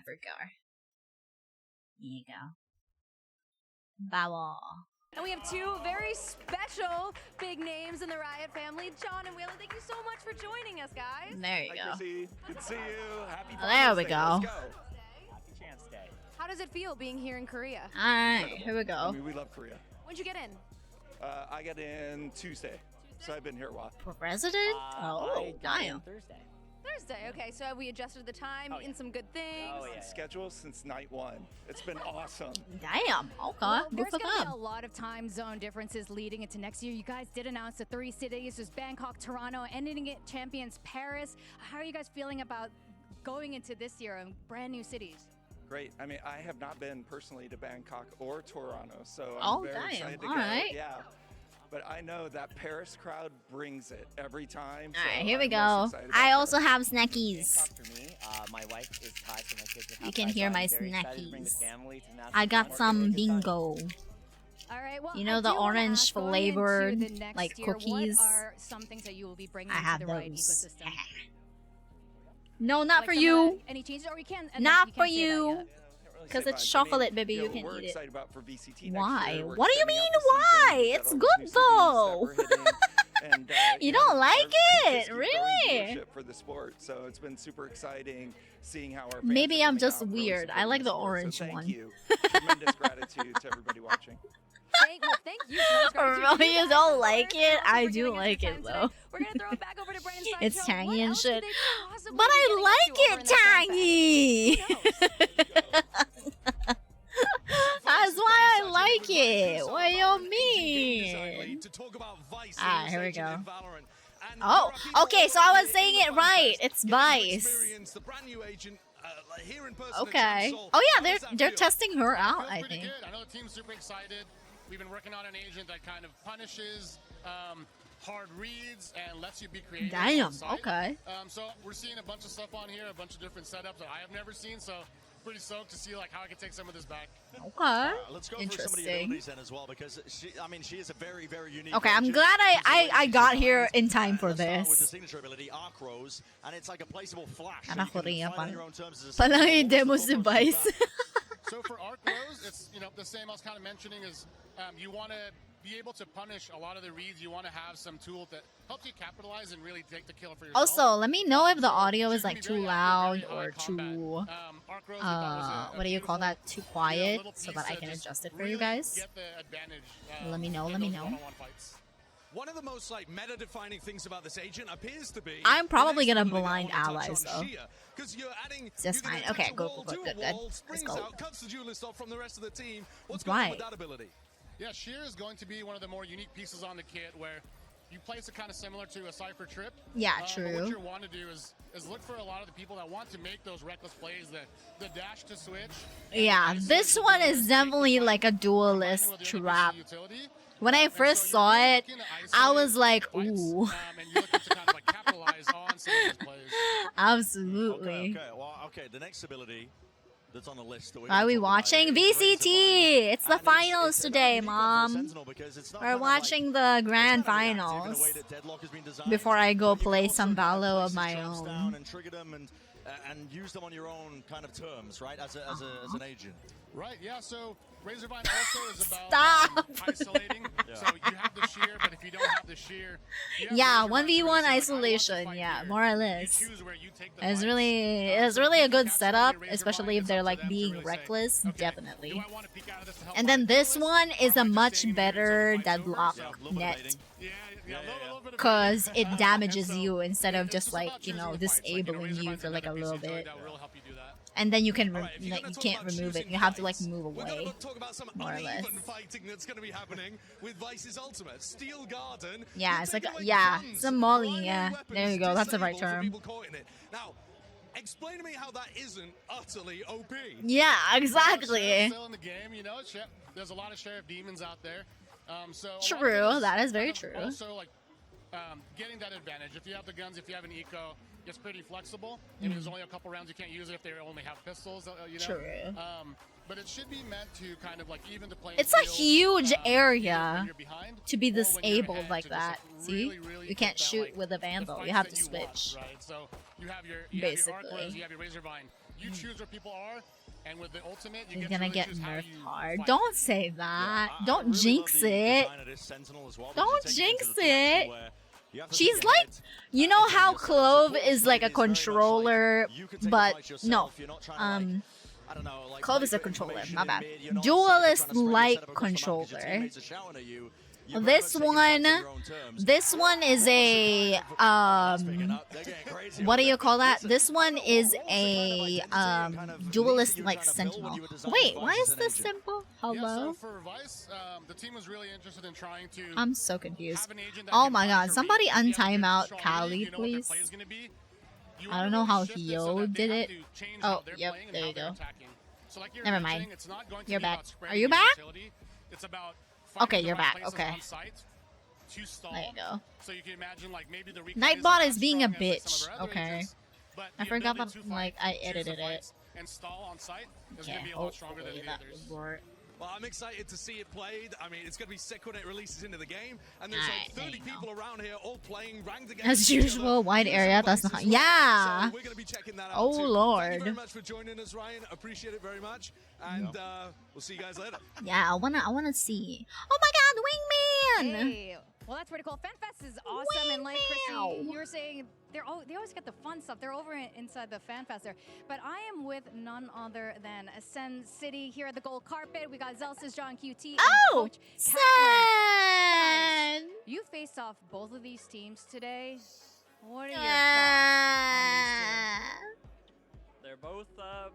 forgot. Here you go. Bow. And we have two very special big names in the Riot family, John and Wheeler. Thank you so much for joining us, guys. There you go. Hi, Chrissy. Good to see you. Happy There we Day. go. Let's go. Happy Chance Day. How does it feel being here in Korea? Alright, here we I go. mean, we love Korea. When'd you get in? I got in Tuesday, so I've been here a while. President? Oh, I got in damn. Thursday. Thursday. Okay, so we adjusted the time, Oh, yeah. in some good things. Oh, yeah. Schedule since night one. It's been awesome. Damn. Okay. Well, Good there's for going to be a them. lot of time zone differences leading into next year. You guys did announce the 3 cities. There's Bangkok, Toronto, ending it champions Paris. How are you guys feeling about going into this year and brand new cities? Great. I mean, I have not been personally to Bangkok or Toronto, so Oh, I'm very damn. excited to All go. right. Yeah. But I know that Paris crowd brings it every time. So Alright, here we I'm go. most excited about I Paris. also have snackies. Bangkok for me, my wife is Thai, so my kids are half You can Thai, hear so my I'm very excited to bring the snackies. family to the national I got market some at this time. bingo. All right. Well, You know I the do wanna orange ask, going flavored, into the next like, year, cookies? What are some things that you will be bringing I into have the Riot those. ecosystem? No, not Like for some, you. any changes, or we can? Not you for can't say that you. yet. Because Say it's fine. I mean, chocolate, baby. you You know, can we're eat it. excited about for VCT Why? next year. We're What do you extending mean, out the season. why? We've got It's all good, these new CDs though. that we're hitting, and, You know, don't like our it? just keep growing Really? viewership for the sport, so it's been super exciting seeing how our fans Maybe are I'm coming just out, growing weird. I support like in the sport. orange so thank one. You. Tremendous gratitude to everybody watching. Thank you. Tremendous gratitude to Really, you guys, don't of like course, it? and also I for do giving us like your it, time though. today. We're gonna throw it back over to Brendan Sideshow. It's tangy What and else shit. could they possibly But be getting I up like to over in it the fan fest? tangy. That's why I like it. What you mean? Ah, here we go. Oh, okay, so I was saying it right. It's Vice. Okay. Oh yeah, they're testing her out, I think. Good. I know the team's super excited. We've been working on an agent that kind of punishes hard reads and lets you be creative. Damn. on site. Okay. So we're seeing a bunch of stuff on here, a bunch of different setups that I have never seen. So pretty stoked to see like how I can take some of this back. Okay. Let's go through some of the Interesting. abilities then as well, because she is a very, very unique. Okay, I'm agent. glad I She's got designed, here in time for let's start with the this. signature ability, Arc Rose, and it's like a placeable flash. So Anak you ko rin can yan, fly on your own terms as a Palang sentinel, i-demo almost si a full-fledged Vice. back. So for Arc Rose, it's the same I was kind of mentioning is you want to be able to punish a lot of the reads. You want to have some tool that helps you capitalize and really take the kill for yourself. Also, let me know if the audio is She's gonna like be too very loud active, very or high combat. too Arc Rose, we thought was a what do you call beautiful, that? Too quiet, little so piece that I to can just adjust it for really you guys. get the advantage, Let me know, in let me those know. one-on-one fights. One of the most meta-defining things about this agent appears to be. I'm probably the gonna next ability blind that I wanna touch allies, on though. Sheer, 'cause you're adding, That's you can fine. attach Okay, a go, wall go, to a good. wall, Let's springs go. out, cuts the duelist off from the rest of the team. What's going on Right. with that ability? Yeah, Sheer is going to be one of the more unique pieces on the kit where you place it kind of similar to a Cypher Trip. Yeah, But true. what you want to do is look for a lot of the people that want to make those reckless plays, the dash to switch. and Yeah, the this isolate one to is take the definitely fight, like a combine it duelist with the NPC trap. utility. When I And so first you're saw really it, looking to I isolate was like, fights, ooh. and you're looking to kind of like capitalize on some of those plays. Absolutely. Okay, well, okay. The next ability that's on the list. That Are we talk about watching is VCT? It's the And finals it's today, unique one for a Mom. Sentinel because it's not We're kinda watching the like, grand it's kinda reactive in a finals way that Deadlock has been designed, before I go but you can play also some kind of Valo place of my these traps own. down and trigger them and use them on your own kind of terms, right? As an agent. Right, yeah, so Razorvine also is about Stop. isolating. So you have the shear, but if you don't have the shear, you have Yeah, Razorvine 1v1 where it's like, I want to isolation, fight yeah, here. more or You less. choose where you take the It's fights. really So a if you good catch setup, somebody, Razorvine, especially if it's they're up to like them to being really say, reckless, okay, definitely. do I want to peek out of this to help And my then this duelist, one or is am a I just much staying here until the better fight's over? deadlock So, net yeah, a little bit of because everything. it damages And so you instead of it's just about like, you choosing know, the fights. Like, you know, disabling you Razorvine's for like a another little piece of bit. that will really help you do that. And then you can Right, if you're like gonna you talk can't about remove it. choosing You have to like fights, move we're away. going to talk about some more or less. uneven fighting that's going to be happening with Vice's ultimate. Steel Garden. Yeah, You're it's like taking away yeah, guns, it's a molly. primary Yeah, weapons, there you go. That's the right disabled for term. people caught in it. Now, explain to me how that isn't utterly OP. Yeah, Sheriff's exactly. still in the game, you know. There's a lot of sheriff demons out there. So a lot of True, it is that is very kind of true. Also, like getting that advantage. If you have the guns, if you have an eco, it's pretty flexible. And there's only a couple rounds you can't use it if they only have pistols. You know. True. But it should be meant to kind of like even the playing It's a field, huge either area when you're behind to be or when you're disabled ahead like to just, that. See? really, really You get can't that, shoot like, with a the vandal. You fights have that to you want, switch. right? So you have your Arc Basically. Rose, you have your Razorvine. You choose where people are, and with the ultimate, you He's get to gonna really get choose how nerfed you hard. fight. Don't say that. Don't really jinx love the it. design of this Sentinel as well, Don't because it takes you jinx into the direction it. where you have to She's think like, ahead. you know In terms how of your setup Clove support, is like a it is very much controller, like you can take the but fights no. yourself. You're not trying to, like, I don't know, like, Clove is a wait for controller. information My in bad. mid. You're not Duelist suddenly trying to spread your like setup across the map because your controller. teammates are shouting at you. You're very This much taking fights on one, your own terms. this one is a That's picking up. They're getting crazy what do over you there. call that? Listen, This one is what was the kind of a identity and kind of niche that duelist you were like trying to build when sentinel. you were designing Wait, Vice why as is an this agent? simple? Yeah, Hello? so for Vice, the team was really interested in trying to I'm so confused. have an agent that Oh can my punch god, or somebody read. If you have a untime good out strong Kali, lead, you know what their please. play is gonna be. You I wanna don't know really how shift it so Hyo that they did have it. to change Oh, how they're yep, playing and there how you they're go. attacking. So like you're Never mentioning, mind. it's not going to You're be back. about Are spreading you your back? utility. It's about Okay, finding the you're right back. places Okay. on site to stall. There you go. So you can imagine like maybe the recon Nightbot isn't is as being a strong as, like, some bitch. of our other Okay. agents, but I the forgot ability that, to like, fight, I choose the edited it. fights, and stall on site is going to Okay, be a lot stronger than hopefully the that others. would work. Well, I'm excited to see it played. I mean, it's going to be sick when it releases into the game. And there's Alright, like there 30 you go. people around here all playing ranked against As each usual, other, wide using area, Vice that's not- as well. yeah. So we're going to be checking that out Oh, too. Thank you Lord. very much for joining us, Ryan. Appreciate it very much. And we'll see you guys later. Yeah, I wanna see. Oh my god, Wingman! Hey, well, that's pretty cool. FanFest is awesome, and like Chrissy, you were saying, they always get the fun stuff. They're over inside the FanFest there. But I am with none other than Ascend City here at the Gold Carpet. We got Zelsis, John QT, and Oh, Coach Catherine. Sen! You faced off both of these teams today. What are your thoughts They're both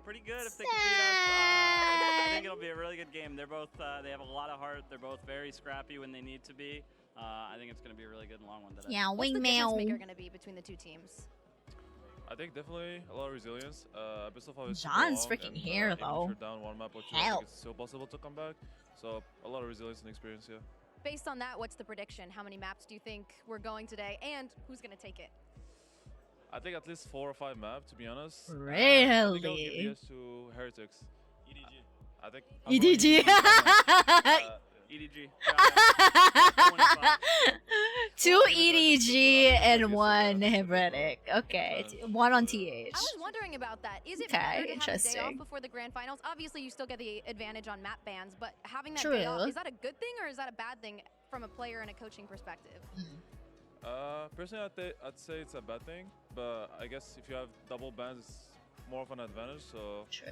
pretty good if they can beat us. I think it'll be a really good game. They're both, they have a lot of heart. They're both very scrappy when they need to be. I think it's going to be a really good and long one today. Yeah, What's the difference maker Wingman. going to be between the two teams? I think definitely a lot of resilience. Best of all is super John's long, freaking and, here, even if though. you're down one map or two, I Help. think it's still possible to come back. So a lot of resilience and experience, yeah. Based on that, what's the prediction? How many maps do you think we're going today, and who's going to take it? I think at least 4 or 5 maps, to be honest. I think I'll give Really? DS to Heretics. EDG. I think. EDG. EDG. 2 EDG and 1 Heretic. Okay, 1 on TH. I was wondering about that. Is it Okay, better to have a day interesting. off before the grand finals? Obviously, you still get the advantage on map bans, but having that True. day off, is that a good thing or is that a bad thing from a player and a coaching perspective? Personally, I'd say it's a bad thing, but I guess if you have double bans, it's more of an advantage. So True.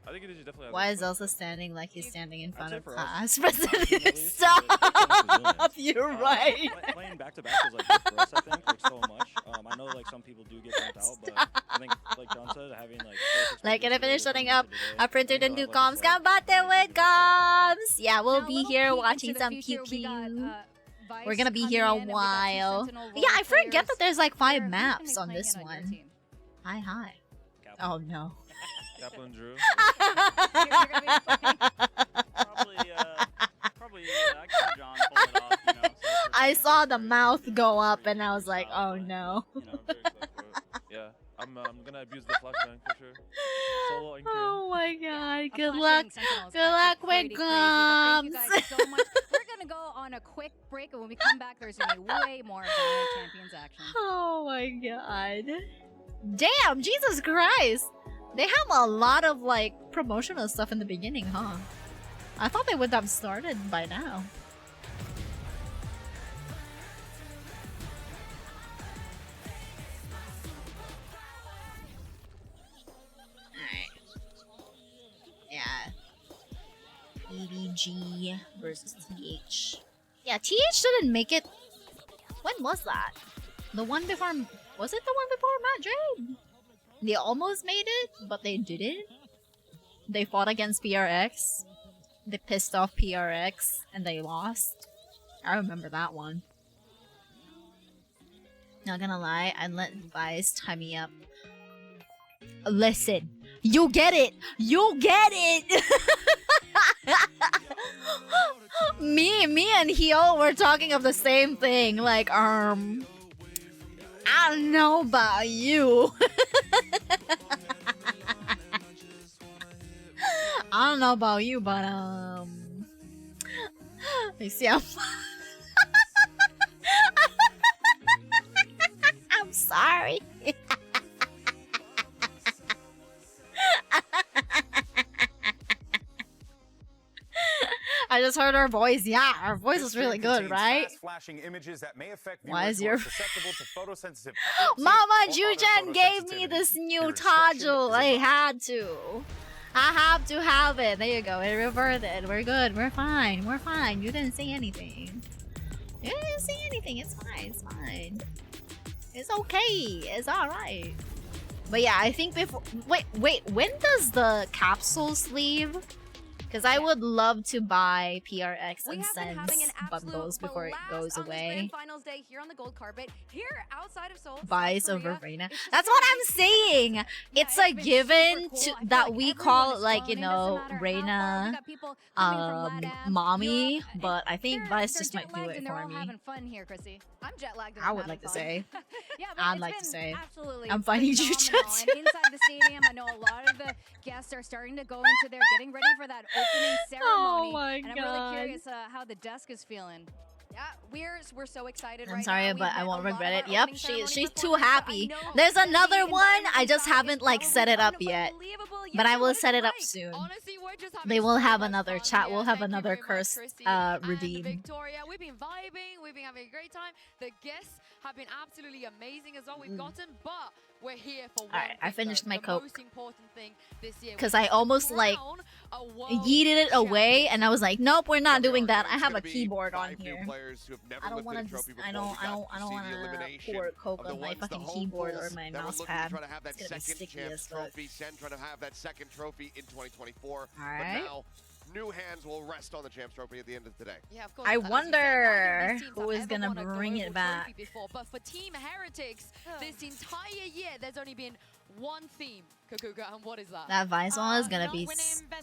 I think EDG definitely has. Why a is plus. Elsa standing like he's standing in front say of for class? us, Stop! You're right. Playing back to back was like good for us, I think, like so much. I know like some people do get burnt out, but I think like John said, having Like, can I finish setting up I a printer and do comms? Gambate with comms! Yeah, we'll Now, a be little here peek watching into the some future, we got, QQ. Vice We're gonna be coming here a in, and we got two while. Sentinel Yeah, I role forget players. that there's like 5 Who's gonna be maps on playing this it your one. team? Hi. Oh no. Kaplan Drew. You're gonna be playing- Probably, I can see John pull it off, you know. So I saw the mouth go up and I was like, oh no. I'm very excited for it. Yeah, I'm gonna abuse the flashbang for sure. Solo and Oh my god. A Good flashbang luck. Sentinel is Good actually luck pretty with crazy, but thank you comms. guys so much. We're gonna go on a quick break, and when we come back, there's gonna be way more Valorant Champions action. Oh my god. Damn, Jesus Christ. They have a lot of like promotional stuff in the beginning, huh? I thought they would have started by now. Alright. Yeah. EDG versus TH. Yeah, TH didn't make it. When was that? The one before. Was it the one before Madrid? They almost made it, but they didn't. They fought against PRX. They pissed off PRX and they lost. I remember that one. Not gonna lie, I let Vice tie me up. Listen, you get it! You get it! me and Hyo were talking of the same thing. Like, I don't know about you. I don't know about you, but you see, I'm I'm sorry. I just heard her voice. Yeah, her voice is really good, right? Flashing images that may affect Why is viewers who your are susceptible to photosensitive Mama epilepsy or other Jujen gave me photosensitivity. this new Your discretion Tajul. is I advised. had to. I have to have it. There you go. It reverted. We're good. We're fine. We're fine. You didn't say anything. You didn't say anything. It's fine. It's fine. It's okay. It's alright. But yeah, I think before... Wait. When does the capsules leave? Because I would love to buy PRX We and have been Sense having an absolute bundles before it blast goes on this away. Grand Finals day here on the gold carpet, here outside of Seoul, South Vice Korea. over Reina. It's just That's been what I'm amazing. saying. Yeah, It's a been super given cool. to I feel that like we everyone call is like, you cloning. Doesn't know, matter how far. We Reina got people coming from LATAM, mommy, Europe, but I think Vice They're just might do jet-lagged it and they're for all me. having fun here, Chrissy. I'm jet lagged. I would like to say. Yeah, but I'd it's like to been say. absolutely I'm finding you phenomenal. just- And inside the stadium, I know a lot of the guests are starting to go into there, getting ready for that opening ceremony. my and I'm God. really curious how the desk is feeling. Yeah, we're so excited I'm right sorry, now. but I We've won't met a lot regret of it. our Yep, opening ceremony she's too performers, so I happy. know There's that the another one. environment I just inside is haven't like set it up probably yet. unbelievable. But Yeah, I will what is set it up like? soon. Honestly, we're just having They will so have much another fun chat. here. We'll have Thank you another very much, cursed Chrissy redeem. and Victoria. We've been vibing. We've been having a great time. The guests have been absolutely amazing as well. We've gotten, but we're here for one Alright, I thing, finished though. my The Coke. most important thing this year, Because which I is to almost like crown a world yeeted it away, champion. and I was like, nope, we're not doing that. I It's have a gonna be keyboard on 5 new here. players who have never I don't lifted want a to. trophy I before. don't. We I got don't. to I don't see want the to elimination pour Coke of the on my ones, the fucking keyboard or hopefuls my that were mouse looking pad. to try to have that It's gonna be second sticky champs as fuck. trophy. Sen trying to have that second trophy in 2024. Alright. But now, new hands will rest on the champs trophy at the end of the day. Yeah, of course. I As you said, wonder neither of these teams who have is ever gonna won a bring global it back. trophy before, but for Team Heretics, this entire year, there's only been one theme, Kakuka, and what is that? That Vice one is gonna be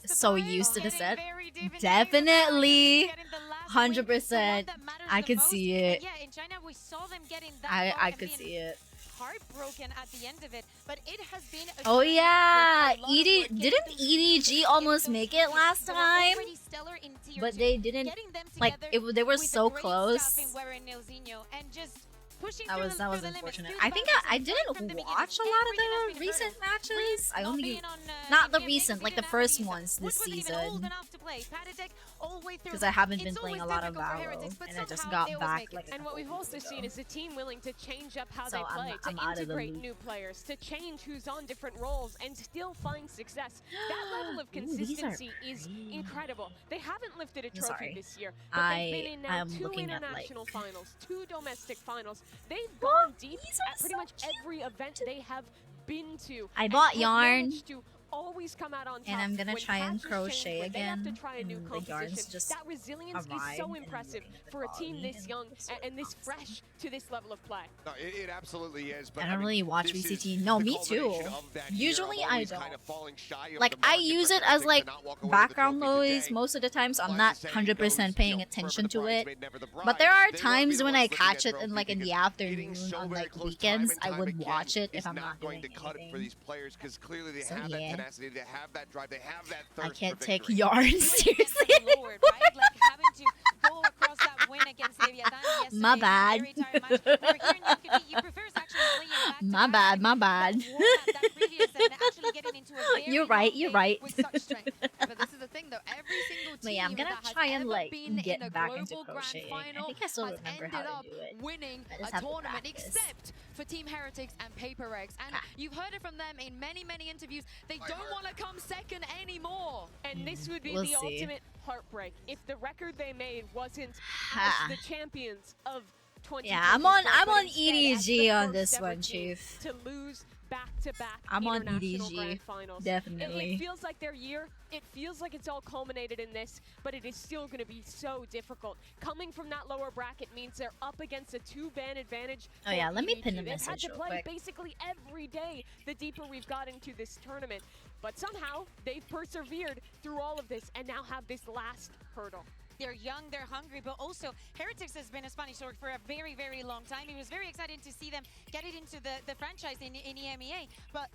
so used to the Getting set. very deep into Definitely, getting the last win, 100%. the one that matters I the could most. see And it. yeah, in China we saw them getting that I far and could being see it. heartbroken at the end of it, but it has been a Oh journey yeah, with a lot of work, getting didn't those EDG teams, almost getting make those it trophies last that were time? already stellar in tier But 2, they didn't. getting them Like together they were with so the great close. stuff in Warren Nelsinho and just pushing That through was them through the unfortunate. limits, I through think the I boundaries, right from the didn't watch a beginning. lot of Everything has the been recent hurdles. matches. Reese I not only being on, not the DMX, recent, we like the didn't have first Anissa, ones which this wasn't even old season. enough to play. Patatech all the way through. Because I haven't been It's playing a always lot of difficult for Valor, Heretics, but and I just somehow got they always back make it. like a And what couple we've weeks also ago. seen is a team willing to change up how So they play, I'm out to of the integrate loop. new players, to change who's on different roles, and still find success. That level of Ooh, these are consistency is pretty. incredible. They haven't lifted a trophy Sorry. this year, but they've been in now am 2 looking at, like- international finals, 2 domestic finals. They've gone deep these are at pretty so much every event they have been to. I and bought have yarn. managed to always come out on top. And I'm gonna when try and patches change, crochet when they have to again, try a new and the yarns composition. just That resilience is arrived so and impressive ruined the for a team quality, this and young it's and this awesome. fresh to this level of play. No, it absolutely is. But I don't mean, really watch this VCT. is No, the me too. culmination of that year Usually of I always don't. kind of falling shy of Like the I mark use and it as to like not walk away with the background trophy noise today. most of the time, so I'm Like not to say, 100% goes, paying you know, attention forever the to it. bridesmaid, never the bride. But there are They will times be the when ones I lifting catch that it in trophy like in the because afternoon getting so on very like close weekends. time I and would time watch again it if is I'm not going doing to cut it for anything. these players because clearly they So, have that yeah. tenacity, they have that drive, they have that thirst I can't for take victory. yarn Really seriously. lowered, right? Like having to go across that win against Leviathan yesterday. My in a bad. Very tired match. Over here in Yokobi, you prefer actually playing back to My back, bad, my bad. that format, that previous, and actually getting into a very You're right, long you're game right. with such strength. But this is the thing, though. Every single team But yeah, I'm gonna that has try and ever like been get in a back into global grand crocheting. I final think I still has remember ended how up to do it. winning I a just have to tournament, practice. except for Team Heretics and Paper Rex. And you've heard it from them in many, many interviews. They don't want to come second anymore. And this would be We'll the see. ultimate heartbreak if the record they made wasn't Ha. as the champions of 2024. Yeah, I'm on but instead as EDG the on first this ever one, team Chief. To lose back-to-back I'm on international EDG, grand finals. definitely. It feels like their year. It feels like it's all culminated in this, but it is still going to be so difficult. Coming from that lower bracket means they're up against a 2-ban advantage. Oh for yeah, let me EDG. pin the They've had message to real play quick. basically every day the deeper we've got into this tournament. But somehow they've persevered through all of this and now have this last hurdle. They're young, they're hungry, but also Heretics has been a Spanish org for a very, very long time. It was very exciting to see them get it into the franchise in EMEA. But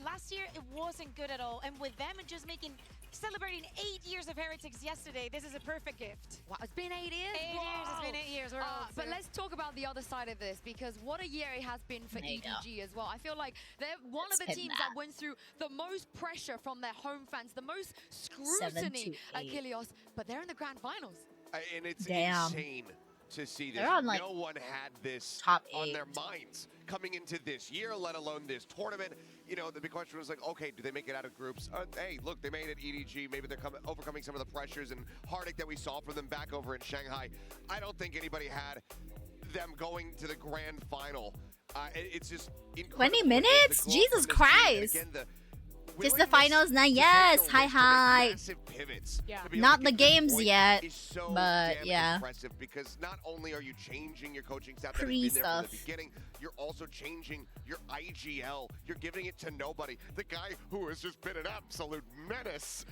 last year it wasn't good at all, and with them just celebrating 8 years of Heretics yesterday, this is a perfect gift. Wow, it's been 8 years? 8 years, it's been 8 years. We're old, But so- let's talk about the other side of this, because what a year it has been for There you go. EDG as well. I feel like they're one of the Let's hit teams that. that went through the most pressure from their home fans, the most scrutiny at 7-8. Kilios, but they're in the grand finals. And it's Damn. insane to see this. They're on, like, no one had this top on their 8. minds coming into this year, let alone this tournament. You know, the big question was like, okay, do they make it out of groups? Hey, look, they made it EDG. Maybe they're overcoming some of the pressures and heartache that we saw from them back over in Shanghai. I don't think anybody had them going to the grand final. It's just incredible. 20 the minutes? growth Jesus from this team. And Christ. again, the Just the willingness finals now. to take Yes. the Hi, risk to make hi. massive pivots Yeah. to be able Not to the get to this games point yet, is so but damn yeah. impressive, because not only are you changing your coaching staff that has been there from the Pre-stuff. beginning, you're also changing your IGL. You're giving it to nobody. The guy who has just been an absolute menace,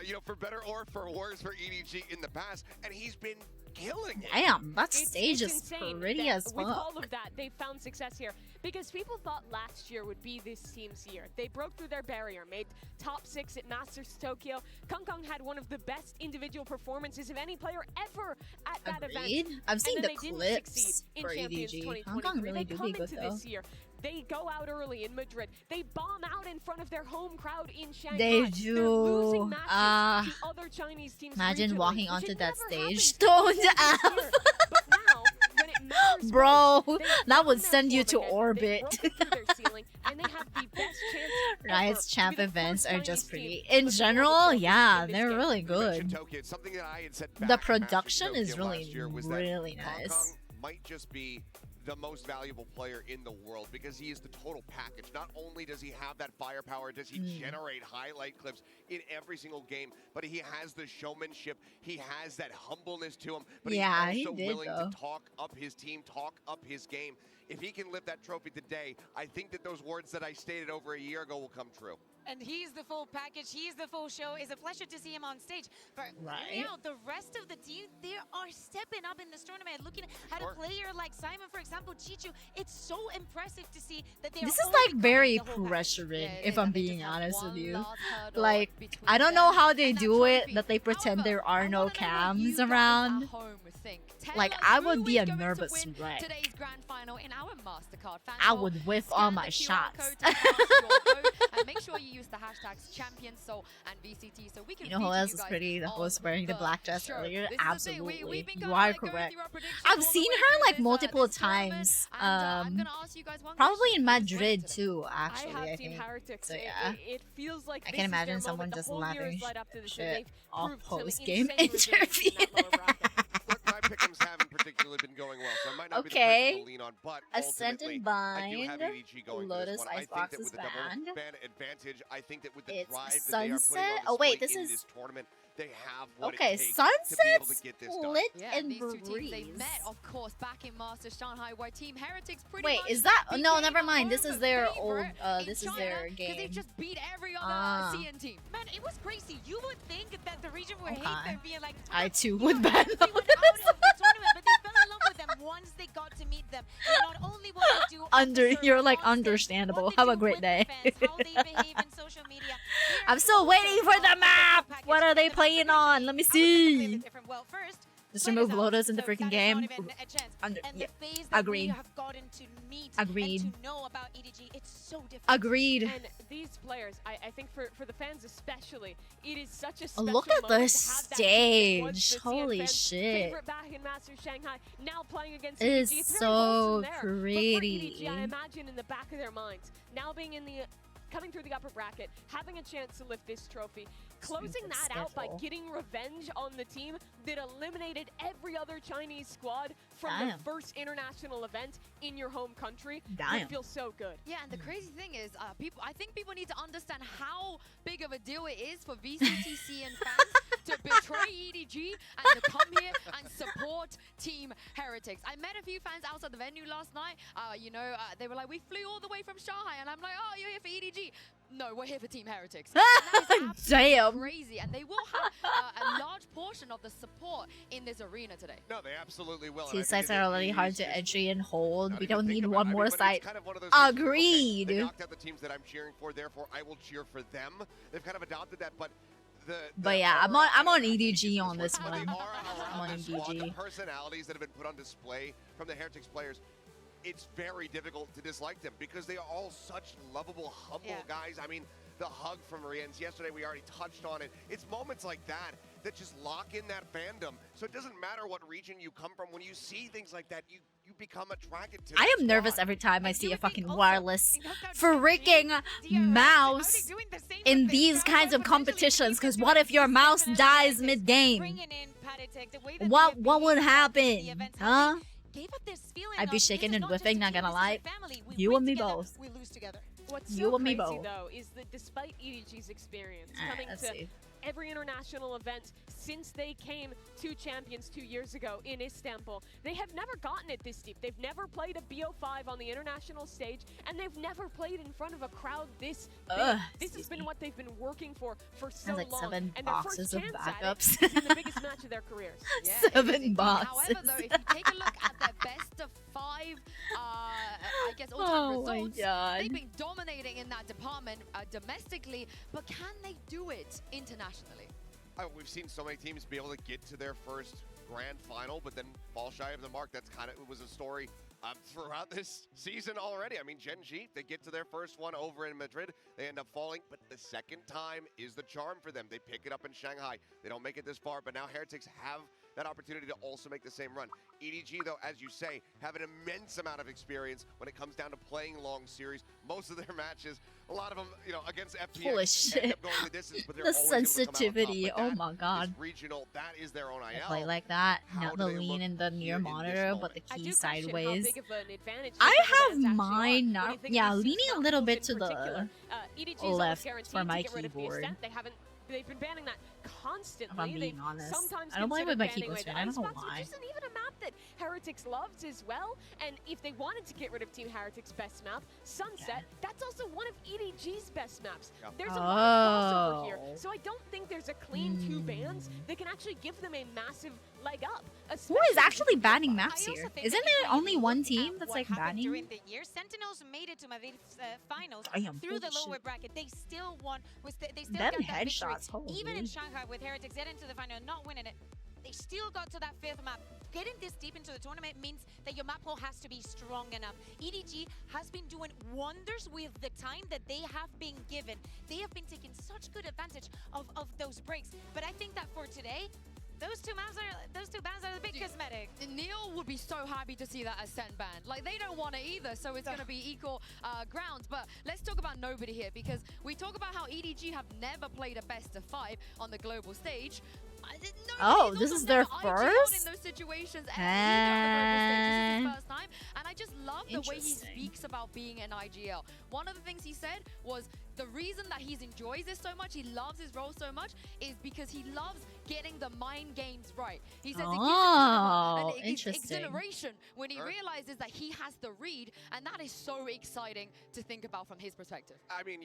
you know, for better or for worse for EDG in the past, and he's been killing it. Damn, that It's stage is insane pretty that as with all fuck. of that, they found success here because people thought last year would be this team's year. They broke through their barrier, made top 6 at Masters Tokyo. Kong had one of the best individual performances of any player ever at that Agreed. event. I've seen and the then they didn't clips succeed in for Champions EDG. 2023. Hong Kong really They do come be good into though. this year. They go out early in Madrid. They bomb out in front of their home crowd in Shanghai. They They're do. losing matches to other Chinese teams. Imagine regionally, walking which onto had that never happened stage stoned before this out. year. But now, when it matters Bro, most, they that found would their send you form to again. They orbit. broke through their ceiling, and they have the best chance Riot's ever champ to be the events first are just Chinese pretty. team In to general, hold the trophy yeah, in this they're game. really You mentioned good. Tokyo. It's something that I had said The back at Masters production is Tokyo really, last year was that really Hong nice. Kong might just be the most valuable player in the world because he is the total package. Not only does he have that firepower, does he generate highlight clips in every single game, but he has the showmanship. He has that humbleness to him, but Yeah, he's he also did, willing though. to talk up his team, talk up his game. If he can lift that trophy today, I think that those words that I stated over a year ago will come true. And he's the full package. He's the full show. It's a pleasure to see him on stage. But Right. you know, the rest of the team, they are stepping up in this tournament. Looking at Sure. a player like Simon, for example, Chichu, it's so impressive to see that they This are is like overcoming very the whole pack. pressuring, Yeah, it if is, I'm and they being just have honest with one you. last hurdle Like, between I don't know them how they and that do it, trophy. that they pretend However, there are I no wanna know what cams you guys around. at home think. Tell Like, us I who would be is a going to nervous win wreck. Today's grand final in our Mastercard fan I poll. would whiff Scan all the my QR shots. code to cast your vote, and make sure you use the hashtags ChampionSoul and VCT so we can You know who feature else you is guys pretty? The on host wearing the black dress show. earlier? This is the thing, Absolutely. we've been You kinda, are like, going correct. through our predictions I've all the seen way her through like this, multiple this tournament, times. and, I'm gonna ask you guys one Probably question. in Who's winning Madrid today? too, actually, I I have seen think. Heretics. So It- yeah. It feels like I this can is their imagine someone moment. just The whole year laughing has led up to this, and shit they've off proved some post-game insane resilience in that lower bracket. Look, my pick'ems haven't particularly been going well, so I might not be the Okay. person to lean on, but Ascent ultimately, and I do have Bind. EDG going Lotus for this one. I think Icebox that is with the double banned. ban advantage, I think that with the It's drive that they are putting Sunset. on Oh wait, display this in is this tournament, they have what okay. it takes to be able Sunset, to get this done. Split, Yeah, and these two teams, they Breeze. met, of course, back in Masters Shanghai, where Team Heretics pretty Wait, much is that? No, became never a mind. This home is their old. favorite in This is China, their 'cause game. they just beat every other Ah. CN team. Man, it was crazy. You would think that the region would hate Okay. them, being like, I "What?" too You would know, ban they were out of the tournament, but they fell in love with them once they got to meet them. And not only what they do on the Under, server, you're like on stage, understandable. what they Have a do great with day. the fans, how they behave in social media. They are I'm still also waiting for the part of map. package. What are they The playing maps are on? Let me I would say completely see. different. Well, first, Just players remove out, Lotus in the so freaking that is game. not even a chance. Under, And yeah. the phase that Agreed. we have gotten to meet Agreed. and to know about EDG, it's so different. Agreed. And these players, I think for the fans especially, it is such a Oh, special look at moment this to have that team that was stage. the CN Holy fans' shit. favorite back in Masters Shanghai, now playing against It is EDG. It's very so wholesome there. But for pretty. EDG, I imagine in the back of their minds, now being in the coming through the upper bracket, having a chance to lift this trophy, closing Smooth that out by schedule. getting revenge on the team that eliminated every other Chinese squad from Damn. the first international event in your home country Damn. would feel so good. Yeah, and the crazy thing is, I think people need to understand how big of a deal it is for VCTC and fans to betray EDG and to come here and support Team Heretics. I met a few fans outside the venue last night. They were like, we flew all the way from Shanghai, and I'm like, oh, you're here for EDG. no, we're here for Team Heretics. And that is absolutely Damn. crazy, and they will have a large portion of the support in this arena today. No, they absolutely will. Two sites are already hard to entry and hold. We don't need about one it. I more mean, but site. it's kind of one of those things, okay, Agreed. they knocked out the teams that I'm cheering for, therefore I will cheer for them. They've kind of adopted that, but But yeah, I'm on EDG on this one. I'm on the EDG. personalities that have been put on display from the Heretics players, it's very difficult to dislike them because they are all such lovable, humble guys. I mean, the hug from Rienz yesterday, we already touched on it. It's moments like that that just lock in that fandom. So it doesn't matter what region you come from. When you see things like that, you become attracted to I am nervous every time I see a fucking wireless freaking mouse in these kinds of competitions. Because what if your mouse dies mid-game? What would happen? Huh? I'd be shaking and whiffing, not gonna lie. You and me both. What's You so and me crazy, both. though, is that despite EDG's experience coming let's to see. every international event since they came to Champions 2 years ago in Istanbul, they have never gotten it this deep. They've never played a BO5 on the international stage, and they've never played in front of a crowd this big. This has been what they've been working for so Sounds like long. 7 and their boxes first of chance backups. at it is in the biggest match of their careers. Yeah, 7 boxes. However, though, if you take a look at their best of 5, I guess, all-time Oh my results, God. they've been dominating in that department domestically, but can they do it internationally? We've seen so many teams be able to get to their first grand final, but then fall shy of the mark. That's kind of it was a story throughout this season already. I mean, Gen G, they get to their first one over in Madrid. They end up falling, but the second time is the charm for them. They pick it up in Shanghai. They don't make it this far, but now Heretics have that opportunity to also make the same run. EDG, though, as you say, have an immense amount of experience when it comes down to playing long series. Most of their matches, a lot of them, you know, against FPX, Holy end shit. up going the distance, but they're The always able to come out on top. sensitivity. But Oh that my is God. regional, that is their own I IL. play like that. How Not do the they lean look in the near here in this monitor, but the moment? I key do question how sideways. big of an advantage I this have event actually mine are now. when you think Yeah, of these leaning a examples little bit in to the particular. EDG is left almost guaranteed for my to get rid of keyboard. Fiesta. They've been banning that constantly. If I'm being They've honest. sometimes I don't play with my considered keyboard banning screen. I don't know Icebox, why. which isn't even a map that Heretics loves as well. And if they wanted to get rid of Team Heretics' best map, Sunset, that's also one of EDG's best maps. Yeah. There's a lot of crossover here. Oh. So I don't think there's a clean 2 bans that can actually give them a massive leg up. Who is actually banning I maps also here? think Isn't that if there you only look one at team that's what like happened banning? during the year, Sentinels made it to Madrid finals Damn, through the holy lower shit. bracket. They still won. They still Them got that headshots, victory. Even in holy. Shanghai with Heretics getting to the final and not winning it, they still got to that 5th map. Getting this deep into the tournament means that your map pool has to be strong enough. EDG has been doing wonders with the time that they have been given. They have been taking such good advantage of those breaks. But I think that for today, those two bans are the big cosmetic. Neil would be so happy to see that Ascent banned. Like, they don't want it either, so it's going to be equal grounds. But let's talk about nobody here, because we talk about how EDG have never played a best of 5 on the global stage. Oh, this is their first? In those situations, either on the global stage. This is his first time, and I just love the way he Interesting. speaks about being an IGL. One of the things he said was the reason that he enjoys this so much, he loves his role so much, is because he loves getting the mind games right. He says it gives him kind of an interesting. exhilaration when he realizes that he has the read, and that is so exciting to think about from his perspective. I mean,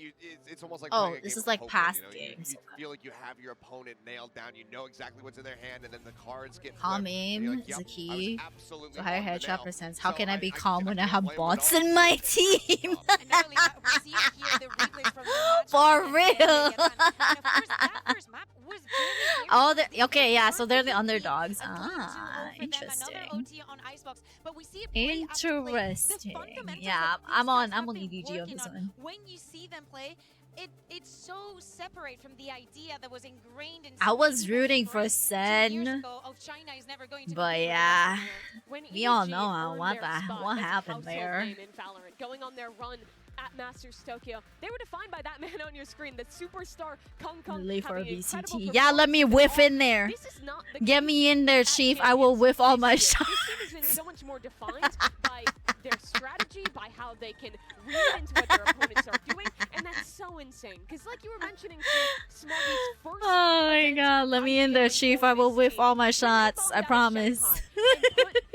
it's almost like Oh, playing a this game is of like poker, past you know? games. You feel like you have your opponent nailed down. You know exactly what's in their hand, and then the cards get Calm flipped, and aim you're like, is a "Yep, I was key. absolutely So higher on the headshot nail." percents. How So can I be calm when I can't have blame bots it all. in my team? And not only that, we see it here, the replays from the match. For and real. they get banned. And of course, that first map was very Oh, difficult. okay, yeah. So they're the Perfectly underdogs. a clean 2-0 Ah, for them. interesting. Another OT on Icebox, but we see it play after play. The Interesting. fundamentals Yeah, that these I'm on guys have been EDG on working this on, one. when you see them play, it's so separate from the idea that was ingrained in I so was many rooting people's for brains 2 years Sen, ago of China is never going to but compete with the yeah, rest of the world. When we all EDG know earned what their spot what as a happened household there. name in Valorant, going on their run at Masters Tokyo, they were defined by that man on your screen, the superstar Kung Kung. Relay for a having incredible VCT. Yeah, let me performance whiff in there. This is not the Get case me in there, at Chief. I will Champions whiff all this my year. shots. This team has been so much more defined by their strategy, by how they can read into what their opponents are doing, and that's so insane. Because like you were mentioning, Smoggy's first Oh my god, let me in there, Chief. I will whiff all my shots. I promise. and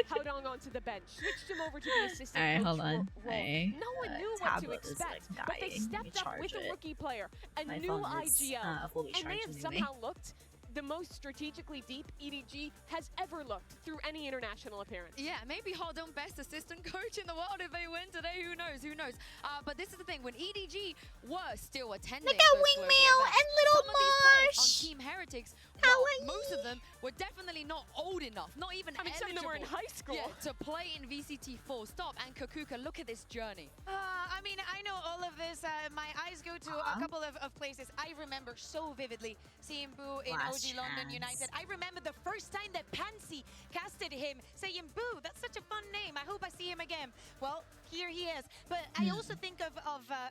put Haodong onto the bench, switched him over to the assistant Alright, coach hold on. role. My No one knew what to tablet is, expect, like, but they dying. Let me stepped up with charge a it. rookie player, a My new phone is, IGL, fully and they charged have anyway. somehow looked the most strategically deep EDG has ever looked through any international appearance. Yeah, maybe Hardon best assistant coach in the world if they win today. Who knows? Who knows? But this is the thing. When EDG were still attending, Look at Wingmail and Little some of these players Marsh. on Team Heretics, well, most of them were definitely not old enough, not even I mean, some of them were in high school. Yeah, to play in VCT full stop. And Kakuka, look at this journey. I mean, I know all of this. My eyes go to a couple of places. I remember so vividly seeing Boo in Last OG London chance. United. I remember the first time that Pansy casted him, saying, Boo, that's such a fun name. I hope I see him again. Well, here he is. But I also think of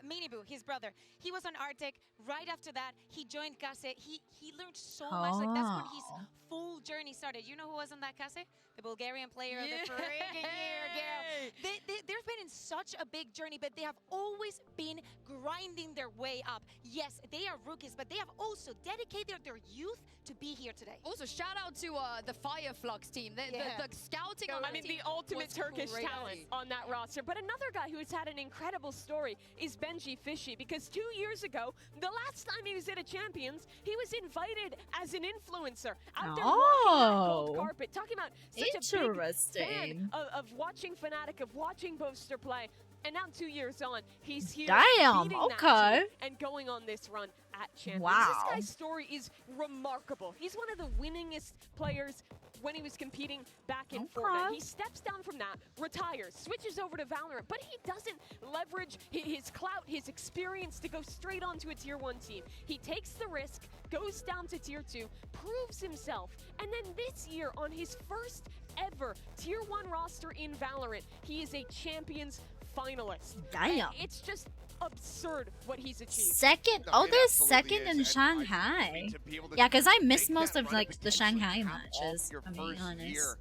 Miniboo, his brother. He was on Arctic. Right after that, he joined Kase. He learned so much. Like, that's when his full journey started. You know who was on that Kase? The Bulgarian player of the freaking year, girl. They've been in such a big journey, but they have always been grinding their way up. Yes, they are rookies, but they have also dedicated their youth to be here today. Also, shout out to the Fireflux team. The scouting on I mean, the ultimate Turkish talent on that roster. But another guy who's had an incredible story is Benji Fishy, because 2 years ago, the last time he was at a Champions, he was invited as an influencer out there walking that gold carpet, talking about such a big fan of watching Fnatic, of watching Boaster play. And now 2 years on, he's here beating that team and going on this run at Champions. Wow. This guy's story is remarkable. He's one of the winningest players when he was competing back in Fortnite. He steps down from that, retires, switches over to Valorant, but he doesn't leverage his clout, his experience to go straight onto a Tier 1 team. He takes the risk, goes down to Tier 2, proves himself, and then this year on his first ever Tier 1 roster in Valorant, he is a Champions finalist. Damn. And it's just absurd what he's achieved. Second? Oh, there's second in Shanghai. Yeah, because I missed most of like the Shanghai matches. I'm being honest.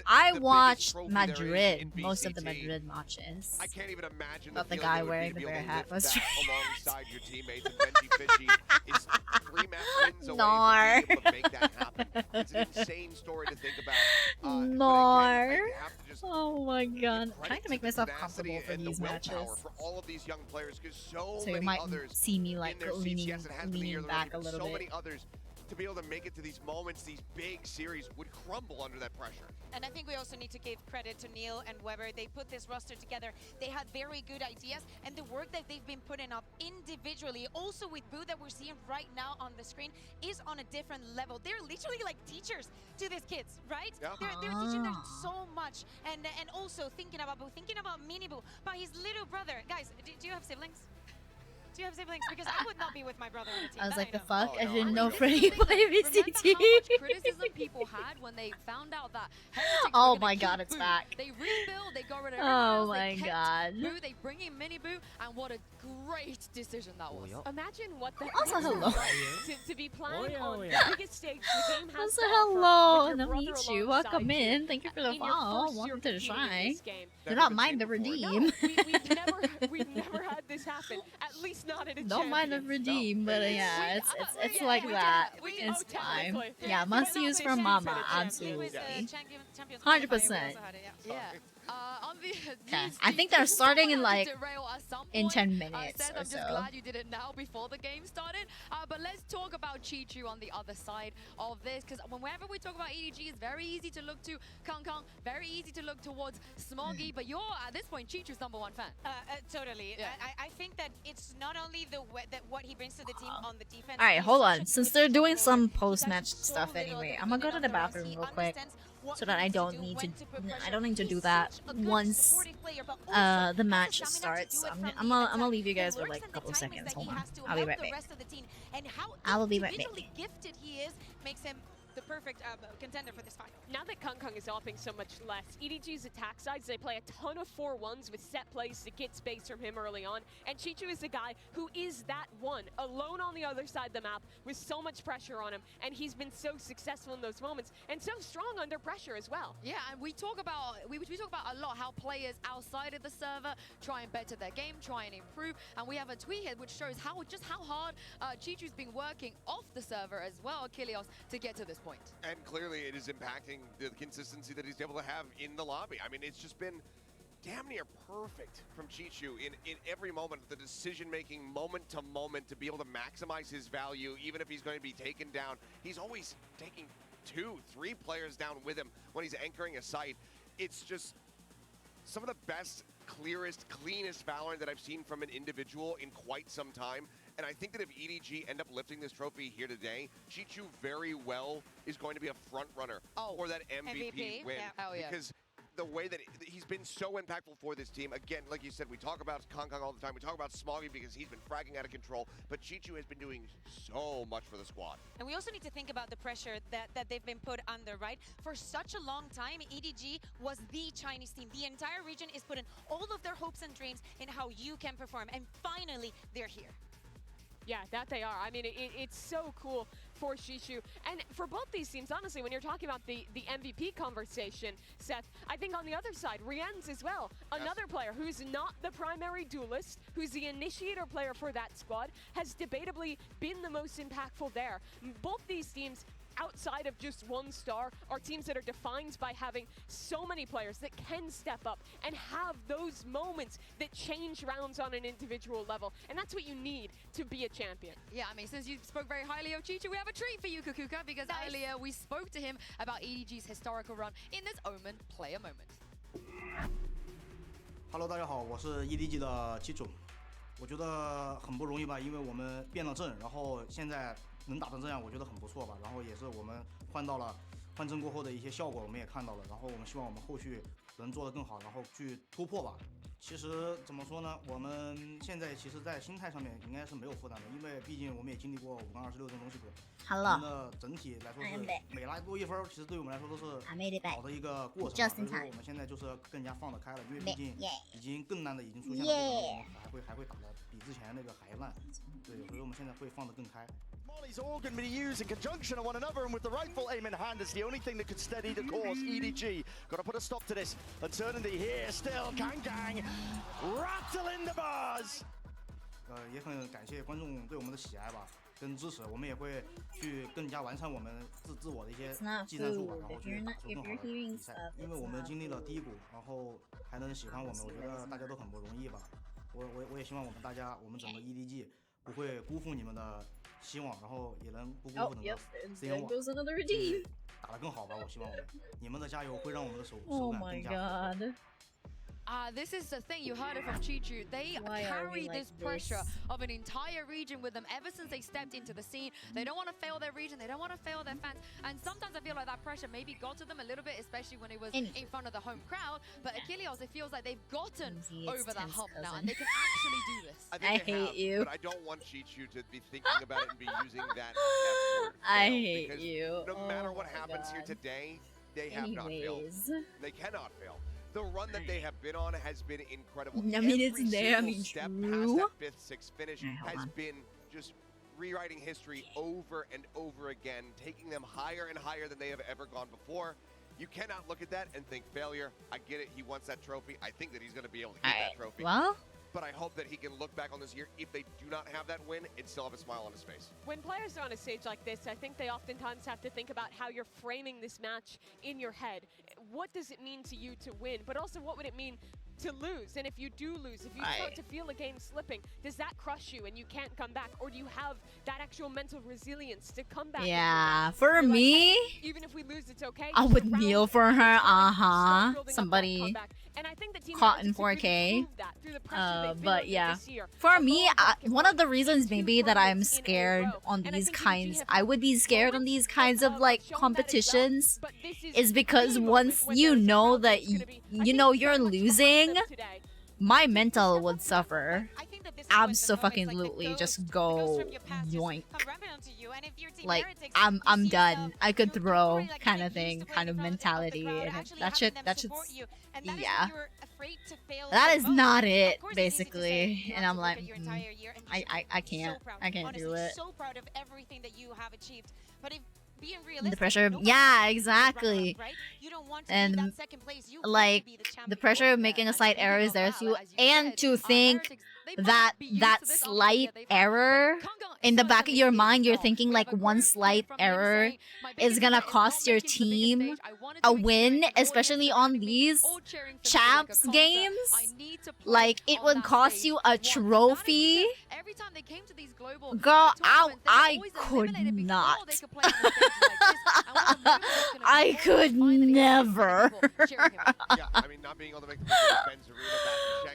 I watched Madrid, most of the Madrid matches. I can't even imagine the guy wearing the bear hat was alongside your teammates, and Benji Fishy is 3 match wins away Nar. from being able to make that happen. It's an insane story to think about. Nar. Oh my god. I'm trying to make myself comfortable for these matches. For all of these young players, because so you many might others see me like leaning leaning back a little so bit. many others to be able to make it to these moments, these big series would crumble under that pressure. And I think we also need to give credit to Neil and Weber. They put this roster together. They had very good ideas, and the work that they've been putting up individually, also with Boo that we're seeing right now on the screen, is on a different level. They're literally like teachers to these kids, right? Yeah. They're teaching them so much, and also thinking about Boo, thinking about Mini Boo, about his little brother. Guys, do you have siblings? Do you have siblings? Because I would not be with my brother on the team. I was That like, the know. fuck? I didn't know know Freddie played VCT. Remember how much criticism people had when they found out that Heretics Oh were my gonna god, keep it's Boo. back. They rebuild, they got rid of Oh everyone else, my they kept god. Boo, they bring in Mini Boo, and what a great decision that was. Imagine what the Also, hello. to be playing Oh, on yeah. the biggest stage the game has Also, to offer hello. with your Nice to brother meet you. alongside Welcome you in. Thank you for the in your follow. first year Welcome to the competing in shrine. this game. Do not mind the No, redeem. we've never had this happen. At least not at a Don't mind the Champions. redeem, but yeah, it's like that. It's fine. Yeah, must use for mama. Absolutely. 100%. Yeah. On the Okay. I think they're starting in like derail at some in point. 10 minutes Seth, or I'm just so. glad you did it now before the game started. But let's talk about Pt2 on the other side of this, because whenever we talk about EDG, it's very easy to look to Kong Kong, very easy to look towards Smoggy, but you're at this point Pt2's #1 fan. Totally. Yeah. I think that it's not only what he brings to the team on the defense. Alright, he's hold such on. a Since good they're doing controller. some He post-match touches so stuff little anyway, at I'm gonna go beginning to the of rounds. bathroom He real quick understands what so that he I needs don't do, need when to. put pressure. I don't need to He's do that such a good once supportive player, but also the has match the stamina to starts. do So it from I'm the gonna attack. leave you The guys for lurks like a and the couple timings seconds. that Hold he on. has to I'll be help right the back. rest of the team, and how I will be right individually back. gifted he is makes him the perfect contender for this final. Now that Kong Kong is opting so much less, EDG's attack sides, they play a ton of 4-1s with set plays to get space from him early on, and Pt2 is the guy who is that one, alone on the other side of the map with so much pressure on him, and he's been so successful in those moments, and so strong under pressure as well. Yeah, and we talk about a lot how players outside of the server try and better their game, try and improve, and we have a tweet here which shows how hard Pt2's been working off the server as well, Achilles, to get to this point. point. And clearly it is impacting the consistency that he's able to have in the lobby. I mean, it's just been damn near perfect from Pt2 in every moment, the decision-making moment to moment to be able to maximize his value, even if he's going to be taken down. He's always taking 2, 3 players down with him when he's anchoring a site. It's just some of the best, clearest, cleanest Valorant that I've seen from an individual in quite some time. And I think that if EDG end up lifting this trophy here today, Pt2 very well is going to be a front runner for that MVP win. Yeah. Hell yeah. Because the way that he's been so impactful for this team. Again, like you said, we talk about Kong all the time. We talk about Smoggy because he's been fragging out of control. But Pt2 has been doing so much for the squad. And we also need to think about the pressure that they've been put under, right? For such a long time, EDG was the Chinese team. The entire region is putting all of their hopes and dreams in how you can perform. And finally, they're here. Yeah, that they are. I mean, it's so cool for Pt2. And for both these teams, honestly, when you're talking about the MVP conversation, Seth, I think on the other side, Rien's as well. Another player who's not the primary duelist, who's the initiator player for that squad, has debatably been the most impactful there. Both these teams, outside of just one star, are teams that are defined by having so many players that can step up and have those moments that change rounds on an individual level. And that's what you need to be a champion. Yeah, I mean, since you spoke very highly of Pt2, we have a treat for you, Kukuka, because earlier we spoke to him about EDG's historical run in this Omen player moment. Hello， 大家好，我是 EDG 的7种。我觉得很不容易吧，因为我们变了阵，然后现在能打成这样，我觉得很不错吧。然后也是我们换阵过后的一些效果，我们也看到了。然后我们希望我们后续能做得更好，然后去突破吧。其实怎么说呢，我们现在其实在心态上面应该是没有负担的，因为毕竟我们也经历过5杠26这种东西过。我们的整体来说是每来多1分，其实对我们来说都是好的一个过程。所以说我们现在就是更加放得开了，因为毕竟已经更难的已经出现了，我们还会打得比之前那个还烂。对，所以我们现在会放得更开。Molly's all going to be used in conjunction of one another, and with the rifle aim in hand, it's the only thing that could steady the course. EDG got to put a stop to this. Uncertainty here still. Kang rattling the bars. 也很感谢观众对我们的喜爱吧，跟支持。我们也会去更加完善我们自我的一些技战术吧，然后去打出更好的比赛。因为我们经历了低谷，然后还能喜欢我们，我觉得大家都很不容易吧。我也希望我们整个 EDG 不会辜负你们的希望，然后也能不辜负整个 CN 网，打得更好吧。我希望你们的加油会让我们的手感更加。This is the thing, you heard it from Pt2. They carry this pressure of an entire region with them ever since they stepped into the scene. They don't want to fail their region, they don't want to fail their fans. And sometimes I feel like that pressure maybe got to them a little bit, especially when it was in front of the home crowd. But Achilles, it feels like they've gotten over that hump now, and they can actually do this. I hate you. But I don't want Pt2 to be thinking about it and be using that F word. I hate you. No matter what happens here today, they have not failed. They cannot fail. The run that they have been on has been incredible. I mean, it's there. I mean, step past that 5th, 6th finish has been just rewriting history over and over again, taking them higher and higher than they have ever gone before. You cannot look at that and think failure. I get it. He wants that trophy. I think that he's going to be able to get that trophy. Well, but I hope that he can look back on this year, if they do not have that win, and still have a smile on his face. When players are on a stage like this, I think they oftentimes have to think about how you're framing this match in your head. What does it mean to you to win? But also, what would it mean to lose? And if you do lose, if you start to feel a game slipping, does that crush you and you can't come back? Or do you have that actual mental resilience to come back? Yeah, for me, even if we lose, it's okay. I would kneel for her. Somebody caught in 4K. But yeah, for me, one of the reasons maybe that I'm scared on these kinds, I would be scared on these kinds of like competitions, is because once you know that you know you're losing, my mental would suffer. Absolutely, just go yoink. Like I'm done. I could throw kind of thing, kind of mentality, and that should yeah. That is not it, basically. And I'm like, I can't do it. So proud of everything that you have achieved, but if the pressure, yeah, exactly. And like the pressure of making a slight error is there too, and to think that slight error in the back of your mind, you're thinking like one slight error is gonna cost your team a win, especially on these champs games. Like it would cost you a trophy. Girl, I could not. I could never.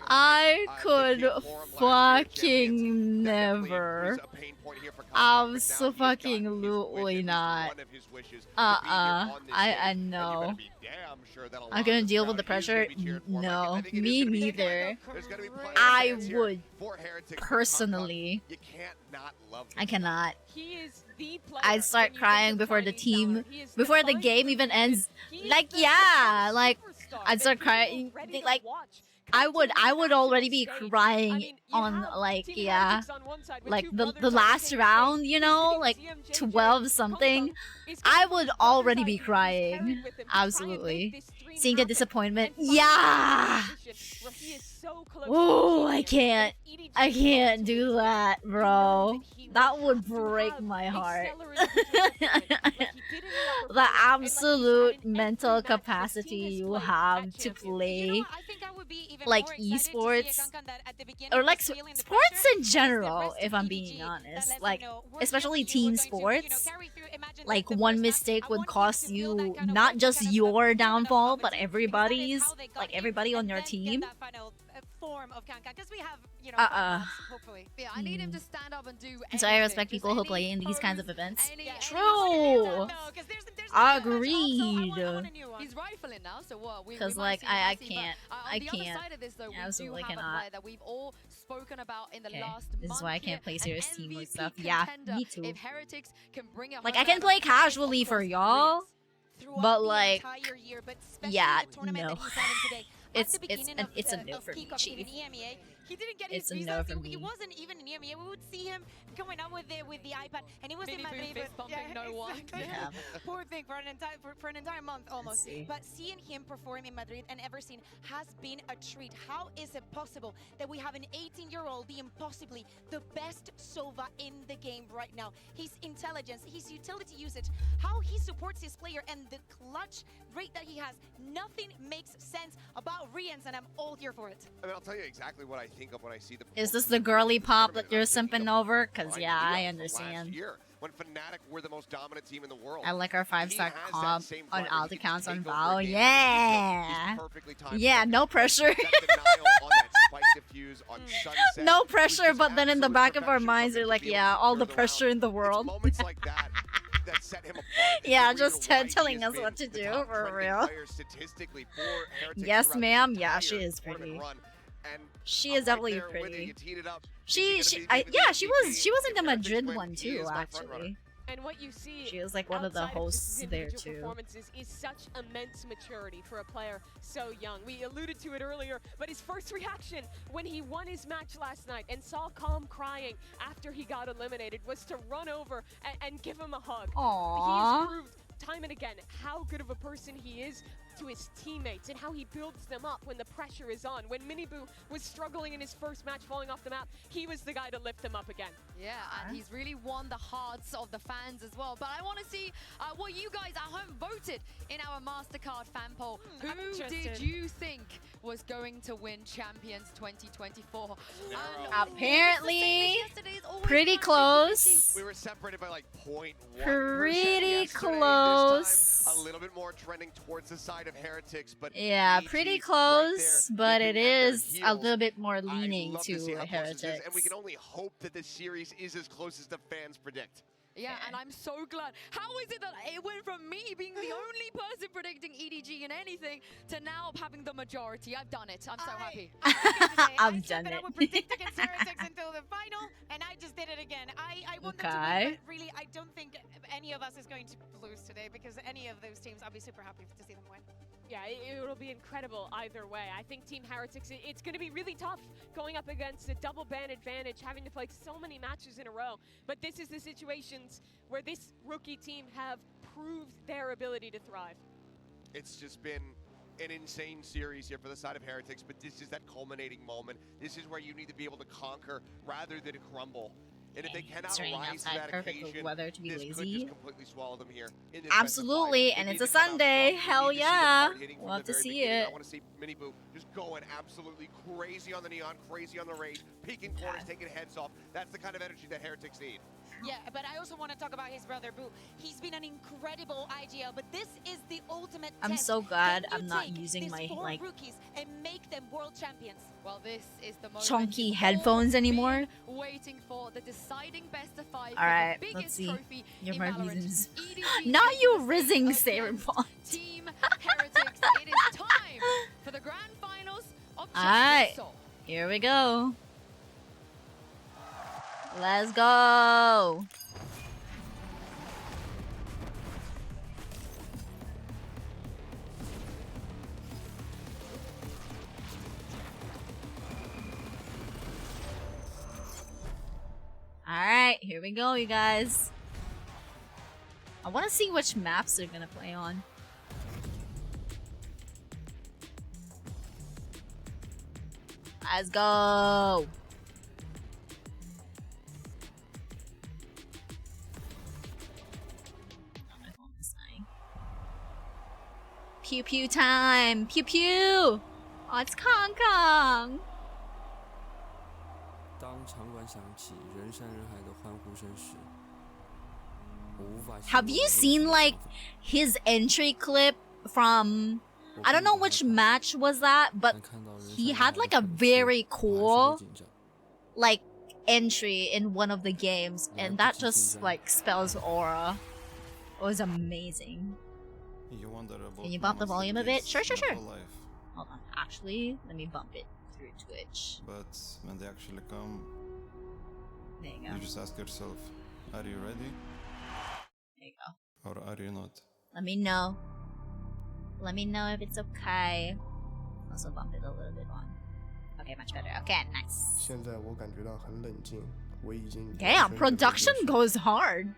I could fucking never. Absolutely not. I know. I'm gonna deal with the pressure? No, me neither. I would personally. I cannot. I'd start crying before the game even ends. Like yeah, like I'd start crying. Like I would already be crying on like yeah, like the last round, you know, like 12 something. I would already be crying. Absolutely. Seeing the disappointment. Yeah. Oh, I can't do that, bro. That would break my heart. The absolute mental capacity you have to play like esports or like sports in general, if I'm being honest, like especially team sports. Like one mistake would cost you not just your downfall but everybody's, like everybody on your team. Yeah, I need him to stand up and do anything. So I respect people who play in these kinds of events. True. Agreed. He's rifling now, so what? Because like I can't. I the can't. other side of this, though, Absolutely we do have cannot. a player that we've all spoken about in the last This is why I can't play serious an teamwork MVP stuff. Yeah, me too. If Heretics can bring it Like home I can play casually for y'all, but like yeah, no. It's a no for me, Chief. He didn't get It's his a no visas. for me. He wasn't even in EMEA. We would see him going up with the iPad, and he was in Madrid. Poor thing for an entire month almost. But seeing him perform in Madrid and Everseen has been a treat. How is it possible that we have an 18-year-old being possibly the best Sova in the game right now? His intelligence, his utility usage, how he supports his player, and the clutch rate that he has. Nothing makes sense about Rians, and I'm all here for it. I mean, I'll tell you exactly what I think of when I see the. Is this the girly pop that you're simping over? Cause yeah, I understand. Last year, when Fnatic were the most dominant team in the world. I like our 5-star comp on alt accounts on VOD. Yeah. Yeah, no pressure. No pressure, but then in the back of our minds, we're like, yeah, all the pressure in the world. Moments like that set him apart. Yeah, just telling us what to do, for real. Yes, ma'am. Yeah, she is pretty. She is definitely pretty. She was in the Madrid one too, actually. And what you see, she was like one of the hosts there too. Performances is such immense maturity for a player so young. We alluded to it earlier, but his first reaction when he won his match last night and saw Calm crying after he got eliminated was to run over and give him a hug. Aww. He's proved time and again how good of a person he is to his teammates and how he builds them up when the pressure is on. When Miniboo was struggling in his first match falling off the map, he was the guy to lift them up again. Yeah, and he's really won the hearts of the fans as well. But I want to see what you guys at home voted in our MasterCard fan poll. Who did you think was going to win Champions 2024? Apparently, pretty close. We were separated by like 0.1. Pretty close. A little bit more trending towards the side of Heretics, but yeah, pretty close, but it is a little bit more leaning to Heretics. And we can only hope that this series is as close as the fans predict. Yeah, and I'm so glad. How is it that it went from me being the only person predicting EDG in anything to now having the majority? I've done it. I'm so happy. I've done it. I would predict against Heretics until the final, and I just did it again. I want them to win, but really, I don't think any of us is going to lose today, because any of those teams, I'll be super happy to see them win. Yeah, it'll be incredible either way. I think Team Heretics, it's going to be really tough going up against a double ban advantage, having to play so many matches in a row. But this is the situations where this rookie team have proved their ability to thrive. It's just been an insane series here for the side of Heretics, but this is that culminating moment. This is where you need to be able to conquer rather than crumble. And if they cannot rise to that occasion, weather to be this could lazy. just completely swallow them here. In this Absolutely, and it's a Sunday. Hell yeah. We'll have to see it. I want to see Mini Boo just going absolutely crazy on the neon, crazy on the rage, peeking corners, taking heads off. That's the kind of energy that Heretics need. Yeah, but I also want to talk about his brother Boo. He's been an incredible IGL, but this is the ultimate I'm test. so glad Can you I'm not take using these my, 4 like, rookies and make them world champions. Well, this is the moment chunky you've headphones all anymore. been waiting for, the deciding best of 5. All right, the let's biggest see. trophy Your in more Valorant. reasons. EDG Not is you the rizzing against Saberpon. Team Heretics. It is time for the grand finals of Alright, Justice Soul. here we go. Let's go. Alright, here we go, you guys. I want to see which maps they're gonna play on. Let's go. Pew pew time. Pew pew. Oh, it's Kong Kong. 当场馆响起人山人海的欢呼声时，我无法。 Have you seen like his entry clip from? I don't know which match was that, but he had like a very cool like entry in one of the games, and that just like spells aura. It was amazing. Can you bump the volume a bit? Sure. Hold on. Actually, let me bump it through Twitch. But when they actually come, there you go. You just ask yourself, are you ready? There you go. Or are you not? Let me know. Let me know if it's okay. Also bump it a little bit on. Okay, much better. Okay, nice. 现在我感觉到很冷静，我已经 Damn, production goes hard.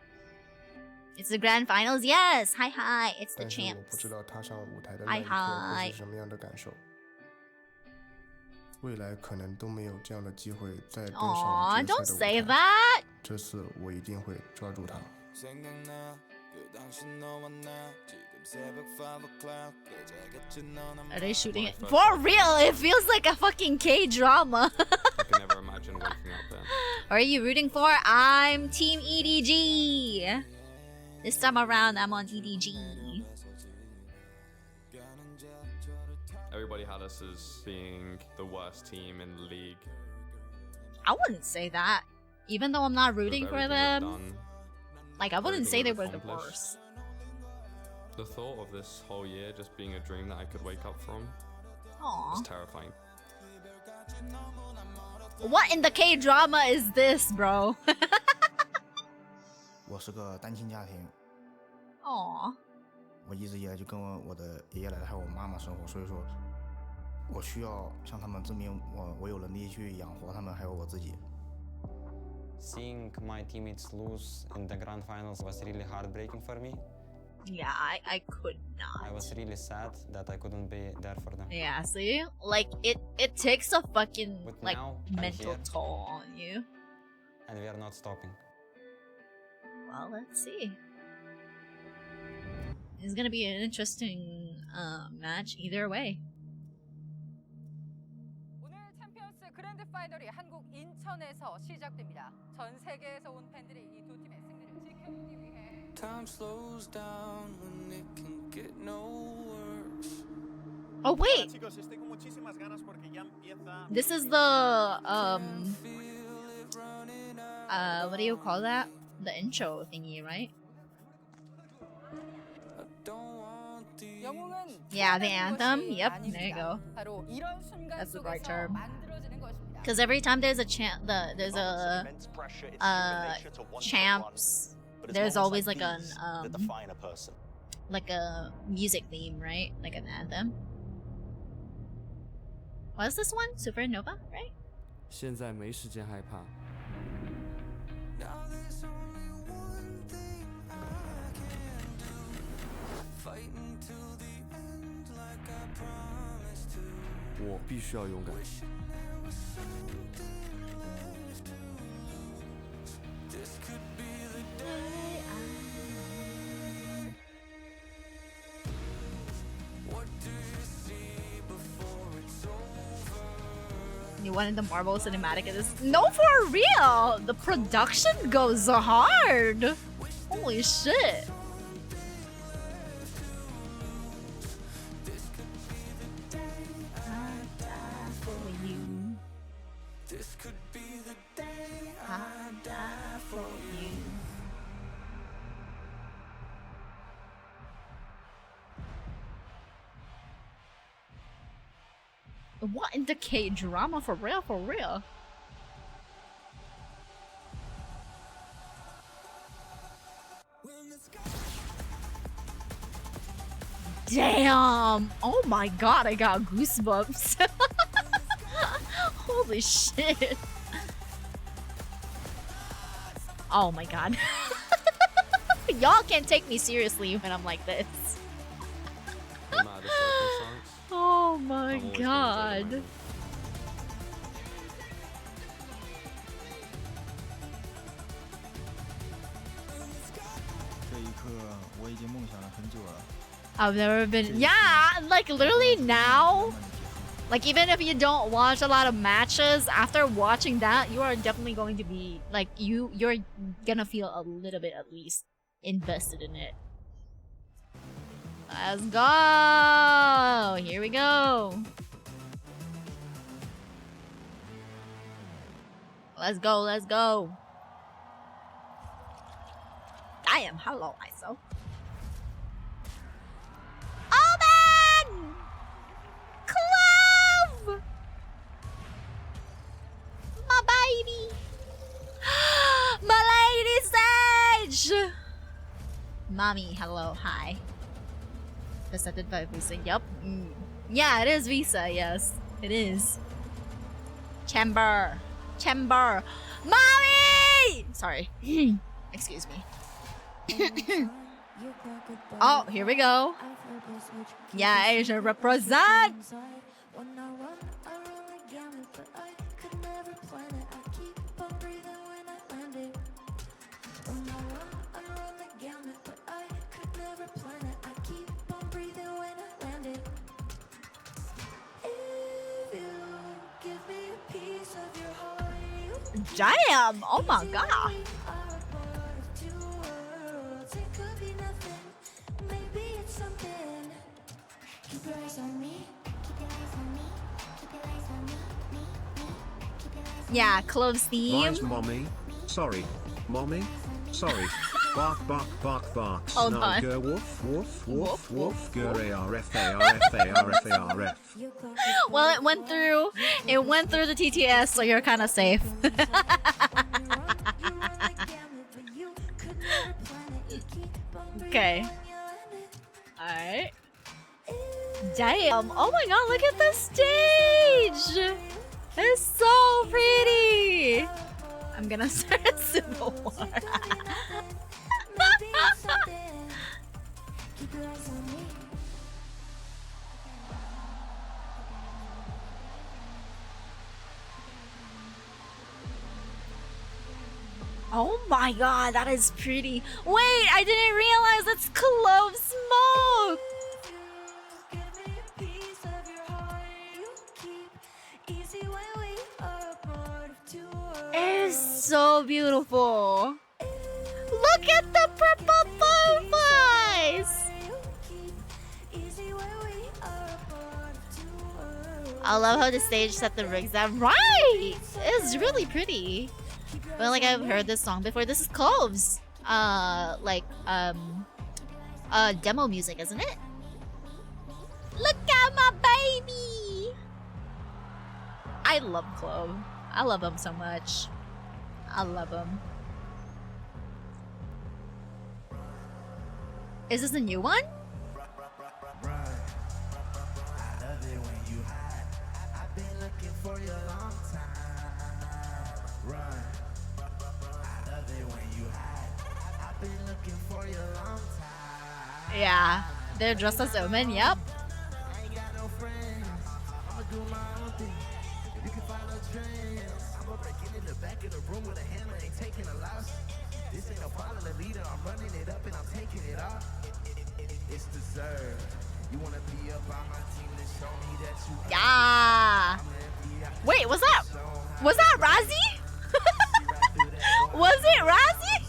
It's the grand finals. Yes. Hi. It's the 但是我 champs. 不知道踏上舞台的那一刻会是什么样的感受。未来可能都没有这样的机会再登上 Aw, 决 don't 赛 say 的舞台。 that. 这次我一定会抓住它。 Are they shooting it? For real, it feels like a fucking K-drama. I can never imagine waking up then. Are you rooting for? I'm Team EDG. This time around, I'm on EDG. Everybody had us as being the worst team in the league. I wouldn't say that. Even though I'm not rooting for them. Like, I wouldn't say they were the worst. The thought of this whole year just being a dream that I could wake up from Aww. is terrifying. What in the K-drama is this, bro? 我是个单亲家庭。 Aww. 我一直以来就跟我的爷爷奶奶还有我妈妈生活，所以说，我需要向他们证明我有能力去养活他们，还有我自己。 Seeing my teammates lose in the grand finals was really heartbreaking for me. Yeah, I could not. I was really sad that I couldn't be there for them. Yeah, see? Like, it takes a fucking, But like, now, I'm mental here. toll on you. And we are not stopping. Well, let's see. It's gonna be an interesting match either way. 오늘 챔피언스 그랜드 파이널이 한국 인천에서 시작됩니다. 전 세계에서 온 팬들이 이 두 팀의 승리를 지켜보기 위해 Time slows down when it can get no worse. Oh wait, this is the what do you call that? The intro thingy, right? Yeah, the anthem. Yep, there you go. That's the right term. Because every time there's a champs, there's always like an like a music theme, right? Like an anthem. What's this one? Supernova, right? 现在没时间害怕。 Fighting till the end like I promised. 我必须要勇敢。You wanted the Marvel cinematic in this? No, for real! The production goes hard! Holy shit! This could be the day I die for you. What in the K-drama? For real, for real? Damn! Oh my god, I got goosebumps. Holy shit. Oh my god. Y'all can't take me seriously when I'm like this. No matter the circumstance, Oh my I'm always gonna enjoy the god. moment. 这一刻我已经梦想了很久了。 I've never been. Yeah, like literally now. Like even if you don't watch a lot of matches, after watching that, you are definitely going to be like you're gonna feel a little bit at least invested in it. Let's go. Here we go. Let's go. Let's go. I am hello myself. Omen! Clove! My baby! My lady Sage! Mommy, hello, hi. Presented by Visa, yup. Yeah, it is Visa, yes. It is. Chamber! Chamber! Mommy! Sorry. Excuse me. Oh, here we go. Yeah, Asia represent! Damn! Oh my god! Yeah, Clove's theme. Rise, mommy. Sorry. Mommy. Sorry. Bark, bark, bark, bark. Hold Snarl, on. Go, woof, woof, woof, woof. Go, A-R-F-A-R-F-A-R-F-A-R-F. Well, it went through the TTS, so you're kind of safe. Okay. Alright. Damn. Oh my god, look at this stage! It's so pretty! I'm gonna start a Civil War. Oh my god, that is pretty. Wait, I didn't realize it's clove smoke! It is so beautiful. Look at the purple butterflies! I love how the stage set the rigs up. Right! It's really pretty. But like I've heard this song before. This is Clove's demo music, isn't it? Look at my baby! I love Clove. I love him so much. I love him. Is this a new one? Yeah, they're dressed as Omen, yep. Yeah. Wait, was that Razzie? Was it Razzie?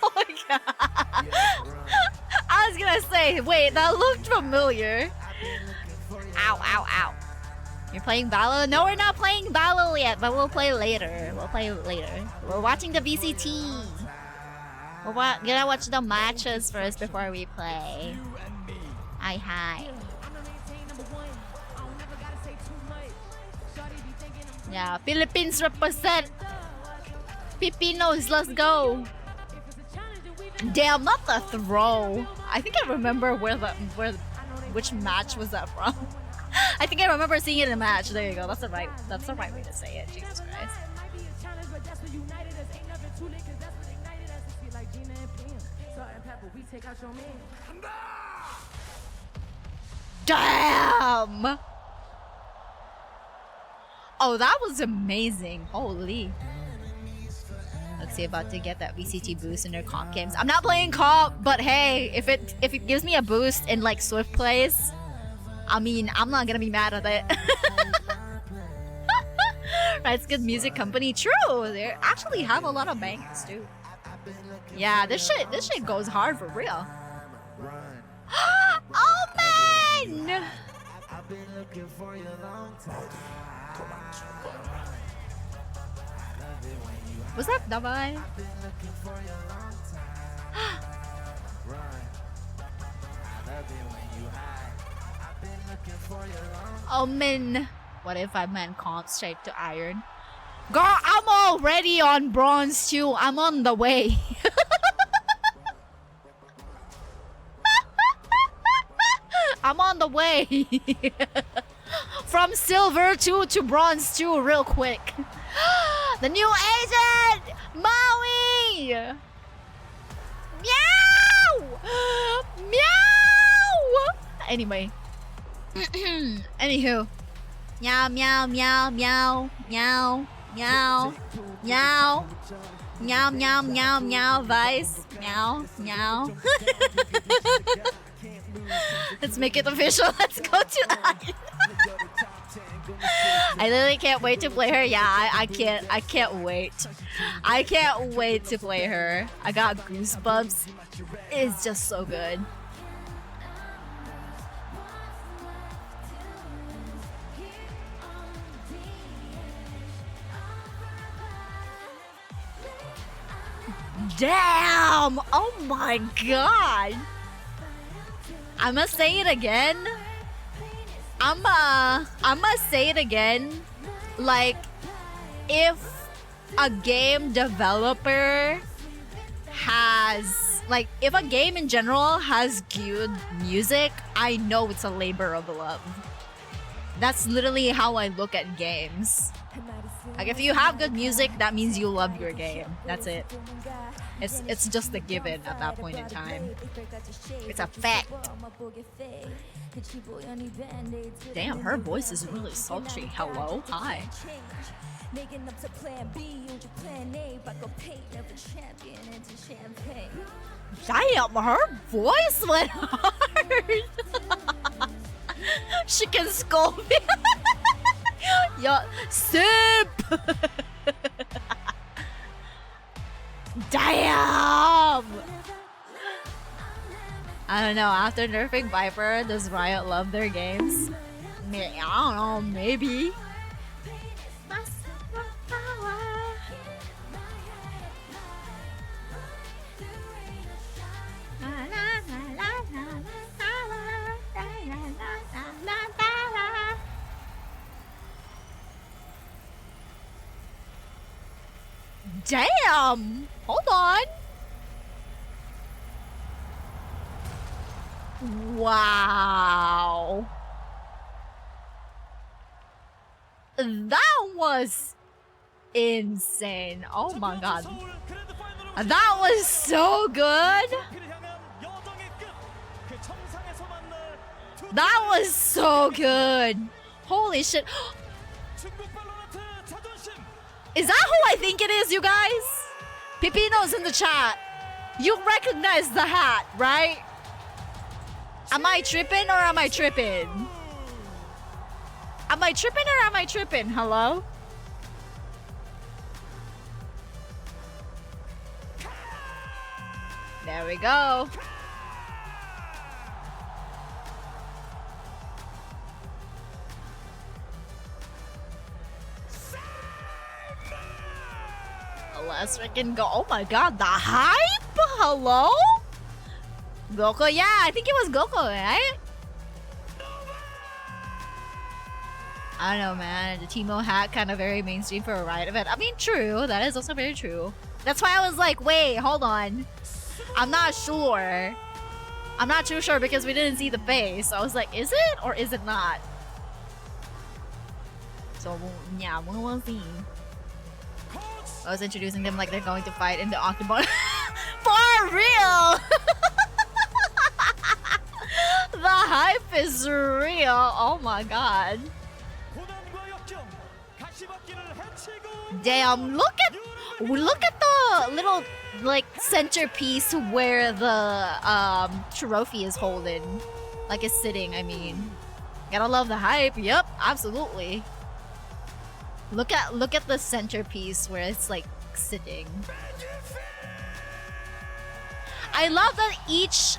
Oh my god. I was gonna say, wait, that looked familiar. Ow, ow, ow. You're playing Battle? No, we're not playing Battle yet, but we'll play later. We're watching the VCT. We're gonna watch the matches first before we play. Hi. Yeah, Philippines represent. Filipinos, let's go. Damn, not the throw. I think I remember which match was that from. I think I remember seeing it in a match. There you go. That's the right way to say it. Jesus Christ. Damn! Oh, that was amazing. Holy. Let's see, about to get that VCT boost in their comp games. I'm not playing comp, but hey, if it gives me a boost in like Swift plays, I mean, I'm not gonna be mad at it. Right, it's good music company. True, they actually have a lot of bangers too. Yeah, this shit goes hard for real. Oh man! What's up, Davai? Oh man, what if I meant comp straight to iron? Girl, I'm already on bronze too. I'm on the way. I'm on the way. From silver 2 to bronze 2 real quick. The new agent! Maui! Meow! Meow! Anyway. Anywho. Meow, meow, meow, meow, meow, meow, meow. Meow, meow, meow, meow, Vice. Meow, meow. Let's make it official. Let's go to that. I literally can't wait to play her. Yeah, I can't wait. I can't wait to play her. I got goosebumps. It's just so good. Damn! Oh my god! I'ma say it again. I'ma say it again. Like, if a game developer has, like, if a game in general has good music, I know it's a labor of love. That's literally how I look at games. Like, if you have good music, that means you love your game. That's it. It's just a given at that point in time. It's a fact. Damn, her voice is really sultry. Hello? Hi. Damn, her voice went hard. She can scold me. Yo, sip. Damn! I don't know, after nerfing Viper, does Riot love their games? I don't know, maybe. Damn! Hold on! Wow! That was insane. Oh my god. That was so good! That was so good! Holy shit. Is that who I think it is, you guys? Pipino's in the chat. You recognize the hat, right? Am I tripping or am I tripping? Am I tripping or am I tripping? Hello? There we go. Let's freaking go. Oh my god, the hype? Hello? Goku, yeah, I think it was Goku, right? I don't know, man. The Teemo hat kind of very mainstream for a Riot event. I mean, true. That is also very true. That's why I was like, wait, hold on. I'm not sure. I'm not too sure because we didn't see the face. So I was like, is it or is it not? So, yeah, we'll see. I was introducing them like they're going to fight in the Octagon. For real! The hype is real. Oh my god. Damn, look at the little like centerpiece where the trophy is holding. Like it's sitting, I mean. Gotta love the hype. Yep, absolutely. Look at the centerpiece where it's like sitting. I love that each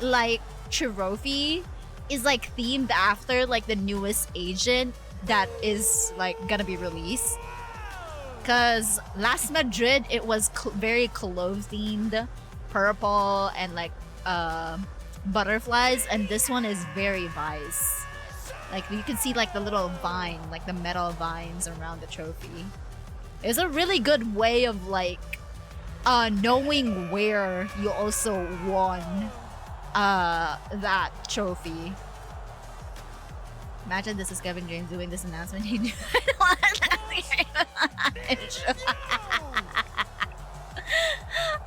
like trophy is like themed after like the newest agent that is like gonna be released. Cause last Madrid it was very clove themed, purple and like butterflies, and this one is very Vice. Like you can see like the little vine, like the metal vines around the trophy. It's a really good way of like knowing where you also won that trophy. Imagine this is Kevin James doing this announcement. He knew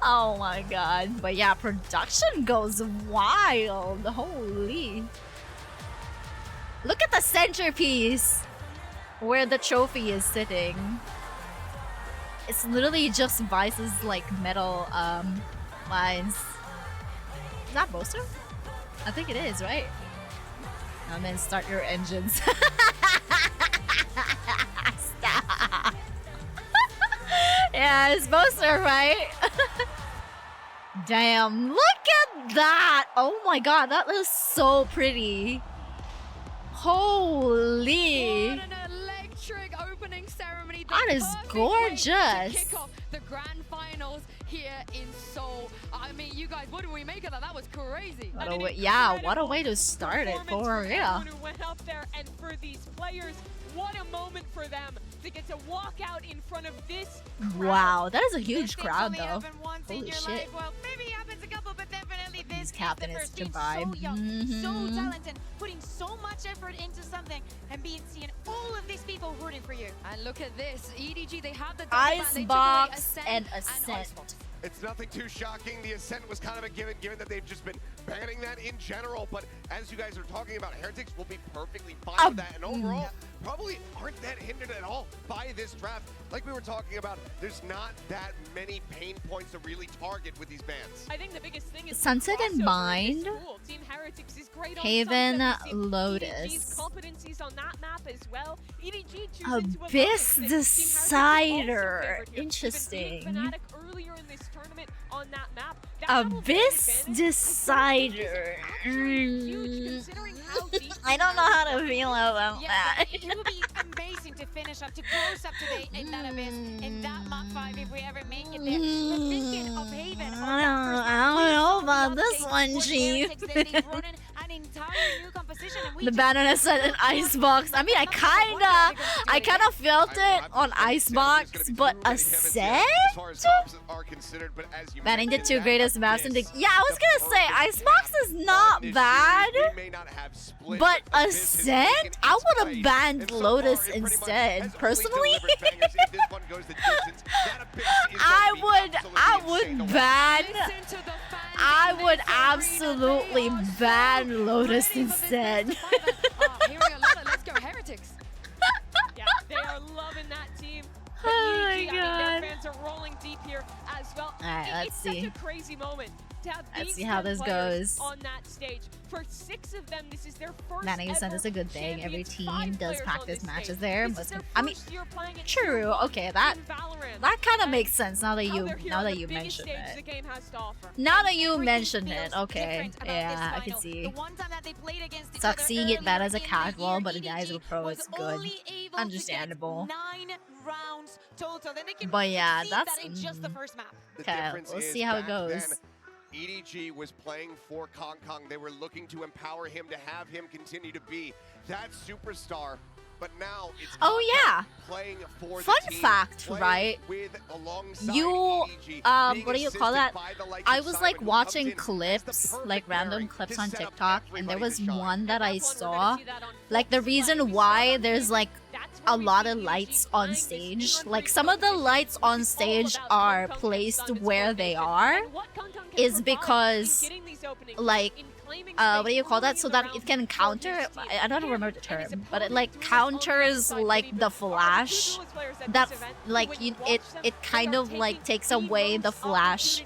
oh my god. But yeah, production goes wild. Holy. Look at the centerpiece where the trophy is sitting. It's literally just Vice's like metal lines. Is that Boaster? I think it is, right? And then start your engines. Stop. Yeah, it's Boaster, right? Damn, look at that! Oh my god, that is so pretty. Holy! What an electric opening ceremony. That is gorgeous. To kick off the grand finals here in Seoul. I mean, you guys, what do we make of that? That was crazy. What a way to start it, for real. Who went up there, and for these players, what a moment for them to get to walk out in front of this crowd. Wow, that is a huge crowd though. Holy shit. Life. Well, maybe it happens a couple, but definitely this captain is to vibe. So young, so talented, putting so much effort into something, and seeing all of these people rooting for you. And look at this, EDG, they have the Icebox and Ascent. It's nothing too shocking. The Ascent was kind of a given that they've just been banning that in general. But as you guys are talking about, Heretics will be perfectly fine with that. And overall, probably aren't that hindered at all by this draft. Like we were talking about, there's not that many pain points to really target with these bans. I think the biggest thing is Sunset and Bind, Team Heretics is great on Haven, Sunset. Lotus. EDG's competencies on that map as well. EDG Abyss Decider. Interesting. Earlier in this tournament on that map. Abyss Decider. I don't know how to feel about that. It would be amazing to finish up, to close up today in that Abyss, in that map 5 if we ever make it there. But thinking of Haven, I don't know about this one, Chief. The banana set an Icebox. I mean, I kind of felt it on Icebox, but Ascent? Banning the 2 greatest maps in the... Yeah, I was gonna say, Icebox is not bad, but Ascent? I would have banned Lotus instead, personally. I would absolutely ban Lotus instead. Here we go, let's go Heretics. Yeah, they are loving that team. Oh my EDG, god. their fans are rolling deep here as well. Alright, let's see. Such a crazy moment to have Let's these see how 10 this players goes. on that stage. For 6 of them, this is their first Manning said ever it's a good thing. Every Champions, team 5 does players on practice this matches stage. there. This But is their I mean, first year playing at true. Tier 1 Okay, that in Valorant. kind of makes sense now that How you they're here on the biggest mention stage it. the game has to offer. Now that you mention it, feels okay, different about this yeah, I can final. see. The one time that they played against each Sucks other seeing it bad earlier as a in the casual, year, but a guy as a EDG pro, was it's good. only able to Understandable. get 9 rounds total. Then they can But yeah, see that's that in just the first map. The okay. difference Let's is see how it back goes. then, EDG was playing for Kong Kong. They were looking to empower him to have him continue to be that superstar. But now it's yeah. playing for Fun the team, fact, playing right? With alongside You EDG, being what do you call assisted that? by the likes I of was Simon, like who watching comes in clips, like random clips on set up TikTok, and there everybody was to shine. one that I saw. Like the reason why there's like a lot of lights on stage. Like some of the lights on stage are placed where they are is because like what do you call that? So that it can counter. I don't remember the term, but it like counters like the flash. That like it kind of like takes away the flash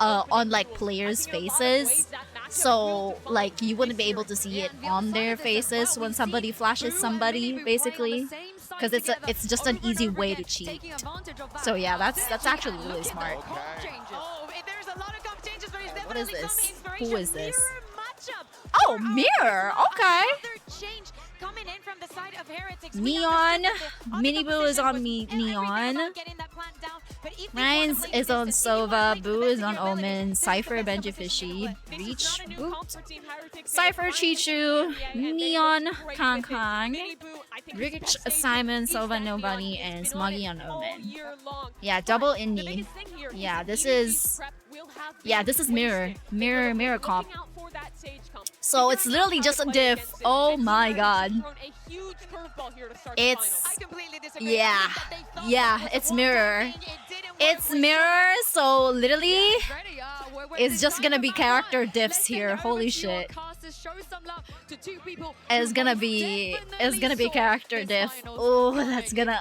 on like players' faces. So like you wouldn't be able to see it on their faces when somebody flashes somebody, basically, because it's just an easy way to cheat. So yeah, that's actually really smart. What is this? Who is this? Oh, Mirror. Okay. Neon. Miniboo is on Neon. Ryan's is on Sova. Boo is on Omen. Cypher, Benji Fishy. Reach. Boot. Cypher, Chichu. Neon, Kong Kong. Rich, Simon, Sova, Nobody, and Smoggy on Omen. Yeah, double indie. Yeah, this is Mirror. Mirror comp. So it's literally just a diff. Oh my god. It's it's Mirror. It's Mirror, so literally it's just gonna be character diffs here. Holy shit. It's gonna be character diff. Oh, that's gonna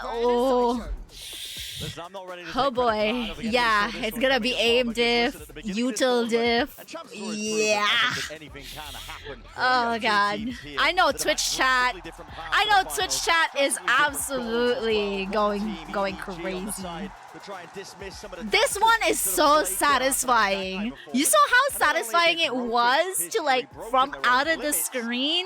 Listen, I'm not ready to oh boy, yeah, it's gonna be aim diff, util diff, yeah. Oh god, I know Twitch chat. I know Twitch chat is absolutely going crazy. This one is so satisfying. You saw how satisfying it was to like from out of the screen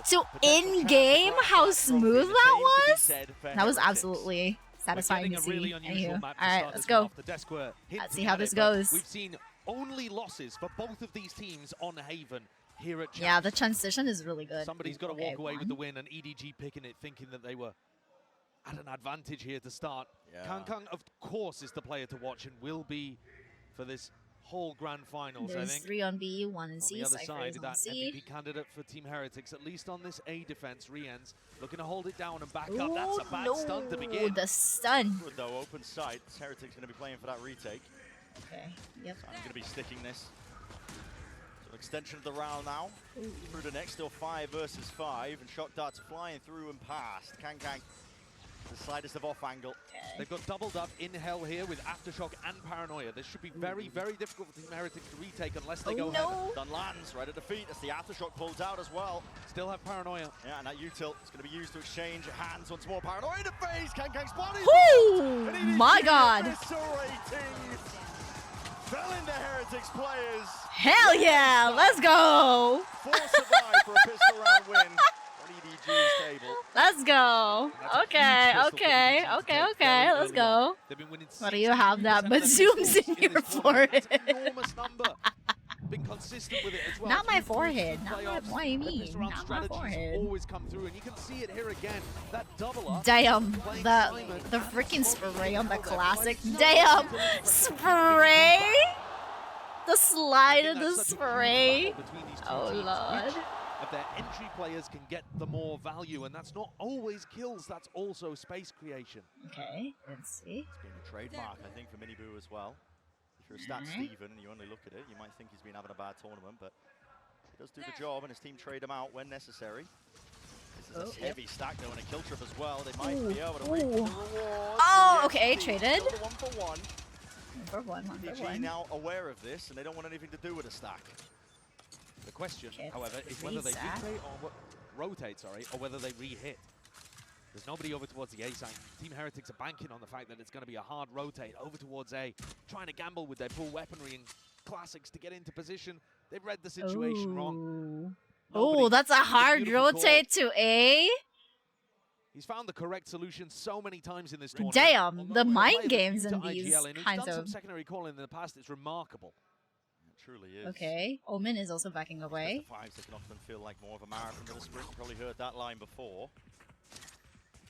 to in game. How smooth that was. That was absolutely satisfying to see. Anywho, all right, let's go. Let's see how this goes. We've seen only losses for both of these teams on Haven here at Champs. Yeah, the transition is really good. Somebody's got to walk away with the win, and EDG picking it, thinking that they were at an advantage here to start. Kang Kang, of course, is the player to watch and will be for this whole grand finals. There's I think 3 on B, 1 on C. on the other Cypher side, is on that C. MVP candidate for Team Heretics, at least on this A defense, Rien's looking to hold it down and back up. That's a bad stun to begin. The stun. Good though, open sight. Heretics going to be playing for that retake. Okay, yep. So I'm going to be sticking this. So extension of the round now. Through the next, still 5 versus 5, and shock darts flying through and past. Kang Kang, the slightest of off angle. They've got doubled up in hell here with Aftershock and Paranoia. This should be very, very difficult for Team Heretics to retake unless they go heaven. Done lands right at the feet as the Aftershock pulls out as well. Still have Paranoia. Yeah, and that util is going to be used to exchange hands once more. Paranoia in the face. Kang Kang's body. Woo! My god. Eviscerating. Fell into Heretics players. Hell yeah, let's go. 4 survive for a pistol round win on EDG's table. Let's go. Okay, let's go. What do you have that but zooms in your forehead? Been consistent with it as well. Not my forehead. What do you mean? Pistol round Not my strategies forehead. always come through, and you can see it here again. That double up. Damn, the freaking spray on the classic. Damn, spray. The slide of the spray. Oh lord. Of their entry players can get the more value, and that's not always kills, that's also space creation. Okay, let's see. It's been a trademark, I think, for Miniboo as well. If you're a stat Steven and you only look at it, you might think he's been having a bad tournament, but he does do the job, and his team trade him out when necessary. This is a heavy stack, though, and a kill trip as well. They might be able to reap the rewards. Oh, okay, traded. 1 for 1. EDG now aware of this, and they don't want anything to do with a stack. The question, however, is whether they rotate, or whether they re-hit. There's nobody over towards the A side. Team Heretics are banking on the fact that it's going to be a hard rotate over towards A, trying to gamble with their full weaponry and classics to get into position. They've read the situation wrong. Oh, that's a hard rotate to A. He's found the correct solution so many times in this tournament. Damn, the mind games in these kinds done some of. secondary calling in the past. It's remarkable. It truly is. Okay, Omen is also backing away. The fives, they can often feel like more of a marathon than a sprint. Probably heard that line before.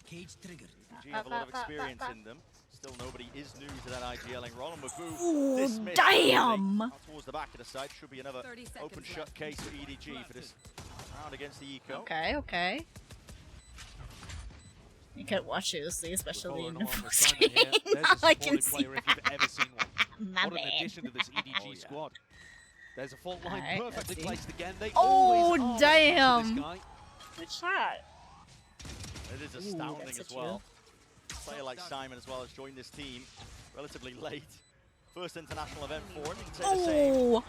Cage trigger. EDG have a lot of experience in them. Still, nobody is new to that IGLing. Roland Magoo Ooh, dismissed. damn! Out towards the back of the side. Should be another open shut case for EDG for this round against the Eco. Okay, okay. You can watch it, especially in the full screen. I can see player if you've ever seen one. What an addition to this EDG squad. There's a fault line perfectly placed again. They always are damn! This guy. Good shot. It is astounding as well. A player like Simon as well has joined this team relatively late. First international event for him. You can say the same.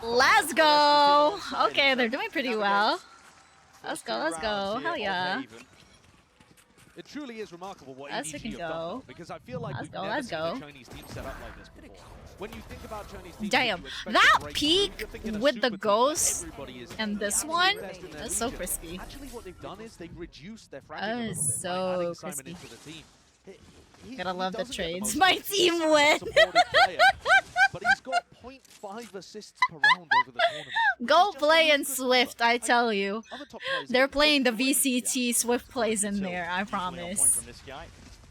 Let's go! Okay, they're doing pretty well. Let's go, let's go. Hell yeah. It truly is remarkable what Let's EDG have done, though, because I feel like we've never seen a Chinese team set up like this before. When you think about Chinese teams, damn, that peak with the ghost and this one, that's so crispy. Actually, what they've done is they've reduced their fragging That a is little bit so by adding crispy. Simon into the team. Gotta love the trades. most My team win! But he's got 0.5 assists per round over the tournament. Go play in Swift, I tell you. They're playing the VCT Swift plays in there, I promise.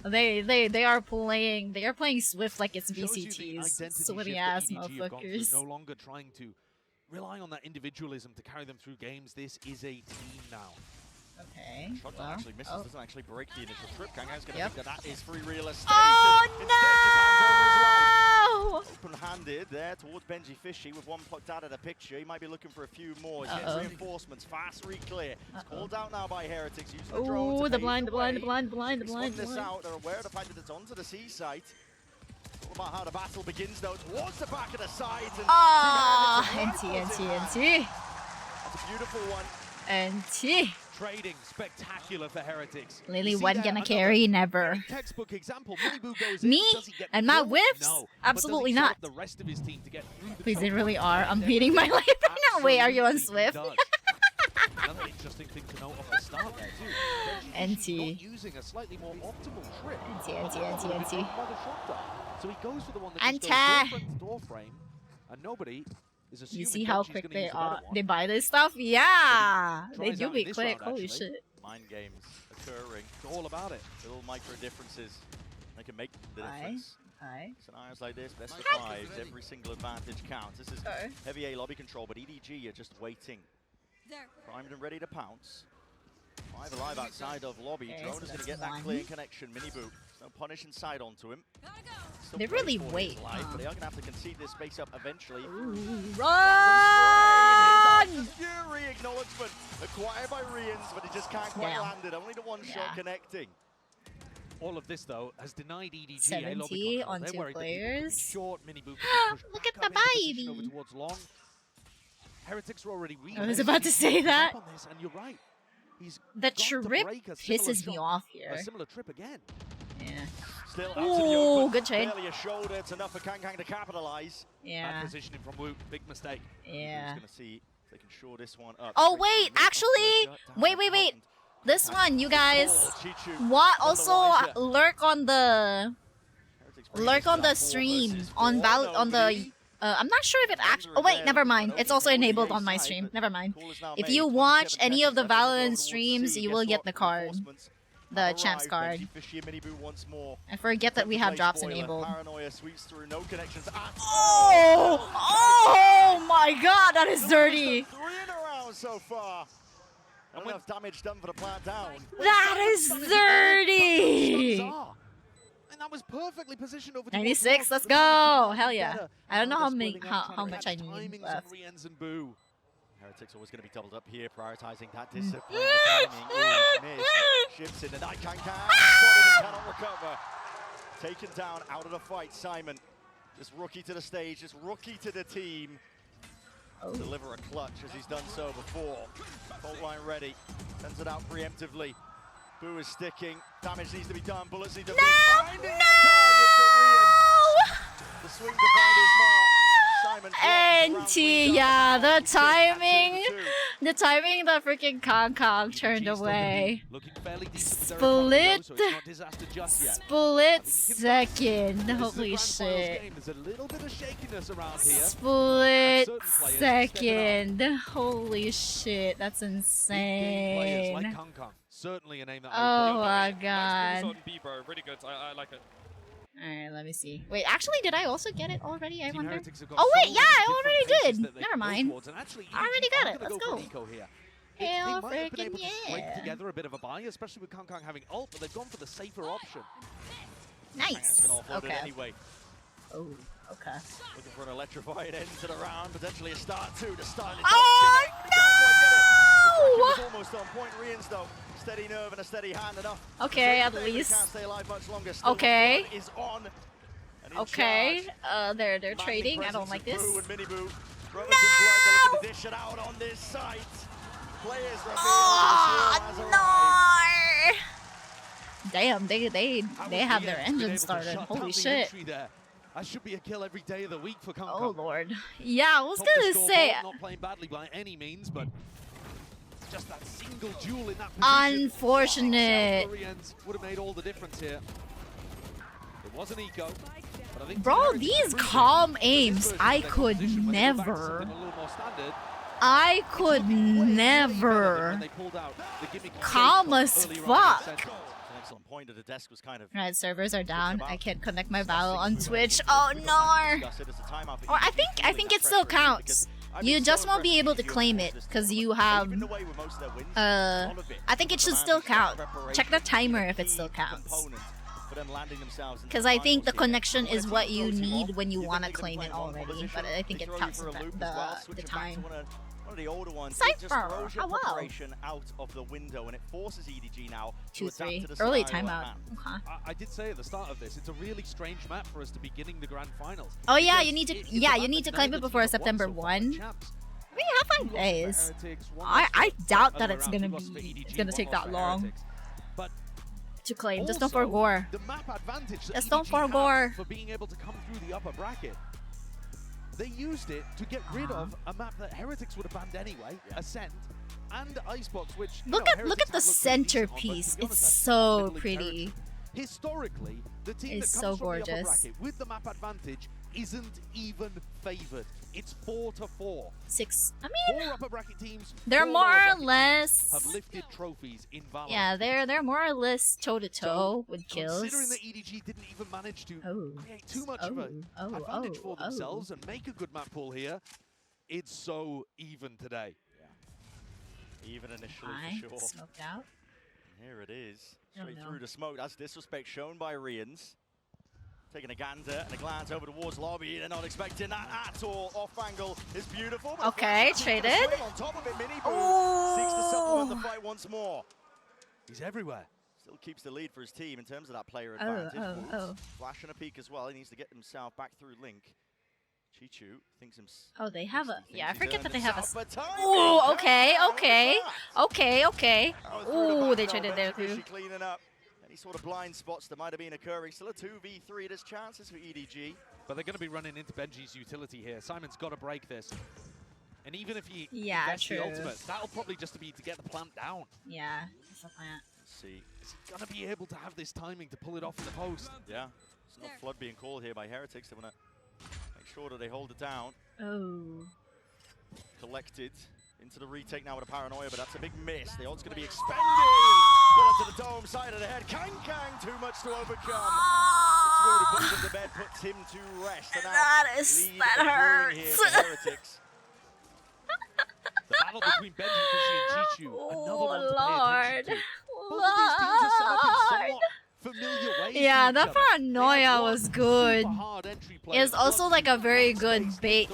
They are playing Swift like it's VCTs. Sweaty ass motherfuckers. No longer trying to rely on that individualism to carry them through games. This is a team now. Okay. Shotgun actually misses, doesn't actually break the initial trip. Kangang's going to think that is free real estate. Oh no! Open-handed there towards Benji Fishy with one plucked out of the picture. He might be looking for a few more. He's getting reinforcements. Fast re-clear. It's called out now by Heretics. Using the drone to the pave blind, the the blind, way. the blind, the blind, the They blind, spot the this blind. out. They're aware of the fact that it's onto the C site. All about how the battle begins though. Towards the back of the side. NT. That's a beautiful one. NT. Trading spectacular for Heretics. Lily one gonna carry, never. Textbook example. Minibu goes Me in, does he get and my killed? whiffs? No. Absolutely But does he set not. up the rest of his team to get through the Please, they choke really point? are. I'm hating my life right now. Wait, are you on Swift? Does. Another interesting thing to note off the start there too. NT. Not using a slightly more optimal trip. NT. So he goes for the one that Anti. just goes door frame to door frame, and nobody is assuming You see how Genji's quick gonna they use a better are. one. They buy this stuff? Yeah! They Tries do out be in this quick. round, Holy actually. shit. Mind games occurring. It's all about it. Little micro differences. They can make the difference. Aye. Scenarios like this, best of fives, every single advantage counts. This is heavy A lobby control, but EDG are just waiting. Primed and ready to pounce. 5 alive outside of lobby. Okay, Drone so is going to that's get that one. clean connection. Mini boot. No punish inside onto him. Still They playing really for his wait, life, huh? but they are going to have to concede this space up eventually. Run! Fury acknowledgement acquired by Rians, but he just can't quite Damn. land it. Only the one shot connecting. All of this, though, has denied EDG 70 a on They're 2 worried that people players. will be short. Minibu Look at the over baby. towards long. Heretics are already I was about to say that. On this, and you're right. He's The got to trip break a similar pisses me shot, off here. A similar trip again. Yeah. Still out to the Ooh, open. good trade. Barely a shoulder. It's enough for Kang to capitalize. Yeah. Bad positioning from Woot. Big mistake. Yeah. Going to see if they can shore this one up. Oh wait, actually, wait. This one, you guys. What? Also lurk on the stream on the. I'm not sure if it actually. Oh wait, never mind. It's also enabled on my stream. Never mind. If you watch any of the Valorant streams, you will get the card, the champs card. I forget that we have drops enabled. Oh my god, that is dirty. 3 in a round so far. And enough damage done for the plant down. That is dirty. And that was perfectly positioned over 96, let's go! Hell yeah! I don't know how much I need left. Heretics always going to be doubled up here, prioritizing that discipline. The timing is missed. Shifts in the night. Kang cannot recover. taken down out of the fight. Simon, just rookie to the stage, just rookie to the team. Deliver a clutch as he's done so before. Fault line ready, sends it out preemptively. Boo is sticking, damage needs to be done, bullets need to be finding the target for Rian. The swing to find his mark. NT, yeah, the timing, the freaking Kong turned away. Split second, holy shit. Split second, holy shit, that's insane. Certainly a name that oh my god. Nice on B, bro. Really good. I like it. Alright, let me see. Wait, actually, did I also get it already? I wonder. Oh wait, yeah, I already did. Never mind. I already got it. Let's go. Hell freaking yeah. Together a bit of a buy, especially with Kong having ult, but they've gone for the safer option. Nice. Okay. Anyway. Oh, okay. Looking for an electrifying end to the round, potentially a start two to start. Oh no! Almost on point. Rian's though. Steady nerve and a steady hand enough. Okay, at least. Okay. Is on. Okay. They're trading. I don't like this. No! Dish it out on this site. Players no! Damn, they have their engine started. Holy shit. That should be a kill every day of the week for Kong. Oh lord. Yeah, I was gonna say. Not playing badly by any means, but just that single duel in that position. Unfortunate. Would have made all the difference here. It was an eco. But I think bro, these calm aims, I could never. I could never. Calm as fuck. Excellent point. The desk was kind of. Right, servers are down. I can't connect my battle on Twitch. Oh no. Or I think it still counts. You just won't be able to claim it because you have. I think it should still count. Check the timer if it still counts. Because I think the connection is what you need when you want to claim it already. But I think it counts the time. One of the older ones. Cypher, how well? Out of the window, and it forces EDG now 2-3 early timeout. Okay. I did say at the start of this, it's a really strange map for us to be beginning the grand finals. Oh yeah, you need to claim it before September 1. I mean, you have 5 days. I doubt that it's gonna take that long to claim. Just don't forgore. Just don't forgore. For being able to come through the upper bracket. They used it to get rid of a map that Heretics would have banned anyway, Ascent, and Icebox, which look at the centerpiece. It's so pretty. Historically, the team that comes from the upper bracket with the map advantage isn't even favored. It's 4-4. 6. I mean, 4 upper bracket teams. They're more or less have lifted trophies in Valorant. Yeah, they're more or less toe to toe with kills. Considering that EDG didn't even manage to create too much of an advantage for themselves and make a good map pool here, it's so even today. Yeah. Even initially for sure. Smoked out. Here it is. Straight through the smoke. That's disrespect shown by Rians. Taking a gander and a glance over towards lobby. They're not expecting that at all. Off angle is beautiful. Okay, traded. On top of it, Miniboo seeks to supplement the fight once more. He's everywhere. Still keeps the lead for his team in terms of that player advantage. Flash and a peek as well. He needs to get himself back through Link. Pt2 thinks himself. Oh, they have a. Yeah, I forget that they have a. Oh, okay. Oh, they traded there too. Cleaning up. Any sort of blind spots that might have been occurring. Still a 2v3. There's chances for EDG. But they're going to be running into Benji's utility here. Simon's got to break this. And even if he invests the ultimate, that'll probably just be to get the plant down. Yeah, that's the plant. Let's see. Is he going to be able to have this timing to pull it off in the post? Yeah. It's not flood being called here by Heretics. They want to make sure that they hold it down. Oh. Collected. Into the retake now with a paranoia, but that's a big miss. The ult's going to be expended. Bullet to the dome side of the head. Kang, too much to overcome. It's puts him to bed, puts him to rest. And that hurts. Here for Heretics. The battle between Benji, Fishy, and Pt2. Another one to pay attention to. Both Lord. of these teams are set up in somewhat familiar ways. Yeah, that paranoia was good. It's also like a very good bait.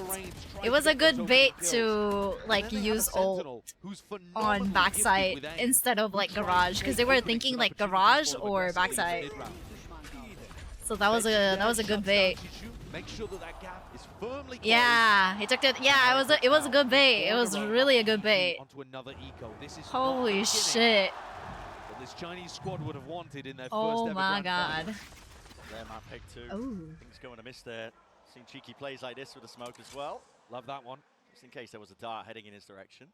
It was a good bait to like use ult on backside instead of like garage, because they were thinking like garage or backside. So that was a good bait. Make sure that gap is firmly closed. Yeah, he took it. Yeah, it was a good bait. It was really a good bait. Onto another eco. This is Holy shit. What this Chinese squad would have wanted in their Oh first ever my grand god. final. There, man, Pt2. Ooh. Things going to miss there. Seen cheeky plays like this with the smoke as well. Love that one. Just in case there was a dart heading in his direction.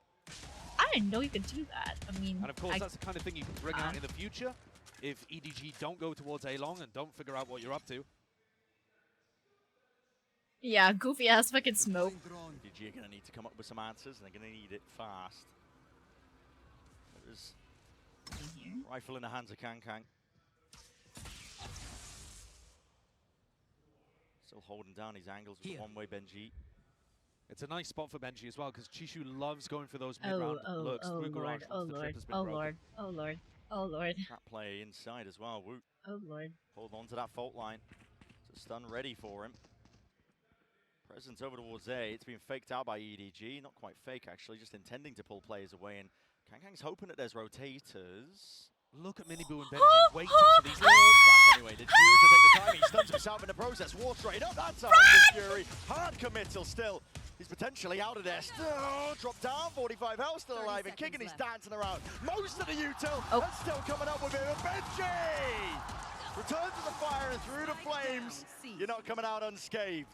I didn't know you could do that. I mean, And of course, that's the kind of thing you can bring out in the future if EDG don't go towards A long and don't figure out what you're up to. yeah, goofy ass fucking smoke. EDG are going to need to come up with some answers, and they're going to need it fast. There's rifle in the hands of Kang. Still holding down his angles with a one-way Benji. It's a nice spot for Benji as well, because Chishu loves going for those mid-round looks through garage once the trip has been broken. Oh lord. Trap play inside as well. Woot. Oh lord. Hold on to that fault line. It's a stun ready for him. Presence over towards A. It's been faked out by EDG. Not quite fake, actually, just intending to pull players away. And Kang's hoping that there's rotators. Look at Miniboo and Benji waiting for these little flash anyway. The Jew to take the time. He stuns himself in the process. War straight up. That's a Fury. Hard committal still. He's potentially out of there. Still dropped down. 45 health still alive and kicking. He's dancing around. Most of the util. And still coming up with him. Benji! Return to the fire and through the flames. You're not coming out unscathed.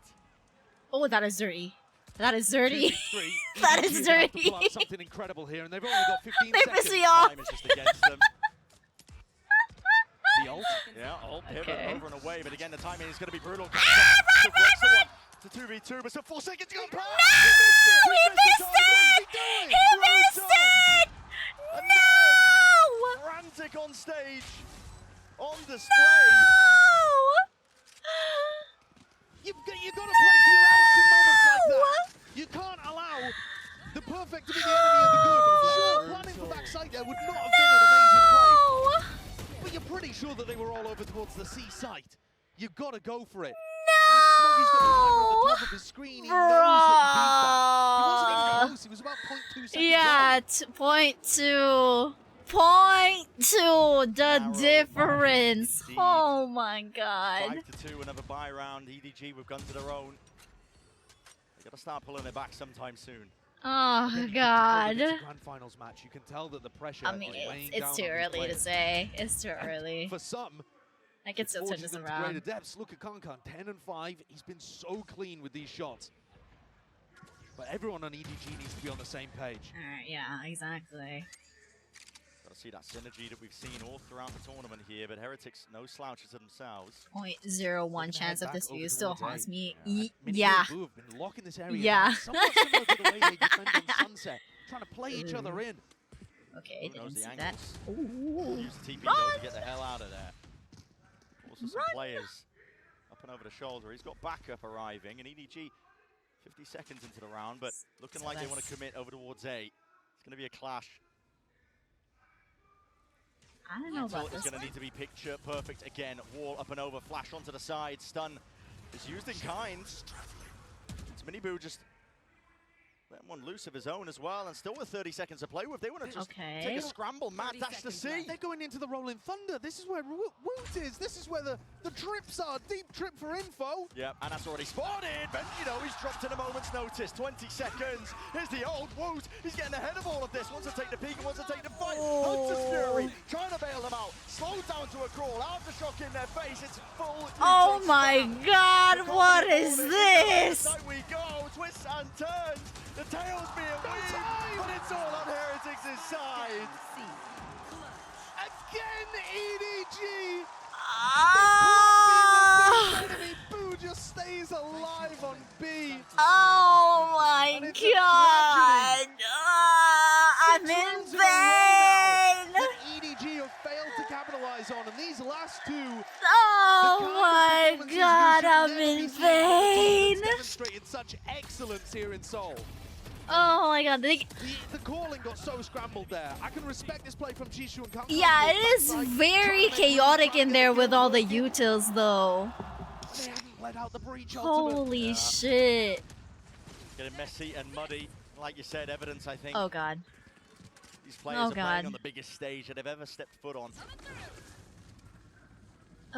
Oh, that is dirty. That is dirty. 2v3. That is dirty. To pull out something incredible here, and they've only got 15 They seconds. piss me off. Time is just against them. The ult. Yeah, ult pivot over and away, but again the timing is going to be brutal. Still breaks the one. It's a 2v2, but still 4 seconds to go. No! He missed it! He missed it! No! Frantic on stage, on display. No! You've got to play to your outs in moments like that. You can't allow the perfect to be the enemy of the good. Sure, planning for backside there would not have been an amazing play. But you're pretty sure that they were all over towards the C site. You've got to go for it. Smoggy's got the timer on the top of his screen. He knows that he wasn't even close. He was about 0.2 seconds Yeah, 0.2. 0.2, the difference. Oh my god. 5-2, another buy round. EDG with guns of their own. They got to start pulling it back sometime soon. Oh god. It's a grand finals match. You can tell that the pressure I mean, is weighing it's down too on these early to players. say. It's too early. For some, I can still turn this forging them to around. greater depths. Look at Kankan, 10 and 5. He's been so clean with these shots. But everyone on EDG needs to be on the same page. Alright, yeah, exactly. Got to see that synergy that we've seen all throughout the tournament here, but Heretics no slouches of themselves. 0.01 chance of this view still haunts me. Mini Yeah. Boo have been locking this area Yeah. down, somewhat similar to the way they defend on Sunset, trying to play each other in. Okay, Who knows didn't the see that. angles? Ooh. Use the TP though to get the hell out of there. Also some players up and over the shoulder. He's got backup arriving, and EDG 50 seconds into the round, but looking like they want to commit over towards A. It's going to be a clash. I don't know about It's this going to need to be picture perfect again. Wall up and over, flash onto the side, stun is used in kind. It's Miniboo just letting one loose of his own as well, and still with 30 seconds to play with. They want to just take a scramble, mad dash to C. They're going into the Rolling Thunder. This is where Woot is. This is where the trips are. Deep trip for info. Yep, and that's already spotted. Benji, though, he's dropped in a moment's notice. 20 seconds. Here's the old Woot. He's getting ahead of all of this. Wants to take the peek and wants to take the fight. Hunter's Fury trying to bail them out. Slowed down to a crawl. Aftershock in their face. It's full. Oh my god, what is this? There we go. Twists and turns. The tail's being weaved, but it's all on Heretics' side. Again, EDG. Boo just stays alive on B. Oh my god. I'm in pain. EDG have failed to capitalize on, and these last two. Oh my god, I'm in pain. Demonstrated such excellence here in Seoul. Oh my god. The calling got so scrambled there. I can respect this play from Jisoo and Kang. Yeah, it is very chaotic in there with all the utils though. They haven't let out the breach. Holy shit. Getting messy and muddy. Like you said, evidence, I think. Oh god. These players are playing on the biggest stage that they've ever stepped foot on.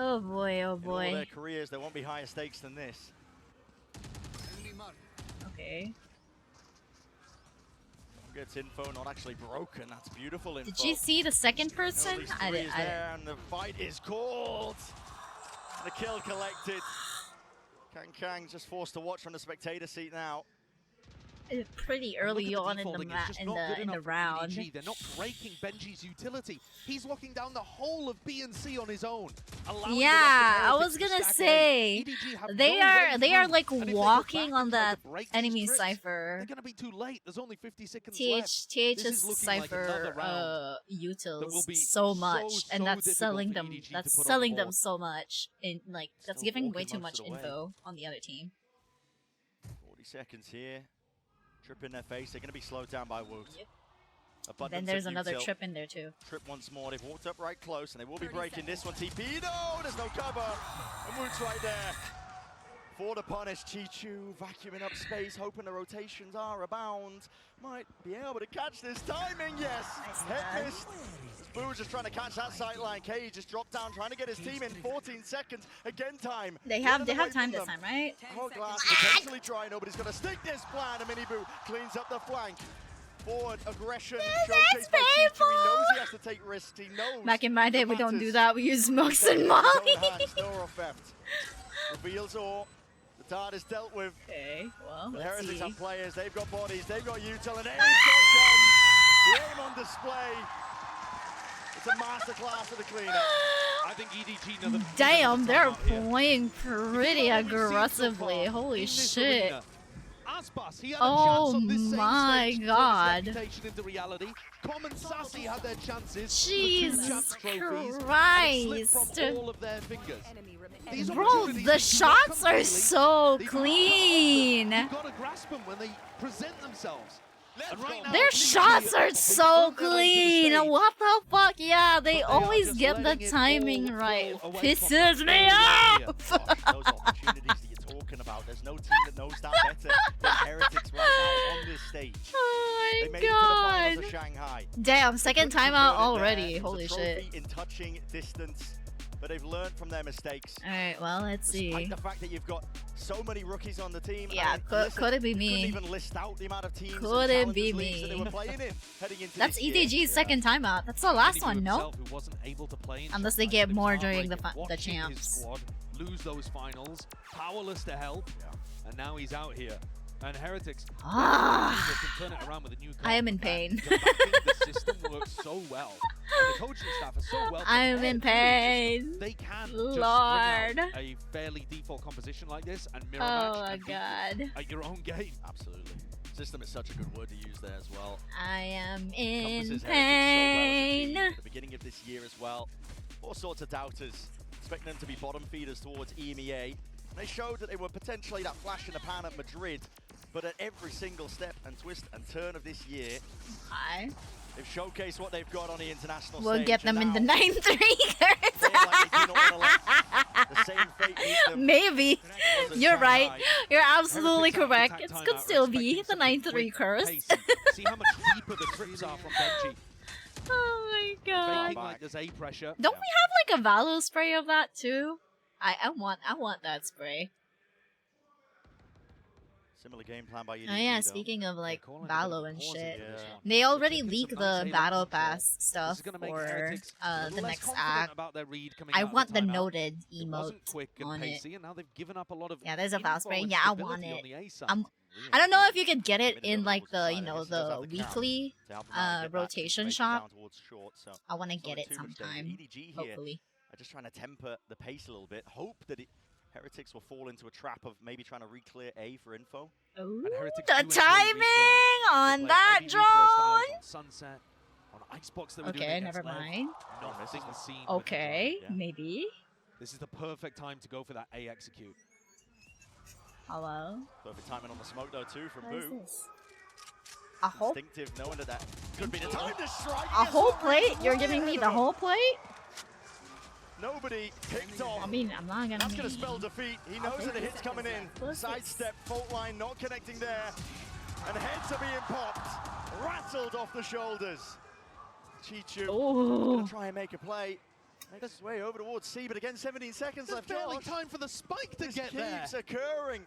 Oh boy, oh In all their boy. careers, there won't be higher stakes than this. Okay. Gets info, not actually broken. That's beautiful info. Did you see the second person? I didn't. And the fight is called. The kill collected. Kang just forced to watch from the spectator seat now. Pretty early on in the round. EDG. They're not breaking Benji's utility. He's locking down the whole of B and C on his own. Yeah, I was gonna say they are like walking on that enemy cipher. They're gonna be too late. There's only 50 seconds left. TH's cipher utils so much, and that's selling them. That's selling them so much. In like that's giving way too much info on the other team. 40 seconds here. Trip in their face. They're going to be slowed down by Woot. Yep. Then there's another trip in there too. Trip once more. They've walked up right close, and they will be breaking this one. TP, no, there's no cover. And Woot's right there. For the punish, Pt2 vacuuming up space, hoping the rotations are abound. Might be able to catch this timing, yes. Head missed. Boo just trying to catch that sightline. K just dropped down, trying to get his team in 14 seconds. Again, time. They have time this time, right? Hourglass potentially dry. Nobody's going to stick this plan. A mini Boo cleans up the flank. Forward aggression. Showcased by Pt2. He knows he has to take risks. He knows. Back in my day, we don't do that. We use smokes and molly. Reveals all. The dart is dealt with. Okay, well, the let's Heretics see. have players. They've got bodies. They've got util, and they've got guns. The aim on display. It's a masterclass of the cleanup. I think EDG. Damn, they're playing pretty aggressively. Holy shit. Aspas, he had a Oh chance on this my same stage god. To turn his reputation into reality. Common Sassy had their chances. Jesus Christ. From all of their fingers. Bro, the shots are so clean. You've got to grasp them when they present themselves. And right now, Their shots are so clean. What the fuck? Yeah, they always get the timing right. Pisses me off. Those opportunities that you're talking about, there's no team that knows that better than Heretics right now on this stage. Oh they my made it to the finals god. of Shanghai. Damn, second timeout already. It's a Holy trophy shit. in touching distance, but they've learned from their mistakes. Alright, well, let's see. Despite the fact that you've got so many rookies on the team. Yeah, could it be me? Couldn't even list out the amount of teams Could it be that they were me? playing in heading into That's this year. EDG's second timeout. That's the last one, no? Who wasn't able to play in Unless they Shanghai, get but more it's during the heartbreaking watching his champs. squad lose those finals, powerless to help, and now he's out here. And Heretics can turn it around with a new I am in pain. the system works so well. And the coaching staff are so well. I am in pain. They can Lord. just bring out a fairly default composition like this and mirror match Oh my and beat god. you at your own game. Absolutely. System is such a good word to use there as well. I am in Encompasses Heretics so well as a pain. team at the beginning of this year as well. All sorts of doubters, expecting them to be bottom feeders towards EMEA. They showed that they were potentially that flash in the pan at Madrid, but at every single step and twist and turn of this year, they've showcased what they've got on the international We'll stage. get them in the 9-3. Maybe. You're right. You're absolutely correct. It could still be the 9-3 curse. See how much deeper the trips are from Benji. Oh my god. Faking like there's A pressure. Don't we have like a Valo spray of that too? I want that spray. Similar game plan by EDG, Oh yeah, though. speaking of like calling it Valo and shit, yeah. they already leaked the Battle Pass stuff for the next act. I want the noted emote on it. And now they've given up a lot of Yeah, there's a Val spray. and Yeah, I want stability it. on the A side. I don't know if you could get it in like the the weekly rotation shop. I want to get it sometime. Hopefully. I'm just trying to temper the pace a little bit. Hope that Heretics will fall into a trap of maybe trying to re-clear A for info. Ooh, the timing on that drone! Sunset, on Icebox that we're Okay, doing never mind. Not missing the scene. Okay, maybe. This is the perfect time to go for that A execute. Hello? Perfect timing on the smoke though too from What is Boo. this? A whole Instinctive, knowing that could be the time to strike. A whole plate? You're giving me the whole plate? Nobody picked off. I mean, I'm not gonna. That's going to spell defeat. He knows that the hit's coming in. Sidestep, fault line not connecting there. And heads are being popped. Rattled off the shoulders. Pt2 going to try and make a play. Makes his way over towards C, but again, 17 seconds There's left. barely George. time for the spike to This get there. keeps occurring.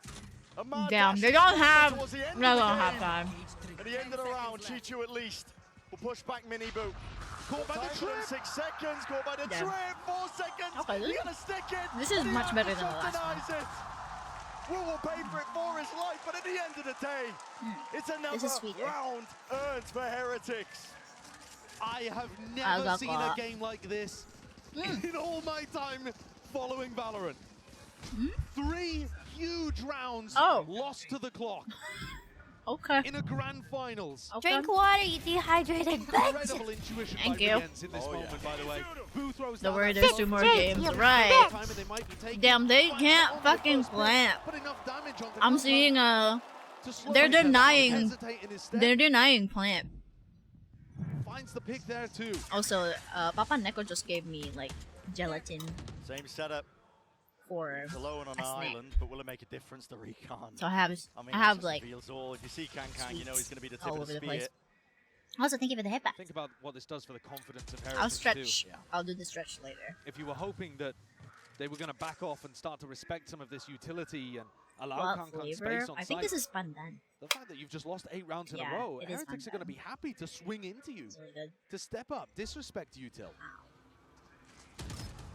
A mad Damn, dash they don't have. towards the end They of the don't have game. time. At the end of the round, Pt2 at least will push back Minibu. Caught by the trip. 6 seconds, caught by the Yeah. trip. 4 seconds. Okay, He's gonna stick it. this is and the much better than the Aftershock last one. denies it. Will pay for it for his life, but at the end of the day, it's another sweeter. round earned for Heretics. I have never seen a game like this in all my time following Valorant. 3 huge rounds lost to the clock. Okay. In a grand finals. Drink water, you dehydrated bitch. Incredible intuition Thank by you. Riens in this moment, by the way. Boo throws Don't down worry, that there's smoke 2 more for games. the Right. time, and they might be taking Damn, they can't fucking plant. I'm seeing they're denying. They're denying plant. Finds the pick there too. Also, Papa Neko just gave me like gelatin Same setup. for It's alone on a an snack. island, but will it make a difference? The recon. So I have that just like reveals all. If you see Kang, you know he's going to be the tip all of over the the spear. place. Also, thank you for the headback. Think about what this does for the confidence of Heretics I'll stretch. too. I'll do the stretch later. If you were hoping that they were going to back off and start to respect some of this utility and allow Well, Kang flavor. space on I think site, this is fun then. the fact that you've just lost 8 rounds in Yeah, a row, it is Heretics are fun going to be happy to swing into you, really good. to step up, disrespect Util.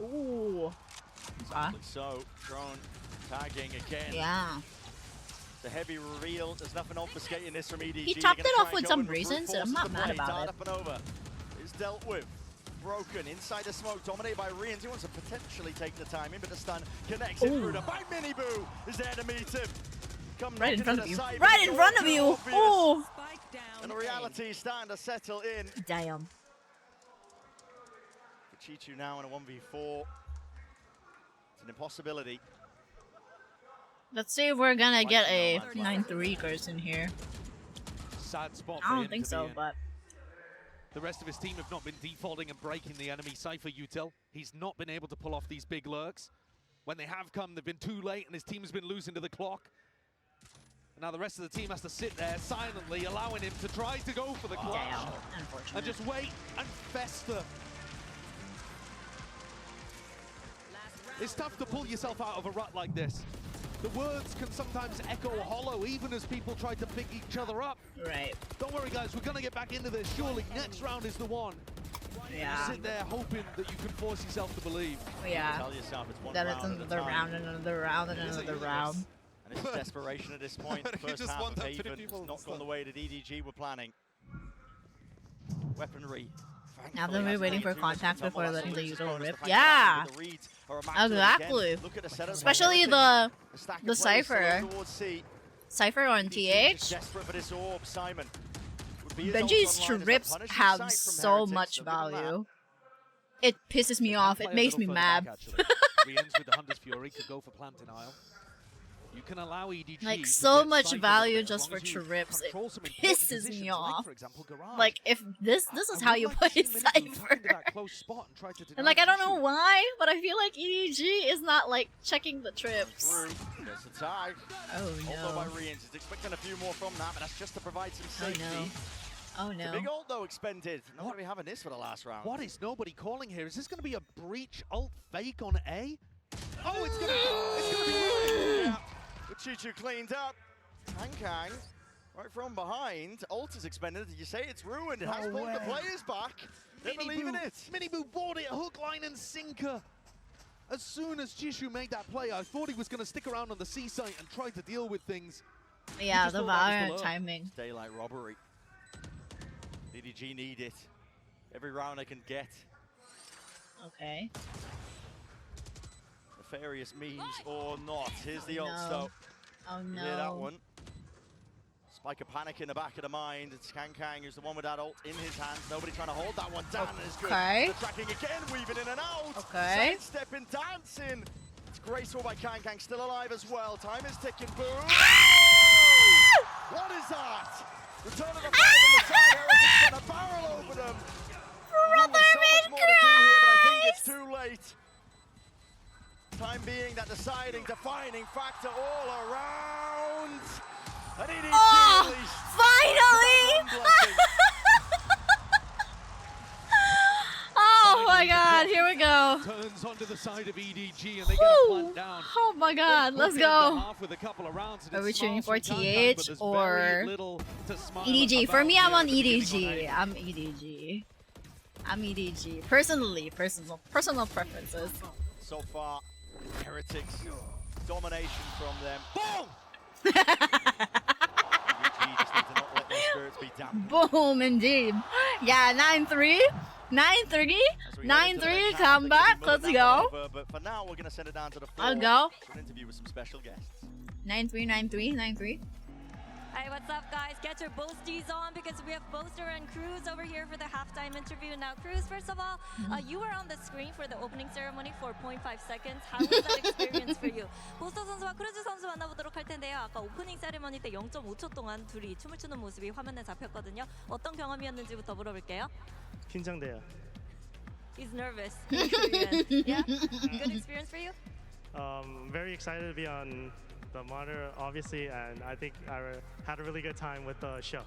Ooh. Exactly so. Drone tagging again. Yeah. The heavy reveal. There's nothing obfuscating this from EDG. He They're chopped gonna it try off and with go some in with brute reasons, and I'm force not to mad play. about Dart it. up and over. Is dealt with. Broken inside the smoke, dominated by Riens. He wants to potentially take the timing, but the stun connects it through. The bite Miniboo is there to meet him. Come Right in front of the you. side, Right but in it's front all of too you. obvious. Oh. And the reality is starting to settle in. Damn. For Pt2 now in a 1v4. It's an impossibility. Let's see if we're gonna get a 9-3 person here. Sad spot I for don't him think to so, be in. but The rest of his team have not been defaulting and breaking the enemy Cypher Util. He's not been able to pull off these big lurks. When they have come, they've been too late, and his team has been losing to the clock. And now the rest of the team has to sit there silently, allowing him to try to go for the clutch. damn, unfortunate. And just wait and fester. It's tough to pull yourself out of a rut like this. The words can sometimes echo hollow, even as people try to pick each other up. Right. Don't worry, guys, we're gonna get back into this. Surely next round is the one. Yeah. You sit there hoping that you can force yourself to believe. Yeah. Tell yourself it's one That round it's at a another time. round, and another round, and another round. And it's desperation at this point. The You first just half want of that many Haven people has not to gone the way that EDG were planning. Weaponry. Now then we're waiting for contact before letting the user rip. The Yeah. fact that the reads are immaculate Exactly. again. Look at the setup. Especially The stack of the players Cypher. still towards C. Cypher on TH. Desperate for this orb, Simon. Would be his Benji's ult online as the trips punishing have sight from so Heretics. much They'll give him that. value. It pisses me off. It makes me mad. Riens with the Hunter's Fury could go for plant denial. You can allow EDG Like to so get much Cypher value as just long for as you trips. It control some important pisses me positions, like, off. for example, Garage. Like if this is how you play Cypher. And like I don't know why, but I feel like EDG is not like checking the trips. There's the tag. Oh Also by no. Riens. He's expecting a few more from that, but that's just to provide some Oh safety. no. Oh It's a no. big ult though expended. Not going to be having this for the last round. What is nobody calling here? Is this going to be a breach ult fake on A? Oh, it's going to be Yeah. But Pt2 cleaned up. Kang right from behind. Ult is expended. Did you say it's ruined? It has No pulled the way. players back. They're believing it. Miniboo bought it, hook, line, and sinker. As soon as Jishu made that play, I thought he was going to stick around on the C site and try to deal with things. Yeah, just the thought that was Valorant the lure. timing. Daylight robbery. DDG need it. Every round they can get. Okay. Nefarious means or not. Here's the ult no. though. Oh You hear that no. one? Spike of panic in the back of the mind. It's Kang who's the one with that ult in his hands. Nobody trying to hold that one down. And it's good. Okay. They're tracking again, weaving in and out. Okay. Sidestepping, dancing. It's graceful by Kang still alive as well. Time is ticking. Boom. What is that? Return of the fight from the side. Heretics gonna barrel over them. Ooh, there's so much more to do here, but I think it's too late. Time being that deciding, defining factor all around. And EDG Oh, finally! Oh my god, here we go. onto the side of EDG and they get a plant down. Oh my god, let's go. With a couple of rounds, Are we cheering for TH or EDG? For me, I'm on EDG. I'm EDG. I'm EDG. Personally, personal preferences. So far, Heretics domination from them. Boom! EDG just need to not let their spirits be dampened. Boom, indeed. Yeah, 9-3. 9-3. 9-3. Come back. Let's go. But for now, we're gonna send it down to the floor. I'll go. For an interview with some special guests. 9-3. 9-3. 9-3. Hey, what's up, guys? Get your boasties on because we have Boaster and Cruz over here for the halftime interview. Now, Cruz, first of all, you were on the screen for the opening ceremony for 0.5 seconds. How was that experience for you? 보스터 선수와 크루즈 선수 만나보도록 할 텐데요. 아까 오프닝 세레머니 때 0.5초 동안 둘이 춤을 추는 모습이 화면에 잡혔거든요. 어떤 경험이었는지부터 물어볼게요. 긴장돼요. He's nervous. In Korean. Yeah? Good experience for you? Very excited to be on the monitor, obviously, and I think I had a really good time with the show.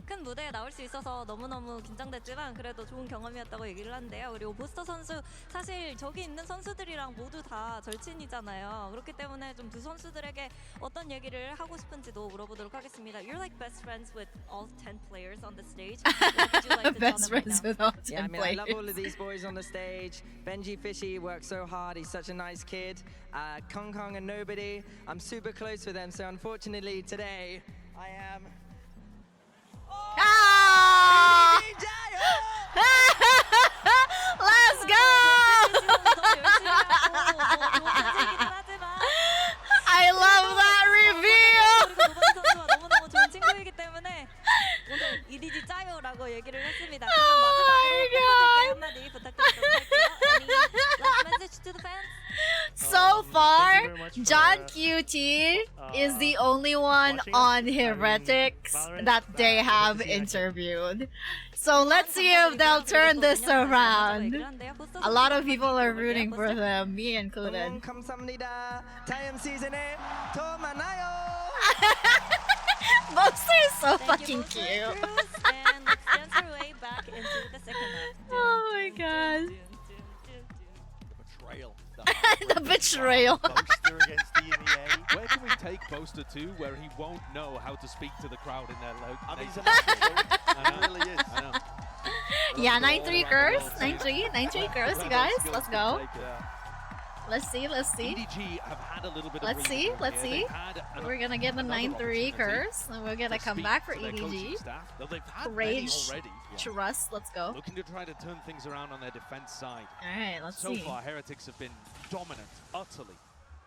큰 무대에 나올 수 있어서 너무너무 긴장됐지만 그래도 좋은 경험이었다고 얘기를 하는데요. 그리고 보스터 선수 사실 저기 있는 선수들이랑 모두 다 절친이잖아요. 그렇기 때문에 좀 두 선수들에게 어떤 얘기를 하고 싶은지도 물어보도록 하겠습니다. You're like best friends with all 10 players on the stage. What would you like to Best tell them friends right now? with all 10 Yeah, I mean, players. I love all of these boys on the stage. Benji Fishy works so hard. He's such a nice kid. Kong Kong and Nobody. I'm super close with them. So unfortunately today, I am. Ah! Let's go! I love that reveal! 너무너무 좋은 친구이기 때문에 오늘 EDG 짜요라고 얘기를 했습니다. 그럼 마지막으로 팬분들께 한마디 부탁드리도록 할게요. Any last message to the fans? So far, John QT is the only one on Heretics that they have interviewed. So let's see if they'll turn this around. A lot of people are rooting for them, me included. Boaster is so fucking cute. And let's dance our way back into the second half. Oh my god. Betrayal. The betrayal. Boaster against DNEA. Where can we take Boaster to where he won't know how to speak to the crowd in their local? I mean, he's a natural. He really is. I know. Yeah, 9-3 curse. 9-3. 9-3 curse, you guys. Let's go. Let's see. EDG have had a little bit of Let's see. We're gonna get the 9-3 curse, and we're gonna come back for EDG. Rage, trust. Let's go. Looking to try to turn things around on their defense side. All right, let's see. So far, Heretics have been dominant, utterly.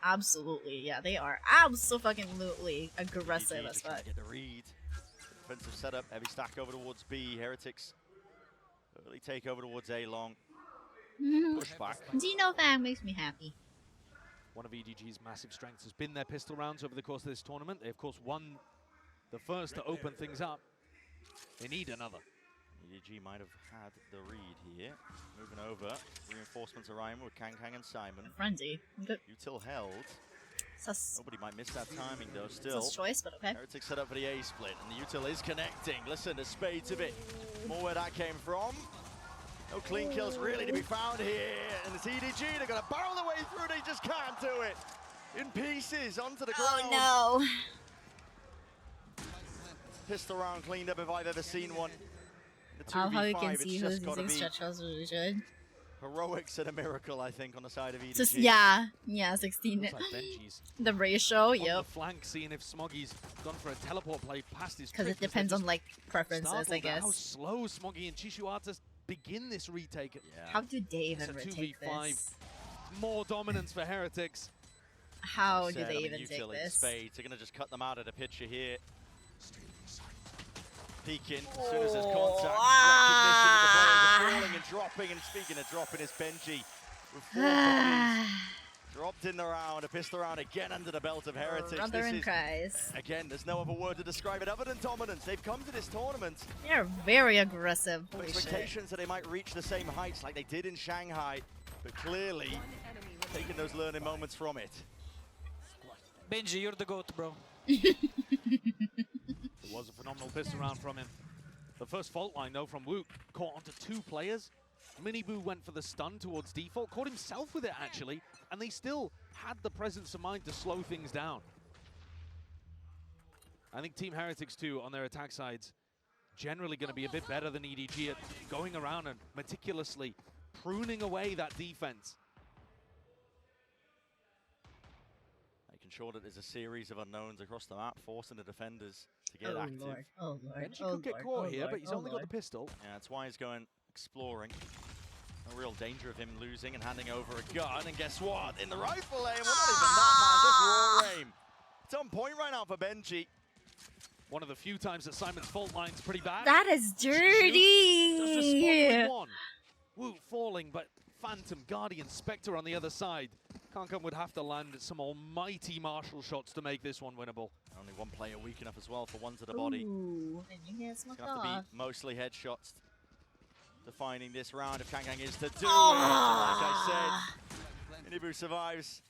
Absolutely, yeah, they are absolutely aggressive as fuck. Get the read. Defensive setup, heavy stack over towards B. Heretics early take over towards A long. Push back. Dino Fang makes me happy. One of EDG's massive strengths has been their pistol rounds over the course of this tournament. They, of course, won the first to open things up. They need another. EDG might have had the read here. Moving over. Reinforcements arriving with Kang Kang and Simon. Frenzy. Util held. Nobody might miss that timing though still. Sus choice, but okay. Heretics set up for the A split and the Util is connecting. Listen, there's spades of it. More where that came from. No clean kills really to be found here. And it's EDG, they're gonna barrel their way through, they just can't do it. In pieces, onto the ground. Oh no. Pistol round cleaned up if I've ever seen one. The I love how you 2v5, can it's see just who's gotta using be stretch house really good. heroics and a miracle, I think, on the side of EDG. Just, yeah, 16. Looks like Benji's The ratio, on yep. the flank, seeing if Smoggy's gone for a teleport play past his Because trick, it depends they're on like preferences, startled I at guess. how slow Smoggy and Chishu are to begin this retake. How do they even It's a retake 2v5. this? More dominance for Heretics. How do Said, they I mean, even take Util in this? spades. They're gonna just cut them out of the picture here. Peeking as soon as there's contact. Recognition that the players are falling and dropping. And speaking of dropping, it's Benji with 4 bodies. Dropped in the round, a pistol round again under the belt of Heretics. Brother This and is, cries. again, there's no other word to describe it other than dominance. They've come to this tournament. They're very aggressive. Holy shit. Expectations that they might reach the same heights like they did in Shanghai, but clearly taking those learning moments from it. Benji, you're the GOAT, bro. It was a phenomenal pistol round from him. The first fault line, though, from Wook caught onto 2 players. Miniboo went for the stun towards default, caught himself with it actually, and they still had the presence of mind to slow things down. I think Team Heretics too, on their attack sides, generally going to be a bit better than EDG at going around and meticulously pruning away that defense. Making sure that there's a series of unknowns across the map, forcing the defenders to get active. Lord. Oh, Lord. Benji could get caught here, but he's only got the pistol. Yeah, that's why he's going exploring. No real danger of him losing and handing over a gun. And guess what? In the rifle aim, well, not even that, man, just raw aim. It's on point right now for Benji. One of the few times that Simon's fault line's pretty bad. That is dirty. Does respond with one. Woo falling, but Phantom, Guardian, Spectre on the other side. Kankan would have to land some almighty Marshall shots to make this one winnable. Only one player weak enough as well for one to the body. Ooh, and you get It's smoked going to have off. to be mostly headshots defining this round if Kangang is to do it. Ah. Like I said, Miniboo survives.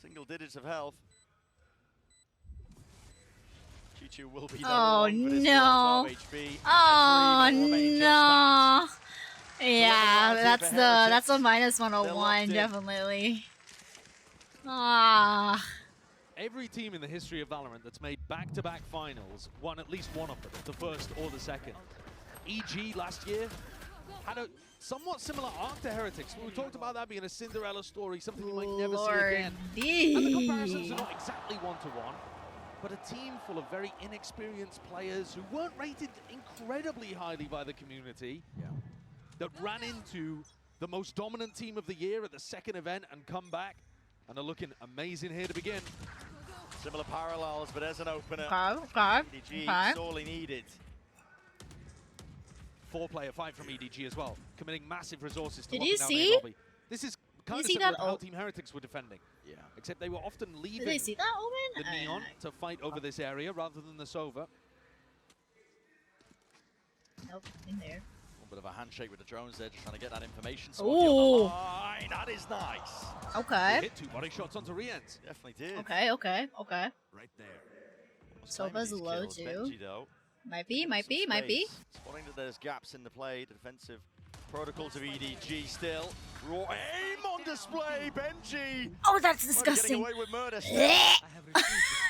Single digits of health. Pt2 will be Oh no! 12 HP. Oh no! Yeah, that's a minus 101 definitely. Ah. Every team in the history of Valorant that's made back-to-back finals won at least one of them, the first or the second. EG last year had a somewhat similar arc to Heretics. We talked about that being a Cinderella story, something you might never see again. And the comparisons are not exactly one-to-one, but a team full of very inexperienced players who weren't rated incredibly highly by the community, that ran into the most dominant team of the year at the second event and come back, and are looking amazing here to begin. Similar parallels, but as an opener, Okay. EDG sorely needed. 4-player fight from EDG as well, committing massive resources to Did locking you down see? their lobby. This is kind of see similar that to how ult? Team Heretics were defending. Yeah. Except they were often leaving Did they see that the omen? Neon to fight over this area rather than the Sova. Nope, in there. A bit of a handshake with the drones there, just trying to get that information. Ooh. That is nice. Okay. They hit 2 body shots onto Riens. Definitely did. Okay. Right there. Sova's low kills. too. Benji, though. Might be. Space. Spotting that there's gaps in the play, the defensive protocols of EDG still. Raw aim on display, Benji. Oh, that's Getting disgusting. away with murder.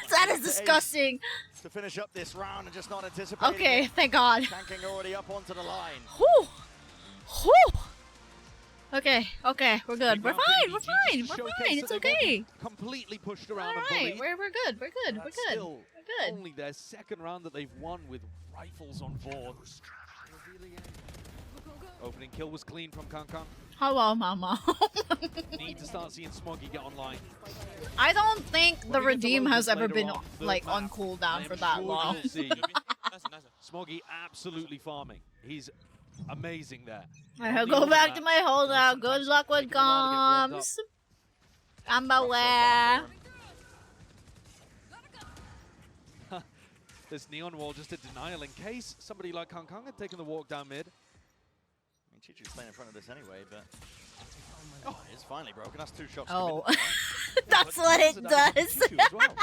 That is disgusting. To finish up this round and just not anticipating. Okay, it. thank God. Tanking already up onto the line. Whew. Whew. Okay, we're good. We're fine. It's okay. Completely pushed around All and right, bullied. we're good. That's still only their second round that they've won with rifles on board. Opening kill was clean from Kankan. Hello, mama. Need to start seeing Smoggy get online. I don't think the When we get to redeem Locust has ever later been on, the like map, on cooldown I for am that sure long. you'll see Smoggy absolutely farming. He's amazing there. I'll go back to my holdout. Good luck with comms. I'm aware. This Neon wall just a denial in case somebody like Kankan had taken the walk down mid. I mean, Chichu's playing in front of this anyway, but oh, it's finally broken. That's 2 shots. Oh, committed. that's what it does. Well.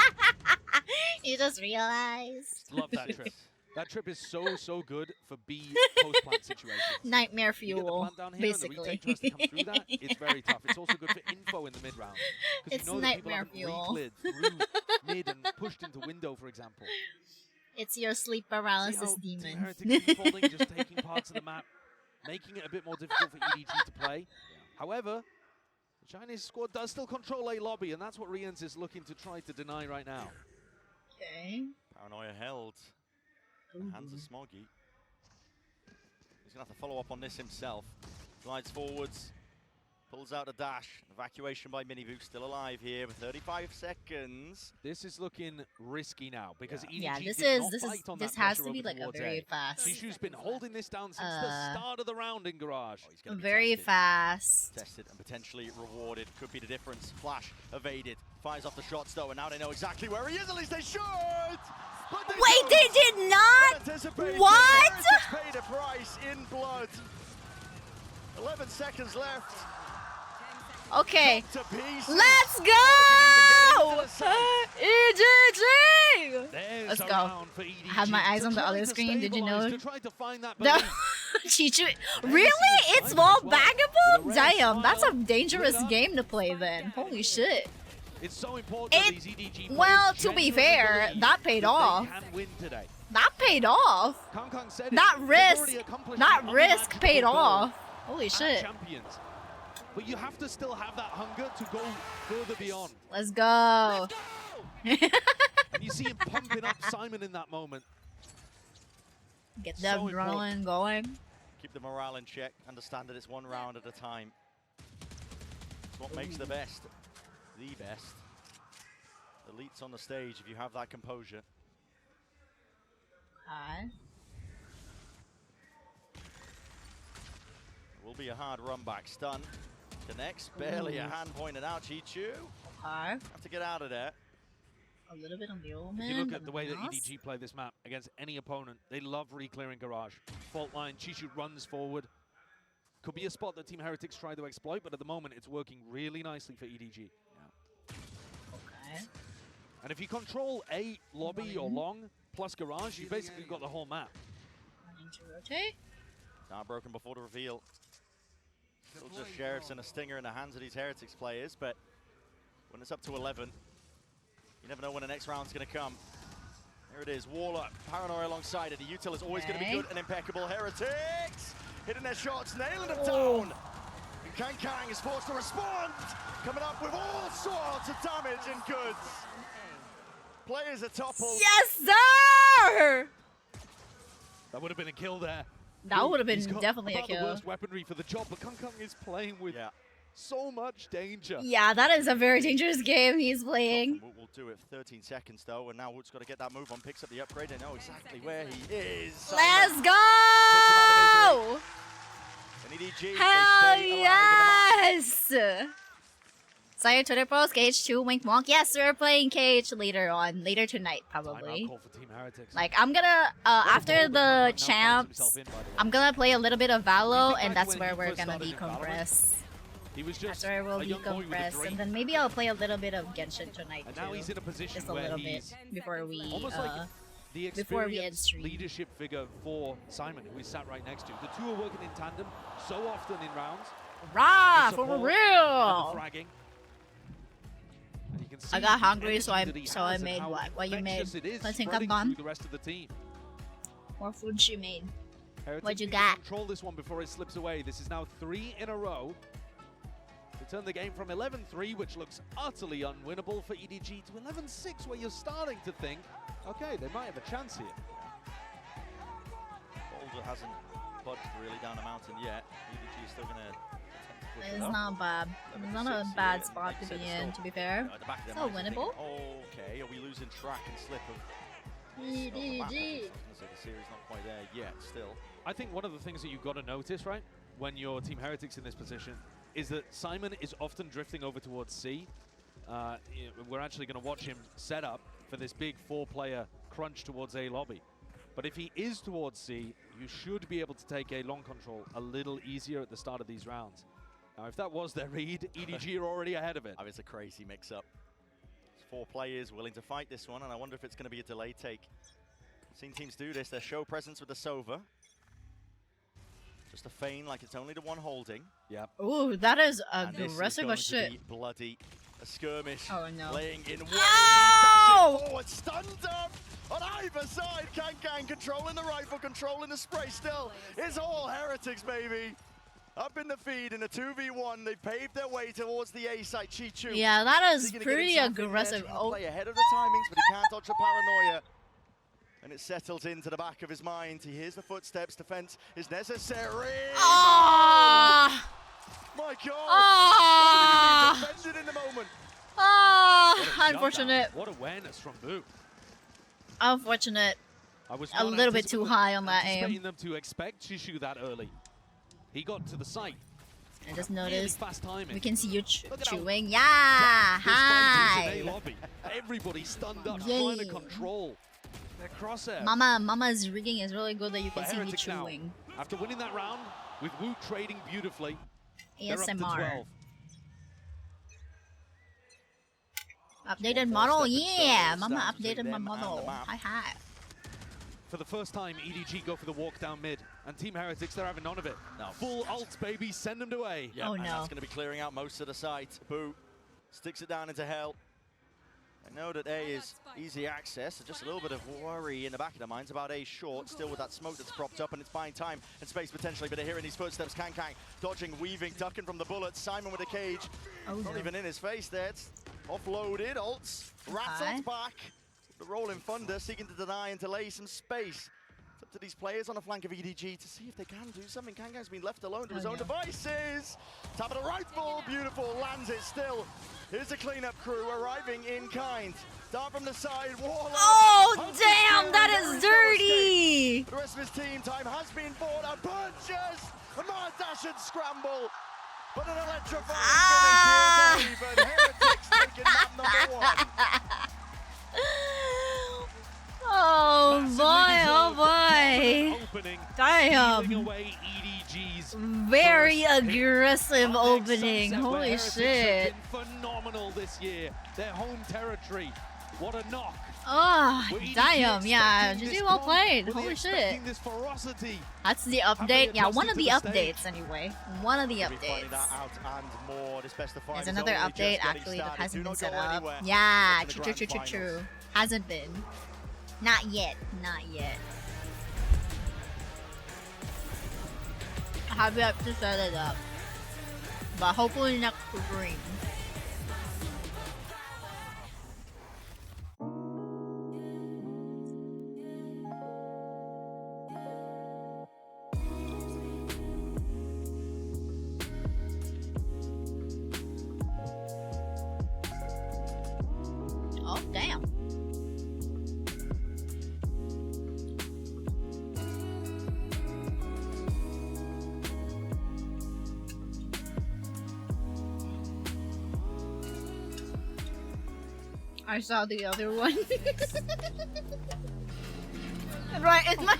You just realized. Love that trip. That trip is so good for B post-plant situations. Nightmare You get the fuel, plant down here and the basically. retake tries to come through that, it's very tough. It's also good for info in the mid-round. It's you know that people nightmare haven't fuel. re-cleared through mid and pushed into window, for example. It's your sleep paralysis See how Team demon. Heretics keep holding, just taking parts of the map, making it a bit more difficult for EDG to play. However, the Chinese squad does still control A lobby, and that's what Riens is looking to try to deny right now. Okay. Paranoia held. Hands of Smoggy. He's going to have to follow up on this himself. Glides forwards. Pulls out a dash. Evacuation by Miniboo. Still alive here with 35 seconds. This is looking risky now because EDG Yeah, this did is not this bite on this that has pressure to be over like a towards very A. fast. Shishu's been holding this down since the start of the round in Garage. Very fast. Tested and potentially rewarded. Could be the difference. Flash evaded. Fires off the shots though, and now they know exactly where he is. At least they should. But they Wait, don't. they did not. Anticipated. What? Heretics paid a price in blood. 11 seconds left. Okay, To pieces. let's go! EGG! There's Let's a go. round for EDG. I have my eyes to on the try other to screen. Did you know? stabilize, to try to find that No. belief. Pt2. Really? It's wall baggable? Damn, that's a dangerous game to play then. Holy shit. It's so important these EDG well, to be fair, that paid off. That paid off. That risk paid off. Holy shit. Champions. But you have to still have that hunger to go further beyond. Let's go. And you see him pumping up Simon in that moment. Get the adrenaline going. Keep the morale in check. Understand that it's one round at a time. It's what makes the best. The best. Elites on the stage if you have that composure. Hi. It will be a hard run back. Stun. Connects. Barely a hand pointed out. Pt2. Hi. Have to get out of there. A little bit on the old man. If you look at the way that EDG play this map against any opponent, they love re-clearing Garage. Fault line, Pt2 runs forward. Could be a spot that Team Heretics try to exploit, but at the moment it's working really nicely for EDG. Yeah. Okay. And if you control a lobby or long plus Garage, you've basically got the whole map. Running to rotate. Now broken before the reveal. Still just Sheriffs and a Stinger in the hands of these Heretics players, but when it's up to 11, you never know when the next round's going to come. Here it is, Waller, Paranoia alongside it. The util is always going to be good and impeccable. Heretics hitting their shots, nailing them down. And Kang is forced to respond, coming up with all sorts of damage and goods. Players are toppled. Yes, sir! That would have been a kill there. That would have been definitely a about kill. The worst weaponry for the job, but Kang is playing with so much danger. Yeah, that is a very dangerous game he's playing. We'll do it for 13 seconds though, and now Wood's got to get that move on, picks up the upgrade. They know exactly where he is. Let's go! And EDG, hell yes! Sire Twitter post, KH2 Wink Wonk. Yes, we're playing KH later tonight, probably. Like, I'm gonna, after the champs, I'm gonna play a little bit of Valo, and that's where we're gonna decompress. That's where we'll decompress, and then maybe I'll play a little bit of Genshin tonight, and now he's in a position just a little bit, before we, the experienced leadership figure for Simon, who is sat right next to. The two are working in tandem so often in rounds. Rah, for real! I got hungry, so I made what? What you made? I think I'm gone. The rest of the team. More food she made. Heretics What'd you got? Control this one before it slips away. This is now 3 in a row. To turn the game from 11-3, which looks utterly unwinnable for EDG, to 11-6, where you're starting to think, okay, they might have a chance here. Boulder hasn't budged really down the mountain yet. EDG is still going to. It's not bad. It's not a bad spot to be in, to be fair. It's not winnable. Okay, are we losing track and slip of... EDG. The series not quite there yet, still. I think one of the things that you've got to notice, right, when your Team Heretics in this position, is that Simon is often drifting over towards C. We're actually going to watch him set up for this big 4-player crunch towards A lobby. But if he is towards C, you should be able to take A long control a little easier at the start of these rounds. Now, if that was their read, EDG are already ahead of it. I mean, it's a crazy mix-up. 4 players willing to fight this one, and I wonder if it's going to be a delay take. I've seen teams do this. Their show presence with the Sova. Just a feign like it's only the one holding. Yep. Ooh, that is And aggressive as shit. Be bloody. A skirmish. Oh no. Playing in one. Oh! Dashing forward, stunned up on either side. Kang controlling the rifle, controlling the spray still. It's all Heretics, baby. Up in the feed in a 2v1, they paved their way towards the A site. Pt2. Yeah, that is pretty aggressive. Oh, play ahead of the timings, but he can't dodge the paranoia. And it settles into the back of his mind. He hears the footsteps. Defense is necessary. Ah! My God! Ah! Defended in the moment. Ah! Unfortunate. What awareness from Boo. Unfortunate. I was a little bit too high on that aim. Anticipating them to expect Shishu that early. He got to the site. I just noticed. Really fast timing. We can see you chewing. Yeah! Hi! Everybody stunned up, trying to control their crosshair. Mama's rigging is really good that you can see me chewing. Now, after winning that round, with Wu trading beautifully, they're up to ASMR. 12. Updated model, yeah! Mama updated my model. Hi. for the first time, EDG go for the walk down mid. And Team Heretics, they're having none of it. No. Full ults, baby. Send them away. Yep, and that's going to be clearing out most of the site. Boo sticks it down into hell. I know that A is easy access, so just a little bit of worry in the back of their minds about A's short, still with that smoke that's propped up, and it's buying time and space potentially, but they're hearing these footsteps. Kang dodging, weaving, ducking from the bullets. Simon with a cage. Not even in his face there. It's offloaded. Ults. Rattled back. The rolling thunder seeking to deny and delay some space. It's up to these players on the flank of EDG to see if they can do something. Kang's been left alone to his own devices. Tap of the rifle. Beautiful. Lands it still. Here's a cleanup crew arriving in kind. Down from the side, Warlock. Oh, damn, that is dirty. The rest of his team time has been bought. A purchase. A mad dash and scramble. But an electrifying finish here, but Heretics taking map number 1. Oh boy, Damn. Very aggressive opening. Holy shit. Phenomenal this year. Their home territory. What a knock. Oh, damn. Yeah, GG well played. Holy shit. That's the update. Yeah, one of the updates anyway. One of the updates. There's another update actually that hasn't been set up. Yeah, true. Hasn't been. Not yet. Not yet. I have yet to set it up. But hopefully next stream. Oh, damn. I saw the other one. Right in my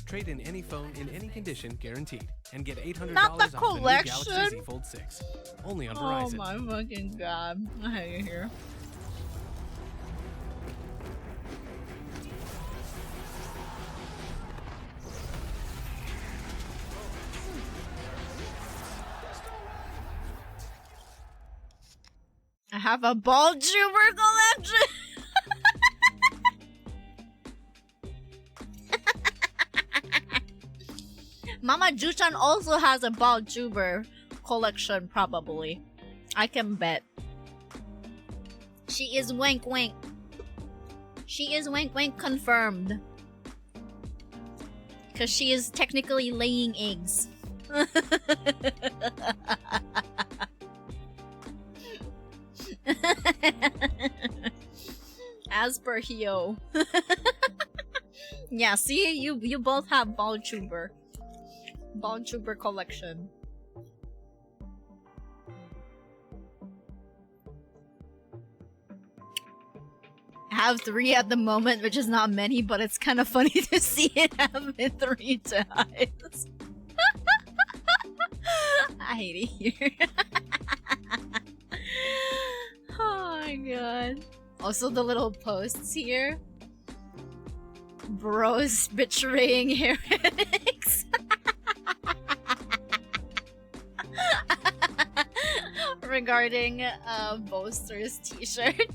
Trade in any phone in any condition, guaranteed, and get $800 Not the off the new Galaxy collection. Z Fold 6. Only on Oh Verizon. my fucking god. I hate it here. I have a ball tuber collection. Mama Jushan also has a ball tuber collection, probably. I can bet. She is wink wink. She is wink wink confirmed. Because she is technically laying eggs. As per Hio. Yeah, see, you both have ball tuber collection. I have 3 at the moment, which is not many, but it's kind of funny to see it happen 3 times. I hate it here. Oh my god. Also the little posts here. Bros betraying heretics. Regarding Boaster's t-shirt.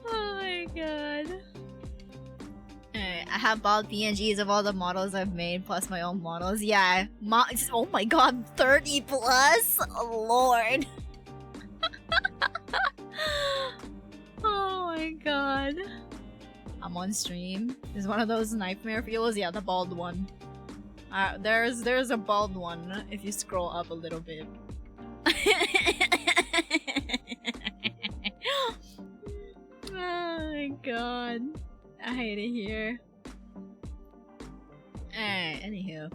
Oh my god. Alright, I have bought PNGs of all the models I've made, plus my own models. Yeah, oh my god, 30 plus? Oh, Lord. Oh my god. I'm on stream. Is one of those nightmare fuels? Yeah, the bald one. There's a bald one if you scroll up a little bit. Oh my god. I hate it here. Alright, anywho.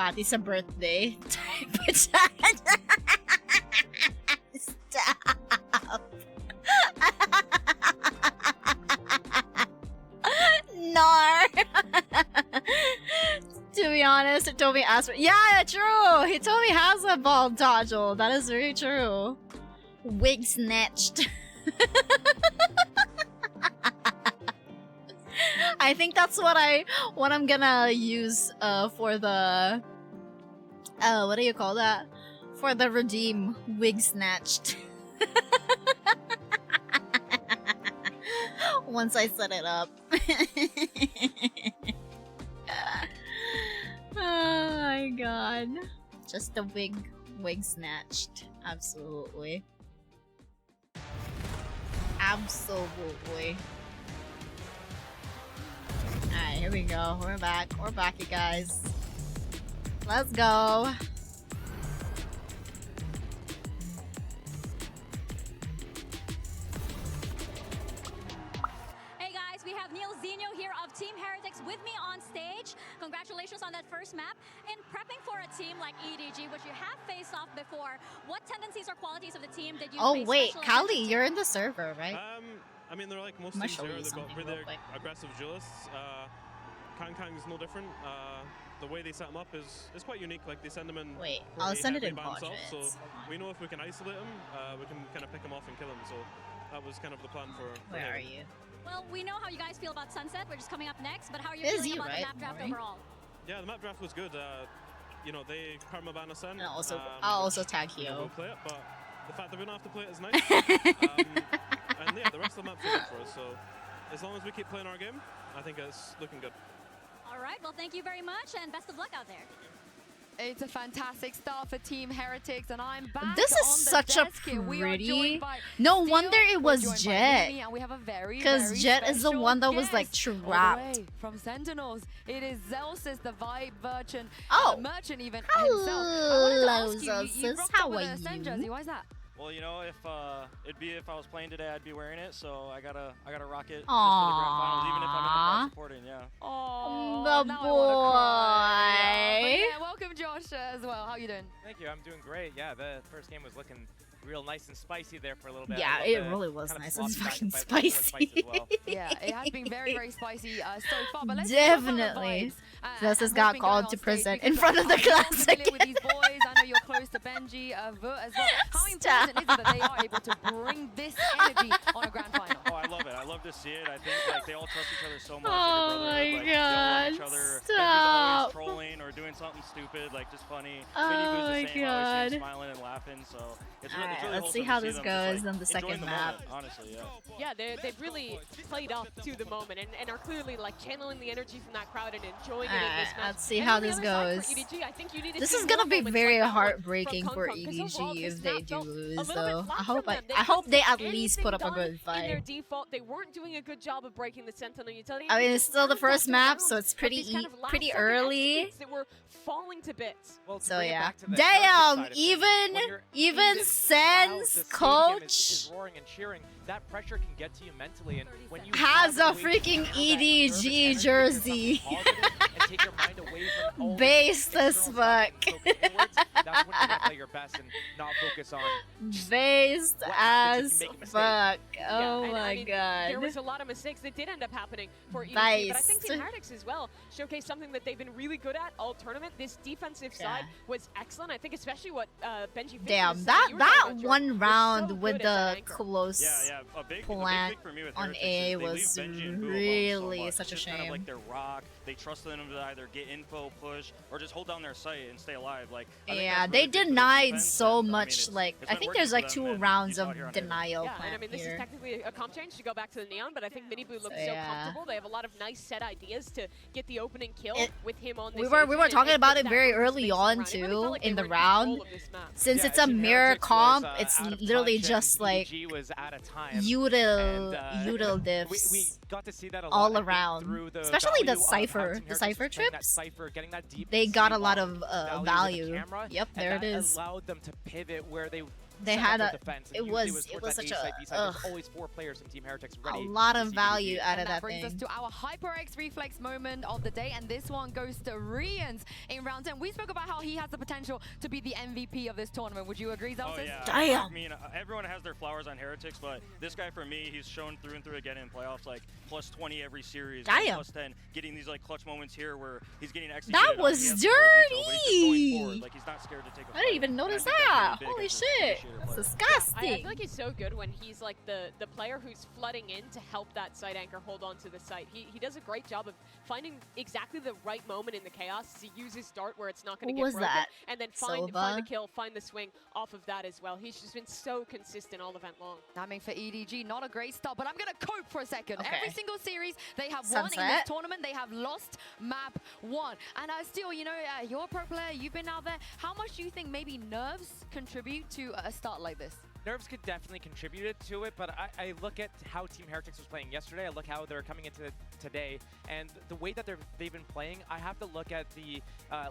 Bati sa birthday. Stop. Nar. To be honest, it told me ask for— yeah, true. He told me has a ball dodgel. That is very true. Wig snatched. I think that's what I'm gonna use for the what do you call that? For the redeem. Wig snatched. Once I set it up. Oh my god. Just the wig snatched. Absolutely. Absolutely. Alright, here we go. We're back. We're back, you guys. Let's go. Hey guys, we have Neil Zeno here of Team Heretics with me on stage. Congratulations on that first map. In prepping for a team like EDG, which you have faced off before, what tendencies or qualities of the team did you Oh wait, Kali, you're in the server, right? I mean, they're like most teams here. They've got really aggressive duelists. Kang is no different. The way they set them up is quite unique. Like they send them in. Wait, for I'll a send it heavy in by himself, portraits. so we know if we can isolate him, we can kind of pick him off and kill him. So that was kind of the plan for Where him. are you? Well, we know how you guys feel about Sunset, which is coming up next, but how are you This is feeling you, about right? the map draft Alright. overall? Yeah, the map draft was good. You know, they permaban us in. And I'll also tag You know, Hyo. we'll play it, but the fact that we don't have to play it is nice. And yeah, the rest of the map's good for us. So as long as we keep playing our game, I think it's looking good. All right, well, thank you very much, and best of luck out there. It's a fantastic start for Team Heretics, and I'm back. This is on the such a desk here. We are pretty. joined by No Steel, wonder it we're was joined by Jet. Mimi, and we have a very Because Jet is the special one that was like guest all the trapped. way from Sentinels. It is Zelsis, the Vibe merchant, Oh. merchant even Hello, himself. I wanted to ask you Zelsis. rocked How up with are a Sen you? jersey. Why is that? Well, you know, if I was playing today, I'd be wearing it, so I gotta rock it just for the grand Aww. finals, even if I'm in the crowd supporting. Yeah. Oh, The now I wanna cry. But boy. yeah, welcome Josh as well. How you doing? Thank you. I'm doing great. Yeah, the first game was looking real nice and spicy there for a little bit. Yeah, I love it the really was kind of nice and floppy back fucking and fight with spicy. spice as well. Yeah, it has been very, very spicy so far. But let's talk about the Definitely. vibes, Zelsis and got what's been called going to on prison stage, in because front of the I'm not class familiar with again. these boys. I know you're close to Benji, Vert as well. How important is it that they are able to bring this energy on a grand final? Oh, I love it. I love to see it. I think like they all trust each other so much. Oh like, my a brotherhood. Like, they all love god. each other. Stop. Benji's always trolling or doing something stupid, like just funny. Oh Minnie Boo's my the same, always god. smiling and laughing. So it's really, Alright, really let's see wholesome how to this them goes just, like, on the second enjoying the map. moment, honestly, yeah. Yeah, they've really played up to the moment and are clearly like channeling the energy from that crowd and enjoying it in Alright, this match. let's see And how on the this other side goes. for EDG, I think you need to This see is gonna more be moments very like that one heartbreaking from for Kong Kong, 'cause overall, EDG this if they map do felt a lose, little bit though. flat I hope from them. They I hope couldn't they get at least put up a anything good done in their fight. default. They weren't doing a good job of breaking the Sentinel utility. I mean, They it's just still the had first that map, round so it's of pretty these kind of pretty last-second early. executes that were falling to bits. Well, to So bring it yeah. back to the Damn, Heretics side of things, even when you're in even this crowd, the Sen's stadium coach is roaring and cheering. That pressure can get to you mentally, and when you has a find way to freaking channel that nervous EDG energy into jersey. something positive and take your mind away from all the Based as external fuck. stuff and focus inwards, that's when you're gonna play your best and not focus on Based what happens as if you make a mistake. fuck. Yeah, Oh and, my I mean, god. There was a lot of mistakes that did end up happening for EDG, but I think Team Based. Heretics as well showcased something that they've been really good at all tournament. This defensive side was excellent. I think especially what Benji Fisher Damn, was that saying, you were talking about, one George, was round so with good as the an anchor. close Yeah, a big plant thing for me with on Heretics A is they leave was Benji and Boo alone really so much. such a It's just kind of shame. like their rock. They trusted them to either get info, push, or just hold down their site and stay alive. Like I think Yeah, that's they really big for their denied defense, so and, much. it's Like I been think working there's for like them, 2 and rounds you of saw it here on Heretics. denial Yeah, and I plant mean, this is here. technically a comp change to go back to the Neon, but I think Miniboo looks so Yeah. comfortable. They have a lot of nice set ideas to get the opening kill with him on this. We were agent talking and about get it that very room early space on around him. I too felt like they in the were in round. control of this map. Since Yeah, it's a Team mirror Heretics comp, was, it's out of literally punch, just and like EDG was out of time. util And, util we diffs got to see that a lot, all I think, around. through the Especially the value of how cipher, Team the Heretics cipher was playing that trips. cipher, getting that deep They got a lot C-bomb of with the value. camera, Yep, and there it that is. allowed them to pivot where they They set had up a- their defense. And it usually was towards that such A a- site, B site. ugh. There's always 4 players from Team Heretics A ready. lot to of see value EDG. out of And that that brings us thing. to our HyperX Reflex moment of the day, and this one goes to Rians in round 10. We spoke about how he has the potential to be the MVP of this tournament. Would you agree, Zelsis? Oh, yeah. Damn. I mean, everyone has their flowers on Heretics, but this guy, for me, he's shown through and through again in playoffs, like plus 20 every series, Damn. plus 10, getting these like clutch moments here where he's getting executed. That on. was He has some great detail, but he's just going dirty. forward. Like, he's not scared to take a I didn't fight. even And I notice think that's that. really big Holy as a shit. initiator That's player. disgusting. I feel like he's so good when he's like the player who's flooding in to help that site anchor hold on to the site. He does a great job of finding exactly the right moment in the chaos to use his dart where it's not going to Who get was broken, that? and then find Sova? the kill, find the swing off of that as well. He's just been so consistent all event long. I mean, for EDG, not a great start, but I'm going to cope for a second. Okay. Every single series they have won in this Sunset. tournament, they have lost map 1. And still, you know, you're a pro player, you've been out there. How much do you think maybe nerves contribute to a start like this? Nerves could definitely contribute to it, but I look at how Team Heretics was playing yesterday. I look how they're coming into today, and the way that they've been playing. I have to look at the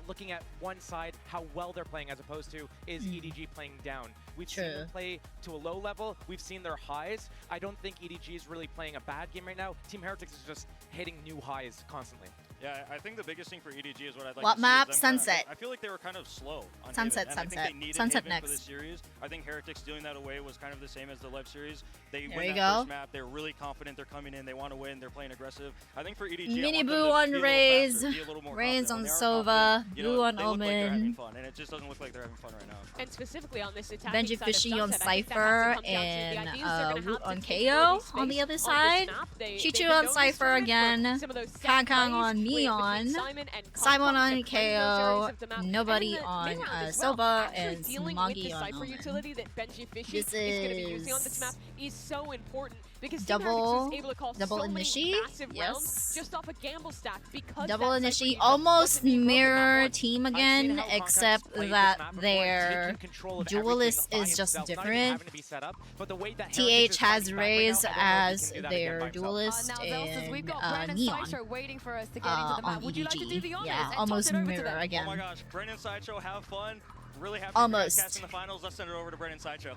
looking at one side how well they're playing as opposed to is EDG playing down. We've seen them play to a low level. We've seen their highs. I don't think EDG is really playing a bad game right now. Team Heretics is just hitting new highs constantly. Yeah, I think the biggest thing for EDG is what I'd like What to see map? is them Sunset. I feel like they were kind of slow on Sunset, Haven, and I Sunset. think they needed Sunset Haven for next. this series. I think Heretics doing that away was kind of the same as the live series. They There win you that go. first map. They're really confident. They're coming in. They want to win. They're playing aggressive. I think for EDG, Mini I want them Boo to on be a little Raze, faster, be a little more Raze confident. on When they are Sova, confident, you know, Boo on they look like they're having Omen. fun, and it just doesn't look like they're having fun right now. And specifically on this attacking Benji side of Fishy on Sunset, I think that Cypher has to come down to the and ideas they're gonna Woot have on to take KO early on the space other this side. map. They've Chichu been on known this Cypher tournament for again. some of those set Kang plays on between Neon. Simon and Simon Kong on to play those areas KO. of the map. Nobody And in the on mid-round as well, Sova actually and dealing with Smoggy the on Cypher Omen. utility that Benji Fishy This is going to be using on this is map is so important because Team double- Heretics is able to call double so many Inishi, massive yes. rounds just off a gamble stack because Double that Cypher Inishi, user almost wasn't being broken mirror map team I've seen again, how Kong except played this that map before, their taking control of duelist everything by is just himself, not even different. having to be set up, but the way that TH Heretics is has fighting back right Raze now, I don't know if he as can do that again their by himself. duelist Now, Zelsis, we've and got Brandon Neon Sideshow waiting for us to get into the map. on Would you like to do EDG. the honors Yeah, and almost toss it over to mirror them? again. Oh my gosh, Brennan Sideshow, have fun. Really happy Almost. for catching the finals. Let's send it over to Brennan Sideshow.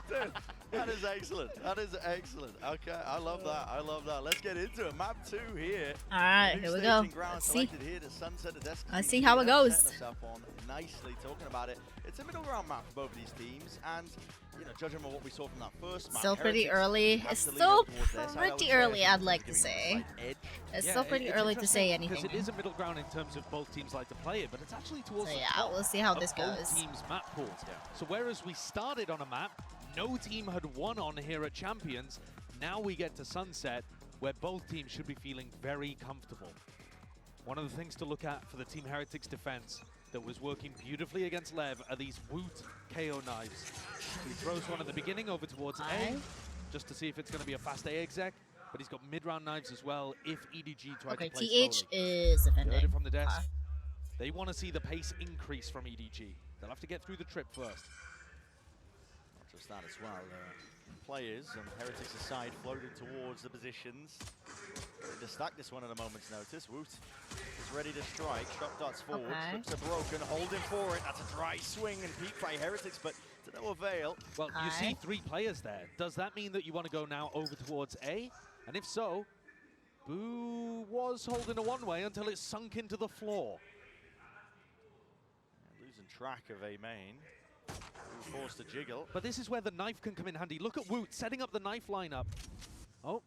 Dude, that is excellent. That is excellent. Okay, I love that. I love that. Let's get into it. Map 2 here. All right, New here we staging go. ground Let's see. selected here to Sunset the Destiny. Let's see how it goes. Setting us up on nicely, talking about it. It's a middle ground map for both of these teams, and you know, judging by what we saw from that first map, Still pretty Heretics early. have It's to lean still over towards their side. I would pretty say early, Heretics I'd like to giving them a say. slight edge. It's Yeah, still pretty it's early to say interesting anything. because it is a middle ground in terms of both teams like to play it, but it's actually towards So the yeah, top we'll see how of this both goes. teams' map pools. So whereas we started on a map, no team had won on here at Champions. Now we get to Sunset, where both teams should be feeling very comfortable. One of the things to look at for the Team Heretics defense that was working beautifully against Lev are these Woot KO knives. He throws one at the beginning over towards A, just to see if it's going to be a fast A exec, but he's got mid-round knives as well if EDG tries Okay, to play TH slowly. is They heard defending. it from the desk. They want to see the pace increase from EDG. They'll have to get through the trip first. Not just that as well. Players on Heretics' side floating towards the positions. To stack this one at a moment's notice. Woot is ready to strike. Shot darts forward. Okay. Strips are broken. Holding for it. That's a dry swing and peak by Heretics, but to no avail. Well, you see 3 players there. Does that mean that you want to go now over towards A? And if so, Boo was holding a one-way until it sunk into the floor. Losing track of A main. Boo forced to jiggle. But this is where the knife can come in handy. Look at Woot setting up the knife lineup. Oh.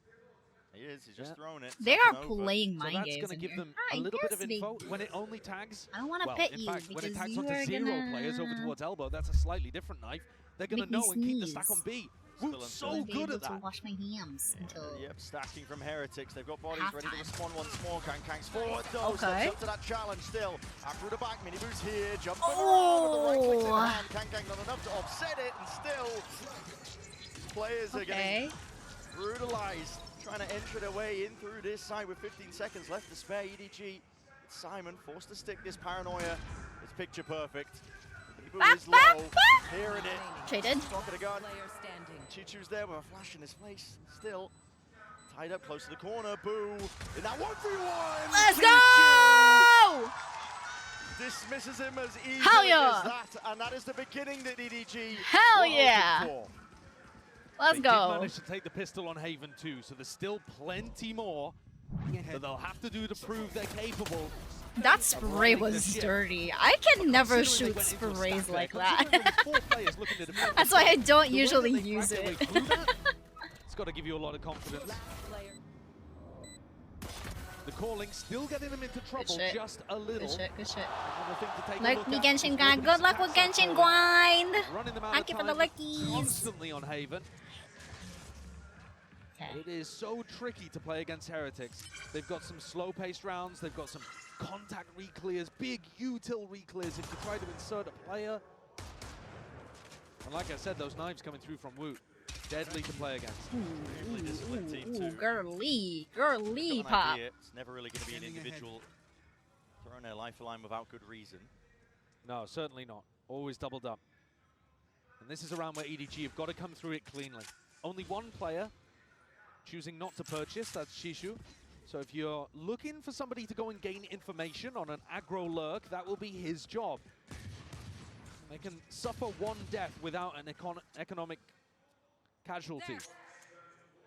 He is. He's just thrown it. They Something are over. playing So mind that's games going to in give here. them Hi, a little bit of yes, info when it only tags. I don't want to well, pet in you fact, when it because tags you onto are 0 gonna players over towards elbow, that's a slightly different knife. They're going to make me know and keep the stack sneeze. on B. Still Woot's so I'll be good able at to that. wash my hands until Yep, stacking from Heretics. They've got bodies ready to halftime. respond once more. Kang's forward though. Okay. Steps up to that challenge still. Up through the back. Mini Boo's here. Jumps around with the right clicks in hand. Kang not enough to offset it, and still players are getting brutalized. Trying to enter their way in through this side with 15 seconds left to spare. EDG. Simon forced to stick this paranoia. It's picture perfect. Mini Boo is low. Hearing it. Traded. Stroke of the gun. Chichu's there with a flash in his face. Still tied up close to the corner. Boo. In that 1v1. Let's go! Dismisses him as easily Hell yeah. as that, and that is the beginning that EDG Hell were yeah. hoping for. Let's They go. did manage to take the pistol on Haven too, so there's still plenty more that they'll have to do to prove they're capable. That spray was dirty. I can never shoot sprays like that. That's why I don't usually use it. It's got to give you a lot of confidence. The calling still getting them into trouble just a little. Good shit, good shit. Like me Genshin Grind. Good luck with Genshin Grind. Thank you for the lickies. Constantly on Haven. It is so tricky to play against Heretics. They've got some slow-paced rounds. They've got some contact re-clears, big util re-clears if you try to insert a player. And like I said, those knives coming through from Woot, deadly to play against. Ooh, girly pop. It's never really going to be an individual throwing their life line without good reason. No, certainly not. Always doubled up. And this is a round where EDG have got to come through it cleanly. Only one player choosing not to purchase, that's Shishu. So if you're looking for somebody to go and gain information on an aggro lurk, that will be his job. They can suffer one death without an economic casualty.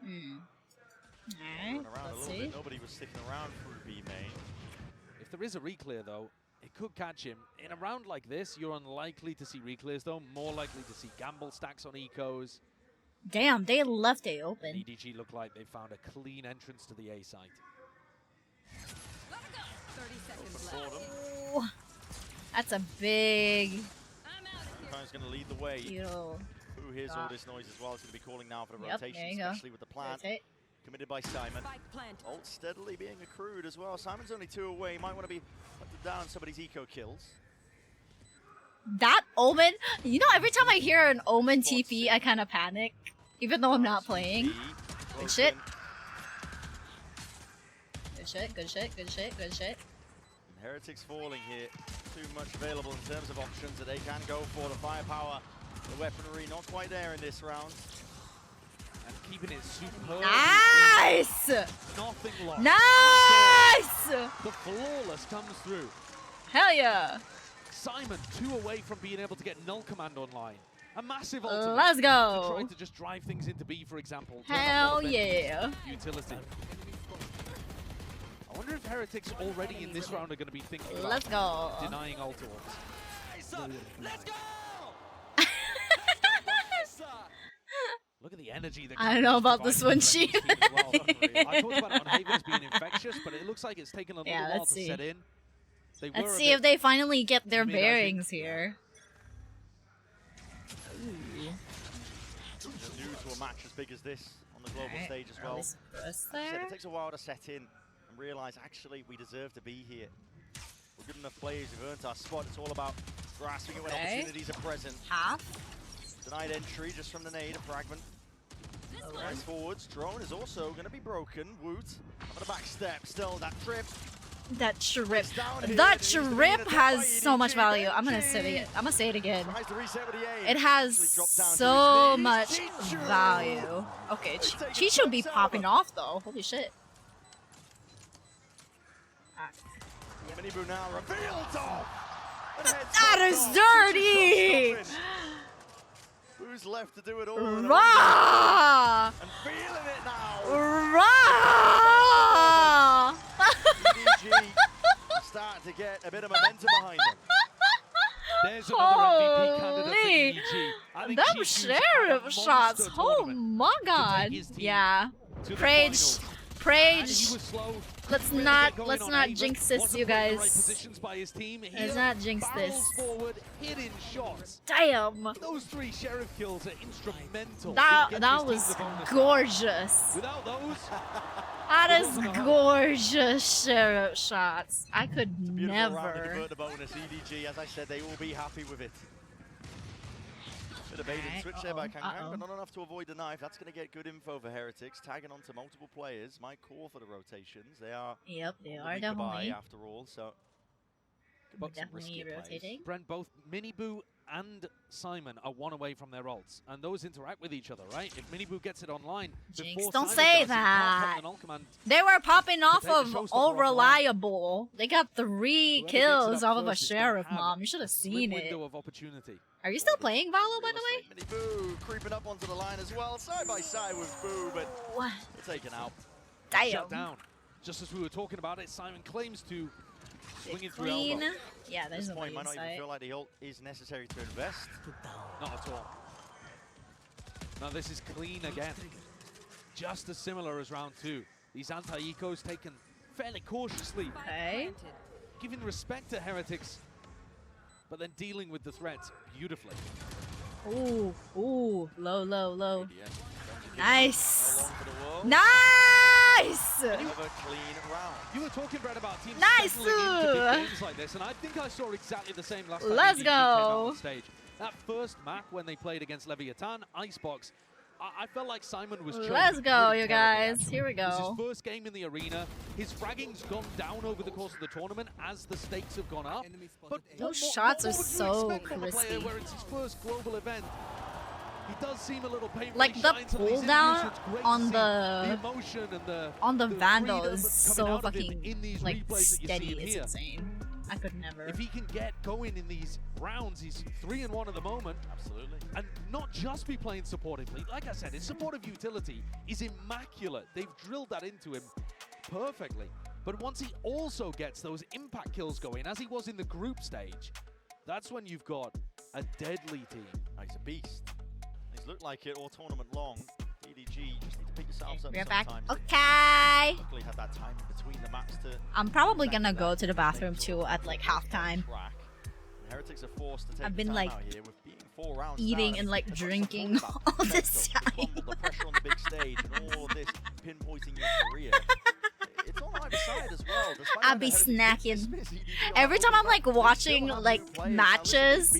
Alright, let's see. Nobody was sticking around through B main. If there is a reclear though, it could catch him. In a round like this, you're unlikely to see reclears though, more likely to see gamble stacks on ecos. Damn, they left it open. And EDG look like they found a clean entrance to the A site. 30 seconds left. Oh, that's a big... Kong's going to lead the way. Who hears all this noise as well is going to be calling now for the rotation, especially with the plant. Committed by Simon. Ult steadily being accrued as well. Simon's only 2 away. He might want to be hunted down somebody's eco kills. That Omen, you know, every time I hear an Omen TP, I kind of panic, even though I'm not playing. Good shit. Good shit, good shit, good shit, good shit. And Heretics falling here. Too much available in terms of options that they can go for. The firepower, the weaponry, not quite there in this round. And keeping it superb. Nice! Nothing lost. Nice! The flawless comes through. Hell yeah! Simon 2 away from being able to get null command online. A massive ultimate. Let's go. To try to just drive things into B, for example. Hell yeah. Utility. I wonder if Heretics already in this round are going to be thinking about Let's go. Denying ult orbs. Let's go! Look at the energy that I don't know about this one, Chief. I talked about it on Haven as being infectious, but it looks like it's taken a little while to set in. Let's see if they finally get their bearings here. New to a match as big as this on the global stage as well. Said it takes a while to set in and realize actually we deserve to be here. We're good enough players, we've earned our spot. It's all about grasping it when opportunities are present. Denied entry just from the nade, a fragment. Rise forwards, drone is also going to be broken. Woot on the back step, still that trip. That trip. That trip has so much value. I'm gonna say it. I'm gonna say it again. It has so much value. Okay, Chi should be popping off though. Holy shit. Minibu now revealed off. That is dirty. Who's left to do it all? Raw! And feeling it now. Raw! EDG start to get a bit of momentum behind them. There's another MVP candidate for EDG. Them sheriff shots. Oh my god. Yeah. Prage. Let's not jinx this, you guys. Let's not jinx this. Damn. Those 3 sheriff kills are instrumental. That was gorgeous. Without those, that is gorgeous sheriff shots. I could never. Round to convert the bonus. EDG, as I said, they will be happy with it. Bit of bait and switch there by Kangkang, but not enough to avoid the knife. That's going to get good info for Heretics. Tagging onto multiple players. Might call for the rotations. They are. Yep, they are definitely. After all, so. Definitely rotating. Brent, both Minibu and Simon are one away from their ults, and those interact with each other, right? If Miniboo gets it online, before don't Simon say does, he can't that. pop an ult command. They were popping off take the of showstopper all offline. reliable. They got 3 Whoever gets it kills up off of a first is gonna sheriff, have Mom. You should have slim seen it. window of opportunity. Are you still playing Valo, by the way? Miniboo creeping up onto the line as well, side by side with Boo, but they're taken out. Damn. Shut down. Just as we were talking about it, Simon claims to swing it through Clean. elbow. Yeah, there's At this point, nobody might not even inside. feel like the ult is necessary to invest. Not at all. No, this is clean again. Just as similar as round 2. These anti-ecos taken fairly cautiously. Okay. Giving respect to Heretics, but then dealing with the threats beautifully. Ooh, ooh, low, low, low. Nice. Nice! Nice! Another clean round. You were talking, Brett, about teams Nice! settling into big games like this, and I think I saw exactly the same last time Let's EDG came out go. on stage. That first map when they played against Leviathan, Icebox, I felt like Simon was choking Let's go, pretty you terribly, guys. actually. Here we It was go. his first game in the arena. His fragging's gone down over the course of the tournament as the stakes have gone up. But Those what shots more are would you so expect from a player crispy. where it's his first global event? He does seem a little painful. Like the pull down on the emotion and the Vandal freedom is coming so out of him fucking in these like replays that you're steady. seeing It's here. insane. I could never. If he can get going in these rounds, he's 3-1 at the moment. Absolutely. And not just be playing supportively. Like I said, his supportive utility is immaculate. They've drilled that into him perfectly. But once he also gets those impact kills going, as he was in the group stage, that's when you've got a deadly team. Oh, he's a beast. He's looked like it all tournament long. EDG just need to pick yourselves up We're back. sometimes. Okay. Luckily had that time in between the maps to I'm probably gonna go to the bathroom too at like halftime. track. And Heretics are forced to take I've the been time like out here with being 4 rounds eating down. and like They put drinking some all this pressure, time. the pressure on the big stage and all of this pinpointing your career. It's on either side as well. Despite I'll be snacking. Every time I'm like watching like matches,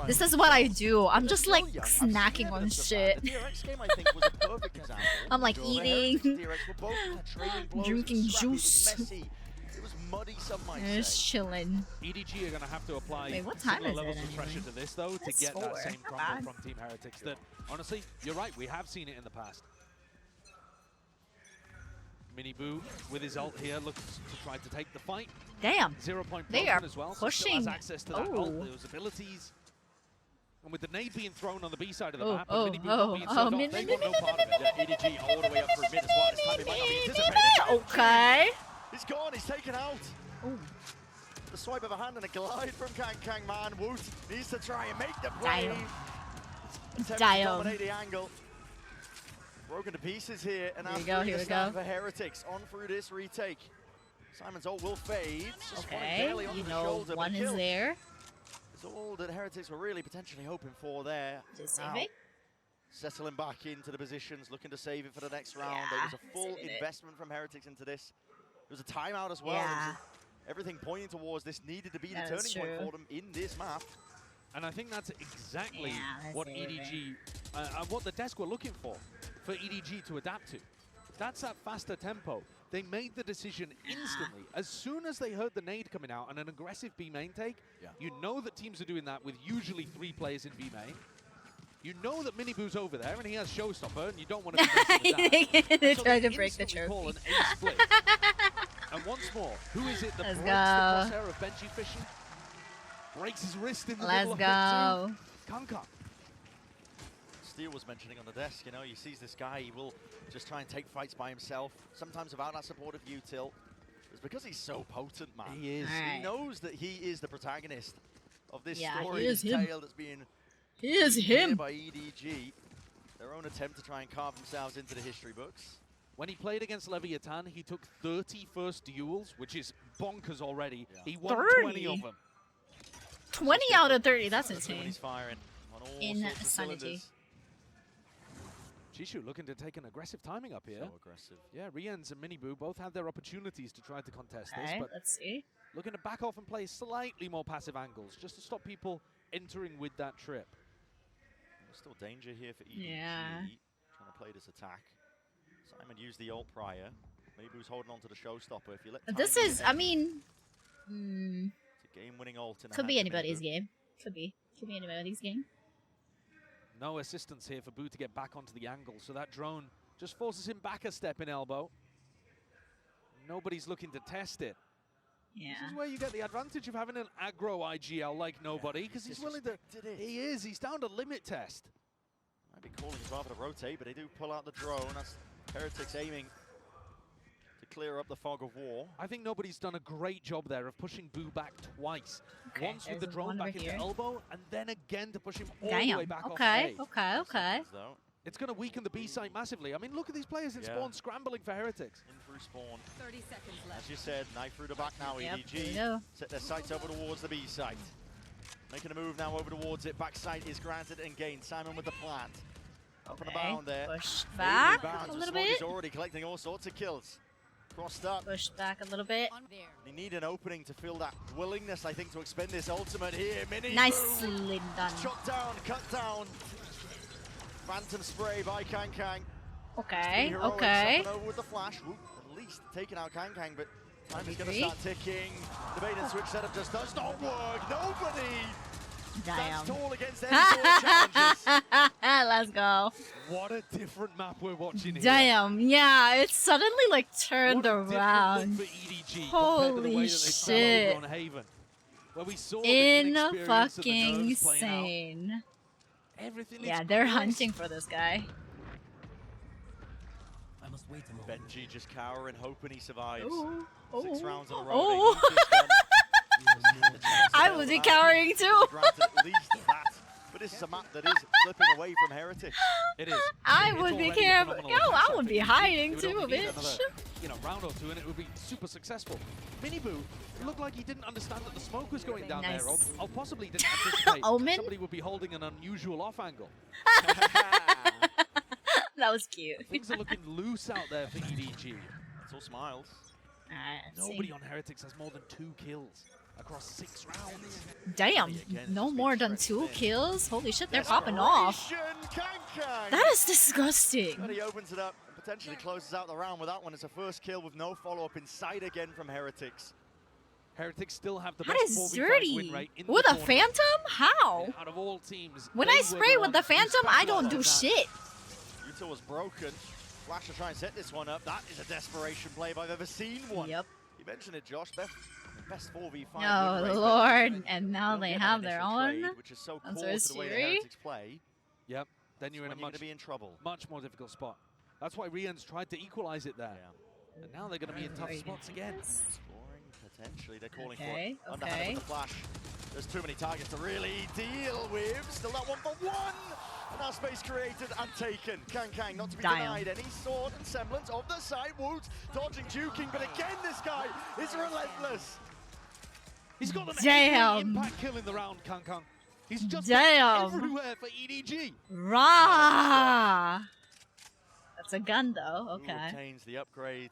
this is what I do. I'm just like snacking on shit. The DRX game, I think, was a perfect example. I'm like The eating, Heretics DRX were both trading blows, drinking it was scrappy, juice. It was messy. It was muddy, some might Just say. chilling. EDG are going to have to apply Wait, what time similar is it levels of anyway? pressure to this, though, to It's get 4. that same Not crumble bad. from Team Heretics that, honestly, you're right, we have seen it in the past. Miniboo with his ult here looks to try to take the fight. Damn. 0 point They broken are as well, so pushing. still has access to that ult, Oh. those abilities. And with the nade being thrown on the B side of the Oh, map, oh, and Miniboo oh, not being oh, served off, min- they min- want no part of it. Yeah, EDG all the way up through mid as well. This time it might not be anticipated. Okay. He's gone, he's taken out. The swipe of a hand and a glide from Kang Man. Woot needs to try and make the play. Damn. Attempt to Damn. dominate the angle. Broken to pieces here, and Here we after go, the here we stand go. for Heretics on through this retake. Simon's ult will fade. Just one Okay, barely onto you the know shoulder, one but is kill. there. It's all that Heretics were really potentially hoping for there. Just Now, save it. settling back into the positions, looking to save it for the next round. There was a full saving it. investment from Heretics into this. There was a timeout as well. Yeah. Everything pointing towards this needed to be the That turning is point true. for them in this map. And I think that's exactly Yeah, that's what it, EDG, what the desk were looking for EDG to adapt to. That's that faster tempo. They made the decision instantly. As soon as they heard the nade coming out and an aggressive B main take, you know that teams are doing that with usually 3 players in B main. You know that Miniboo's over there and he has Showstopper and you don't want to be messing with that. They're So trying they to break the instantly call trophy. an ace split. And once more, who is it that Let's breaks go. the crosshair of Benji Fishy? Breaks his wrist in the Let's middle go. of it too. Kanka. Steel was mentioning on the desk, you know, he sees this guy, he will just try and take fights by himself, sometimes without that supportive util. It's because he's so potent, man. He is. Alright. He knows that he is the protagonist of this Yeah, story, he is this him. tale that's being He is here him. by EDG. Their own attempt to try and carve themselves into the history books. When he played against Leviathan, he took 30 first duels, which is bonkers already. He won 20 30? of them. 20 out of 30. That's When insane. he's firing on all sorts of Insanity. cylinders. Jishu looking to take an aggressive timing up here. So aggressive. Yeah, Rians and Miniboo both had their opportunities to try to contest this, Okay, but let's see. looking to back off and play slightly more passive angles, just to stop people entering with that trip. There's still danger here for EDG. Yeah. Trying to play this attack. Simon used the ult prior. Maybe he was holding on to the showstopper. If you let This time is, in, I mean, it's a game-winning ult. In the could be hands of anybody's Miniboo. game. Could be anybody's game. No assistance here for Boo to get back onto the angle, so that drone just forces him back a step in elbow. Nobody's looking to test it. Yeah. This is where you get the advantage of having an aggro IGL like nobody, because he's willing to. He's down to limit test. Might be calling rather to rotate, but they do pull out the drone. That's Heretics aiming to clear up the fog of war. I think nobody's done a great job there of pushing Boo back twice. Okay, Once with the drone back into elbow, and then again to push him all the way back off A. Okay. It's going to weaken the B site massively. I mean, look at these players in spawn scrambling for Heretics. In through spawn. 30 seconds left. As you said, knife through the back now, EDG. Set their sights over towards the B site. Making a move now over towards it. Back site is granted and gained. Simon with the plant. Up and about there. Push back a little bit. He's already collecting all sorts of kills. Crossed up. Push back a little bit. They need an opening to feel that willingness, I think, to expend this ultimate here. Mini Nicely done. Shot down, cut down. Phantom spray by Kang. Okay. Over with the flash. Whoop, at least taking out Kang, but time is going to start ticking. The bait and switch setup just does not work. Nobody stands tall against any sort of challenges. Let's go. What a different map we're watching here. Damn, yeah, it's suddenly like turned around. For EDG Holy shit. On Haven, where we saw fucking insane. Everything yeah, they're hunting for this guy. I must wait a moment. Benji just cowering, hoping he survives. 6 rounds in a row. I would be cowering too. Granted at least that. But this is a map that is slipping away from Heretics. It is. I would be careful. Yo, I would be hiding too, bitch. Another, round or two, and it would be super successful. Miniboo looked like he didn't understand that the smoke was going down there, or possibly didn't anticipate somebody would be holding an unusual off angle. That was cute. Things are looking loose out there for EDG. It's all smiles. Nobody on Heretics has more than 2 kills across 6 rounds. Damn, no more than 2 kills? Holy shit, they're popping off. That is disgusting. But he opens it up and potentially closes out the round with that one. It's a first kill with no follow-up inside again from Heretics. Heretics still have the That best is 4v5 dirty. win rate in With the a tournament. Phantom? How? Out of all teams, When I spray with the Phantom, I don't do shit. Utah was broken. Flash to try and set this one up. That is a desperation play if I've ever seen one. Yep. You mentioned it, Josh. Best 4v5. Oh, Lord. And now they have their own. Trade, which is so core That's to the way the Heretics play. Yep. Then you're in a much be in trouble. Much more difficult spot. That's why Rian's tried to equalize it there. Yeah. And now they're going to be in tough spots again. Scoring potentially. They're calling for it. Underhand with the flash. There's too many targets to really deal with. Still that 1 for 1. And now space created and taken. Kang not to be denied any sort and semblance of the side. Woot dodging, juking, but again this guy is relentless. He's got an impact kill in the round, Kang. He's just everywhere for EDG. Rah! That's a gun though, okay. Who obtains the upgrade.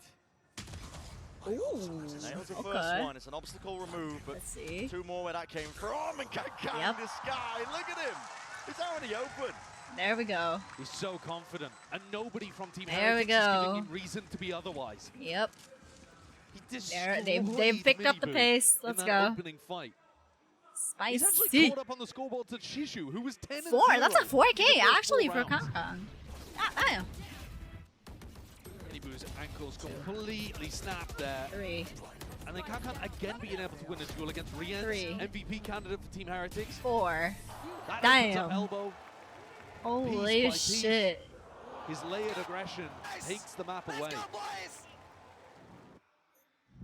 Ooh, Nails the first one. It's an obstacle removed, but 2 more where that came from. And Kang this guy, look at him. He's out in the open. There we go. He's so confident, and nobody from Team There we Heretics is go. giving him reason to be otherwise. Yep. He They've picked up the pace. Let's go. Opening fight. Spicy. He's actually caught up on the scoreboard to Shishu, who was 10 4. That's a 4K actually for Kang. Kang. Damn. Miniboo's ankles completely snapped there. 3. And then Kang again being able to win a duel against Rian's 3. MVP candidate for Team Heretics. 4. That Damn. opens up elbow. Holy Piece by shit. Piece. His layered aggression takes the map away.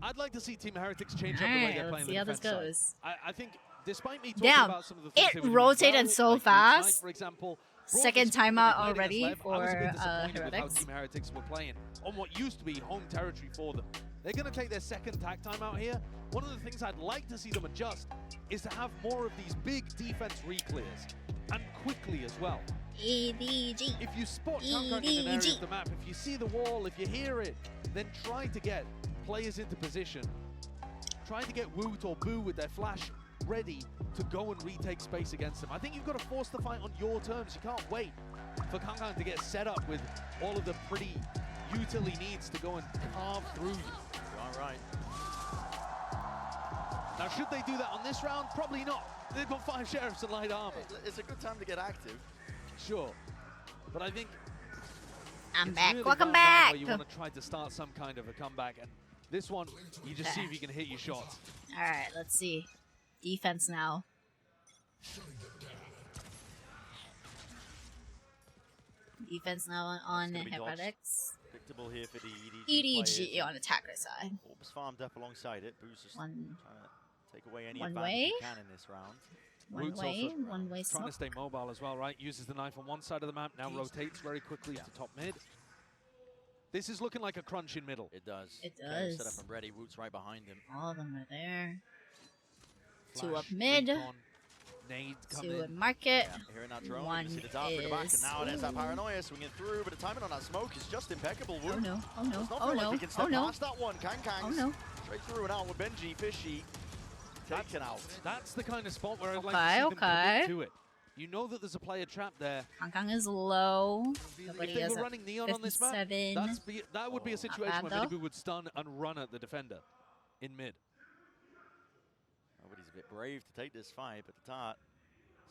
I'd like to see Team Heretics change up the way they're playing see how the this defense goes. side. I think, despite me talking Damn, about some of the things it they were doing rotated well, so like fast. Tonight, for example, Second broadly timeout playing already against Lev, I was a bit for disappointed with how Heretics. Team Heretics were playing on what used to be home territory for them. They're going to take their second tag timeout here. One of the things I'd like to see them adjust is to have more of these big defense re-clears, and quickly as well. EDG. If you spot Kang in an area of the map, if you see the wall, if you hear it, then try to get players into position. Try to get Woot or Boo with their flash ready to go and retake space against them. I think you've got to force the fight on your terms. You can't wait for Kang to get set up with all of the pretty util he needs to go and carve through you. All right. Now, should they do that on this round? Probably not. They've got 5 sheriffs and light armor. It's a good time to get active. Sure. But I think I'm it's back. really Welcome round nine back. where you want to try to start some kind of a comeback. And this one, you just see if you can hit your shots. All right, let's see. Defense now. Defense now on Heretics. Predictable here for the EDG on attacker side. Orbs farmed up alongside it. Boo's just trying to take away any one advantage way. he can in this round. One way Trying smoke. to stay mobile as well, right? Uses the knife on one side of the map, now rotates very quickly to top mid. This is looking like a crunch in middle. It does. It Okay, does. set up and ready. Woot's right behind him. All of them are there. Flash, 2 up mid. recon, nade 2 coming. in market. Here in that drone, One you can see the dart for the back, is. and now there's that paranoia swinging through, but the timing on that smoke is just impeccable. Woot. Oh no! Oh no! Does not Oh feel like no! he can step Oh no! past that one. Kangs Oh no! straight through and out with Benji Fishy taken out. That's the kind of spot where I'd like to see them commit to it. You know that there's a player trapped there. Kang is low. Nobody If they has were a running Neon on this map, 57. that would be a situation bad, where though. Minibu would stun and run at the defender in mid. Nobody's a bit brave to take this fight, but the Tart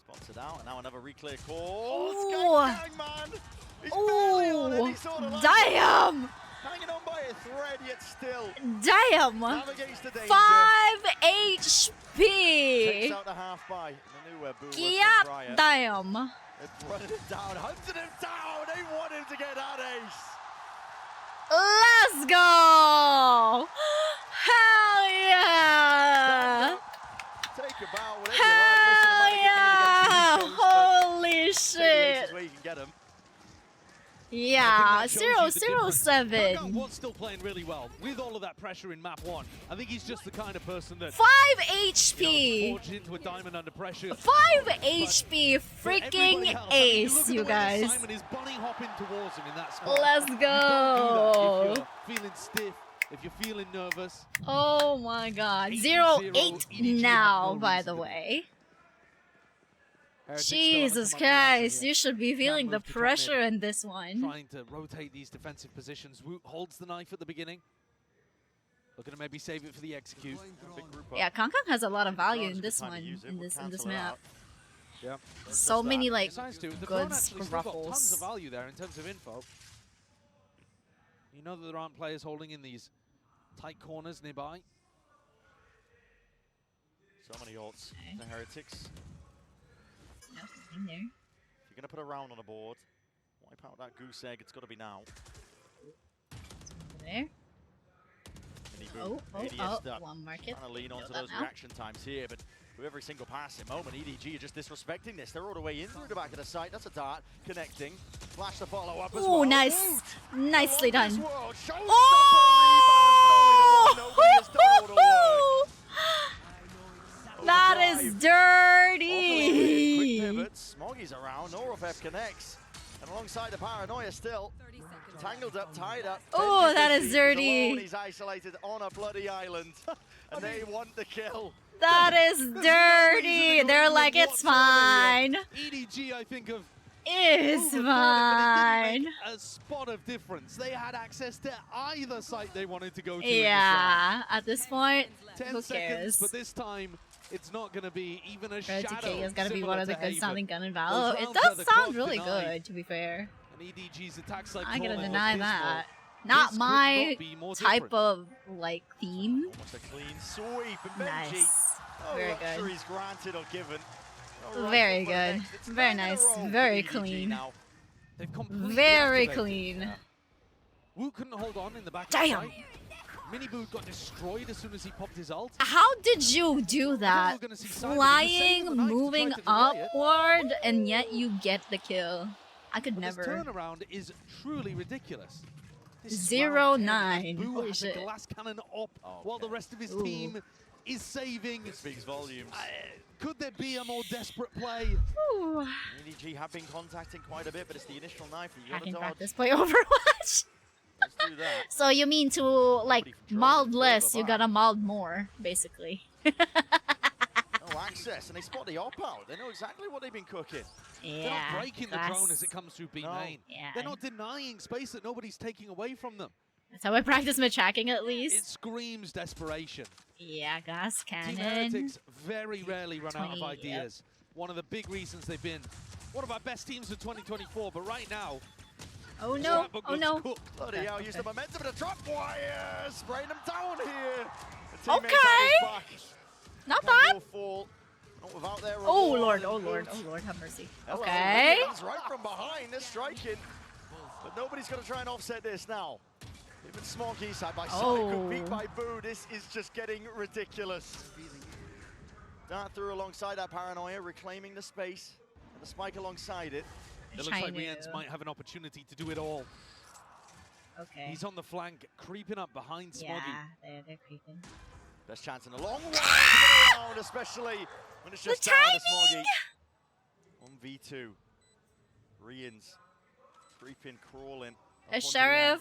spots it out, and now another reclear call. Ooh. Gang, man! He's barely on any sort of line. Damn! Hanging on by a thread, yet still. Damn! Navigates the danger. 5 HP! Takes out the half by. Manua, Boo, Yeah, damn! They've run him down, hunted him down. They want him to get that ace. Let's go! Hell yeah! Take a bow, whatever Hell you yeah! like. Holy This shit! is where you can get him. Yeah, I think that shows you the difference. 007. Kangang was still playing really well with all of that pressure in map 1. I think he's just the kind of person that 5 you HP! know, forged into a diamond under pressure. 5 HP freaking ace, you guys. Simon is bunny hopping towards him in that spot. Let's You go! don't do that if you're feeling stiff, if you're feeling nervous. Oh my god. 8-0, 0-8 EDG now, have no by reason the to be. way. Heretics still on the Jesus come up with action Christ, here. you should be feeling the move to top mid. pressure in this one. Trying to rotate these defensive positions. Woot holds the knife at the beginning. Looking to maybe save it for the execute. Yeah, Kang has a lot of value in this one, in this map. Yeah. So many like Besides too, the good drone actually still got tons ruffles. of value there in terms of info. You know that there aren't players holding in these tight corners nearby. So many ults to Heretics. Nothing there. If you're going to put a round on the board, wipe out that goose egg. It's got to be now. There. Mini Oh, ADS'd up. one market. Trying to lean Know onto that those now. reaction times here, but with every single passing moment, EDG are just disrespecting this. They're all the way in through the back of the site. That's a dart connecting. Flash the follow up as Oh, well. nice. Nicely done. World. Oh! Nobody has done all the work. That is dirty. Quick pivots. Smoggy's around. Norofef connects. And alongside the paranoia still. Tangled up, tied up. Oh, Benji that Fishy is dirty. alone. He's isolated on a bloody island. And they want the kill. That is dirty. They're like, it's fine. EDG, I think, of It's overthought it, but it fine. didn't make a spot of difference. They had access to either site they wanted to go to. Yeah, at this point, in this round. 10 who seconds, cares? but this time it's not going to be even a RTK shadow. is gonna be similar one of the to good Haven. sounding gun in Those Valor. It rounds where does the sound clock really denied good, to be fair. And EDG's attacks like I gotta Corner deny was that. dismal. Not This could my not be more type different. of like theme. Almost a clean sweep. And Benji. Nice. No Very good. luxuries granted or given. No Very rifle for the good. next. It's Very 9 in a nice. row for Very EDG clean. now. They've completely Very activated. clean. Wu couldn't hold on in the back Damn. of the fight. Minibu got destroyed as soon as he popped his ult. How did you do that? we're gonna see Simon Flying, do the same with the knife to moving try to delay it. upward, and yet you get the kill. I could But never. This turnaround is truly ridiculous. This is 0-9. round 10, and Boo Holy has shit. a glass cannon up while the rest of his Ooh. team is saving. It speaks volumes. Could there be a more desperate play? Ooh. EDG have been contacting quite a bit, but it's the initial knife that you I got to can dodge. practice play Overwatch. Let's do that. So you mean to like mild less, you back. gotta mild more, basically. No access, and they spot the op out. They know exactly what they've been cooking. They're Yeah. not breaking the drone as it comes through B No. main. Yeah. They're not denying space that nobody's taking away from them. That's how I practice my tracking at It least. screams desperation. Yeah, gas Team cannon. Heretics very rarely run out of 20, ideas. One of the big reasons they've been one of our best teams of 2024, but right now... Oh no, oh no. Bloody hell, use the momentum to drop wire, spraying them down here. Okay. Not bad. Fall. Not without their Oh reward. lord, oh lord, oh lord, have mercy. Hello, Okay. Minions right from behind, they're striking. But nobody's going to try and offset this now. Even Smoggy side by side, good peek by Boo. This is just getting ridiculous. Dart through alongside that paranoia, reclaiming the space. And the spike alongside it. It looks like Riens might have an opportunity to do it all. Okay. He's on the flank, creeping up behind Smoggy. Yeah, they're creeping. Best chance in a long way to get around, especially when it's just down to Smoggy. 1v2. Riens creeping, crawling. A sheriff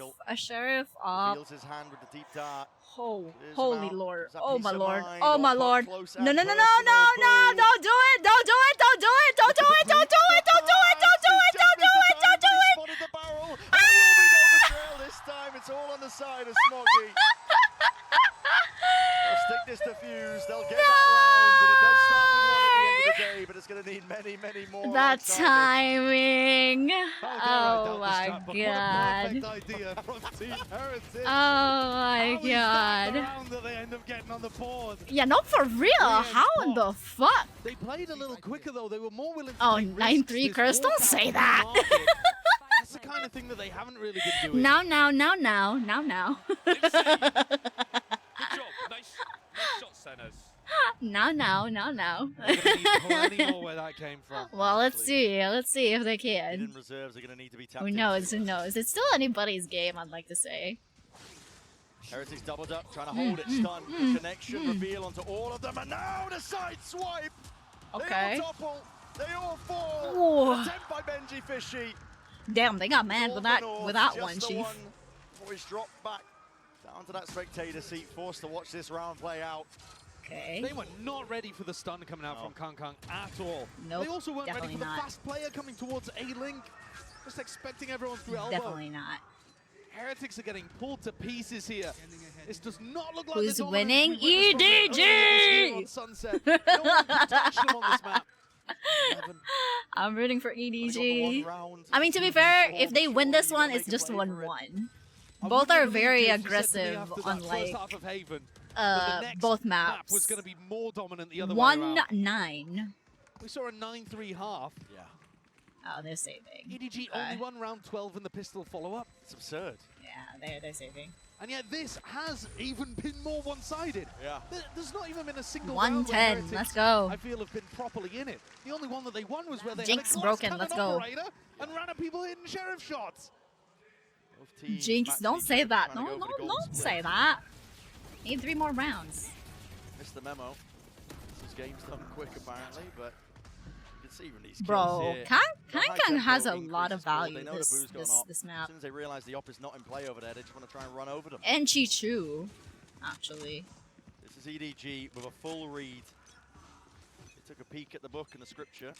up. Feels his hand with the deep dart. Oh, holy lord. Oh my lord. mind, Oh my up lord. close No, and no, no, no, personal, no, no. Boo. Don't do it. Don't do it. Don't do it. Don't do it. Don't do it. Don't do it. Don't do it. Don't do it. Don't do it. Spotted the barrel. And it will be no betrayal this time. It's all on the side of Smoggy. They'll stick this defuse. They'll get that round. And it does start with one at the end of the day, but it's going to need many, many more. That alongside timing. Oh my What a god. perfect idea from Team Heretics. Oh my The god. round that they end up getting on the board. Yeah, not for real. How in the fuck? They played a little quicker though. They were more willing to Oh, take risks. 9-3 This curse. Don't walkout say on the that. market, That's the kind of thing that they haven't really been doing. Now. Good job. Nice shot, Sennas. Now. They're gonna need plenty more where that came from. Well, let's see. Let's see if they can. Hidden reserves are going to need to be tapped Who knows? Who knows? It's still anybody's game, I'd like to say. Heretics doubled up, trying to hold it, stun. The connection reveal onto all of them, and now the side swipe! Okay. They all topple, they all fall! Ooh. Attempt by Benji Fishy. Damn, they got mad with that Just one, the Chief. one. Boys dropped back down to that spectator seat, forced to watch this round play out. Okay. They were not ready for the stun coming out from Kang Kang at all. Nope, They also weren't ready definitely for the not. fast player coming towards A-Link. Just expecting everyone through elbow. Definitely not. Heretics are getting pulled to pieces here. This does not look like Who's the dominance winning? we witnessed from earlier this year on EDG! Sunset. No one can touch them on this map. I'm rooting for Only EDG. got the 1 round. I mean, to be fair, if they win this one, it's just 1-1. Both are very aggressive on like half of Haven, but the next both map maps. was going to be more dominant the other way around. 1-9. We saw a 9-3 half. Yeah. Oh, they're saving. EDG only won round 12 in the pistol follow-up. It's absurd. Yeah, they're saving. And yet this has even been more one-sided. Yeah. There's not even been a single round where 110. Heretics, Let's go. I feel have been properly in it. The only one that they won was where they Jinx had a broken, glass let's cannon go. operator and ran at people hitting sheriff shots. Both teams Jinx, match don't each say other, that. trying to No, go for the golden don't split. say that. Need 3 more rounds. Missed the memo. This game's done quick apparently, but you can see even these kills Bro, here. Kang The high Kang has a tempo lot of increases forward. value They know the boo's gone up. this As map. soon as they realize the op is not in play over there, they just want to try and run over them. And Chi-Chu, actually. This is EDG with a full read. They took a peek at the book and the scripture.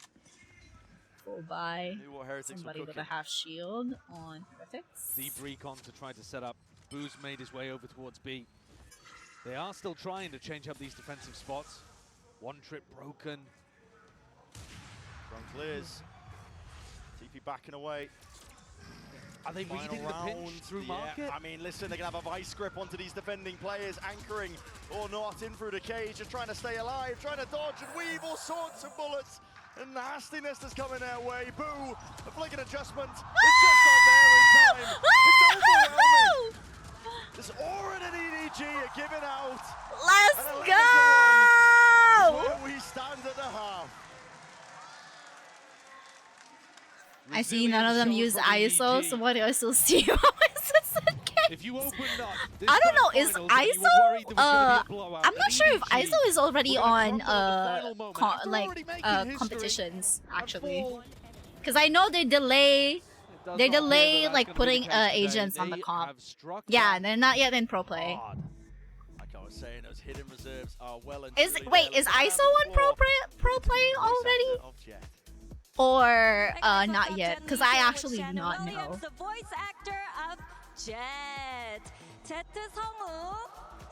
Full buy. Knew what Heretics Somebody were with cooking. a half shield on Heretics. Deep recon to try to set up. Boo's made his way over towards B. They are still trying to change up these defensive spots. One trip broken. Front clears. TP backing away. Are they Final reading the pinch round. through Yeah, market? I mean, listen, they're going to have a vice grip onto these defending players, anchoring or not in through the cage and trying to stay alive, trying to dodge and weave all sorts of bullets. And nastiness that's coming their way. Boo, a flick and adjustment. It's just not there in time. It's overwhelming. This Orin and EDG are giving out. Let's And 11 go! to 1 is where we stand at the half. I see none of them use ISO, so what do I still see? If you opened up this I don't know, grand is finals and you were worried there was gonna be a blowout, I'm not and sure if EDG ISO is already were gonna on crumble at the final moment after already making history competitions and actually, fall. because I know they delay does they not appear delay that like that's gonna be putting the case today. agents on the They comp. have struck Yeah, that they're not yet in pro play. Hard. Like I was saying, those hidden reserves are well and Is truly wait, there. is Look at ISO the on floor. pro play already, Of Jet. or not yet? Because I actually do not know. The voice actor of Jet. 제트 성우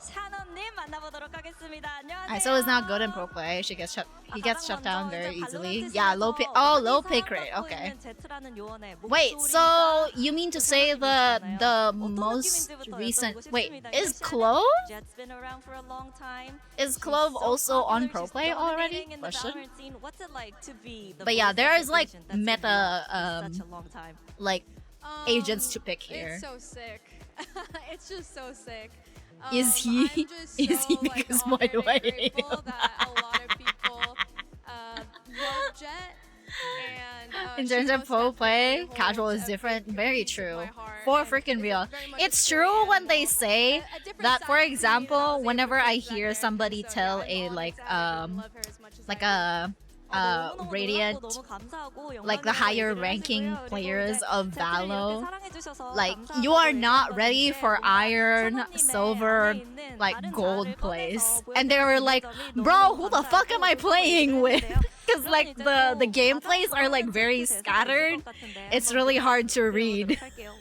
샤넌님 만나보도록 하겠습니다. 안녕하세요. So it's not good in pro play. He gets shut down very easily. Yeah, low pick rate. Okay. Wait, so you mean to say the most recent? Wait, is Clove? Is Clove also on pro play already? Question. But yeah, there is like meta like agents to pick here. It's so sick. It's just so sick. Is he? Is he? Because why do I hate him? That a lot of people love Jet. And, in terms of pro play, casual is different. Very true. For freaking real. It's true when they say that, for example, whenever I hear somebody tell a Radiant, like the higher ranking players of Valo, like you are not ready for iron, silver, like gold plays, and they were like, bro, who the fuck am I playing with? Because like the gameplays are like very scattered. It's really hard to read.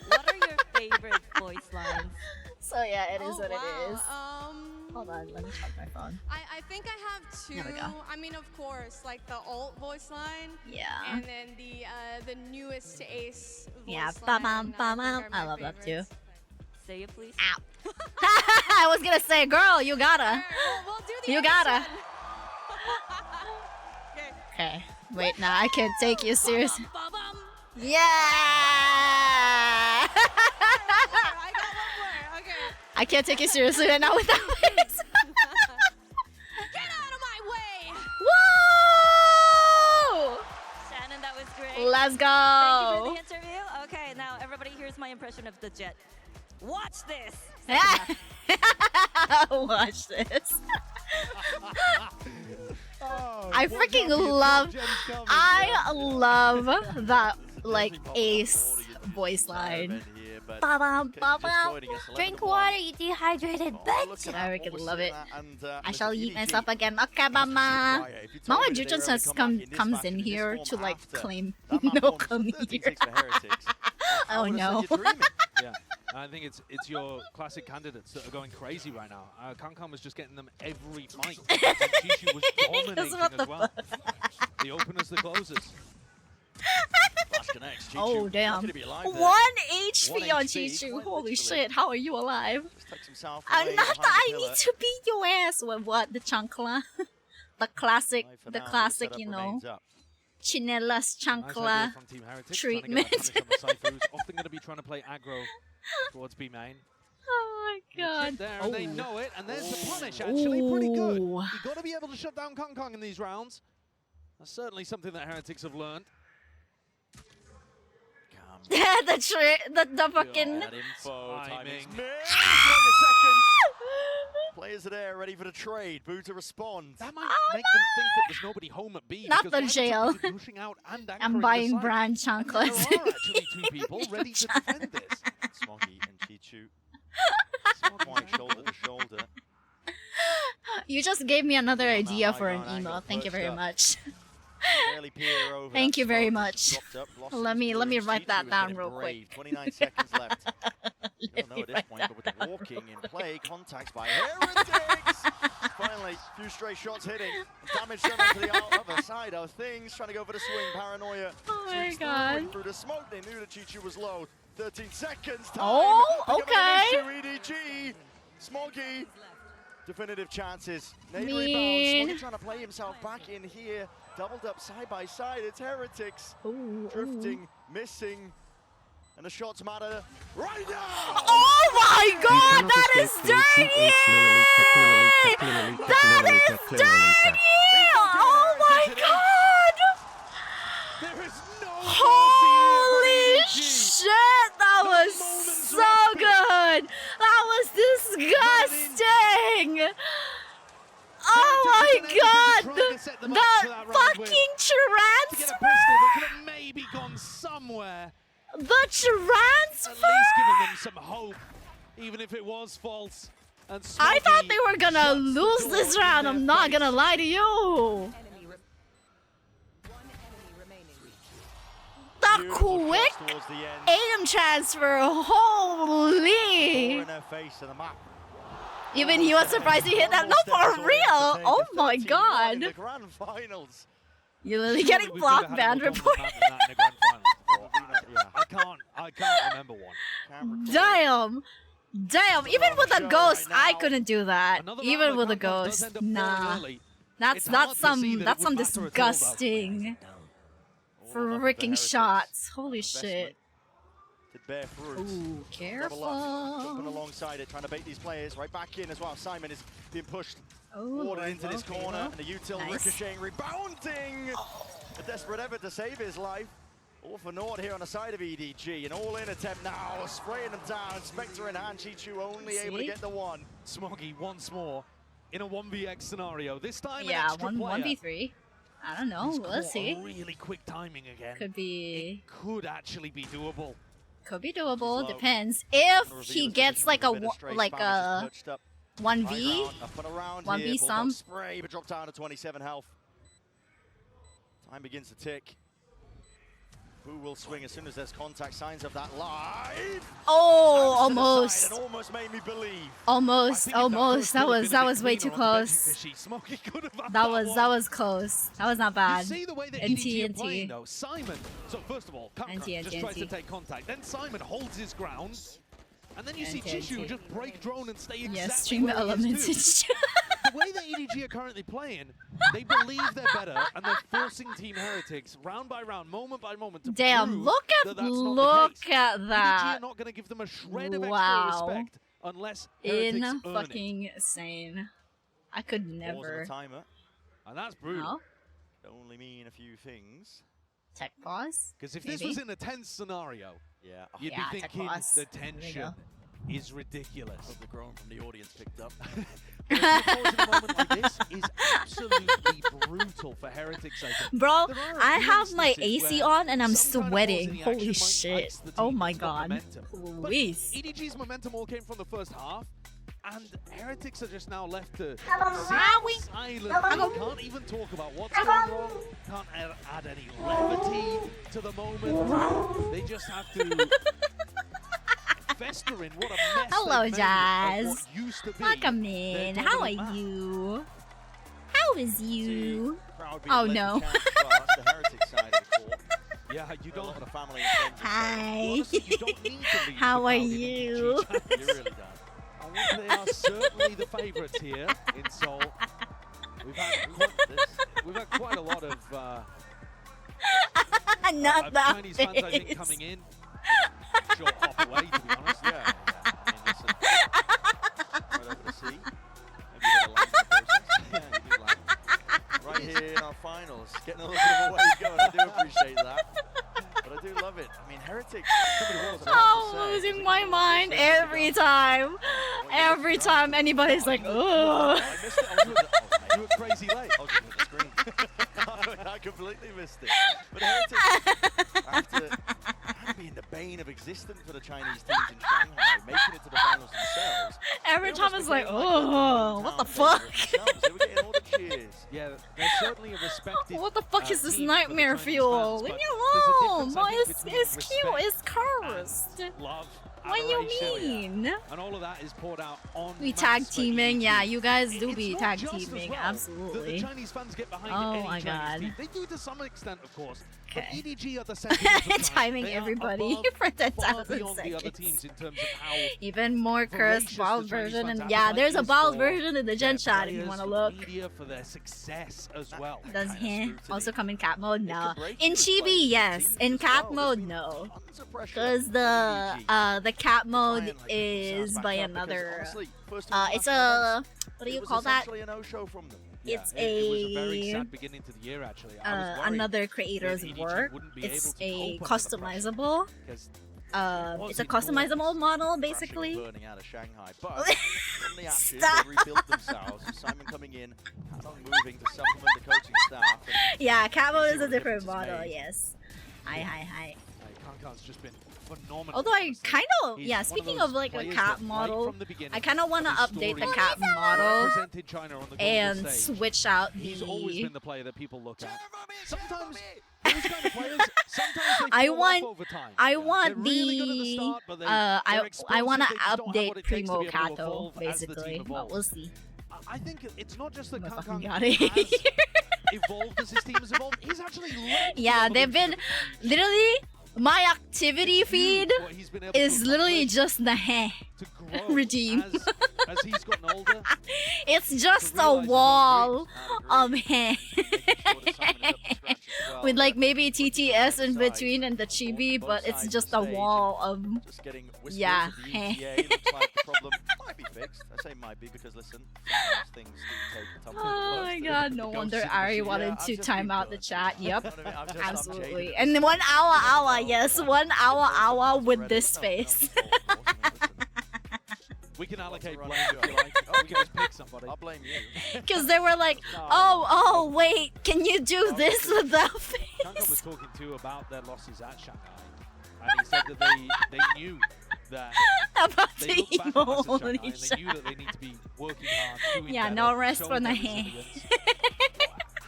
What are your favorite voice lines? So yeah, it is what it is. Hold on, let me check my phone. I think I have two. There we go. I mean, of course, like the alt voice line. Yeah. And then the newest to Ace voice Yeah, line. I love that too. Say it, please. Ow. I was gonna say, girl, you gotta. We'll do the You Ace gotta. one. Okay. Wait, nah, I can't take you seriously. Yeah. I can't take you seriously right now with that face. Get out of my way! Woo! Shannon, that was great. Let's go. Thank you for the interview. Okay, now everybody here's my impression of the Jet. Watch this. Watch this. I freaking love. I love that like Ace voice line. Ba-bam, ba-bam. Drink water, you dehydrated bitch. I freaking love it. I shall eat myself again. Okay, mama. Mama Juchun comes in here to like claim no come here. Oh no. Yeah, I think it's your classic candidates that are going crazy right now. Kankan was just getting them every fight. And Chishu was dominating as well. The openers, the closers. Oh damn. 1 HP on Chishu. Holy shit, how are you alive? I need to beat your ass with what? The chancla? the classic, you know. Chinelas chancla treatment. Often going to be trying to play aggro towards B main. Oh my god. There, and they know it, and there's the punish actually. Pretty good. You've got to be able to shut down Kong Kong in these rounds. That's certainly something that Heretics have learned. the fucking timing. Players are there, ready for the trade. Boo to respond. That might make them think that there's nobody home at B. Not the jail. I'm buying brand chocolates. There are actually two people ready to defend this. Smoggy and Pt2. Quite shoulder to shoulder. You just gave me another idea for an email. Thank you very much. Thank you very much. Let me write that down real quick. 29 seconds left. You don't know at this point, but with the walking in play, contacts by Heretics. Finally, a few stray shots hitting. Damage done onto the other side of things. Trying to go for the swing. Paranoia. Oh my god. Through the smoke. They knew that Pt2 was low. 13 seconds. Time. Oh, okay. EDG. Smoggy. Definitive chances. Nade rebound. Smoggy trying to play himself back in here. Doubled up side by side. It's Heretics. Drifting, missing. And the shots matter right now! Oh my god, that is dirty! That is dirty! Oh my god! There is no Holy shit, that was so good! That was disgusting! Oh my god! The fucking transfer! Maybe gone somewhere. The transfer! At least giving them some hope, even if it was false. And I thought they were gonna lose this round, I'm not gonna lie to you! The quick aim transfer. Holy. Even he was surprised he hit that. No, for real. Oh my god. The grand finals. You're literally getting blocked band report. I can't remember one. Damn. Damn. Even with a ghost, I couldn't do that. Even with a ghost. Nah. That's some disgusting freaking shots. Holy shit. To bear fruit. Ooh, careful. Jumping alongside it, trying to bait these players right back in as well. Simon is being pushed forward into this corner, and the util ricocheting, rebounding. A desperate effort to save his life. All for naught here on the side of EDG. An all-in attempt now, spraying them down. Spectre in hand, Pt2 only able to get the one. Smoggy once more in a 1vx scenario. This time an Yeah, extra player. 1v3. I don't know. We'll see. Really quick timing again. Could be. It could actually be doable. Could be doable. Depends. If he gets like a 1v, 1v some. Spray, but dropped down to 27 health. Time begins to tick. Who will swing as soon as there's contact? Signs of that live. Oh, almost. It almost made me believe. Almost. That was way too close. That was close. That was not bad. You see the way that NT. EDG are playing, though. Simon. So first of all, Kamkar just tries to take contact. Then Simon holds his ground. And then you see Chishu just break drone and stay exactly Yes, stream where he elements. is too. The way that EDG are currently playing, they believe they're better, and they're forcing Team Heretics round by round, moment by moment to Damn, prove look at that that. EDG are not going to give them a shred of extra respect unless Heretics earn fucking it. insane. I could never. Timer. And that's brutal. No? Can only mean a few things. Tech pause? Because if this was in a tense scenario, you'd be thinking the tension is ridiculous. Hope the groan from the audience picked up. A moment like this is absolutely brutal for Heretics. Bro, I have my AC on and I'm sweating. Holy shit. Oh my god. Please. EDG's momentum all came from the first half, and Heretics are just now left to silent. They can't even talk about what's going wrong. Can't add any levity to the moment. They just have to fester in what a mess. Hello, Jazz. What used to be Welcome in. How are you? How is you? Oh no. Yeah, you don't. Hi. How are you? They are certainly the favourites here in Seoul. We've had quite a lot of not that Chinese fans, I think, coming in. Short hop away, to be honest. Yeah. I mean, listen. Right over the sea. Maybe you got a land process. Yeah, you do land. Right here in our finals. Getting a little bit of a way going. I do appreciate that. But I do love it. I mean, Heretics. I'm losing my mind every time. Every time anybody's like, oh. I missed it. You were crazy late. I was looking at the screen. I completely missed it. But Heretics, after being the bane of existence for the Chinese teams in Shanghai, making it to the finals themselves. Every time it's like, oh, what the fuck? They were getting all the cheers. Yeah, they're certainly a respected. What the fuck is this nightmare fuel? Leave me alone. Boy, it's cute. It's cursed. Love. What do you mean? And all of that is poured out on We tag teaming, yeah, you guys do be tag teaming, well absolutely. The Chinese fans get behind oh my god. They do to some extent, of course. Okay. But EDG are the second timing everybody for 10,000 the other teams in terms of how even more cursed bald version, and yeah, there's a bald version in the Gen chat if you want to look. For their success as well. Does he also come in cap mode? No. In Chibi, yes. In cap mode, no. Because the cap mode is by another. It's a what do you call that? It's it was a very sad beginning to the year, actually. Another creator's work. It's a customizable. It's a customizable model, basically. Burning out of Shanghai, but from the Ashes, they rebuilt themselves. Simon coming in, moving to supplement the coaching staff. Yeah, Camo is a different model. Yes. Hi. Kankan's just been phenomenal. Although I kind of, yeah, speaking of like a cat model, I kind of want to update the cat model and switch out the... He's always been the player that people look at. Sometimes those kind of players, sometimes they I fall want, off over time. I want They're really good at the start, but I want to they just don't have update what it takes to Primo be able to Kato, evolve as the team basically, but evolves. we'll see. I think it's not just that Kankan got it. has evolved as his team has evolved. He's actually led Yeah, they've been literally my activity feed is literally just the heh regime. as he's gotten older. It's just a wall of heh with like maybe TTS in between and the chibi, but it's just a wall of yeah heh. Looks like the problem might be fixed. I say might be because listen, sometimes things do take time. Oh my god, no wonder Ari wanted to time out the chat. Yep, absolutely. And 1 hour, yes, 1 hour with this face. We can allocate blame if you like. We can just pick somebody. I'll blame you. Because they were like, oh, wait, can you do this with that face? Kankan was talking too about their losses at Shanghai, and he said that they knew that about they the looked back at us at Shanghai and emoji they knew that they need to be working hard, doing yeah, better, no rest showing for the their hand. resilience.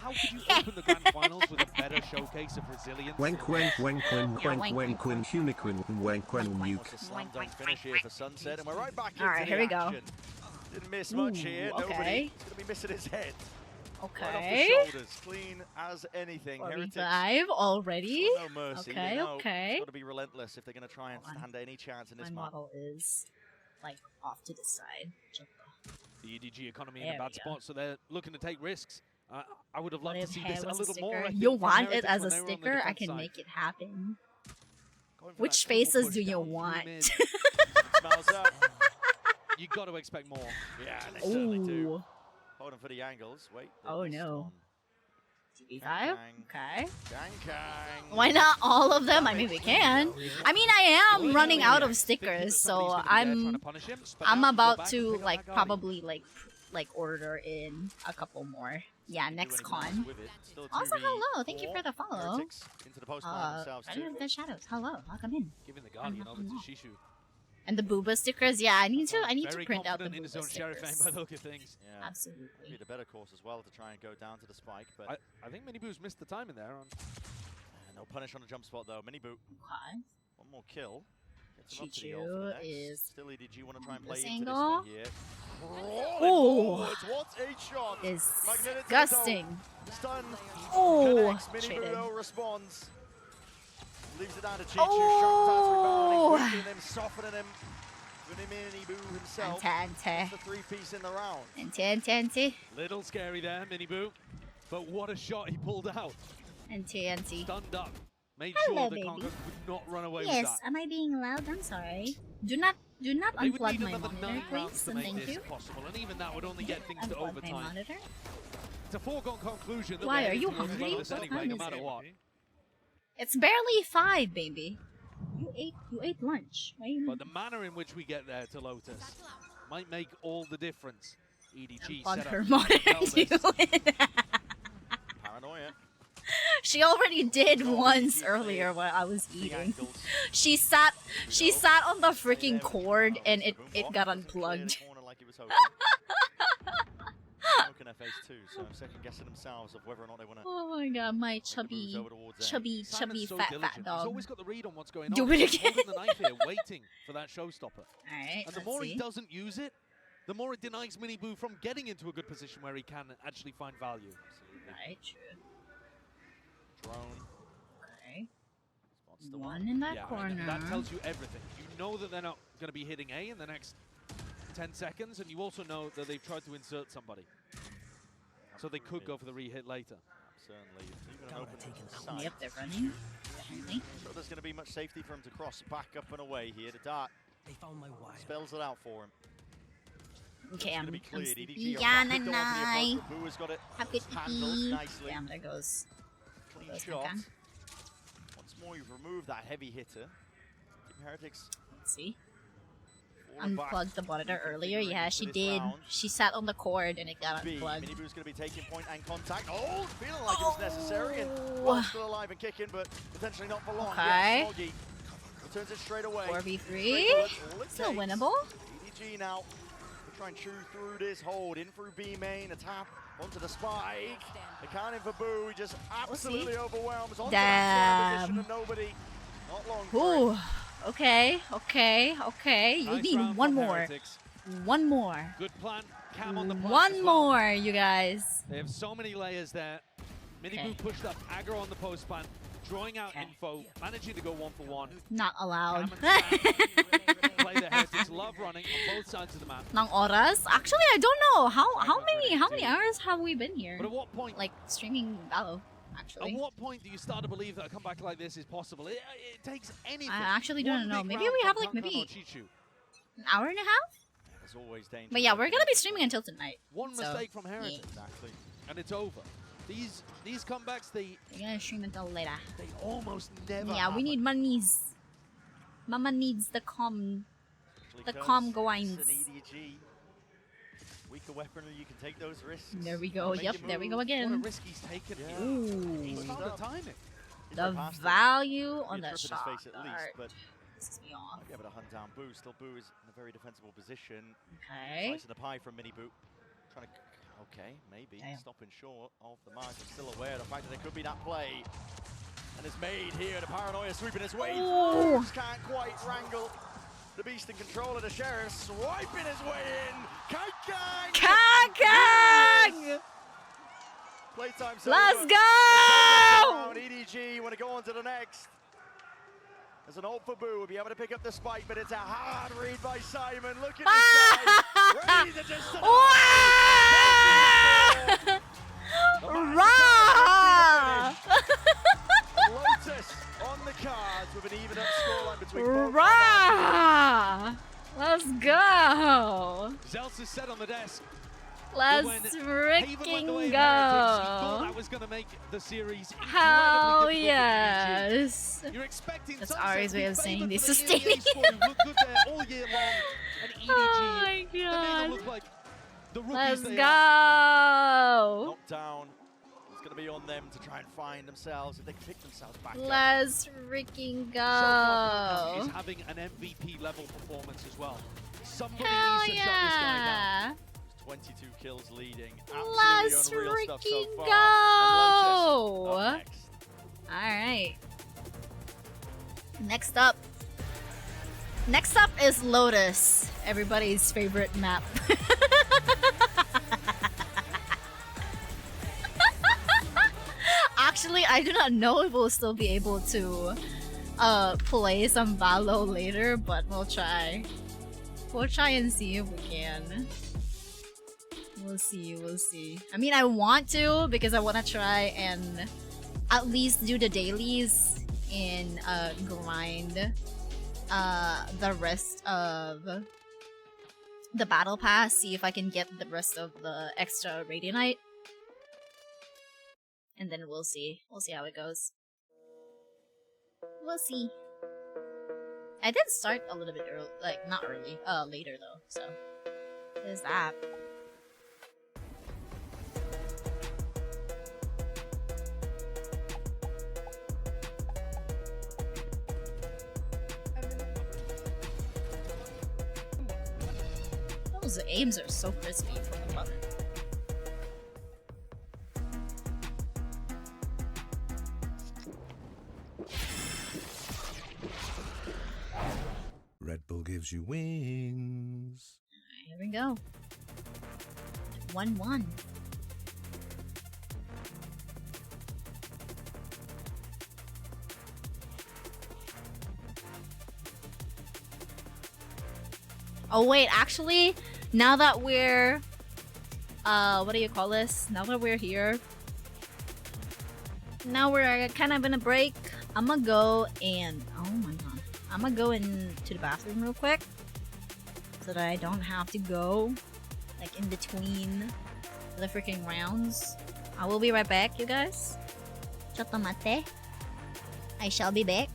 How could you open the grand finals with a better showcase of resilience? Wank wank wank wank wank wank wank unicorn wank wank nuke. Slam dunk finish here for Sunset, and we're right back into Alright, here we go. action. Didn't miss much here. okay. Nobody's gonna be missing his head. Okay. Right off the shoulders, clean as anything. 45 already. No mercy. Okay, okay. It's got to be relentless if they're going to try and stand any chance in this My map. model is like off to the side. The EDG economy in There a bad we go. spot, so they're looking to take risks. I would have What loved to if see hair this a was little more. I sticker? think, You from want it Heretics as when a they were on the sticker? I defense can side. make it happen. Going for Which that double faces push do you down through want? mid. Smells up. You got to expect more. Yeah, they certainly do. Ooh. Holding for the angles. Wait. Oh no. TV5? Okay. Kang. Why not all of them? I mean, we can. I mean, I am running out of stickers, so I'm about to like probably like order in a couple more. Yeah, next con. Also, hello. Thank you for the follow. Into the post themselves I have the shadows. Hello, welcome in. Giving the Guardian over to Shishu. And the booba stickers, yeah, I need to Very print out the confident in his own booba sheriff stickers. aim by the look of things. Yeah. Absolutely. Be the better course as well to try and go down to the spike, but I think Miniboo's missed the timing there. no punish on the jump spot though. Miniboo. Okay. One more kill. Gets him up to the ult Chichu for the next. is Still EDG want to try and play this into this angle. one here. Ooh. What a shot! Disgusting. Stun. Oh, Connects. traded. Miniboo though responds. Leaves it down to Chichu. Oh. Shot him, softening him. Miniboo himself. Ante. The 3-piece in the round. Ante. Little scary there, Miniboo. But what a shot he pulled out. Ante. Stunned up. Made Hello, sure that baby. Congo would not run away with Yes, that. am I being loud? I'm sorry. Do not They would unplug need my another monitor, 9 rounds please, to and make thank this you. possible, and even that would only get things to Unplug my overtime. monitor. It's a foregone conclusion that Why, we're are you heading towards hungry? Lotus What anyway, time no is matter it? what. It's barely 5, baby. You ate lunch. Why you But the manner in which we get there to Lotus might make all the difference. EDG unplug set her up monitor? Pelvis. Paranoia. She already did once earlier while I was eating. She sat on the freaking cord and it got unplugged. Smoking their face too, so second guessing themselves of whether or not they want to. Oh my god, my chubby Simon's so fat diligent. He's dog. always got the read on what's going Do on. it He's again. holding the knife here, waiting for that showstopper. Alright, And the more he doesn't use it, the more it denies Miniboo from getting into a good position where he can actually find value. Right, true. Drone. Okay. Spots the One in that Yeah, corner. and that tells you everything. You know that they're not going to be hitting A in the next 10 seconds, and you also know that they've tried to insert somebody. So they could go for the re-hit later. Certainly. Even an open side. Yep, they're running. Apparently. So there's going to be much safety for him to cross back up and away here. The dart They found my wire. spells it out for him. Okay, I'm cleared. sleepy. EDG Yeah, a rapid door onto the night. approach, but Boo has got it Have good handled tea. nicely. Damn, there goes. Clean shot. Once more, you've removed that heavy hitter. Team Heretics. Let's see. falling back. Unplugged the monitor earlier. Ready Yeah, for she this did. round. She sat on the cord and it got unplugged. Miniboo's going to be taking point and contact. Oh, feeling like it was necessary. And well, still alive and kicking, but potentially not for long. Okay. Yeah, Smoggy turns it straight away. 4v3. Still winnable. EDG now. We're trying to chew through this hold. In through B main. A tap onto the spike. Accounting for Boo. He just absolutely overwhelms. Onto that position of nobody. Not long for Ooh. Okay. You Nice need round one from more. Heretics. One more. Good plan. Cam on the point One as well. more, you guys. They have so many layers there. Miniboo pushed up, aggro on the post plan, drawing out info, managing to go 1-for-1. Not allowed. Play the Heretics, love running on both sides of the map. Nang oras? Actually, I don't know. How many hours have we been here? But at what point? Like streaming Valor, actually. At what point do you start to believe that a comeback like this is possible? It takes anything. I actually One don't know. big Maybe round we have from like Kang Kang maybe or Chi-Chu. an hour and a half? There's always danger. But yeah, we're gonna be streaming until tonight. One so, mistake from Heretics. yeah. Exactly. And it's over. These comebacks, We're gonna stream until later. they almost never Yeah, we happen. need monies. Mama needs the calm grinds. EDG. Weaker weaponry, you can take those risks. There we go. Make Yep, your there we move. go again. What a risk he's taken. Yeah. Ooh. He's found the timing. The value Be on a the trip in shot. his face at least, but Pisses me off. might be able to hunt down Boo. Still, Boo is in a very defensible position. Okay. Slicing the pie from Mini Boo. Trying to, okay, maybe stopping short of the mark. I'm still aware of the fact that there could be that play. And it's made here. The paranoia sweeping his way through. Just can't quite wrangle the beast in control of the sheriff. Swiping his way in. Kang! Playtime. Let's go! EDG want to go on to the next. There's an ult for Boo. Will be able to pick up the spike, but it's a hard read by Simon. Look at this guy. Ready to just Rah! Lotus on the cards with an even up scoreline between both. Rah! Let's go! Zelts is set on the desk. Let's Haven went the freaking way of Heretics. He go! thought that was going to make the series Hell incredibly difficult for yes! EDG. You're expecting That's Sunset Ari's to be way of saying favoured they for the sustain EMEA squad who look good there all year long. And EDG, Oh my they made god! them look like the rookies Let's they go! are. Knocked down. It's going to be on them to try and find themselves if they can pick themselves back up. Let's freaking So far, go! is having an MVP level performance as well. Somebody Hell needs to shut this guy down. yeah! 22 kills leading. Let's Absolutely unreal stuff so freaking far. go! And Lotus up next. Alright. Next up is Lotus, everybody's favorite map. Actually, I do not know if we'll still be able to play some Valo later, but we'll try. We'll try and see if we can. We'll see. I mean, I want to because I want to try and at least do the dailies and grind the rest of the battle pass, see if I can get the rest of the extra Radianite. And then we'll see. We'll see how it goes. We'll see. I did start a little bit early, like not early, later though, so there's that. Those aims are so crispy from the button. Red Bull gives you wings. Here we go. 1-1. Oh wait, actually, now that we're what do you call this? Now that we're here, now we're kind of in a break. I'm gonna go and oh my god, I'm gonna go into the bathroom real quick so that I don't have to go like in between the freaking rounds. I will be right back, you guys. Chotomate. I shall be back.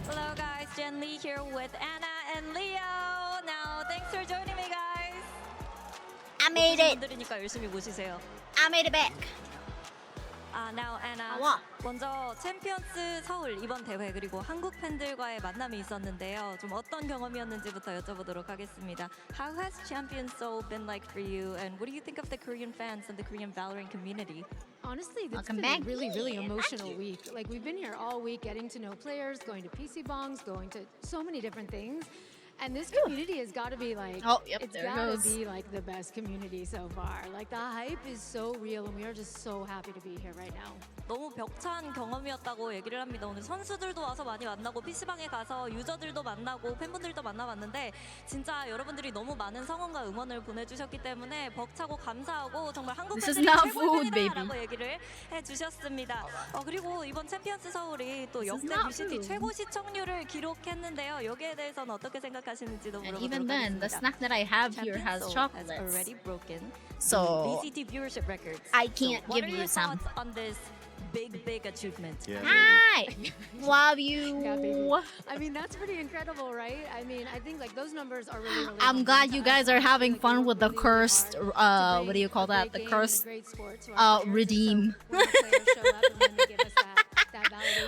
Hello guys, Jen Lee here with Anna and Leo. Now, thanks for joining me, guys. I made it. 분들이니까 열심히 모시세요. I made it back. Now, Anna. 와. 먼저 챔피언스 서울 이번 대회 그리고 한국 팬들과의 만남이 있었는데요. 좀 어떤 경험이었는지부터 여쭤보도록 하겠습니다. How has Champions Seoul been like for you, and what do you think of the Korean fans and the Korean Valorant community? Honestly, this has Welcome been back. a really, really Yeah, emotional thank you. week. Like, we've been here all week getting to know players, going to PC bongs, going to so many different things. And this community has got to be like, Oh, yep, it's there it got to goes. be like the best community so far. Like, the hype is so real, and we are just so happy to be here right now. 너무 벅찬 경험이었다고 얘기를 합니다. 오늘 선수들도 와서 많이 만나고 PC방에 가서 유저들도 만나고 팬분들도 만나봤는데 진짜 여러분들이 너무 많은 성원과 응원을 보내주셨기 때문에 벅차고 감사하고 정말 한국 This is 팬들이 not 최고의 food, 팬이다라고 baby. 얘기를 해주셨습니다. 그리고 이번 챔피언스 서울이 또 This is 역대 not VCT food. 최고 시청률을 기록했는데요. 여기에 대해서는 어떻게 생각하시는지도 And 물어보도록 even then, the 하겠습니다. snack that I have here Champions has Seoul chocolates. has already broken So VCT viewership records. I can't So what give are you your some. thoughts on this big achievement? Hi. Love you. Yeah, baby. I mean, that's pretty incredible, right? I mean, I think like those numbers are really, really I'm glad you guys are having fun with the cursed, what do you call that? The cursed, redeem.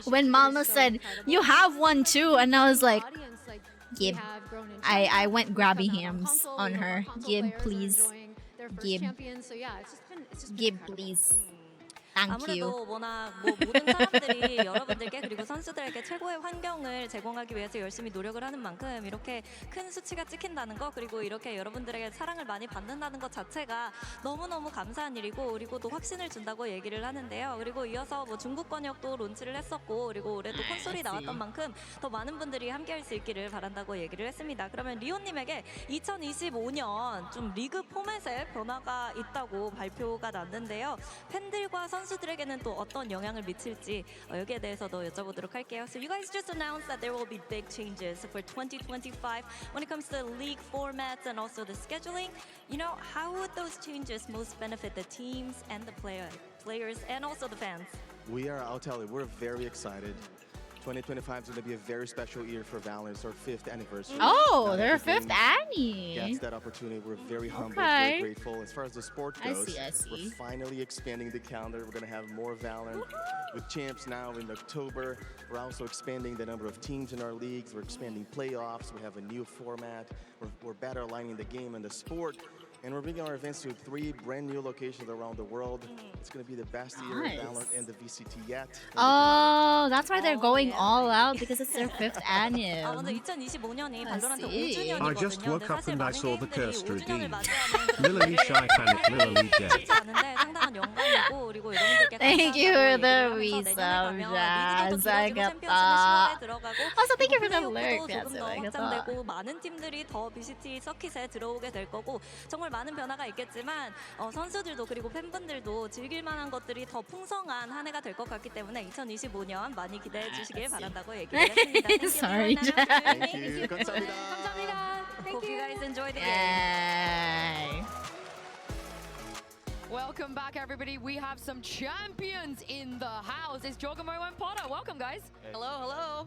When Mama said, you have one too, and I was like, Gib. I went grabby hams on her. Gib, please. Gib. Gib, please. Thank you. 아무래도 워낙 모든 사람들이 여러분들께 그리고 선수들에게 최고의 환경을 제공하기 위해서 열심히 노력을 하는 만큼 이렇게 큰 수치가 찍힌다는 거 그리고 이렇게 여러분들에게 사랑을 많이 받는다는 것 자체가 너무너무 감사한 일이고 그리고 또 확신을 준다고 얘기를 하는데요. 그리고 이어서 중국 권역도 론치를 했었고 그리고 올해 또 콘솔이 나왔던 만큼 더 많은 분들이 함께할 수 있기를 바란다고 얘기를 했습니다. 그러면 리오님에게 2025년 좀 리그 포맷에 변화가 있다고 발표가 났는데요. 팬들과 선수들에게는 또 어떤 영향을 미칠지 여기에 대해서도 여쭤보도록 할게요. So you guys just announced that there will be big changes for 2025 when it comes to the league formats and also the scheduling. You know, how would those changes most benefit the teams and the players and also the fans? I'll tell you, we're very excited. 2025 is going to be a very special year for Valorant. It's our 5th anniversary. Oh, their 5th Annie. Yes, that opportunity. We're very humbled, Okay. very grateful. As far as the sport I goes, see. we're finally expanding the calendar. We're going to have more Valorant with champs now in October. We're also expanding the number of teams in our leagues. We're expanding playoffs. We have a new format. We're better aligning the game and the sport. And we're bringing our events to 3 brand new locations around the world. It's going to be the best year of Valorant and the VCT yet. Oh, that's why they're going all out because it's their 5th annual. 먼저 2025년이 I 발로란트 see. 5주년이거든요. I just woke up and I saw the curse to redeem. redeem. Lily shy panic, Lily dead. 않은데 상당한 영광이고 그리고 여러분들께 Thank you for the 감사하다고 resub, Jazz. 챔피언스 알겠다. 10월에 들어가고 Also, thank you for the 또 lyric, 조금 더 Jazz. 확장되고 많은 팀들이 더 VCT 서킷에 들어오게 될 거고 정말 많은 변화가 있겠지만 선수들도 그리고 팬분들도 즐길 만한 것들이 더 풍성한 한 해가 될 것 같기 때문에 2025년 많이 기대해 주시길 바란다고 얘기를 했습니다. Thank you, Sorry, Leo, Jazz. Anna. Thank you. 감사합니다. Hope you guys enjoy the game. Yay. Welcome back, everybody. We have some champions in the house. It's Jogamo and Potter. Welcome, guys. Hello, hello.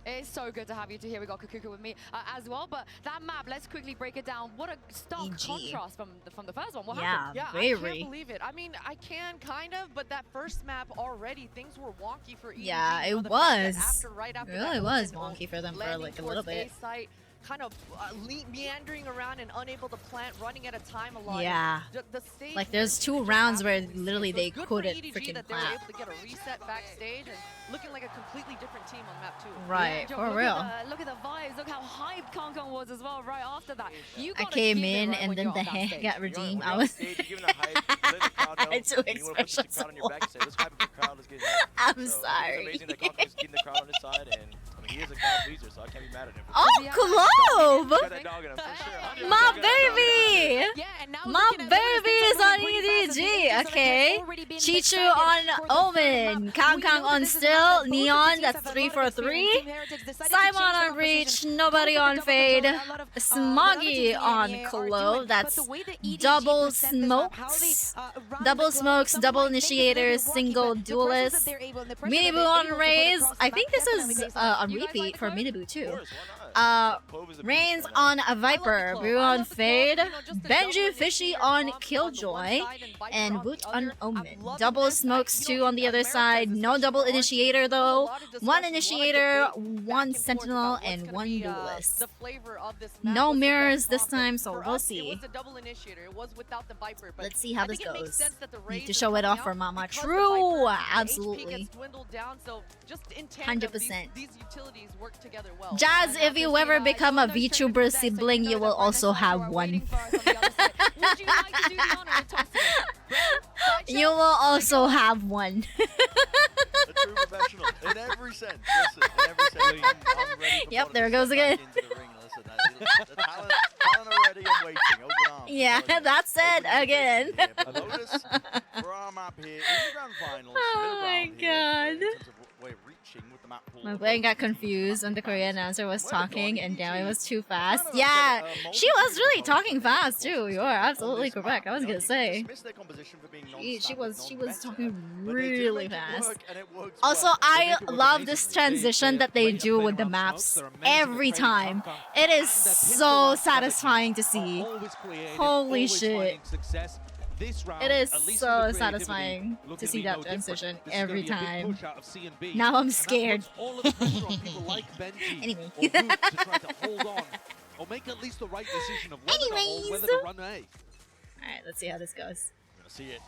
It is so good to have you two here. We got Kakuka with me as well. But that map, let's quickly break it down. What a stark contrast from the first one. What happened? Yeah, I can't believe it. I mean, I can kind of, but that first map already, things were wonky for EDG. Yeah, it was. It really was wonky for them for like a little bit. Site, kind of meandering around and unable to plant, running at a time a lot. Yeah. The stage Like there's 2 rounds where literally they good couldn't for EDG freaking that they were clap. able to get a reset backstage and looking like a completely different team on map 2. Right, Joe, for look real. Look at the vibes. Look how hyped Kong was as well right after that. You I gotta came give it in right and when then you're the on that hair stage. got redeemed. I was Too expressive. I'm sorry. It's amazing that Kong's getting the crowd on his side, and I mean, he is a crowd pleaser, so I can't be mad at him. Oh, Clove! Got that dog in him, for sure. My baby! My baby is on EDG, okay. Chichu on Omen, Kong on Still, Neon, that's 3 for 3. Simon on Reach, nobody on Fade. Smoggy on Clove, that's double smokes. Double smokes, double initiators, single duelist. Minibu on Raze, I think this is a repeat for Minibu too. Reigns on a Viper, Brew on Fade, Benju Fishy on Killjoy, and Woot on Omen. Double smokes 2 on the other side, no double initiator though. 1 initiator, 1 sentinel, and 1 duelist. No mirrors this time, so we'll see. Let's see how this goes. Need to show it off for Mama. True, absolutely. 100%. Jazz, if you ever become a VTuber sibling, you will also have one. You will also have one. A true professional in every sense. Listen, in every sense. I'm ready for Yep, there it goes again. The talent already and waiting. Open arms. Yeah, that's it again. Lotus for our map here in the grand finals. Oh my god. My brain got confused when the Korean announcer was talking and Dami was too fast. Yeah, she was really talking fast too. You are absolutely correct. I was gonna say. She was talking really fast. Also, I love this transition that they do with the maps every time. It is so satisfying to see. Holy shit. It is so satisfying to see that transition every time. Now I'm scared. Anyway. Alright, let's see how this goes. Gonna see it.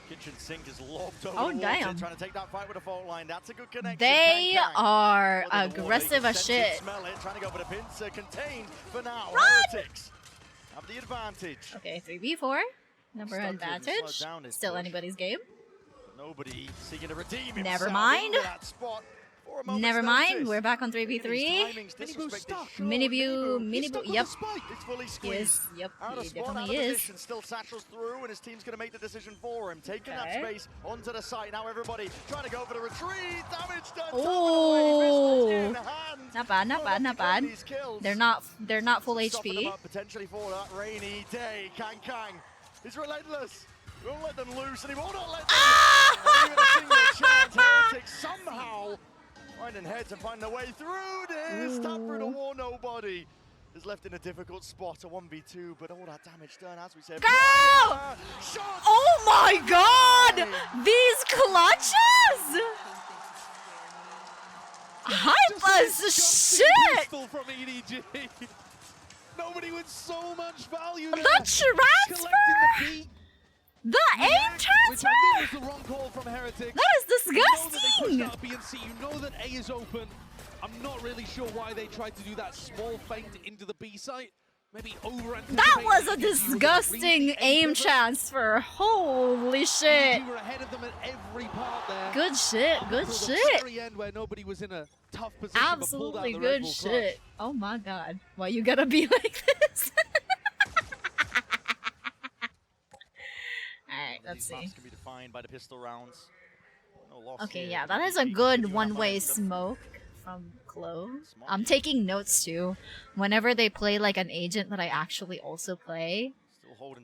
Kitchen sink is lobbed over Oh, the damn. water, trying to take that fight with a fault line. That's a good connection. They Kang are Kang. aggressive as shit. Smell it, trying to go for the pincer. Contained for now. Run! Heretics have the advantage. Okay, 3v4. Number advantage. Still anybody's game. Nobody seeking to redeem himself. Never mind. into that spot for a moment's Never mind. notice. We're back on 3v3. Minibu, yep. It's fully squeezed. Yes, yep, Out of he spot, definitely out of is. position, still satchels through, and his team's going to make the decision for him. Taking that Okay. space onto the site. Now everybody trying to go for the retreat. Damage done. Oh, not bad, not bad, not bad. They're not full Soften them HP. up potentially for that rainy day. Kang is relentless. He won't let them loose, and he will not let them. Not even a single chance. Heretics somehow finding heads and finding their way through this. Tap through the wall, nobody is left in a difficult spot, a 1v2, but all that damage done, as we said. Go! Oh my god! These clutches! Hype as shit! From EDG. Nobody with so much value. The transfer! The aim Which I think was transfer! the wrong call from Heretics. That is You know that they disgusting! pushed out B and C. You know that A is open. I'm not really sure why they tried to do that small feint into the B site. Maybe over. That was a disgusting aim transfer. Holy shit. You were ahead of them at every part there. Good shit, good Until the shit. very end where nobody was in a tough position Absolutely but pulled out the Red good Bull shit. Oh my god. Why you gotta be like this? Alright, let's see. Can be defined by the pistol rounds. No loss Okay, here. yeah, that is a good one-way smoke from Clove. I'm taking notes too. Whenever they play like an agent that I actually also play,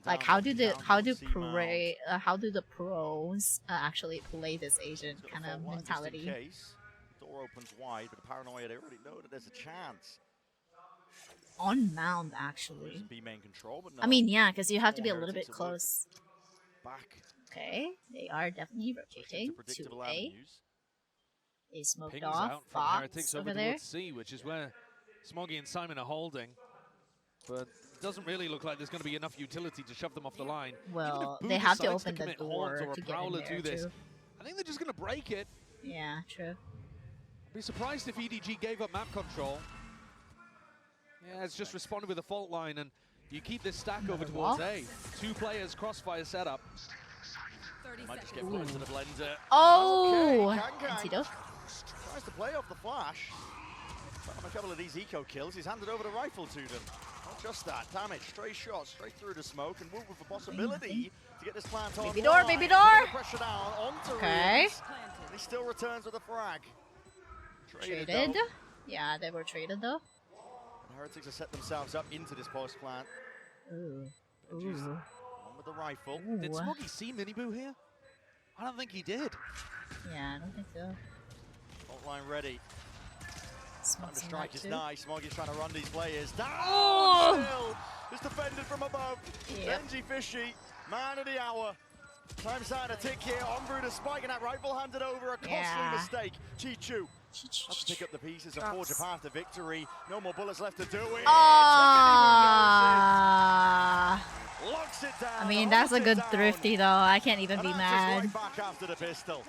like how do the pros actually play this agent kind of mentality? door opens wide, but Paranoia, they already know that there's a chance. On mound, actually. B main control, but no. I mean, yeah, because you have to be a little Heretics bit have worked close. Back. Okay, they are definitely rotating to Predictable A. avenues. They smoked Pings off out from Fox Heretics over over there. towards C, which is where Smoggy and Simon are holding. But it doesn't really look like there's going to be enough utility to shove them off the line. Well, Even they if have to decides open the commit door horns or to a get in prowler there do this, too. I think they're just going to break it. Yeah, true. I'd be surprised if EDG gave up map control. Yeah, it's just responded with a fault line, and you keep this stack over towards A. 2 players crossfire setup. Might just get put into the blender. Oh! Okay, Antidote. Tries to play off the flash. On a couple of these eco kills, he's handed over the rifle to them. Not just that, damage, stray shots, straight through the smoke, and Woot with the possibility to get this plant on. Baby door, baby door! Pressure down onto Okay. Reeves. He still returns with a frag. Traded. Yeah, they were traded though. And Heretics have set themselves up into this post plant. Ooh. Benji's Ooh. on with the rifle. Ooh. Did Smoggy see Miniboo here? I don't think he did. Yeah, I don't think so. Fault line ready. Time to strike is too. nice. Smoggy's trying to run these players down. Oh! Still, it's defended from above. Yep. Benji Fishy, man of the hour. Time starting to tick here. On through the spike, and that rifle handed over. A costly mistake. Pt2 has to pick up the pieces and forge a path to victory. No more bullets left to do it. Locks it down. I mean, that's a holds it good down. thrifty though. I can't even And be that's mad. right back after the pistol.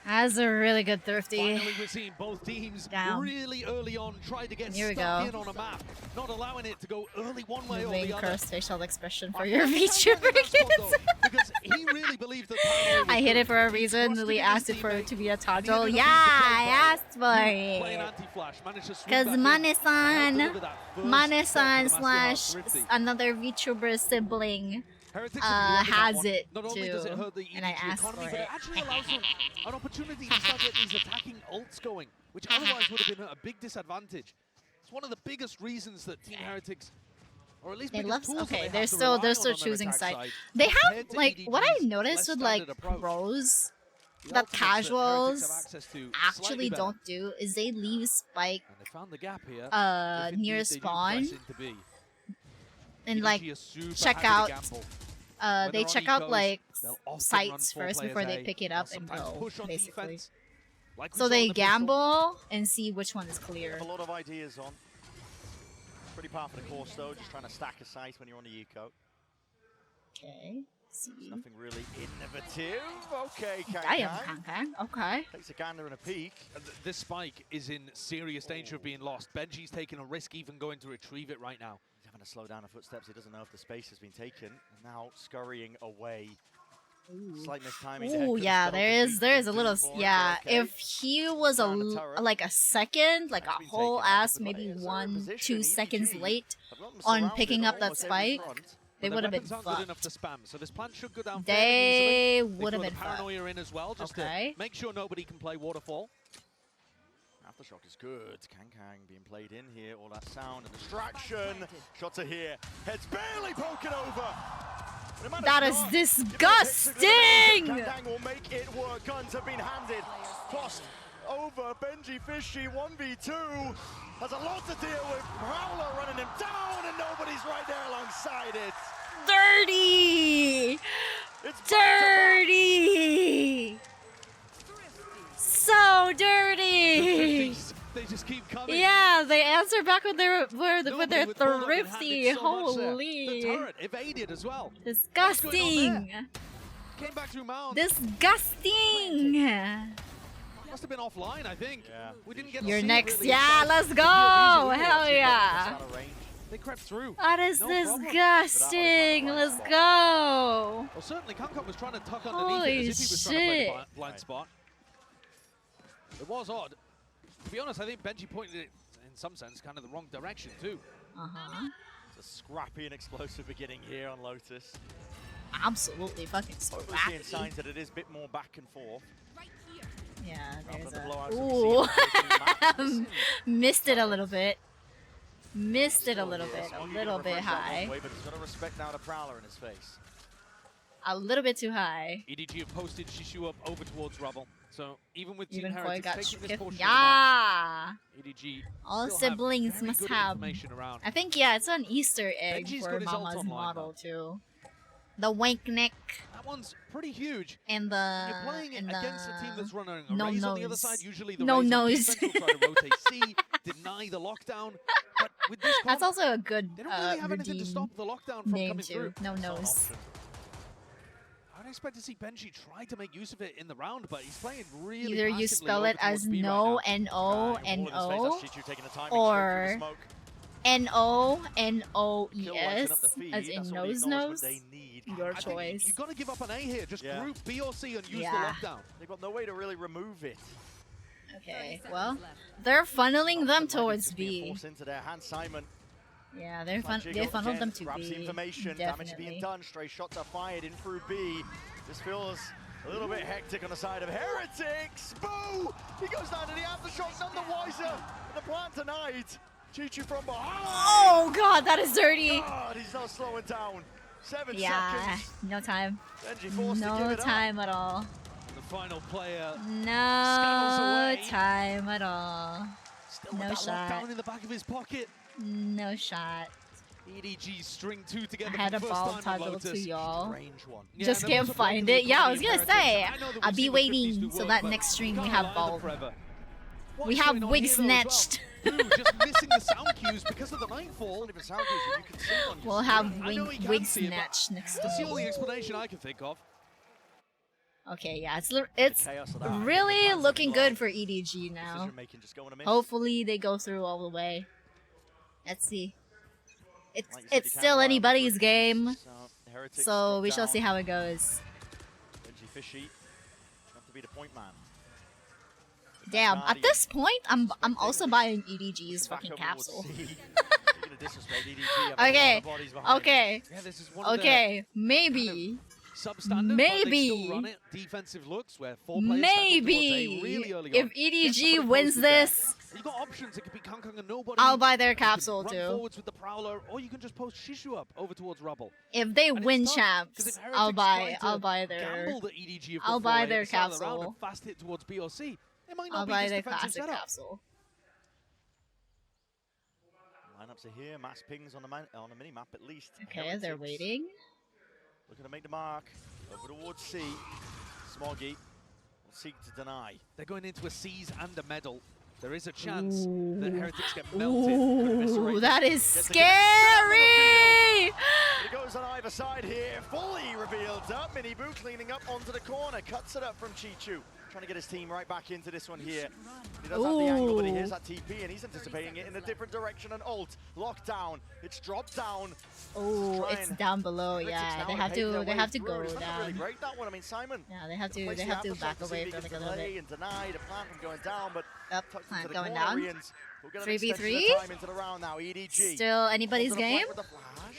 That's a really good thrifty. Finally, we're seeing both teams Down. really early on try to get Here we stuck go. in on a map, not allowing it to go early one way or Moving the other. cursed facial expression for your VTuber kids. Because he really believed that Paranoia was I hit good. it for a reason. Lily asked it for it to be a toggle. Yeah, I asked for Playing it. anti-flash, managed to swing Because back in. Mane-san, Deliver that first Mane-san step for the slash Master Thrifty. another VTuber sibling Heretics have been has lucky it that one. Not only does it too. hurt the And I EDG asked economy, for but it. it actually allows them an opportunity to start getting these attacking ults going, which otherwise would have been at a big disadvantage. It's one of the biggest reasons that Team Heretics, or at least They biggest love. tools that Okay, they they're have to still rely on their choosing attack side. side They compared have to like what I EDG's noticed less with like standard approach. pros The that ultimates that Heretics have casuals access to actually slightly better. don't do is they leave Spike And they found the gap here. If near indeed they do spawn press into B. and EDG like is super check happy out. to gamble. They When they're on check out ecos, like they'll often run sites 4 first players before they A. pick it up They'll and sometimes go, push on basically. defense, like we So saw in they the pistol. gamble and see which one is clear. Have a lot of ideas on. Pretty par for the course though, just trying to stack a site when you're on the eco. Okay. See. Nothing really innovative. Okay, Damn, Kang. Kang. Okay. Takes a gander and a peek. This spike is in serious danger of being lost. Benji's taking a risk even going to retrieve it right now. He's having to slow down the footsteps. He doesn't know if the space has been taken. And now scurrying away. Slight mistiming. there. Ooh, Could've yeah, spelled there is a defeat little, for him, yeah. but okay. If he was Found the turret. like a second, like That's a been whole taken out of ass, the maybe players. They're in 1, position. 2 seconds EDG late have got them on surrounded picking up that almost every spike, front. they But would have their been weapons aren't good fucked. enough to spam, so this plan should go down They fairly easily. would have throw been the Paranoia in as well, just Okay. to make sure nobody can play Waterfall. Aftershock is good. Kang being played in here. All that sound and distraction. Shots are here. Heads barely poking over. That is disgusting! Kang will make it work. Guns have been handed. Crossed over. Benji Fishy 1v2. Has a lot to deal with. Prowler running him down and nobody's right there alongside it. Dirty! Dirty! So dirty! They just keep coming. Yeah, they answer back with their Nobody would pull up and hand thrifty. it so much there. Holy! The turret evaded as well. Disgusting! Came back through mound. Disgusting! Must have been offline, I think. Yeah. We didn't get to You're see it next. really Yeah, inside. let's go! Feel easy. Hell yeah! They crept through. That is No problem. disgusting. Let's go! Well, certainly Kung was trying to tuck underneath Holy it as if he was trying to play shit. the blind spot. It was odd. To be honest, I think Benji pointed it, in some sense, kind of the wrong direction, too. Uh-huh. It's a scrappy and explosive beginning here on Lotus. Absolutely fucking Hopefully seeing scrappy. signs that it is a bit more back and forth. Yeah, there's the a... blowouts Ooh. that we've seen. Missed it a little bit. Missed it a Still little here, bit. A Smoggy little gonna bit refresh that high. one way, but he's got to respect now the Prowler in his face. A little bit too high. EDG have posted Shishu up over towards Rubble. So even with Even Team Koi Heretics got taking this skipped. portion Yeah. of the map, EDG All still siblings have very must good have. information around. I think, yeah, it's an Easter egg Benji's for got his ult Mama's online, model too. The wank neck. That one's pretty huge. And the You're playing it against a team that's running a no raise on the nose. other side. Usually the No raise on nose. defense will try to rotate C, deny the lockdown. But with this That's comp, also a good they don't really have anything to redeem stop the lockdown from name coming too. through. No It's not an nose. option. I'd expect to see Benji try to make use of it in the round, but he's playing really Either you passively spell over it as towards B no, right now. N-O, N-O, or N-O-N-O-E-S, as in nose. Your choice. You've got to give up an A here. Just group B or C and use the lockdown. They've got no way to really remove it. Okay, well, they're funneling them towards B. Force into their hand, Simon. Yeah, they funneled them to grabs the B. information, damage being Definitely. done, stray shots are fired in through B. This feels a little bit hectic on the side of Heretics. Boo! He goes down to the aftershock, none the wiser. The plan tonight. Pt2 from behind. Oh god, that is dirty. God, he's not slowing down. 7 Yeah, seconds. no time. Benji forced to give No it up. time at all. The final player. No time at all. Still No with that shot. lockdown in the back of his pocket. No shot. EDG string 2 together. I had for a the ball first time at toggle to Lotus. y'all. Range one. Yeah, Just and there can't was a find break it. in Yeah, I the was gonna Heretics. say, I know that I'll we've be seen the 50s waiting do so work, that but next stream you we can't have rely on ball. them forever. We What's have going on wig here, though, as well? snatched. Drew just missing the sound cues because of the nightfall. Not even sound cues, you can see on your We'll have I know he can wig see it, but snatch next That's the time. only explanation I can think of. Okay, yeah, it's really looking good for EDG now. Decision-making just going to miss. Hopefully they go through all the way. Let's see. Like you said, It's you can't still rely on anybody's the game, Heretics so drop we shall down. see how it goes. Benji Fishy have to be the point man. Damn, at this point, I'm also buying EDG's fucking Back over capsule. towards C. You're gonna disrespect EDG, have a lot Okay, of bodies behind okay, Yeah, this is one of the okay, maybe, substandard, but they still maybe, run it. Defensive looks where 4 players stack up towards A maybe, really early if on. Get EDG somebody wins posted there. this, You got options. It could be Kangkang and nobody. I'll buy their You can capsule run too. forwards with the Prowler, or you can just post Shishu up over towards Rubble. If they And it's win tough, 'cause champs, if I'll Heretics try to buy their, gamble that EDG have I'll got buy 4A at their the start of the round capsule. and fast hit towards B or C. It might not I'll be buy this their defensive classic setup. capsule. Lineups are here, mass pings on the mini map at least. Okay, they're Heretics waiting. looking to make the mark. Over towards C. Smoggy will seek to deny. They're going into a C's and a medal. There is a chance Ooh. that Heretics get melted. and Ooh, eviscerated. that is Gets the scary! It goes on either side here, fully revealed up. Mini Boo cleaning up onto the corner, cuts it up from Pt2. Trying to get his team right back into this one here. He does have the angle, but he hears that TP and he's anticipating it in a different direction. And ult, lockdown, it's dropped down. Oh, it's down below. Yeah, they have to go Really down. break that one. I mean, Simon. Yeah, they have plays to the aftershock back to see away if he from can it a little delay bit. and deny the plan from going down, but Up, tucks plant into the going corner. down. Ian's will get an 3v3? extension of time into the round now. EDG. Still anybody's Onto the flank game? with the flash.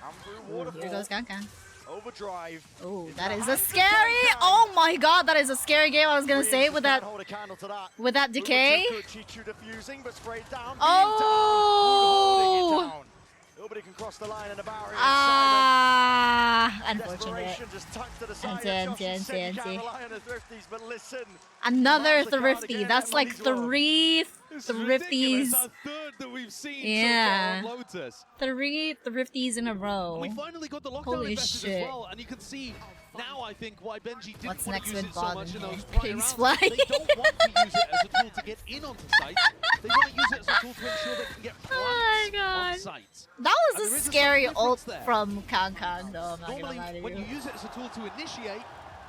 And through Ooh, waterfall. here goes Gankan. Overdrive. Oh, Into that the is a hands of scary. Gankan. Oh my god, that is a scary game. I was gonna say with that Hold a candle to that. with that decay. Pt2 diffusing, but sprayed down. Oh! Nobody can cross the line in the barrier. Ah, Simon, unfortunate. desperation just tucked to the side. Anti, Josh, you said you anti. can't rely on the thrifties, but listen. Another Miles the card thrifty. again, That's like Emily's well. 3 It's thrifties. ridiculous. Our third that we've seen Yeah. so far on Lotus. 3 thrifties in a row. And we finally got the lockdown Holy invested shit. as well, and you can see now, I think, why Benji didn't What's want next to use with it so Bob much and in him? those prior Pigs rounds. fly. They don't want to use it as a tool to get in onto sites. They want to use it as a tool to ensure they can get Oh my plants god. on sites. That And was there a is a scary subtle ult difference there. from Kangkang though, I'm not Normally, gonna lie to when you you. use it as a tool to initiate,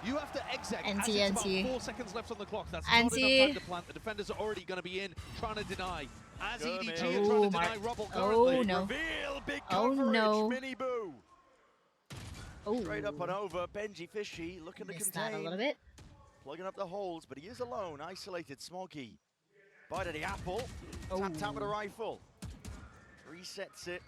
you have to exec as NT, it's about NT. 4 seconds left on the clock. That's NT. not enough time to plant. The defenders are already going to be in, trying to deny. As EDG are trying Oh to my- deny Rubble oh currently. no. Reveal, big Oh coverage, no. Mini Boo. Oh. Straight up and over, Benji Fishy looking to Missed that contain. a little bit. Plugging up the holes, but he is alone, isolated. Smoggy. Bite of the apple. Oh. Tap with a rifle. Resets it.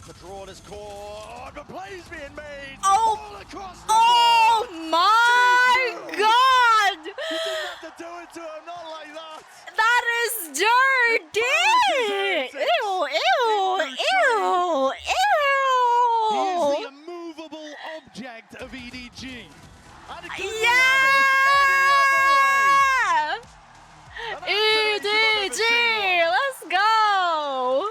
The draw this core. Oh, the play's being made. Oh. All across the Oh board. my god! You didn't have to do it to him, not like that. That is dirty! Ew, ew, ew, He is ew! the immovable object. EDG, let's go.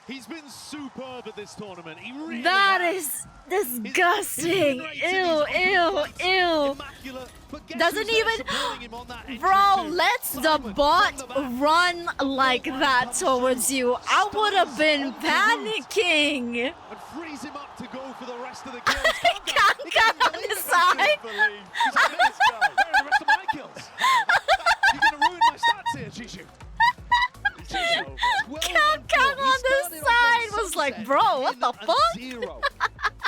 He's been superb at this tournament. He really That has. is disgusting. Ew, ew, ew. Doesn't even. Bro, let's the bot run like that towards you. I would have been panicking. And freeze him up to go for the rest of the kills. Can't come on the side. Where are the rest of my kills? You're going to ruin my stats here, Chishu. Come on the side was like, bro, what the fuck?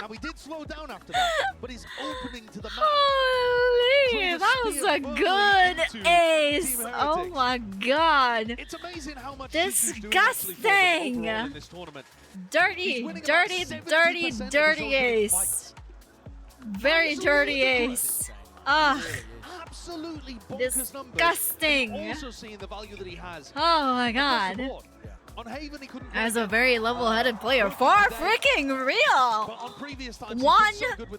Now he did slow down after that, but he's opening to the map. Holy, that was a good ace. Oh my god. It's amazing how much disgusting. Dirty, dirty, dirty, dirty ace. Very dirty ace. Ugh. Absolutely disgusting. Also seeing the value that he has. Oh my god. On Haven, he couldn't As a very level-headed player, for freaking real. One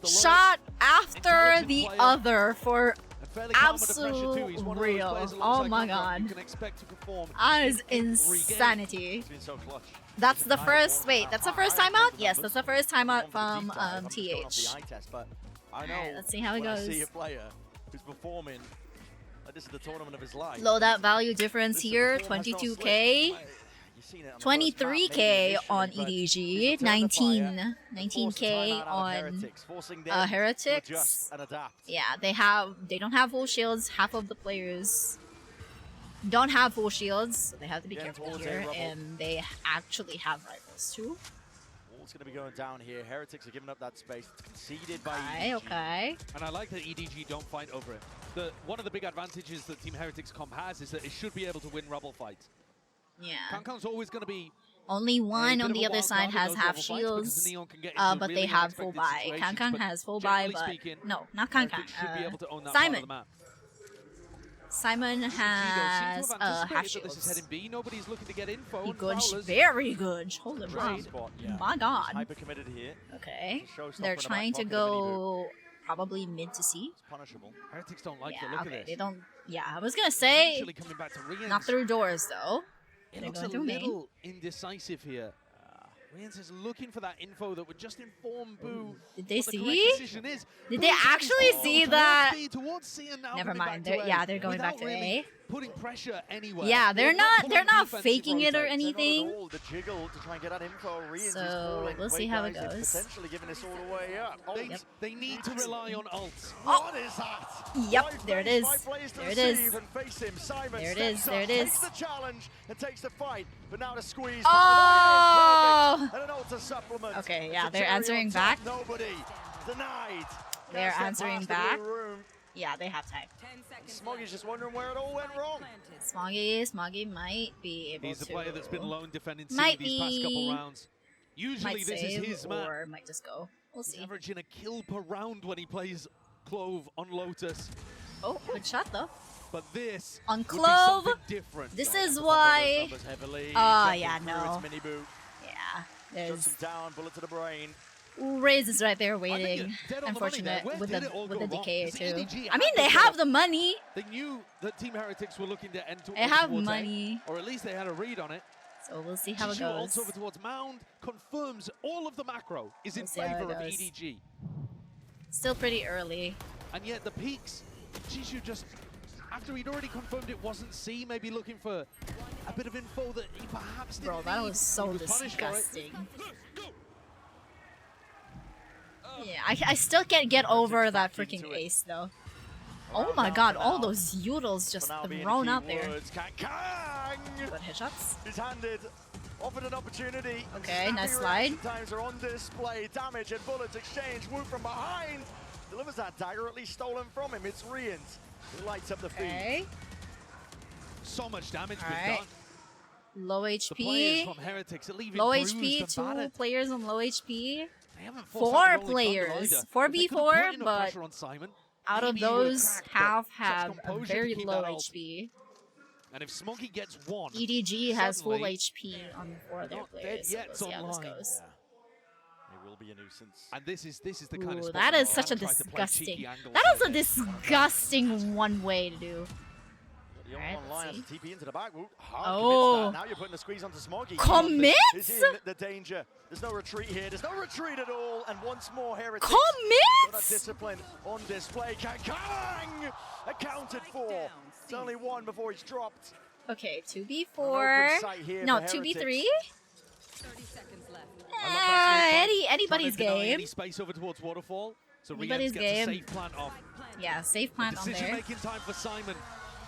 shot after the other for absolute real. Oh my god. That is insanity. That's the first. Wait, that's the first time out? Yes, that's the first time out from TH. Alright, let's see how it goes. Who's performing like this is the tournament of his life. Loadout value difference here, 22k, 23k on EDG, 19k on Heretics. Yeah, they don't have full shields. Half of the players don't have full shields, so they have to be careful here, and they actually have rifles too. It's going to be going down here. Heretics are giving up that space. It's conceded by EDG. Okay. And I like that EDG don't fight over it. One of the big advantages that Team Heretics Comp has is that it should be able to win rubble fights. Yeah. Kankan's always going to be... Only one on the other side has half shields, but they have full buy. Kankan has full buy, but... No, not Kankan. Simon. Simon has half shields. Nobody's looking to get info. Good, very good. Hold it right. My god. Hyper committed here. Okay. They're trying to go probably mid to C. It's punishable. Heretics don't like the look of this. They don't. Yeah, I was gonna say not through doors though. It looks a little indecisive here. Rians is looking for that info that would just inform Boo. Did they see? Did they actually see that? Never mind. They're going back to A. Putting pressure anywhere. Yeah, they're not faking it or anything. The jiggle to try and get that info. So we'll see how it goes. Essentially giving this all the way up. They need to rely on ults. What is that? Yep, there it is. There it is. There it is. There it is. Takes the challenge and takes the fight, but now the squeeze. Oh! And an ultra supplement. Okay, yeah, they're answering back. Nobody denied. They're answering back. Yeah, they have time. Smoggy's just wondering where it all went wrong. Smoggy might be able to. He's the player that's been lone defending these past couple rounds. Usually this is his map. Or might just go. We'll see. He's averaging a kill per round when he plays Clove on Lotus. Oh, good shot though. But this on Clove, different. This is why. Oh yeah, no. Yeah, there's down, bullet to the brain. Raze is right there waiting. Unfortunate with the DK too. I mean, they have the money. They knew that Team Heretics were looking to enter. They have money, or at least they had a read on it. So we'll see how it goes. Over towards Mound confirms all of the macro is in favor of EDG. Still pretty early. And yet the peaks, Jishu just, after he'd already confirmed it wasn't C, maybe looking for a bit of info that he perhaps didn't need. That was so disgusting. Yeah, I still can't get over that freaking ace though. Oh my god, all those Yoodles just thrown out there. Good headshots. He's handed, offered an opportunity. Okay, nice slide. Times are on display. Damage and bullets exchange. Woo from behind. Delivers that dagger, at least stolen from him. It's Rians who lights up the feed. So much damage been done. Low HP. The players from Heretics are leaving low HP, 2 players on low HP. 4 players. 4v4, but out of those, half have a very low HP. And if Smoggy gets one, EDG has full HP on 4 of their players. So we'll see how this goes. will be a nuisance. And this is the kind of Ooh, spot that where is such a I'll try to play cheeky disgusting. angles That is a like this. disgusting one way to do. The Alright, on line let's has see. a TP into the back. Ooh, Oh. now you're putting the squeeze onto Smoggy. Commits? Is in the danger. There's no retreat here. There's no retreat at all. And once more, Heretics. Commits? Got that discipline on display. Kang accounted for. It's only one before he's dropped. Okay, An 2v4. open sight here No, for 2v3. Heretics. Anybody's Trying to deny game. any space over towards Waterfall. So Anybody's Rian gets a game. safe plant off. Yeah, safe plant on there. Decision-making time for Simon.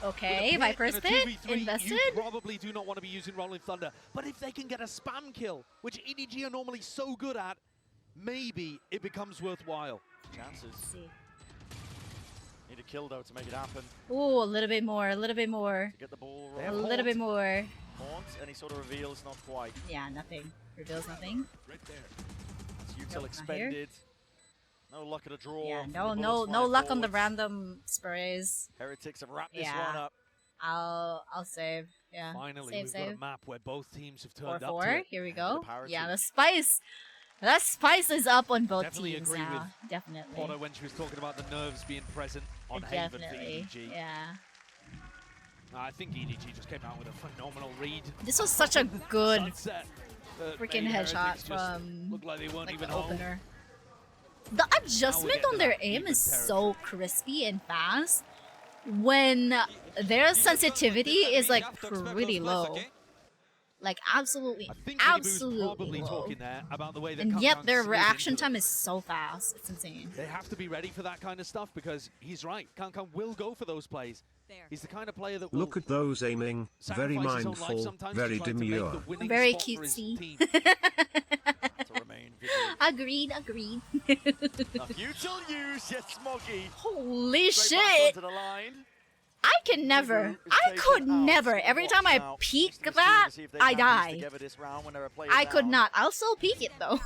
Okay, With a Viper's pit and a Pit 2v3, invested. You probably do not want to be using Rolling Thunder. But if they can get a spam kill, which EDG are normally so good at, maybe it becomes worthwhile. Chances. Need a kill though to make it happen. Ooh, a little bit more, a little bit more. Get the ball A rolling. little bit more. Haunt, any sort of reveals, not quite. Yeah, nothing. Reveals nothing. It's Nope, util not expended. No luck at a draw. Yeah, from no, the no, bullets no flying luck on the forwards. random sprays. Heretics have wrapped this Yeah. one up. I'll save. Yeah. Finally, save, we've save. got a map where both teams have turned up 4-4. to it. Here we go. parity. Yeah, the spice. That spice is up on both Definitely teams agree now. with Definitely. Potter when she was talking about the nerves being present on Haven for Definitely. EDG. Yeah. I think EDG just came out with a phenomenal read. This was such a good Sunset that freaking made headshot Heretics just from looked like they weren't like even the home. opener. The adjustment getting on to their that aim even is so crispy and fast when their sensitivity is like pretty low. Like absolutely, absolutely probably low. talking there about the way that And yet Kangkang their slid reaction into them. time is so fast. It's insane. They have to be ready for that kind of stuff because he's right. Kangkang will go for those plays. He's the kind of player that will Look at those aiming, very sacrifice his own life mindful, sometimes very to try to make the demure. winning Very spot for his cutesy. team. To remain vigilant. Agreed, agreed. A futile use, yet Smoggy. Holy Straight back shit! onto the line. I can never. I could never. Every time I peek that, I die. I could not. I'll still peek it though.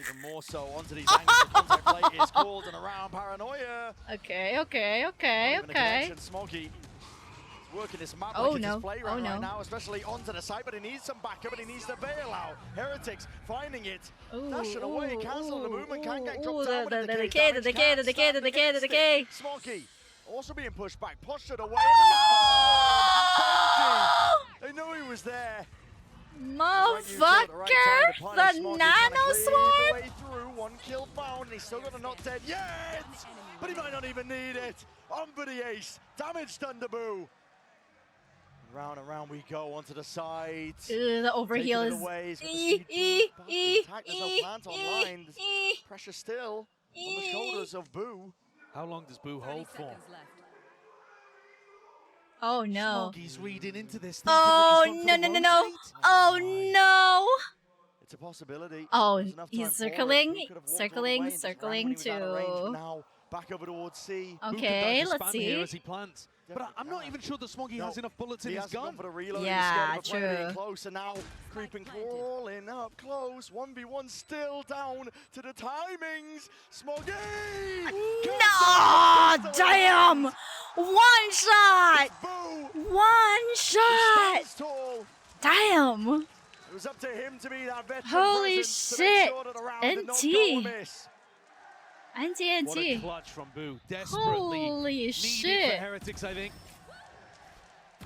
Even more so onto these angles. The contact play is called and around Paranoia. Okay, okay, okay, Not even a okay. connection. Smoggy is working this map Oh, like it's no. his play Oh, right no. now, especially onto the side, but he needs some backup and he needs to bail out. Heretics finding it. Ooh, Dashing away, ooh, canceling the ooh, movement. ooh, Kangkang ooh, dropped down the with the decay, the decay, the decay, the decay, the decay. Smoggy also being pushed back, postured away. Oh! They knew he was there. Motherfucker! The nano swarm? Way through, one kill found, and he's still got a not dead yet! But he might not even need it. On for the ace, damage Thunderboo. Round and round we go, onto the sides. The overheal Taking it is. away. He's got the speed to attack. There's no plant online. There's pressure still on the shoulders of Boo. How long does Boo hold for? Oh no. Smoggy's reading into this. Oh no no no no. Oh no. It's a possibility. Oh, There's enough time he's for it. circling, Boo could have walked all the circling, way and just ran circling when he was out of range, but to. now back over towards C. Boo could Okay, dodge a let's spam here see. as he plants. But I'm not even sure that Smoggy No, has enough bullets in he his hasn't gun. gone for the reload. Yeah, He's scared of a player being true. close, and now creeping, crawling up close. 1v1 still down to the timings. Smoggy! No! Damn! One shot! One shot! Tall. Damn! It was up to him to be that veteran Holy presence to make shit! sure that the round did not NT. go amiss. What a NT. clutch from Boo. Desperately Holy needed shit. for Heretics, I think.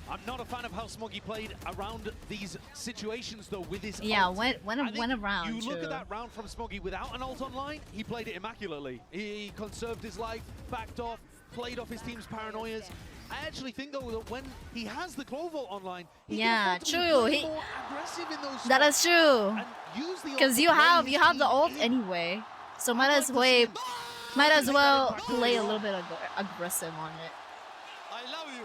I'm not a fan of how Smoggy played around these situations, though, with his Yeah, ult. went I think around. You look true. at that round from Smoggy without an ult online, he played it immaculately. He conserved his life, backed off, played off his team's paranoias. I actually think, though, that when he has the Cloval online, he Yeah, can afford to true. be He, more aggressive in those that is spots true. and use the ult Because to you play have his the team ult in. anyway, so might as well play a little bit aggressive on it. I love you.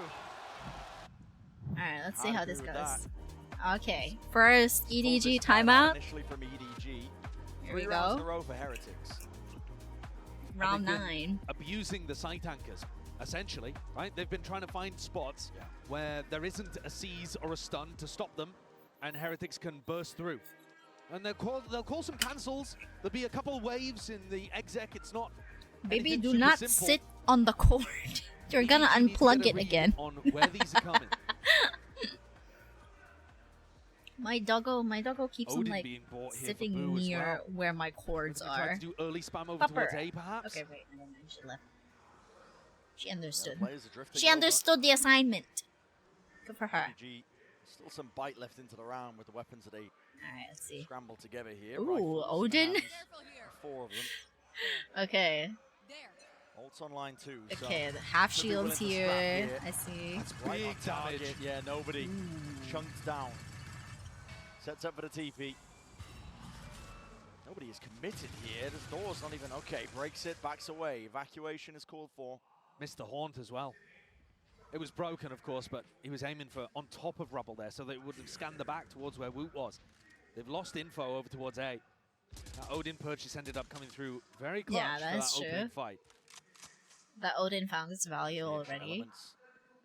All right, let's see I'd how agree this with goes. that. Okay, first EDG Full discount timeout. Initially from EDG. Here we 3 rounds in go. a row for Heretics. Round They've been 9. Abusing the site anchors, essentially, right? They've been trying to find spots where there isn't a seize or a stun to stop them, and Heretics can burst through. And they'll call some cancels. There'll be a couple waves in the exec. It's not. Baby, anything do super not simple. sit on the cord. You're gonna EDG needs to unplug get a it read again. On where these are coming. My doggo keeps on Odin like being bought here for sitting Boo as near well. where my cords Try are. to do early spam over Pupper. towards A, perhaps. Okay, wait, no, she left. She understood. players are drifting She understood the assignment. Good for her. EDG, still some bite left into the round with the weapons that they Alright, let's see. scramble together here. Ooh, Rifles in Odin. the hands, 4 of them. Okay. Ult's online too. So Okay, the half should be willing shields to scrap here. I see. That's right on target. Yeah, nobody. Chunked down. Sets up for the TP. Nobody is committed here. The door's not even okay. Breaks it, backs away. Evacuation is called for. Missed the haunt as well. It was broken, of course, but he was aiming for on top of rubble there, so that it would have scanned the back towards where Woot was. They've lost info over towards A. That Odin purchase ended up coming through very clutch Yeah, for that's that true. opening fight. That Odin found its value already. Elements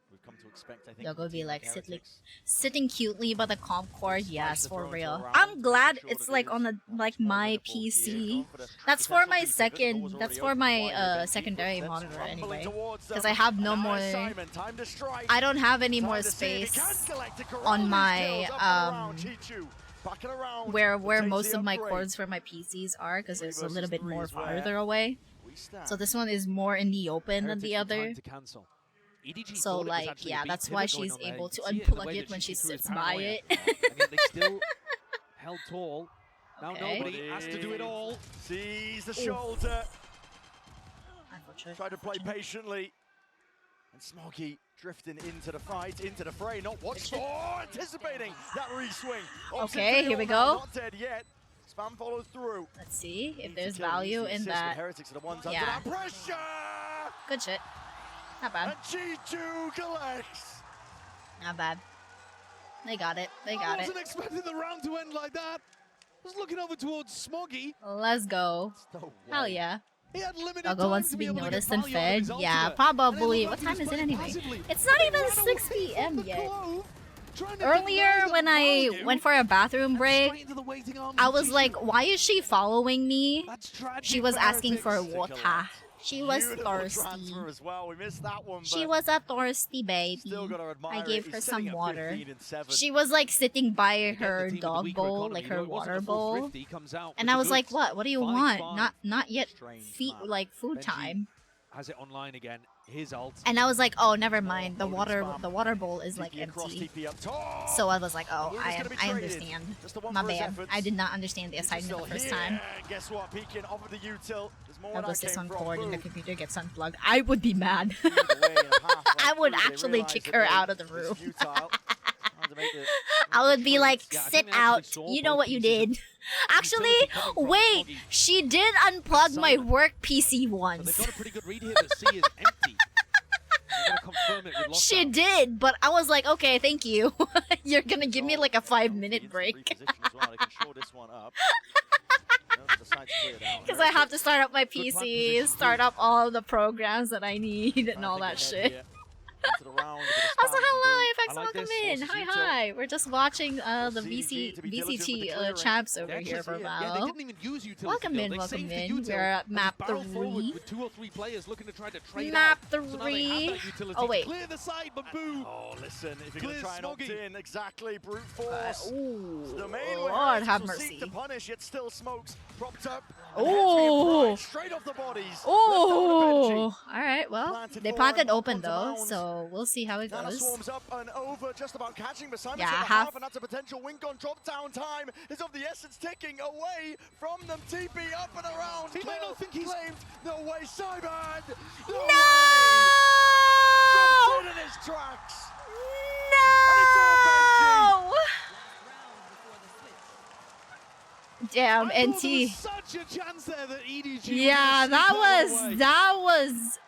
we've come to expect, I think. They'll from go be Team like Heretics. sitting cutely by the comp cord. Yes, to for throw it real. around, I'm glad making sure it's that like it on is the like my PC. That's for my second. That's for my secondary monitor anyway. Because I have no more. I don't have any more space on my where most of my cords for my PCs are, because it's a little bit more farther away. So this one is more in the open than the other. So like, yeah, that's why she's able to unplug it when she sits by it. And yet they still held tall. Now Okay. nobody has to do it all. Sees the shoulder. Unfortunate. Try to play patiently. And Smoggy drifting into the fight, into the fray, not watched for, anticipating that re-swing. Okay, here we go. Not dead yet. Spam follows through. Let's see if Needs there's to kill, value needs in the assist, but that. Heretics are the ones Yeah. under that pressure. Good shit. Not bad. And G2 collects. Not bad. They got it. They I got it. wasn't expecting the round to end like that. I was looking over towards Smoggy. Let's go. Hell yeah. He had limited Doggo time wants to be be able get noticed and value out of fed. his Yeah, ultimate. probably. And What it time looked is like it he was anyway? playing passively. It's not even Ran 6 away p.m. from the yet. clove, trying to Earlier, get when I value, went for a bathroom break, straight into the waiting arms I of was G2. like, why is she following me? That's tragic She was for asking for Heretics. water. She was Beautiful thirsty. transfer as well. We missed that one. She but was a thirsty baby. still gotta admire I it. gave He's her sitting some at water. 15 and 7. She was like sitting by Again, her the team with the dog weaker bowl, economy, like you know, her it wasn't water a full bowl. 50, comes out And with I the was like, goods. what? What do you 5-5. want? Not yet Strange, man. like food Benji time. Has it online again. His ult. And I was like, oh, never mind. The Odin water spam. bowl is like TP across, empty. TP up top. So I was like, oh, Luna's I gonna be I traded. understand. Just the one My for his bad. efforts. I did not understand the He's assignment still the first here. time. Guess what? Peeking off of the util. There's more How where goes that this came on from. cord and the Boom. computer gets unplugged? I would be mad. Either way, and halfway I would through, they actually realised kick that her they- out of the it's room. futile. Trying to make it- I would be like, Yeah, I sit think they actually out. saw You know both what you pieces of did. Actually, utility coming from wait. Smoggy. She did unplug my Simon. work PC So once. they've got a pretty good read here that C is empty. They're going to confirm it with lockdown. She did, but I was like, okay, thank you. You're gonna give me like a 5-minute break. Reposition as well. They can shore this one up. The side's cleared out. Because I have to start up my Good plan PC, position, start up all the programs that I need and Trying all to that think shit. ahead here. Into the round, a bit of Also, spam to hello, do. FX, I like welcome this. in. Forces Hi, Util. hi. We're just watching the CG VC, to be diligent with the VCT clearing. champs They over actually here for a see it. Yeah, they while. didn't even use utility Welcome build. in, They welcome saved the in. util We're at and map just barreled forward 3. with 2 or 3 players looking to try to trade Map out. So now they have 3. that utility Oh, to wait. clear the side, but Boo. Oh, listen, if you're going Clear to try and opt Smoggy. in, exactly, brute force. Ooh, It's the main way Lord Heretics have will seek mercy. to punish, yet still smokes, propped up. Ooh. Straight off the bodies. Oh, alright, well, Planted they forward, planted up open onto though, mounds. so we'll see how it Nana goes. swarms up and over, just about catching Simon Yeah, at the half- half, and that's a potential wink on drop down time. Is of the essence, ticking away from them. TP up and around. He might Kill not think he's- claimed. No way, Simon. No! No! Drops it in his tracks. And it's all Benji. No! Damn, I thought there NT. was such a chance there that EDG Yeah, was gonna sneak that was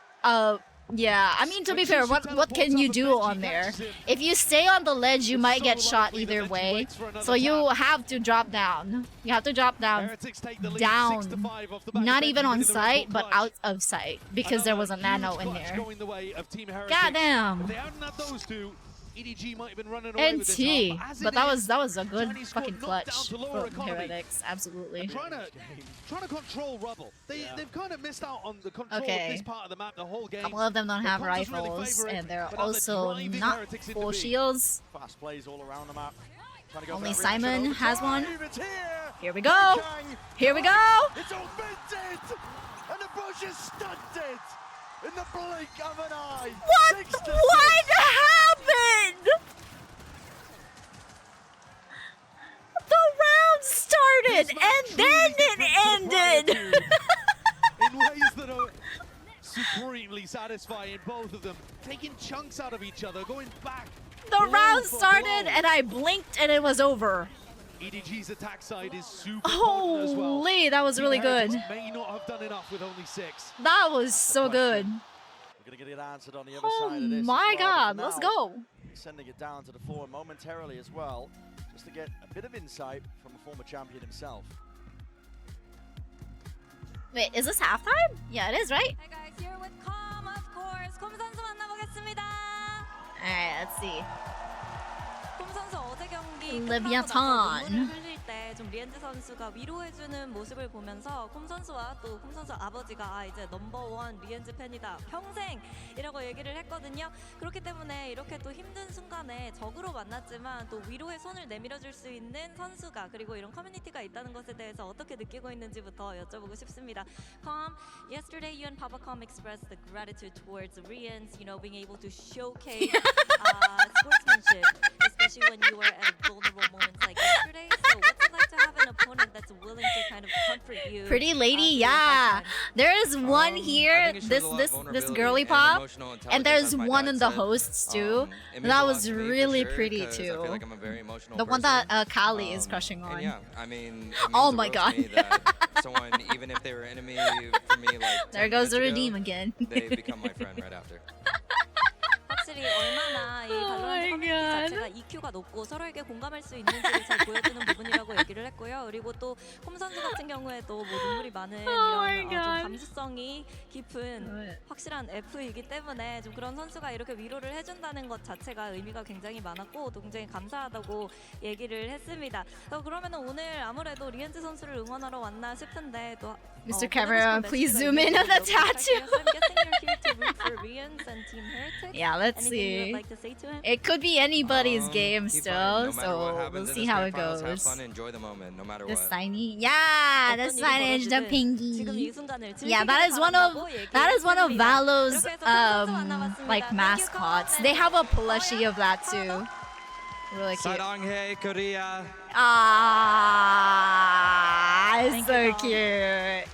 yeah. I mean, to be But fair, she what teleports can up you and do Benji on there? catches him. If you stay on the ledge, you It's might so get shot likely either that Benji way. waits for another So you tap. have to drop down. You have to drop down. Heretics take the lead, Down. 6-5 off the back Not of even Benji on within the sight, Red but Bull clutch. out of sight because there was a Another nano huge in clutch there. going the way of Team Heretics. Goddamn. If they hadn't had those two, EDG might have been running away with this NT, half, as but it that is, was a good Chinese squad fucking knocked clutch down to lower from economy. Heretics, absolutely. Trying to control Rubble. They've kind of missed out on the control Okay. of this part of the map the whole game. A couple of them don't The have comp doesn't really rifles, favour it, and they're but now also driving not Heretics into full B. shields. Fast plays all around the map. Only Simon has one. Here we go. Here we go. It's augmented, and the bush is stunted in the blink of an eye. What happened? The round started and then it ended. In ways that are supremely satisfying, both of them taking chunks out of each other, going back. The round started and I blinked and it was over. EDG's attack side is super potent as well. Holy, that was really good. May not have done enough with only 6. That was so good. We're gonna get it answered on the other side of this. My as well, God, but let's now, go. Sending it down to the floor momentarily as well, just to get a bit of insight from a former champion himself. Wait, is this halftime? Yeah, it is, right? Hey guys, here with Com, of course. 곰 선수 만나보겠습니다. Alright, let's see. 곰 선수 어제 경기 Leviathan. 눈물을 흘릴 때 좀 리엔즈 선수가 위로해주는 모습을 보면서 콤 선수와 또 콤 선수 아버지가 이제 넘버원 리엔즈 팬이다 평생이라고 얘기를 했거든요. 그렇기 때문에 이렇게 또 힘든 순간에 적으로 만났지만 또 위로의 손을 내밀어줄 수 있는 선수가 그리고 이런 커뮤니티가 있다는 것에 대해서 어떻게 느끼고 있는지부터 여쭤보고 싶습니다. Com, yesterday you and Papa Com expressed the gratitude towards Rians, you know, being able to showcase sportsmanship, especially when you were at vulnerable moments like yesterday. So what's it like to have an opponent that's willing to kind of comfort you? Pretty lady, yeah. There is one here, this girly pop, and there's one in the hosts too. That was really pretty too. The one that Kali is crushing on. Yeah, I mean, oh my God. Someone, even if they were enemy for me, like there goes the redeem again. They become my friend right after. 확실히 얼마나 이 발로란트 커뮤니티 자체가 EQ가 높고 서로에게 공감할 수 있는지를 잘 보여주는 부분이라고 얘기를 했고요. 그리고 또 콤 선수 같은 경우에도 뭐 눈물이 많은 이런 좀 감수성이 깊은 확실한 F이기 때문에 좀 그런 선수가 이렇게 위로를 해준다는 것 자체가 의미가 굉장히 많았고 또 굉장히 감사하다고 얘기를 했습니다. 그러면은 오늘 아무래도 리엔즈 선수를 응원하러 왔나 싶은데 또 Mr. Camera, please zoom in on the tattoo. Yeah, let's see. It could be anybody's game still, so we'll see how it goes. Have fun, enjoy the moment, no matter The what. signage, yeah, the signage, the pingy. Yeah, that is one of Valo's like mascots. They have a plushie of that too. Really cute. Saranghae, Korea. Ah, it's so cute.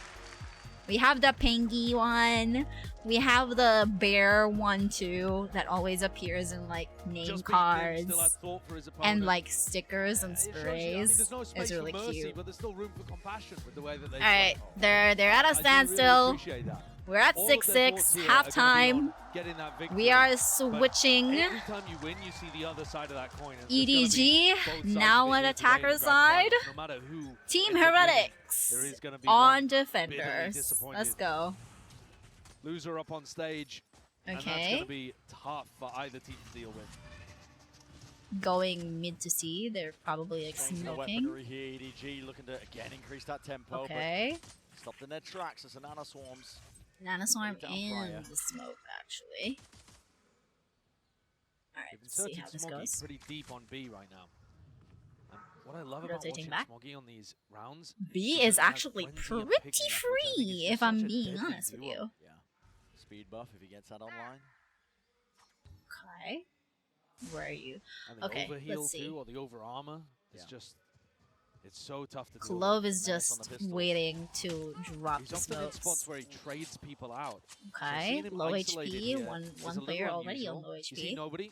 We have the pengy one. We have the bear one too that always appears in like name cards and like stickers and sprays. It's really cute. Alright, they're at a standstill. We're at 6-6, halftime. We are switching. EDG now on attacker side. Team Heretics on defenders. Let's go. Loser up on stage. Okay. And that's going to be tough for either team to deal with. Going mid to C, they're probably like smoking. Here, EDG looking to again increase that tempo. Okay. But stopped in their tracks as the Nana Swarms. Nana Swarm in the smoke, actually. Alright, let's see how this goes. Pretty deep on B right now. And what I love about Rotating watching back. Smoggy on these rounds, B is actually pretty free, if I'm being honest with you. Yeah. Speed buff if he gets that online. Okay. Where are you? And the Okay, overheal let's see. too, or the over armor. It's just, it's so tough to do. Clove is just waiting to drop the He's often in smokes. spots where he trades people out. Okay, So low isolated HP, here one is a little player already on unusual. low You see HP. nobody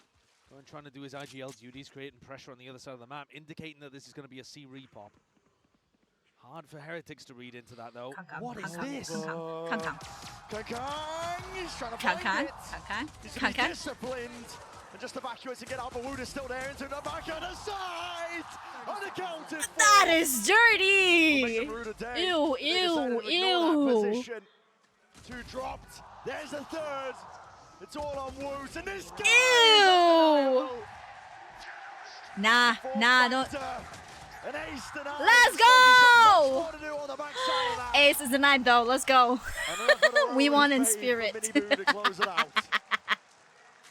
going trying to do his IGL duties, creating pressure on the other side of the map, indicating that this is going to be a C repop. Hard for Heretics to read into that though. What is this? Kankang, he's trying to find it. He's going to be disciplined and just evacuate to get out, but Wood is still there into the back of the side. Unaccounted for. That is dirty! Ew, ew, ew. Two dropped. There's a third. It's all on Woot, and this guy. Ew! Nah, don't. Let's go! Ace is denied though, let's go. We won in spirit.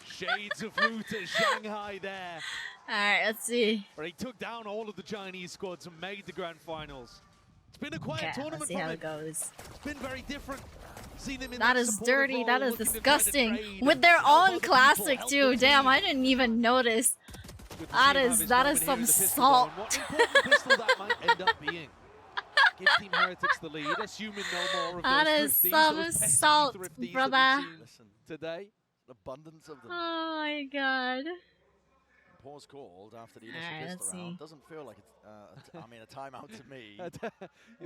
Shades of Root at Shanghai there. Alright, let's see. But he took down all of the Chinese squads and made the grand finals. It's been a quiet tournament let's see from how him. it goes. It's been very different. Seen him in That is supportive dirty. role, That is looking to try to disgusting. trade With and their help other own people, classic help too. the Damn, team. I didn't even notice. Good to That see him have is his that moment is here some with the pistol salt. going. What an important pistol that might end up being. Give Team Heretics the lead, assuming no more of That those is thrifties, some those pesky salt, thrifties brother. that we've seen today. An abundance of them. Oh my god. Pause called after the initial Alright, let's pistol round. see. Doesn't feel like it's, a timeout to me. You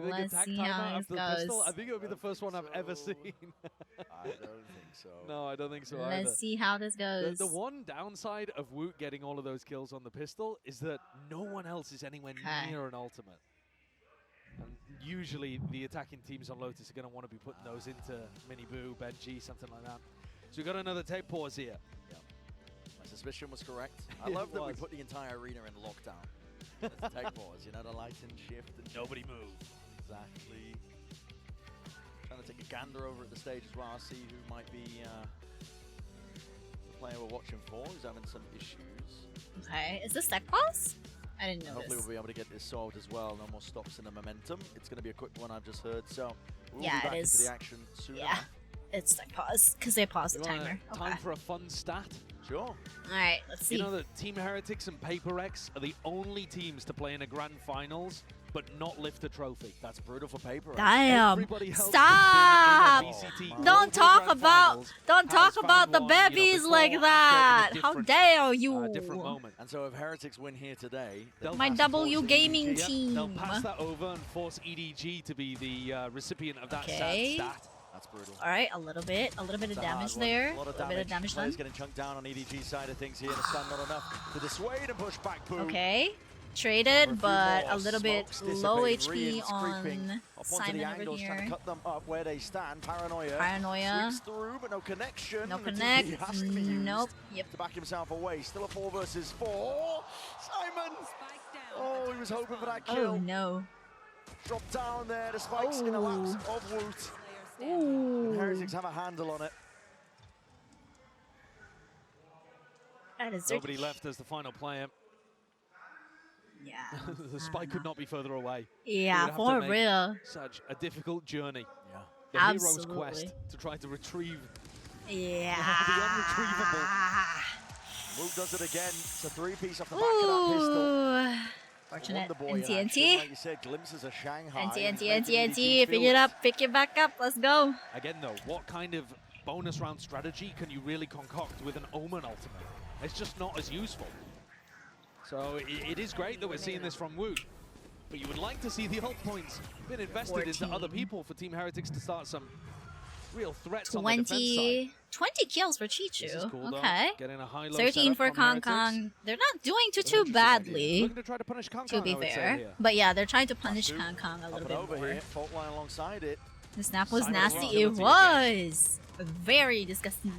think Let's attack see timeout how after this the pistol? goes. I think it would be the first one I've ever seen. I don't think so. No, I don't think so either. Let's see how this goes. The one downside of Woot getting all of those kills on the pistol is that no one else is anywhere near an ultimate. And usually the attacking teams on Lotus are going to want to be putting those into Mini Boo, Benji, something like that. So we've got another tape pause here. My suspicion was correct. I It love that we was. put the entire arena in lockdown. It's a tech pause, you know, the light and shift and nobody move. Exactly. Trying to take a gander over at the stage as well, see who might be the player we're watching for, who's having some issues. Okay, is this tech pause? I didn't know Hopefully this. we'll be able to get this solved as well. No more stops in the momentum. It's going to be a quick one, I've just heard. So we'll Yeah, be back it is. into the action soon Yeah, enough. it's tech pause because they paused the You want timer. Time Okay. for a fun stat. Sure. All right, let's see. You know that Team Heretics and Paper X are the only teams to play in a grand finals but not lift a trophy. That's brutal for Paper X. Damn! Everybody else Stop! that's been in a VCT Don't talk grand about finals don't has talk about found the one, you know, babies before, like after, in a that. How different, dare you? different moment. And so if Heretics win here today, They'll My pass W force gaming EDG. team. They'll pass that over and force EDG to be the recipient of that Okay. sad stat. That's brutal. All right, a little bit of It's a damage hard one. there. A lot of bit of damage done. Players getting chunked down on EDG's side of things here. The stun not enough to dissuade and push back Boo. Okay, traded, but more. a little bit Smokes low dissipating, HP Rian's creeping on up onto Simon the over angles, trying to here. cut them up where they stand. Paranoia. Paranoia. Sweeps through, but no connection. No The connect. TP has to be used Nope. Yep. to back himself away. Still a 4 versus 4. Simon! Oh, he was hoping for that kill. Oh no. Dropped down there. The spikes in the laps of Woot. Ooh. And Heretics have a handle on it. That is Nobody left as the final player. Yeah. The spike could not be further away. Yeah, They would have for to make real. Such a difficult journey. Yeah. The hero's Absolutely. quest to try to retrieve Yeah. the unretrievable. Woot does it again. It's a 3-piece off the back of that pistol. Ooh. Fortunate. Wonder Boy in action. NTNT. Like you said, glimpses of Shanghai. NTNT. Pick it up. Pick it back up. Let's go. Again, though, what kind of bonus round strategy can you really concoct with an Omen ultimate? It's just not as useful. So it is great that we're seeing this from Woot, but you would like to see the ult points been invested into other people for Team Heretics to start some real threats on the defense side. 20 kills for This is Chichu. cool, though. Okay. Getting a high-low 13 setup for from Kong Heretics. Kong. They're not doing too badly. Looking to try to punish Kong To Kong, be I would say fair. here. But yeah, they're trying to punish Kong Kong a Up little and bit over more. here. Fault line alongside it. The snap was Simon nasty. Ross. It was. Very disgusting.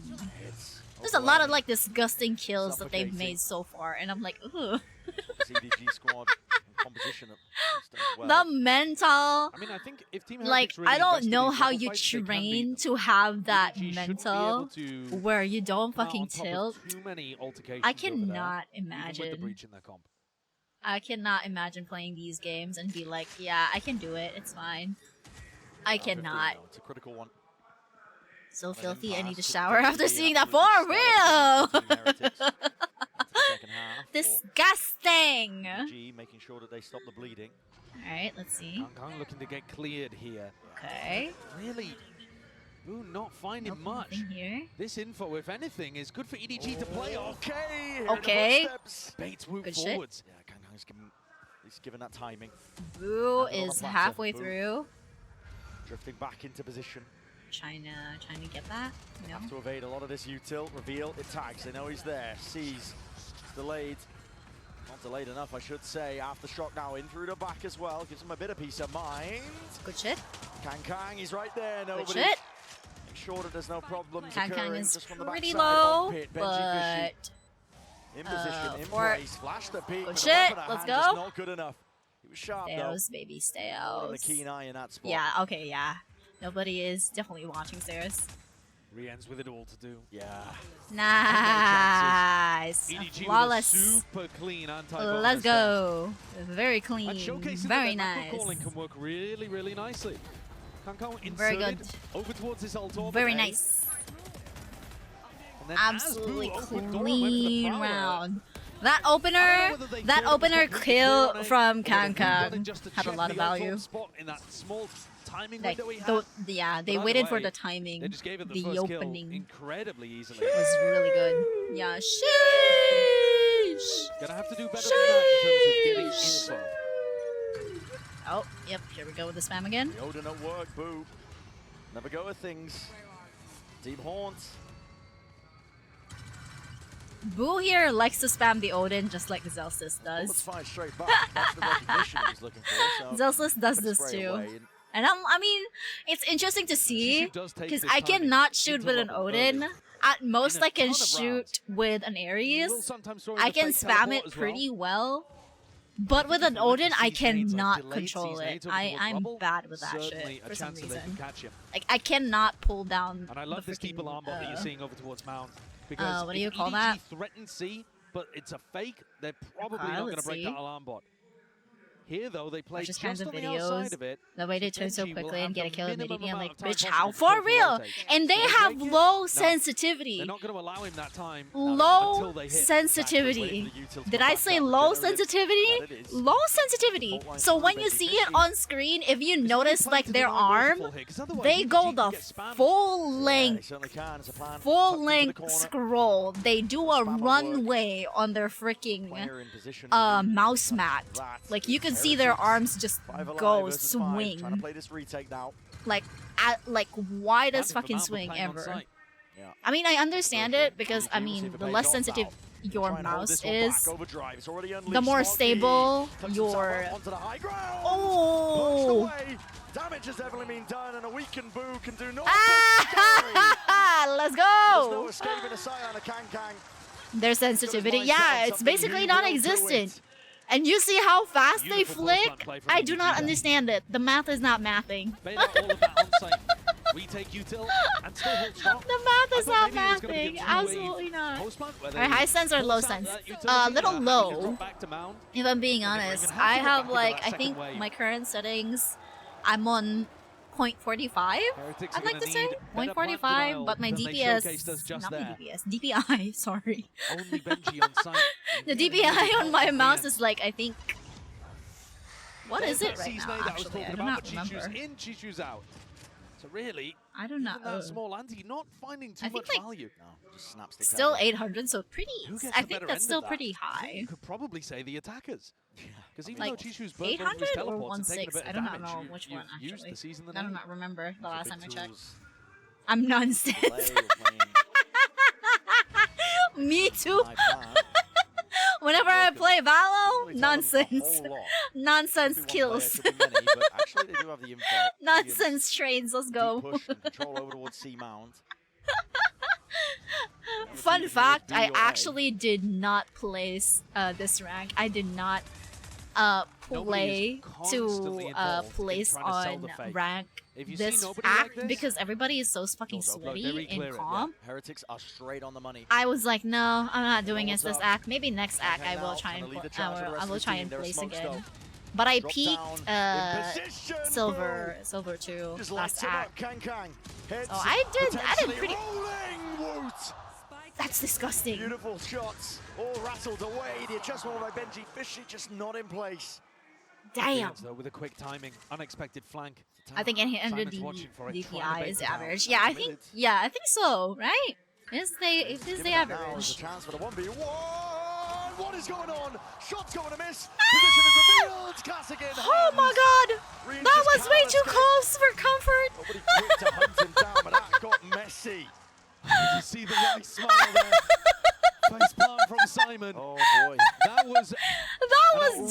There's a lot of like disgusting kills that they've made so far, and I'm like, ugh. CDG squad composition of well. The mental. I mean, I think if Team Like, Heretics really I don't invested know in how level you fights, they can beat train them. to have that EDG shouldn't be mental able to where you don't come out fucking on top of tilt. Too many altercations I over there, cannot even with the imagine. breach in their comp. I cannot imagine playing these games and be like, yeah, I can do it. It's fine. I 15 cannot. though. It's a critical one. So But filthy. I then need to pass shower could after be seeing that for absolutely real. stellar for Second half. Disgusting. G making sure that they stop the bleeding. All right, let's see. Kong Kong looking to get cleared here. Okay. Really, Boo not finding Nope, much. nothing here. This info, if anything, is good for EDG to play off. Okay. Okay. Bates Woot Good shit. forwards. Yeah, Kang Kang's at least given that timing. Boo Handle on is the platter. halfway Boo through. Drifting back into position. Trying to get that. No. Have to evade a lot of this util. Reveal, it tags. They know he's there. Sees. It's delayed. Not delayed enough, I should say. Aftershock now in through the back as well. Gives him a bit of peace of mind. Good shit. Kang Kang, he's right there. Nobody. Good shit. Make sure that there's no problems Kang Kang occurring is just from the pretty backside low, of Pit. Benji Fishy but in position, in for- place. Flash the peak. Good but shit. the weapon at Let's hand just go. not good enough. He was sharp Steos, though. baby, Holding a Steos. keen eye in that spot. Yeah, okay, yeah. Nobody is definitely watching Steos. Rien's with it all to do. Yeah. Nice. EDG Flawless. with a super clean anti-bonus. Let's go. Very And clean. showcasing Very that nice. calling can work really, really nicely. Kankong Very inserted good. over towards this ult orbit. Very nice. And then Absolutely as Boo opened door, went for the clean prowler. round. That opener kill from Kankang had a lot of value. In that small timing Like, window he had. yeah, they But either waited for way, the timing. They just gave it the The first opening kill incredibly easily. was really good. Yeah, sheesh. Gonna have to do better than that in terms of getting info. Oh, yep, here we go with the spam again. The Odin at work, Boo. Never go with things. Deep haunts. Boo here likes to spam the Odin just like Zelsys Let's does. find straight back. That's the recognition he's looking for. So Zelsys does this spray too. away and- And I mean, it's interesting to see does take because this I timing cannot shoot into with an level Odin. early. At most, In a I can ton of shoot rounds. with an He Ares. will sometimes throw in I the can fake spam teleport it as pretty well. But with an Odin, I cannot delayed control season it. eight over towards I'm Rubble, bad with that certainly shit a for some chance that they reason. can catch you. Like, I cannot pull down And I love the this deeper freaking, armbot that you're seeing over towards Mount. Because what do you if call EDG that? threaten C, but it's a fake, they're probably Okay, not going to let's break see. that alarm bot. Here, though, they play Watch just these kinds on of the videos. outside of it. The way they turn so Benji will quickly and have get a the kill minimum immediately. I'm amount like, of time bitch, possible how? to For go real? rotate. And they Will have break it? low No. sensitivity. They're not going to allow him that time Low until they hit. sensitivity. Did I say low sensitivity? Low sensitivity. So when you see it on screen, if you notice like their arm, they go the full length, scroll. They do a runway on their freaking mouse mat. Like you can see their arms just go swing. Trying to play this retake now. Like widest fucking swing ever. I mean, I understand it because I mean, the less sensitive your mouse is, the more stable your. Oh! Damage has definitely been done, and a weakened Boo can do no. Let's There's go! no escaping a sight on a Kang. Their sensitivity, yeah, it's basically non-existent. And you see how fast they flick? I do not understand it. The math is not mathing. We take util and still hold strong. The math is not mathing. Absolutely not. Alright, high sense or low sense? A little low. If I'm being honest, I have like, I think my current settings, I'm on 0.45. I'd like to say 0.45, but my DPS, not my DPS, DPI, sorry. Only Benji on site. The DPI on my mouse is like, I think, what is it right now? Actually, I do not remember. In, Chishu's out. So really, I do not even know. that small anti not finding too much value. No, just snaps the Still cover. 800, so pretty. Who gets I the think better that's end still of that? pretty I think high. you could probably say the attackers. Because even Like though Chishu's burnt both of 800 his or teleports and taken a 1.6? bit I of do not damage, know which one you've used actually. the season the I do name. not remember the last time I checked. Pt2's I'm nonsense. play, playing Me too. my plan. Whenever I play Valo, Really tell them a nonsense. whole lot. Nonsense Could be one player, kills. could be many, but actually they do have the info. Nonsense trades. Let's go. Deep push and control over towards C Mount. Fun fact, I actually did not place this rank. I did not play to place on rank this act because everybody is so fucking sweaty in comp. Heretics are straight on the money. I was like, no, I'm not doing it this act. Maybe next act I will try and I will try and place again. But I peaked silver 2 last act. So I did pretty. That's disgusting. Beautiful shots, all rattled away. The adjustment by Benji Fishy just not in place. Damn. Though, with a quick timing, unexpected flank. I think 800 DPI is average. Yeah, I think so, right? Is the average. Chance for the 1v1. What is going on? Shot's going to miss. Position is revealed. Classic in Oh my god! That was way too close for comfort. Nobody quick to hunt him down, but that got messy. Did you see the right smile there? Face palm from Simon. Oh boy. That was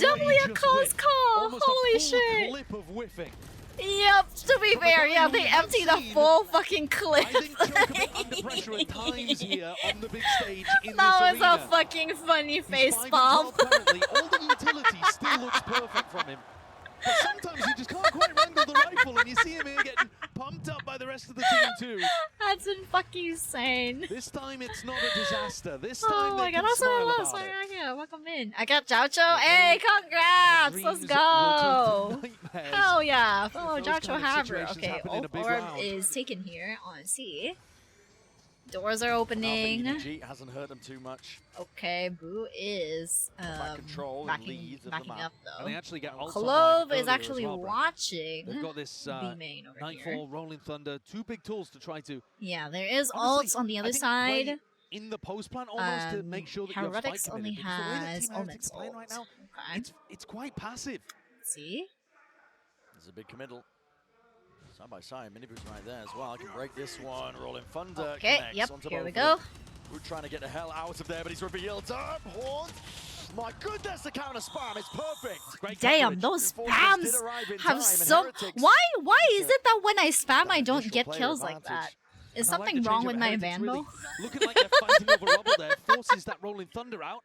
definitely a close call. Almost Holy a full shit. clip of whiffing. Yep, to be fair, yeah, they emptied the full fucking clip. I think Choke a bit under pressure at times here on the big stage in That this was arena. a fucking funny face He's 5 and palm. 12 currently. All the utility still looks perfect from him. But sometimes you just can't quite wrangle the rifle and you see him here getting pumped up by the rest of the team too. That's been fucking insane. This time it's not a disaster. This time Oh my they god, can also smile hello, about it. yeah, welcome in. I got Jaucho. Hey, congrats! Let's go! Hell yeah! Follow Jaucho Haber. Okay, Orb is taken here on C. Doors are opening. EDG hasn't hurt them too much. Okay, Boo is control backing up though. And they actually get ults Clove online is actually as well, Brent. watching. They've got this B-main over Nightfall, Rolling Thunder, two big tools to try to. Yeah, there is Honestly, ults on the I other think side. play in the post plan almost to make sure that you have fight Heretics only committed, because the way that has Team Heretics Omen's are playing right now, Okay. it's quite passive. See? There's a big committal. Side by side, Miniboo's right there as well. I can break this one. Rolling Thunder. Okay, connects yep, onto here both we of go. them. We're trying to get the hell out of there, but he's revealed up. Horn. My goodness, the counter spam is perfect. Great Damn, those spams have so. Why is it that when I spam, I don't get kills like that? Is something wrong with my Vandal? Looking like they're fighting over rubble there, forces that Rolling Thunder out.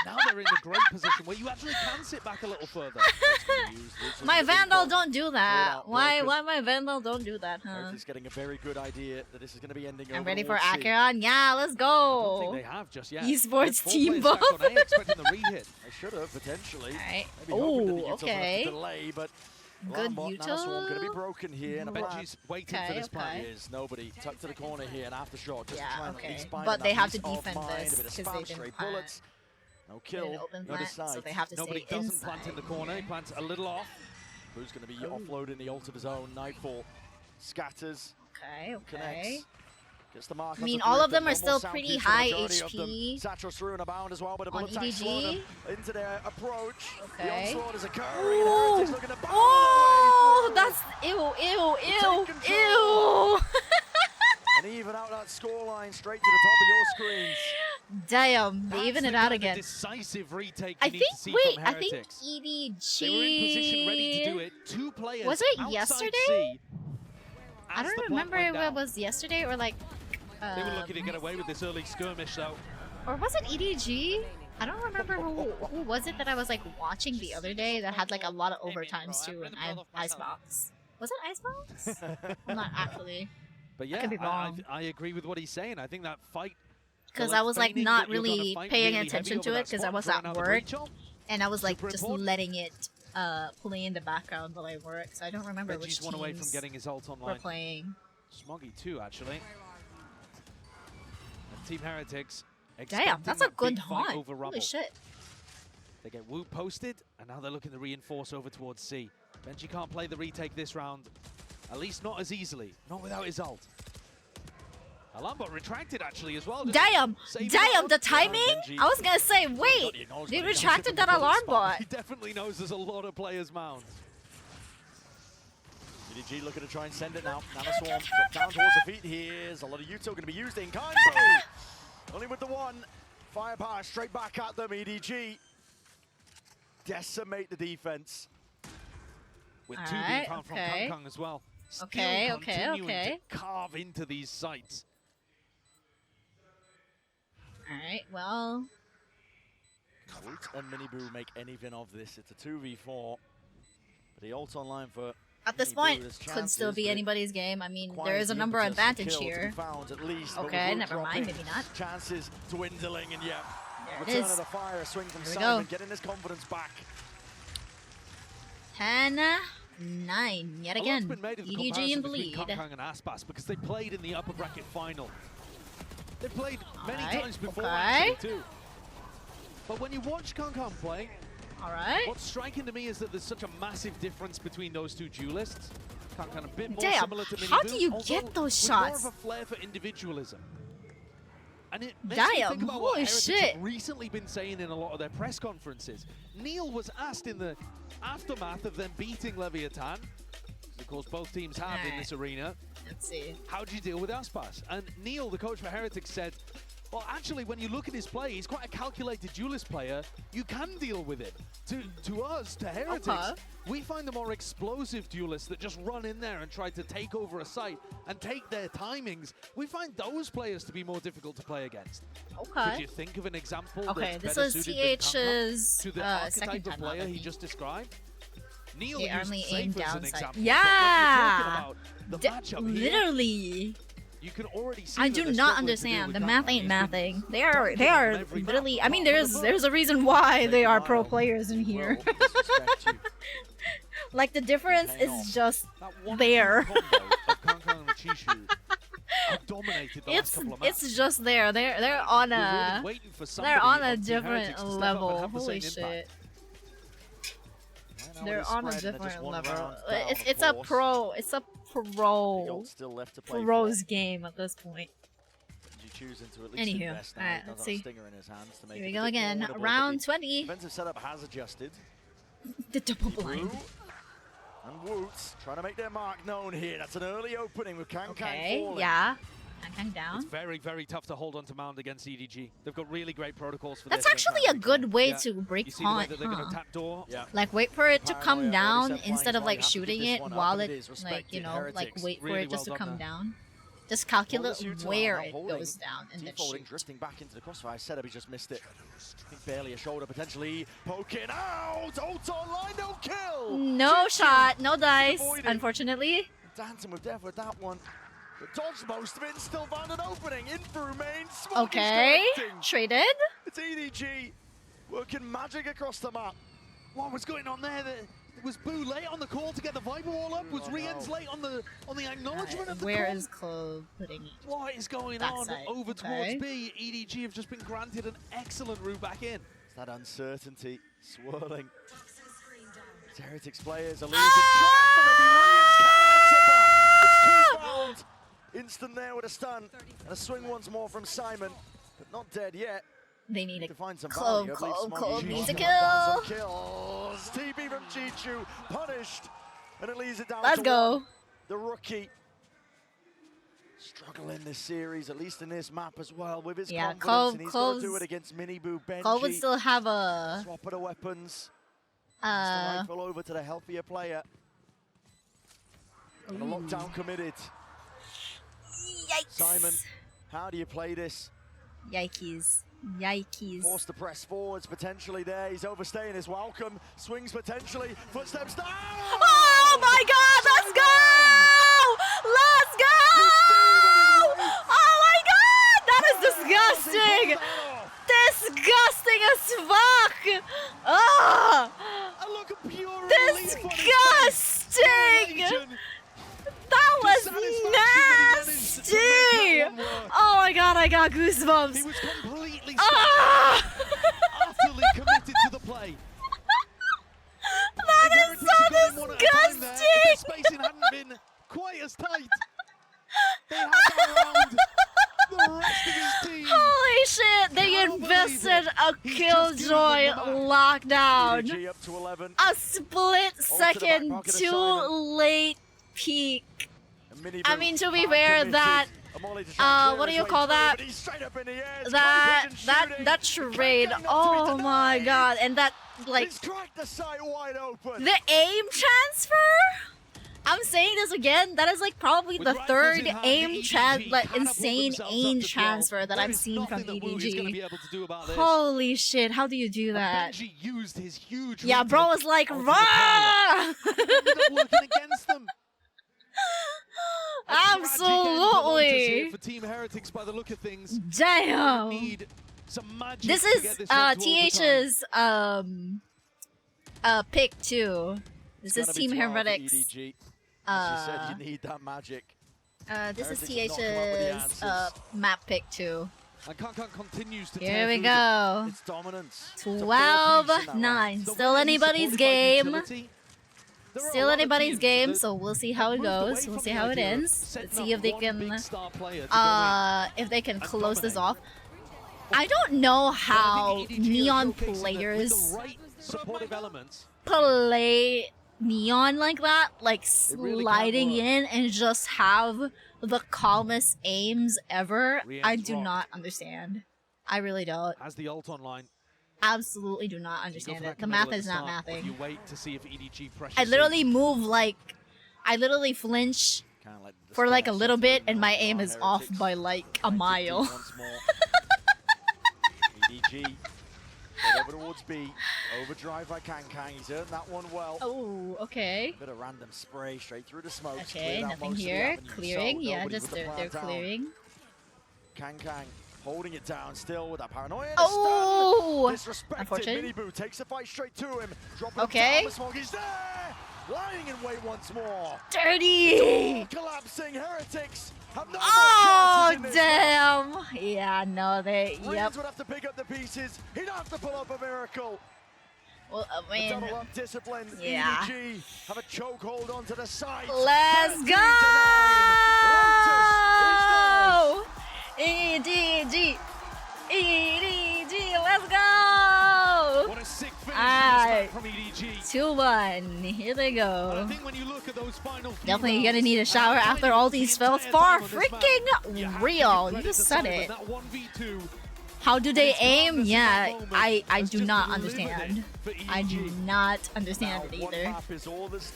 Now they're in a great position where you actually can sit back a little further. My Vandal don't do that. Why my Vandal don't do that, huh? He's getting a very good idea that this is going to be ending. I'm over ready for towards C. Acheron. Yeah, let's go. I don't think they have just yet. Esports team buff. Expecting the re-hit. They should have potentially. Alright. Maybe hoping that the Oh, Utils would okay. have to delay, but Good Lambot, Utils. now Swarm going to be broken here. And a Benji's waiting for this plan. Is nobody tucked to the corner here, and aftershock just Yeah, trying okay. to at least find But that they have to piece of defend mind, this a bit of because spam, they didn't straight plant. bullets. No They didn't kill. open No plant, decide. so they have to Nobody stay doesn't inside. plant in the corner. He plants a little off. Who's going to be offloading the ult of his own? Nightfall scatters. Okay, okay. Connects. Gets the mark I mean, on the all group, of them but are no still more sound pretty cues for the high majority of them. HP Satchel through and abound as well, but a on bullet attack slowing EDG. them into their approach. Okay. The onslaught is occurring. Oh, Heretics looking to battle oh, that's ew. and even out that scoreline straight to the top of your screens. Damn, they even it out again. Decisive retake. I you need think. to see Wait, from I think Heretics. EDG. They were in position, ready to do it. Two players. Was it outside yesterday? C I as don't the plant remember went if it down. was yesterday or like. They were lucky to get away with this early skirmish, though. Or was it EDG? I don't remember who was it that I was like watching the other day that had like a lot of overtimes too in Icebox. Was it Icebox? I'm not actually. But I yeah, could be wrong. I agree with what he's saying. I think that fight. Because I was like not really paying attention to it because I was at work and I was like just letting it play in the background while I work. So I don't remember which Benji's one away from teams getting his ult were online. playing. Smoggy too, actually. And Team Heretics. Damn, that's a good hunt. Over Holy Rubble. shit. They get Wu posted, and now they're looking to reinforce over towards C. Benji can't play the retake this round, at least not as easily, not without his ult. Alambot retracted actually as well. Damn! Damn, the timing? I was gonna say, wait, they retracted that alarm bot. He definitely knows there's a lot of players mount. EDG looking to try and send it now. Nana Swarm drop down towards the feet. Here's a lot of Util going to be used in kind. Only with the one. Firepower straight back at them. EDG decimate the defense. With two being found from Kong Kong as well. Still continuing to carve into these sites. Alright, well. Woot and Miniboo make anything of this. It's a 2v4. But the ult online for At this point, could still be anybody's game. I mean, there is a number advantage here. Okay, never mind, maybe not. Chances dwindling, and yeah, there it return is. of the fire, swing from Here we Simon, go. getting his confidence back. 10-9 yet again. Been made of the EDG in the comparison lead. between Kong Kong and Aspas because they played in the upper bracket final. They played many times before actually too. But when you watch Kong Kong play, what's striking to me is that there's such a massive difference between those two duelists. Kong Kong a bit more similar to Miniboo, how do you although get those with shots? more of a flair for individualism. And it makes me think about what holy Heretics shit. have recently been saying in a lot of their press conferences. Neil was asked in the aftermath of them beating Leviathan, of course both teams have in this arena. Let's see. How do you deal with Aspas? And Neil, the coach for Heretics, said, well, actually, when you look at his play, he's quite a calculated duelist player. You can deal with it. To us, to Heretics, we find the more explosive duelists that just run in there and try to take over a site and take their timings. We find those players to be more difficult to play against. Okay. Could you think of an example Okay, that's this better is suited than Kong TH's to the second archetype time of player out, I he think. just described? Neil They used only Safe aim as an downside. example. Yeah! But when you're talking about the matchup here, literally. you can already see I that do they're not struggling to deal understand. with The math Kangkang. ain't He's been mathing. They are literally. I mean, there's a reason why they are pro players in here. Like the difference is just there. It's just there. They're on a different level. Holy shit. They're on a different level. It's a pro's game at this point. Anywho, alright, let's see. Here we go again. Round 20. Defensive setup has adjusted. The double blind. And Woots trying to make their mark known here. That's an early opening with Kangkang falling. Yeah. Kangkang down. It's very, very tough to hold on to Mound against EDG. They've got really great protocols for That's this. actually a good way to break You see the way taunt, that they're going huh? to tap door? Yeah. Like wait for it to come down set instead of flying like flag, have to shooting keep this it one up, while and it it is like, you know, respected like Heretics. wait for Really it just well to done come there. down. Just calculate Shooter where now it holding. goes down and then Defaulting, shoot. drifting back into the crossfire. Setup, he just missed it. I think barely a shoulder, potentially poking out. Ult online, no kill. No shot, no dice, avoided. unfortunately. Dancing with death with that one. But dodged most of it and still found an opening. In through main. Smoke Okay, is directing. traded. It's EDG working magic across the map. What was going on there? Was Boo late on the call to get the Viper wall up? Was Rien's late on the acknowledgement of the Where call? is Clove putting it? What is going on Backside, over okay. towards B? EDG have just been granted an excellent route back in. It's that uncertainty swirling. Heretics players are losing track, but maybe Rien's can't answer back. It's 2 rounds. Instant there with a stun. And a swing once more from Simon, but not dead yet. They need To find some Clove, value. I believe Clove, Smoggy Clove G's needs a got down kill. some kills. TB from Pt2 punished, and it leaves it down Let's to go. one. The rookie struggling this series, at least in this map as well, with his confidence, and he's got to do it against Miniboo, Benji. Clove would still have a swap of the weapons. The rifle over to the healthier player. And the lockdown committed. Yikes. Simon, how do you play this? Yikes. Yikes. Forced to press forwards, potentially there. He's overstaying his welcome. Swings potentially. Footsteps down. Oh my god, let's go! Let's go! Oh my god, that is disgusting! Disgusting as fuck! Ugh! Disgusting! That was nasty! Oh my god, I got goosebumps. He was completely utterly committed to the play. That is so disgusting! The spacing hadn't been quite as tight. They had around the rest of his team. Holy shit, they invested a Killjoy lockdown. Up to 11. A split second too late peek. I mean, to be fair, that what do you call that? That trade. Oh my god, and that like the aim transfer. I'm saying this again. That is like probably the third insane aim transfer that I've seen from EDG. Holy shit! How do you do that? Used his huge yeah, bro was like, raw. Absolutely. For Team Heretics, by the look of things. Damn. Need some magic this to is get this one to TH's pick too. This is Team Heretics. She said you need that magic. This is TH's map pick too. And Kangkang continues to Here we go. It's dominance. 12-9. Still anybody's game. Still anybody's game, so we'll see how it goes. We'll see how it ends. Let's see if they can close this off. I don't know how Neon players play Neon like that, like sliding in and just have the calmest aims ever. I do not understand. I really don't. Has the ult online. Absolutely do not understand it. The math is not mathing. You wait to see if EDG pressures I literally move like, I literally flinch for like a little bit and my aim is off by like a mile. EDG Over towards B. Overdrive by Kang. He's earned that one well. Oh, okay. Bit of random spray straight through the smoke. Okay, nothing here. Clearing, yeah, just they're clearing. Kang holding it down still with that paranoia. Oh! Disrespected. Unfortunate. Miniboo takes the fight straight to him. Okay. He's there! Lying in wait once more. Dirty! Collapsing. Heretics have no Oh, more chances in this damn! one. Yeah, no, they, Greens would have to pick up the pieces. He'd have to pull up a miracle. Well, I mean, double up discipline. yeah. EDG have a chokehold onto the side. Let's go! EDG! EDG, let's go! What a sick finish Alright, from EDG. 2-1, here they go. I think when you look at those final Definitely gonna need a shower after all these fails. For freaking real, you said it. How do they aim? Yeah, I do not understand. I do not understand it either.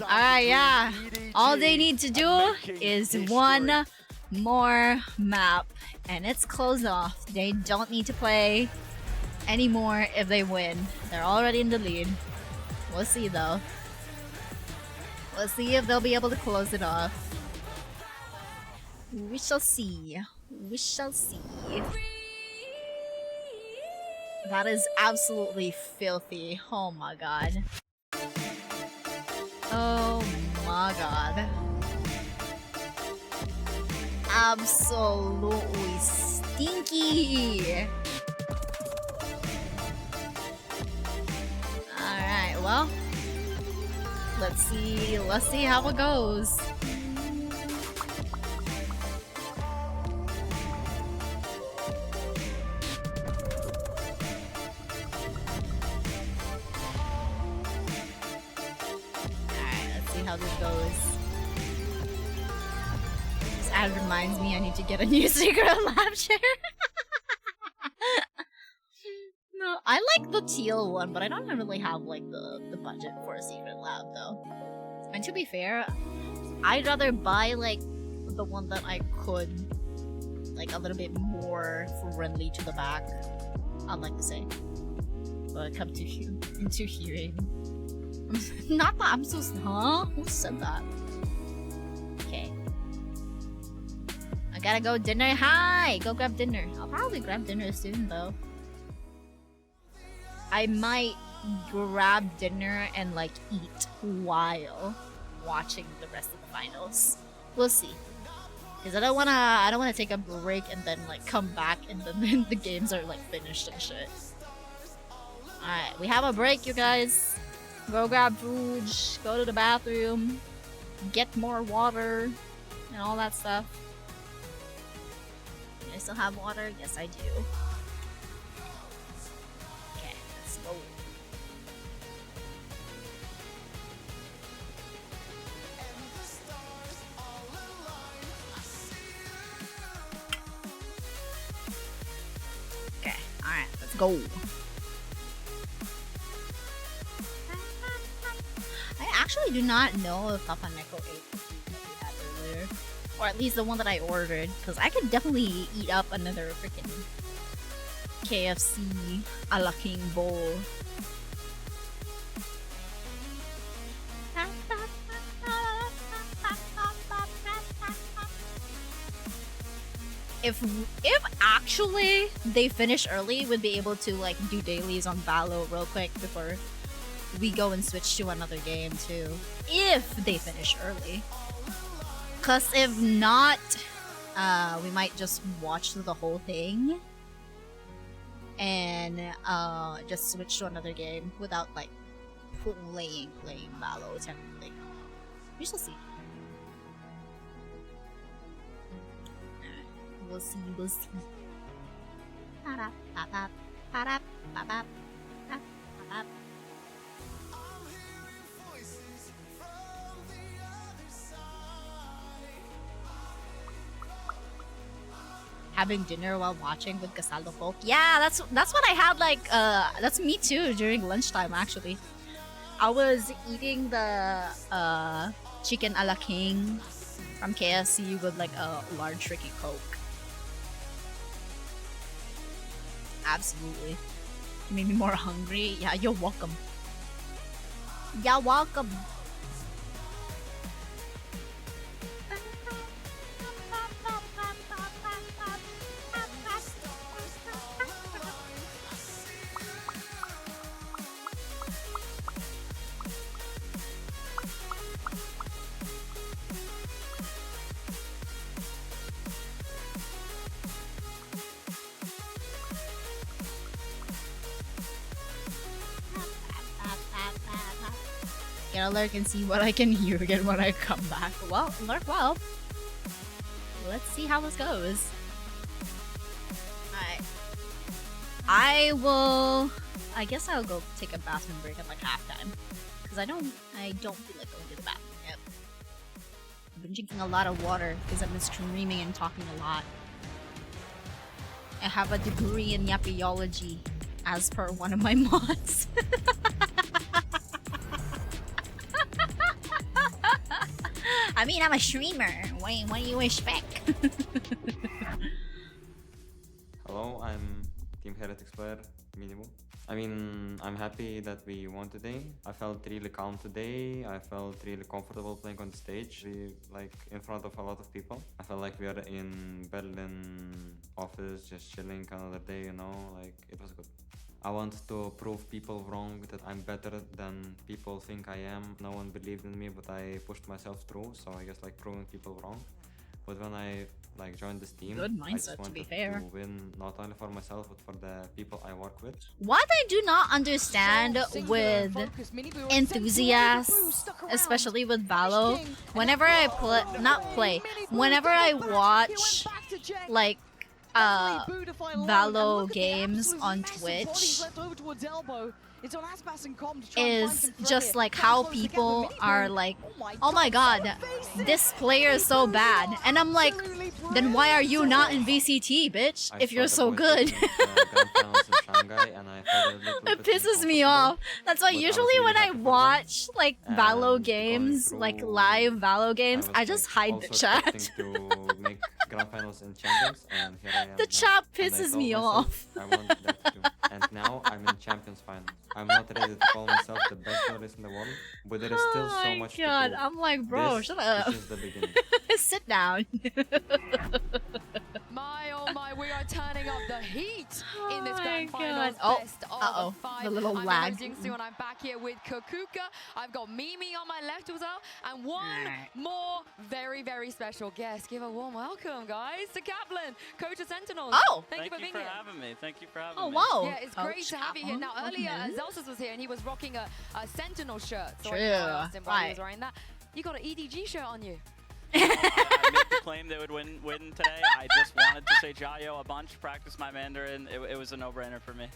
Alright, yeah. All they need to do is one more map, and it's closed off. They don't need to play anymore if they win. They're already in the lead. We'll see though. Let's see if they'll be able to close it off. We shall see. We shall see. That is absolutely filthy. Oh my god. Oh my god. Absolutely stinky. Alright, well. Let's see how it goes. How this goes. This ad reminds me I need to get a new secret lab chair. No, I like the teal one, but I don't really have like the budget for a secret lab though. And to be fair, I'd rather buy like the one that I could like a little bit more friendly to the back, I'd like to say. But come to into hearing. Not that I'm so. Huh? Who said that? Okay. I gotta go dinner. Hi! Go grab dinner. I'll probably grab dinner soon though. I might grab dinner and like eat while watching the rest of the finals. We'll see. Cause I don't wanna take a break and then like come back and then the games are like finished and shit. Alright, we have a break, you guys. Go grab food, go to the bathroom, get more water, and all that stuff. Do I still have water? Yes, I do. Okay, let's go. Okay, alright, let's go. I actually do not know if Papa Neko ate the food that we had earlier. Or at least the one that I ordered. Because I could definitely eat up another freaking KFC a la King bowl. If actually they finish early, we'd be able to like do dailies on Valo real quick before we go and switch to another game too, if they finish early. Cause if not, we might just watch the whole thing and just switch to another game without like playing Valo technically. We shall see. We'll see. We'll see. Having dinner while watching with Casalo folk. Yeah, that's what I had like that's me too during lunchtime actually. I was eating the chicken a la King from KFC with like a large Ricky Coke. Absolutely. You made me more hungry. Yeah, you're welcome. You're welcome. Get a lurk and see what I can hear again when I come back. Well, lurk well. Let's see how this goes. Alright. I guess I'll go take a bathroom break at like halftime. Because I don't feel like going to the bathroom yet. I've been drinking a lot of water because I've been streaming and talking a lot. I have a degree in yappyology as per one of my mods. I mean, I'm a streamer. What do you expect? Hello, I'm Team Heretics player, Minimum. I mean, I'm happy that we won today. I felt really calm today. I felt really comfortable playing on the stage, like in front of a lot of people. I felt like we are in Berlin office, just chilling another day, you know, like it was good. I want to prove people wrong, that I'm better than people think I am. No one believed in me, but I pushed myself through, so I guess like proving people wrong. But when I like joined this team, Good I mindset, just to wanted be fair. to win not only for myself, but for the people I work with. What I do not understand with enthusiasts, especially with Valo, whenever I whenever I watch like Valo games on Twitch, is just like how people are like, oh my god, this player is so bad, and I'm like, then why are you not in VCT, bitch, if you're so good? It pisses me off. That's why usually when I watch like Valo games, like live Valo games, I just hide the chat. Grand finals and champions, and here I am. The chat pisses me off. I want that too. And now I'm in champions finals. I'm not ready to call myself the best player in the world, but there is still so much to prove. I'm like, bro, This shut up. is just the beginning. Sit down. My oh my, we are turning up the heat in this my grand God. finals. Oh, Best uh-oh, of 5. the little I'm lag. hosting Sue and I'm back here with Kokuka. I've got Mimi on my left as well, and one more very, very special guest. Give a warm welcome, guys, to Kaplan, Coach of Sentinels. Oh, thank you for being here. having me. Thank you for having Oh, me. wow. Yeah, it's great to have you here. Now, earlier, Zelsus was here and he was rocking a Sentinel shirt. So I asked him why he was wearing that. You got an EDG shirt on you. I made the claim they would win today. I just wanted to say Jayo a bunch, practice my Mandarin. It was a no-brainer for me.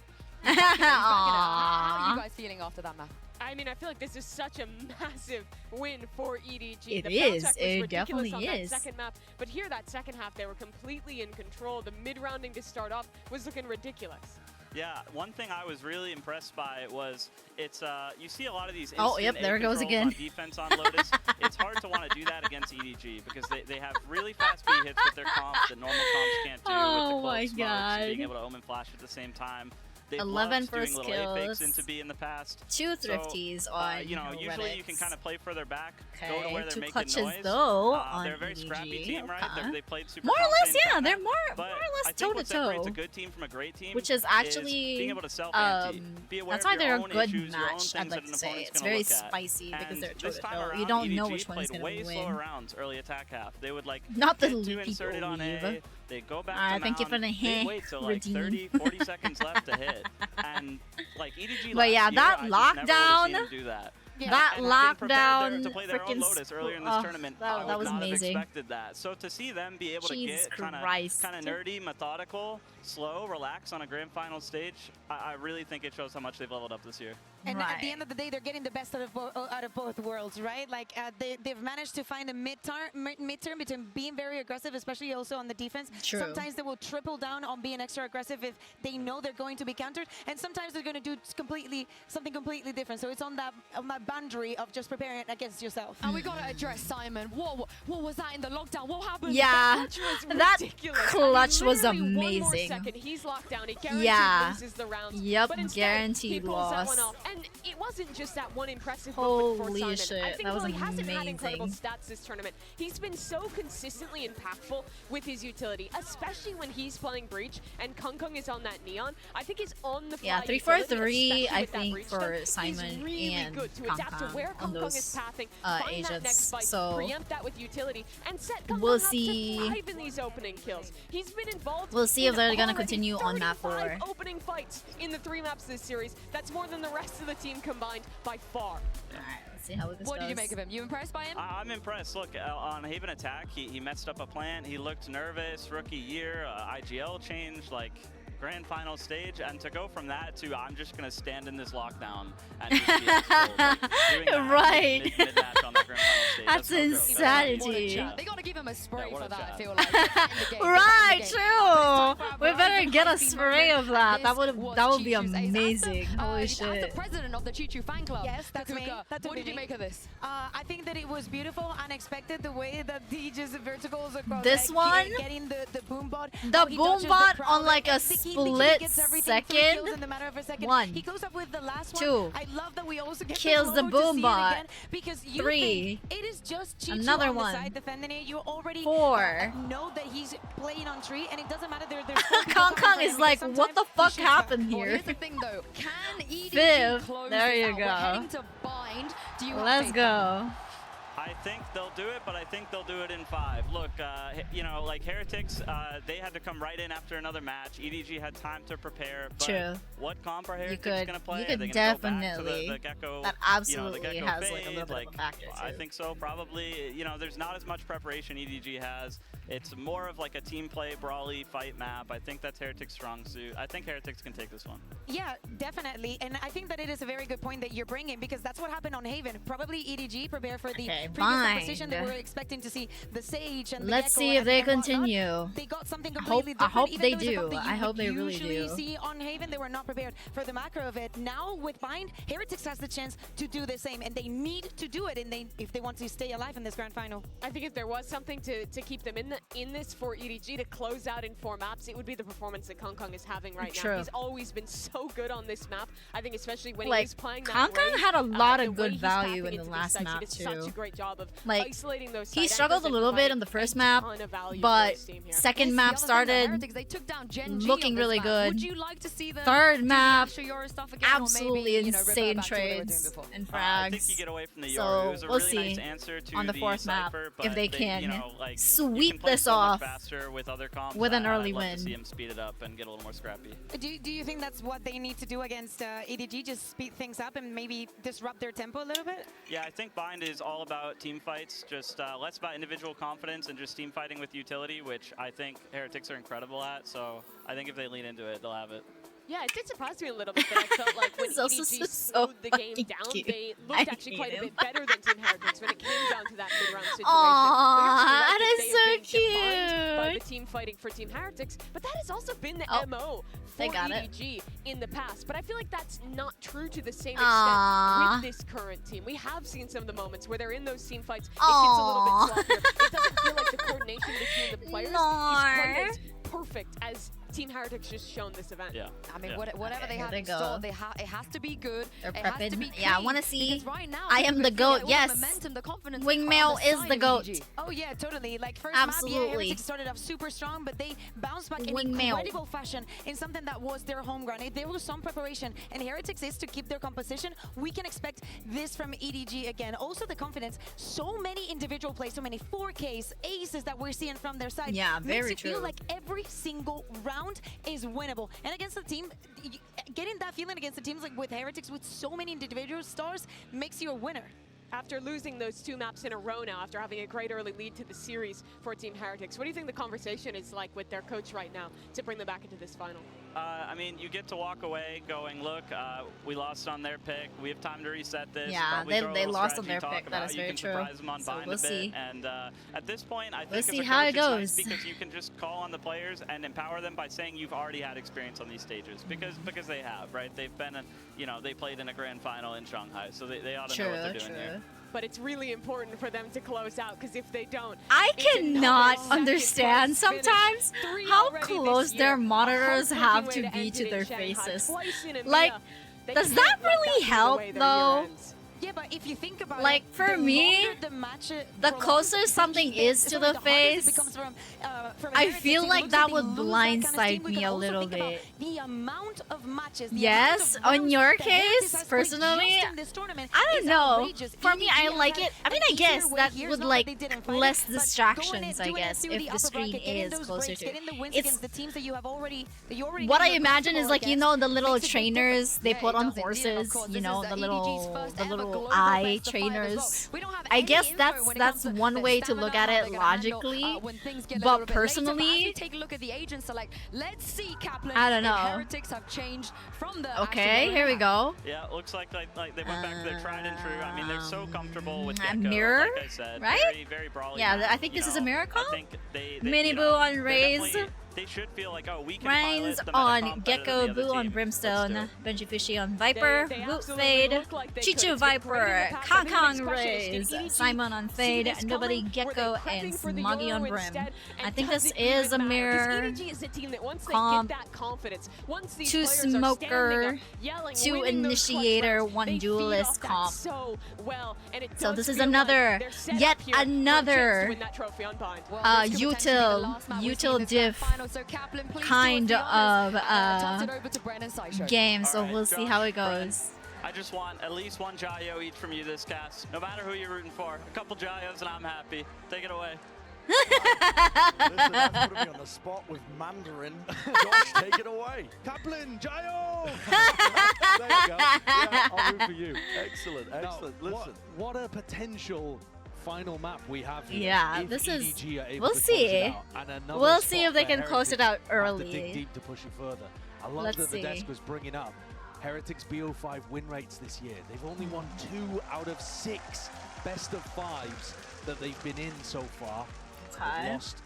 How are you guys feeling after that, man? I mean, I feel like this is such a massive win for EDG. It the is. bounce check was It ridiculous definitely on is. That second map, but here that second half they were completely in control. The mid-rounding to start off was looking ridiculous. Yeah, one thing I was really impressed by was it's you see a lot of these Oh, yep, instant there A it goes controls again. on defense on Lotus. It's hard to want to do that against EDG because they have really fast B hits with their comps that normal comps can't do Oh with the my cloak smokes and being God. able to omen flash at the same time. They've 11 loved doing first little A fakes kills. into B in the past. 2 thrifties so, on you know, usually you can kind of play further back, go to Okay, where they're 2 making clutches noise. though They're a on very EDG. scrappy team, right? They played super More or less, confident yeah. in They're that, more but or I less think toe what to separates toe. a good team from a great team Which is actually being able to self-anti. Be aware that's of why your they're a own good issues, your own match. things I'd that like an to say opponent's it's gonna very look at. spicy because And they're toe this to time toe. You around, don't know EDG which one's played gonna way slower win. rounds early attack half. They would like Not the get lead too people inserted on A, leave. they go back to Thank you for the they wait till like redeem. 30, 40 seconds left to hit. And like EDG But yeah, last that year, I just never would've lockdown, seen them do that. that And having prepared lockdown, to play their own freaking Lotus earlier in this tournament, I that would was not amazing. have expected that. So to see them be able Jesus to get Christ. kind of nerdy, methodical, slow, relax on a grand final stage, I really think it shows how much they've leveled up this year. And at the end of the day, they're getting the best out of both worlds, right? Like they've managed to find a midterm between being very aggressive, especially also on the defense. True. Sometimes they will triple down on being extra aggressive if they know they're going to be countered, and sometimes they're going to do something completely different. So it's on that boundary of just preparing against yourself. And we got to address Simon. What was that in the lockdown? What happened? Yeah, that clutch was One more amazing. second, he's locked down. He guaranteed loses the round. Yep, but instead, guaranteed he pulls that loss. one off. And it wasn't just that one impressive moment for Holy Simon. shit, I think that was while he hasn't had amazing. incredible stats this tournament, he's been so consistently impactful with his utility, especially when he's playing Breach and Kung is on that Neon. I think his on the fly Yeah, 3 for 3, I think, for Simon really and good to adapt to where on Kung is those pathing, find that next agents. fight, So preempt that with utility, and set Kung we'll up see. to thrive in these opening kills. He's been involved. We'll see if in they're gonna already continue on map 4. 35 opening fights in the 3 maps this series. That's more than the rest of the team combined by far. Alright, let's see how this What goes. did you make of him? You impressed by him? I'm impressed. Look, on Haven Attack, he messed up a plan. He looked nervous, rookie year, IGL change, like grand final stage, and to go from that to I'm just gonna stand in this lockdown and just be exposed, like, doing that Right. mid-match on the grand final stage. That's no joke. insanity. They got to give him a spray Yeah, what for a that, I chat. feel like. Right, true. We better get a spray of that. That would be amazing. Holy As the shit. president of the Pt2 fan club. Yes, that's me. Kakuka, That what would did be you me. make of this? I think that it was beautiful, unexpected, the way that he just verticals across. This one? Getting the boom bot. The how he dodges boom bot crowd, on like a he split gets everything, 3 second. kills in the matter of a second. 1, He goes up with the last 2, one. I love that we also get kills the slow to boom see it bot. again, because you 3, think it is just Pt2 another on one. the side defending it. You already 4. Know that he's playing on tree, and it doesn't matter. There's Kong is like, what the fuck happened Well, here? here's the thing though. Can EDG 5th. close There this you out? We're heading go. to bind. Do you have Let's faith? go. I think they'll do it, but I think they'll do it in 5. Look, you know, like Heretics, they had to come right in after another match. EDG had time to prepare. But True. What comp are Heretics could- going to play? you Are could they gonna go back to definitely- the Gecko? that You know, the absolutely Gecko has, like, a fade? little bit of a factor, I too. think so, probably. You know, there's not as much preparation EDG has. It's more of like a team play, brawly fight map. I think that's Heretics' strong suit. I think Heretics can take this one. Yeah, definitely. And I think that it is a very good point that you're bringing, because that's what happened on Haven. Probably EDG prepared for the previous opposition. They were expecting to see the Sage and the Let's Gecko see if and they whatnot. continue. They got something I completely hope different. even they though it's a comp do. that I you hope they would really usually do. see on Haven. They were not prepared for the macro of it. Now with Bind, Heretics has the chance to do the same, and they need to do it if they want to stay alive in this grand final. I think if there was something to keep them in this for EDG to close out in 4 maps, it would be the performance that Kong is having right True. now. He's always been so good on this map. I think especially when he Like, was playing that Kong Wraith, had a lot the of good way he's value tapping in the into last these sites, map, he did such a too. great job of Like, isolating those he side struggled a anchors and little bit providing in the first a map, ton of value for but his team here. second Here's map the other thing about started Heretics, they took down Gen G looking on this really map. good. Would you like to see them Third do the map, Asher stuff again, absolutely or maybe, you know, revert insane back to what they were doing trades before? and I think frags. you get away from the So Yoru. It was a we'll really see nice answer to on the 4th map Cypher, if they but can you know, like, you sweep can play this so much off faster with other comps. with an early I'd love win. to see him speed it up and get a little more scrappy. Do you think that's what they need to do against EDG? Just speed things up and maybe disrupt their tempo a little bit? Yeah, I think Bind is all about team fights, just less about individual confidence and just team fighting with utility, which I think Heretics are incredible at. So I think if they lean into it, they'll have it. Yeah, it did surprise me a little bit that I felt like when It's also EDG so slowed the game fucking down, cute. they I looked actually hate quite a him. bit better than Team Heretics when it came down to that mid-round situation. Aww, We actually that liked is they so have been defined by the cute. team fighting for Team Heretics, but that has also been the Oh, MO they for got it. EDG in the past. But I feel like that's not true to the same Aww. extent with this current team. We have seen some of the moments where they're in those team fights, it gets a little bit sloppier. It doesn't feel like the coordination between the players is quite as perfect as Team Heretics just shown this event. Yeah. I mean, Yeah. whatever they here have they in go. store, it has to be good. They're it has to be prepping. Yeah, I clean, want to see. because right now, I am people the feel GOAT. like all the Yes. momentum, the confidence Wingmail on the is side the of GOAT. EDG. Oh yeah, totally. Like first map, yeah, Absolutely. Heretics started off super strong, but they bounced back in Wingmail. incredible fashion in something that was their home ground. If there was some preparation, and Heretics is to keep their composition, we can expect this from EDG again. Also the confidence, so many individual plays, so many 4Ks, aces that we're seeing from their side. Yeah, very Makes you feel true. like every single round is winnable. And against the team, getting that feeling against the teams like with Heretics with so many individual stars makes you a winner. After losing those 2 maps in a row now, after having a great early lead to the series for Team Heretics, what do you think the conversation is like with their coach right now to bring them back into this final? I mean, you get to walk away going, look, we lost on their pick. We have time to reset this. Yeah, Probably throw a they little lost on strategy their talk pick. That about is you very can true. surprise them on So bind we'll a bit. see. And at this point, I think We'll see as a how coach, it it's goes. nice because you can just call on the players and empower them by saying you've already had experience on these stages because they have, right? They've been in, they played in a grand final in Shanghai, so they ought to know what they're doing here. But it's really important for them to close out, because if they don't, I it's a cannot second-place understand finish. sometimes 3 how already close this their year. monitors A have heartbreaking to way be end to it their in Shanghai. faces. Twice in EMEA. Like, They does can't that let really be the help way their though? year ends. Yeah, but if you think about Like, it, for the me, longer the match the closer something is to the face, I feel like that would blindside me a little bit. The amount of matches. Yes, on your case, personally, I don't know. For me, I like it. I mean, I guess that would like less distractions, I guess, if the screen is closer to it. It's what I imagine is like, the little trainers they put on horses, the little eye trainers. I guess that's one way to look at it logically, but personally, take a look at the agents. So like, let's see, Kaplan. I don't know. Heretics have changed from the. Okay, here we go. Yeah, it looks like they went back to their tried and true. I mean, they're so comfortable with Gecko, mirror, like I said, right? Very, very brawly. Yeah, map, I think this is a miracle. I think they Mini Boo on Raze. They should feel like, oh, we can Reigns on Gecko, Boo on Brimstone, Benji Fishy on Viper, Woot Fade, Chichu Viper, Kong Raze, Simon on Fade, Nobody Gecko, and Smoggy on Brim. I think this is a mirror comp, 2 Smoker, 2 Initiator, 1 Duelist comp. So this is yet another util diff kind of game, so we'll see how it goes. I just want at least 1 Jayo each from you this cast. No matter who you're rooting for. A couple Jayos and I'm happy. Take it away. Listen, that's putting me on the spot with Mandarin. Josh, take it away. Kaplan, Jayo! There you go. Yeah, I'll root for you. Excellent, excellent. Now, Listen. What a potential final map we have here. Yeah, if this is. EDG are able We'll to close see. it out, and another We'll see spot if they where can close it Heretics out early. have to dig deep to push it further. I love Let's that see. the desk was bringing up Heretics BO5 win rates this year. They've only won 2 out of 6 best of 5s that they've been in so far. Okay. They've lost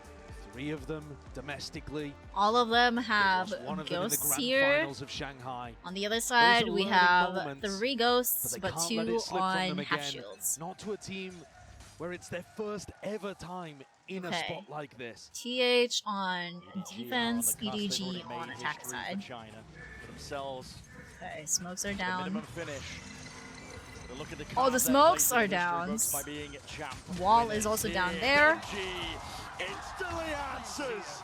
3 of them domestically. All of them have One of them in the ghosts grand here. finals of Shanghai. On the other side, we learning have moments, 3 ghosts, but but they can't let 2 it slip from them on again. half shields. Not to a team where it's their first ever time in a Okay. spot like this. TH on EDG defense, on the cusp. They've EDG already on made attack history side. for China, for themselves. Okay, smokes are The down. minimum finish. They're looking to Oh, carve the their smokes place in are history down. books by being champ. Wall Winners is also down here. there. EDG instantly answers.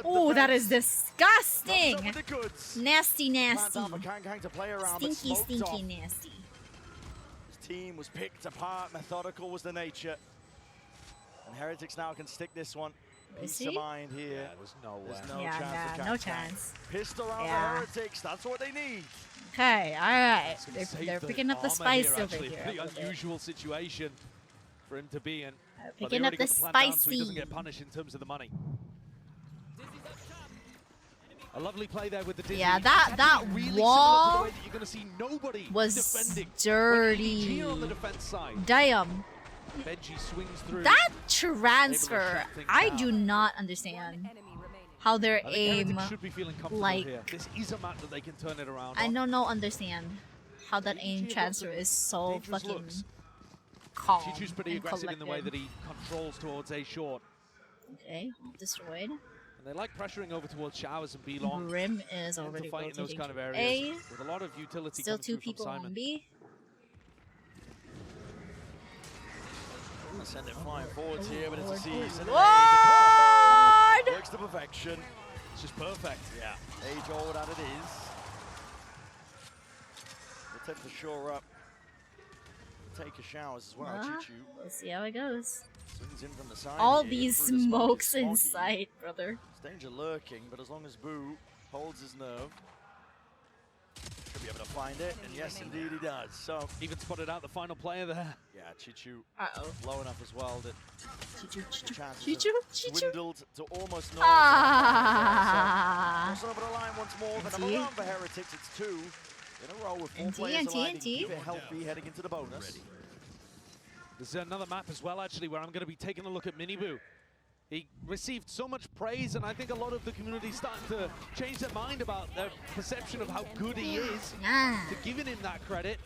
Oh, that is disgusting! Comes up with the goods. Nasty, Plans nasty. out for Kang to play around, but Stinky, smoked stinky, off. nasty. His team was picked apart, methodical was the nature. And Heretics now can stick this one. Peace of mind here. Yeah, there's no way. There's no Yeah, chance for no Kang. chance. Pissed around Yeah. the Heretics, that's what they need. Okay, alright. Save They're the picking up the armor spice here, over actually. here. a Pretty little bit. unusual situation for him to be in. But they picking up already the got the plan down, so he doesn't spicy. get punished in terms of the money. A lovely play there with the Dizzy. Yeah, that Really wall similar to the way that you're going to see nobody was defending. dirty. Here on the defense side. Damn. Benji swings through. That transfer, things I down. do not understand how their I think aim, Heretics should be feeling comfortable like, here. This is a map that they can turn it around. I on. don't know, understand how that aim EDG transfer lots of is so dangerous fucking looks. calm Chichu's pretty and aggressive in the way collected. that he controls towards A short. Okay, destroyed. And they like pressuring over towards Showers and B long. Grim is Tend to already fight in those rotating kind of to areas A. with a lot of utility Still coming 2 through people from on Simon. B. Gonna send it flying forwards here, but it's a Lord, season. Lord! Works to perfection. It's just perfect. Yeah. Age old that it is. Attempt to shore up. Take a showers as well. Chichu We'll see how it goes. swings in from the side. All here, these through the smoke is smokes in Smoggy. sight, brother. There's danger lurking, but as long as Boo holds his nerve, should be be able to find it, and yes, indeed he does. So even spotted out the final player there. Yeah, Pt2 Uh-oh. low enough as well that Pt2? dwindled to almost no. Ah. Crossing over the line once more. The number one for Heretics. It's 2 in a row with 4 players aligned and keep it healthy heading into the bonus. There's another map as well, actually, where I'm going to be taking a look at Miniboo. He received so much praise, and I think a lot of the community starting to change their mind about their perception of how good he is, to giving him that credit.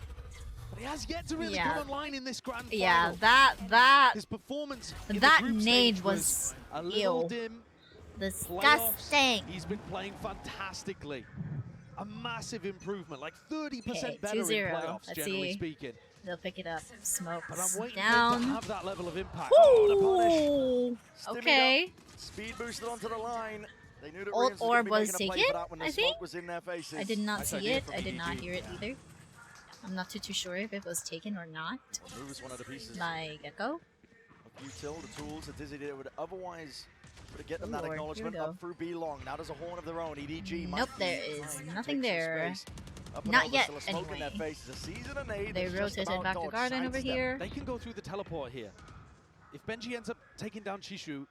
But he has yet to really come online in this grand final. Yeah, that his performance that nade was a little ill. dim. Disgusting. He's been playing fantastically. A massive improvement, like 30% Okay, better in 2-0. playoffs, Let's generally see. speaking. They'll pick it up. Smoke But I'm waiting down. for him to have that level of impact. Ooh, okay. Speed boosted onto the line. They knew that Old Rians orb was was taken. taken, That when the I smoke think. was in their faces. I did not Nice see idea it. from I did not EDG. hear it either. I'm not too sure if it was taken or not. Move is one of the pieces. My Gecko. Of util, the tools that Dizzy did would otherwise get them Ooh, that Lord, acknowledgement here we up through B long. Now there's a horn of their own. EDG might Nope, be there is trying to nothing take some there. space. Up and Not over, yet, still a smoke in their anyway. faces. A season and eight. They that's just rotated about back to dodged. garden over Sidestep. here. They can go through the teleport here. If Benji ends up taking down Chishu,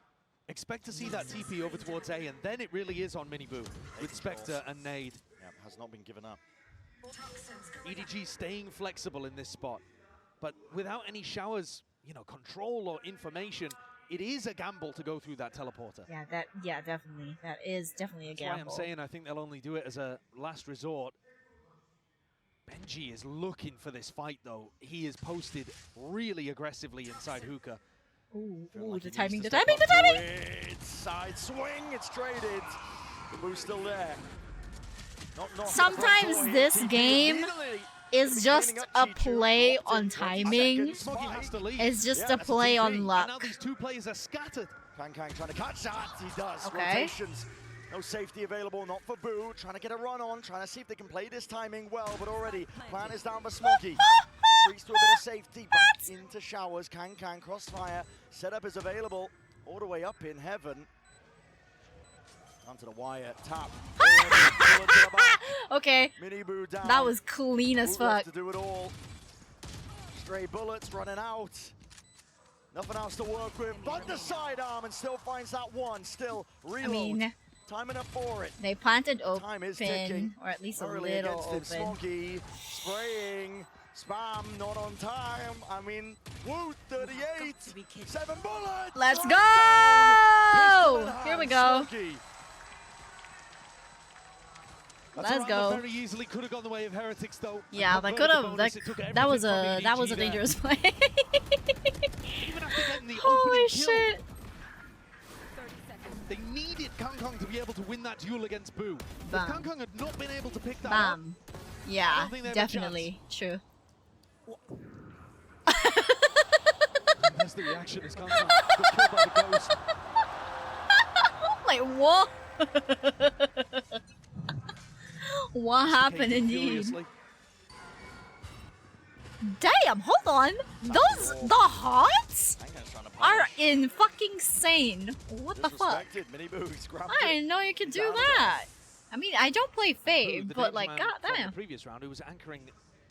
expect to see that TP over towards A, and then it really is on Miniboo with Spectre and Nade. Yeah, has not been given up. EDG staying flexible in this spot, but without any showers, you know, control or information, it is a gamble to go through that teleporter. Yeah, definitely. That is definitely a That's why gamble. I'm saying I think they'll only do it as a last resort. Benji is looking for this fight, though. He is posted really aggressively inside hookah. Ooh, Like the he timing, needs the to timing, step the up to timing! it. Side swing, it's traded. The boost still there. Not Sometimes this game is just a play on timing. It's just a play on luck. Now these two players are scattered. Kang trying to catch that. He does. Okay. Rotations. No safety available, not for Boo. Trying to get a run on, trying to see if they can play this timing well, but already plan is down for Smokey. Streaks to a bit of safety, back into showers. Kang crossfire. Setup is available all the way up in heaven. Onto the wire, tap. Okay, Miniboo down. that was clean as Boo left fuck. to do it all. Stray bullets running out. Nothing else to work with, but the sidearm, and still finds that one. Still reload. I mean, time enough for it. they planted Time is open, ticking. or at least a Early little against him. open. Smoggy spraying. Spam not on time. I mean, woo, 38. 7 bullets. Let's Shot go! down. Here we go. Smoggy. That's Let's a round go. that very easily could have gone the way of Heretics, though. Yeah, And that converted could the have. bonus. It took That was everything from EDG a there. dangerous play. Even after getting the Holy opening kill, shit! they needed Kang to be able to win that duel against Boo. If Bam. Kang had not been able to pick that up, Bam. I Yeah, don't think they have a definitely true. That's the reaction as Kang got killed by the ghost. Like what? What happened indeed? Furiously. Damn, hold on. Those the hearts are in fucking insane. What the fuck? Disrespected. Miniboo's grabbed I it. didn't know you could do Down that. I mean, I don't play Boo, Fave, the but Danger like, Man from goddamn. the previous round, who was anchoring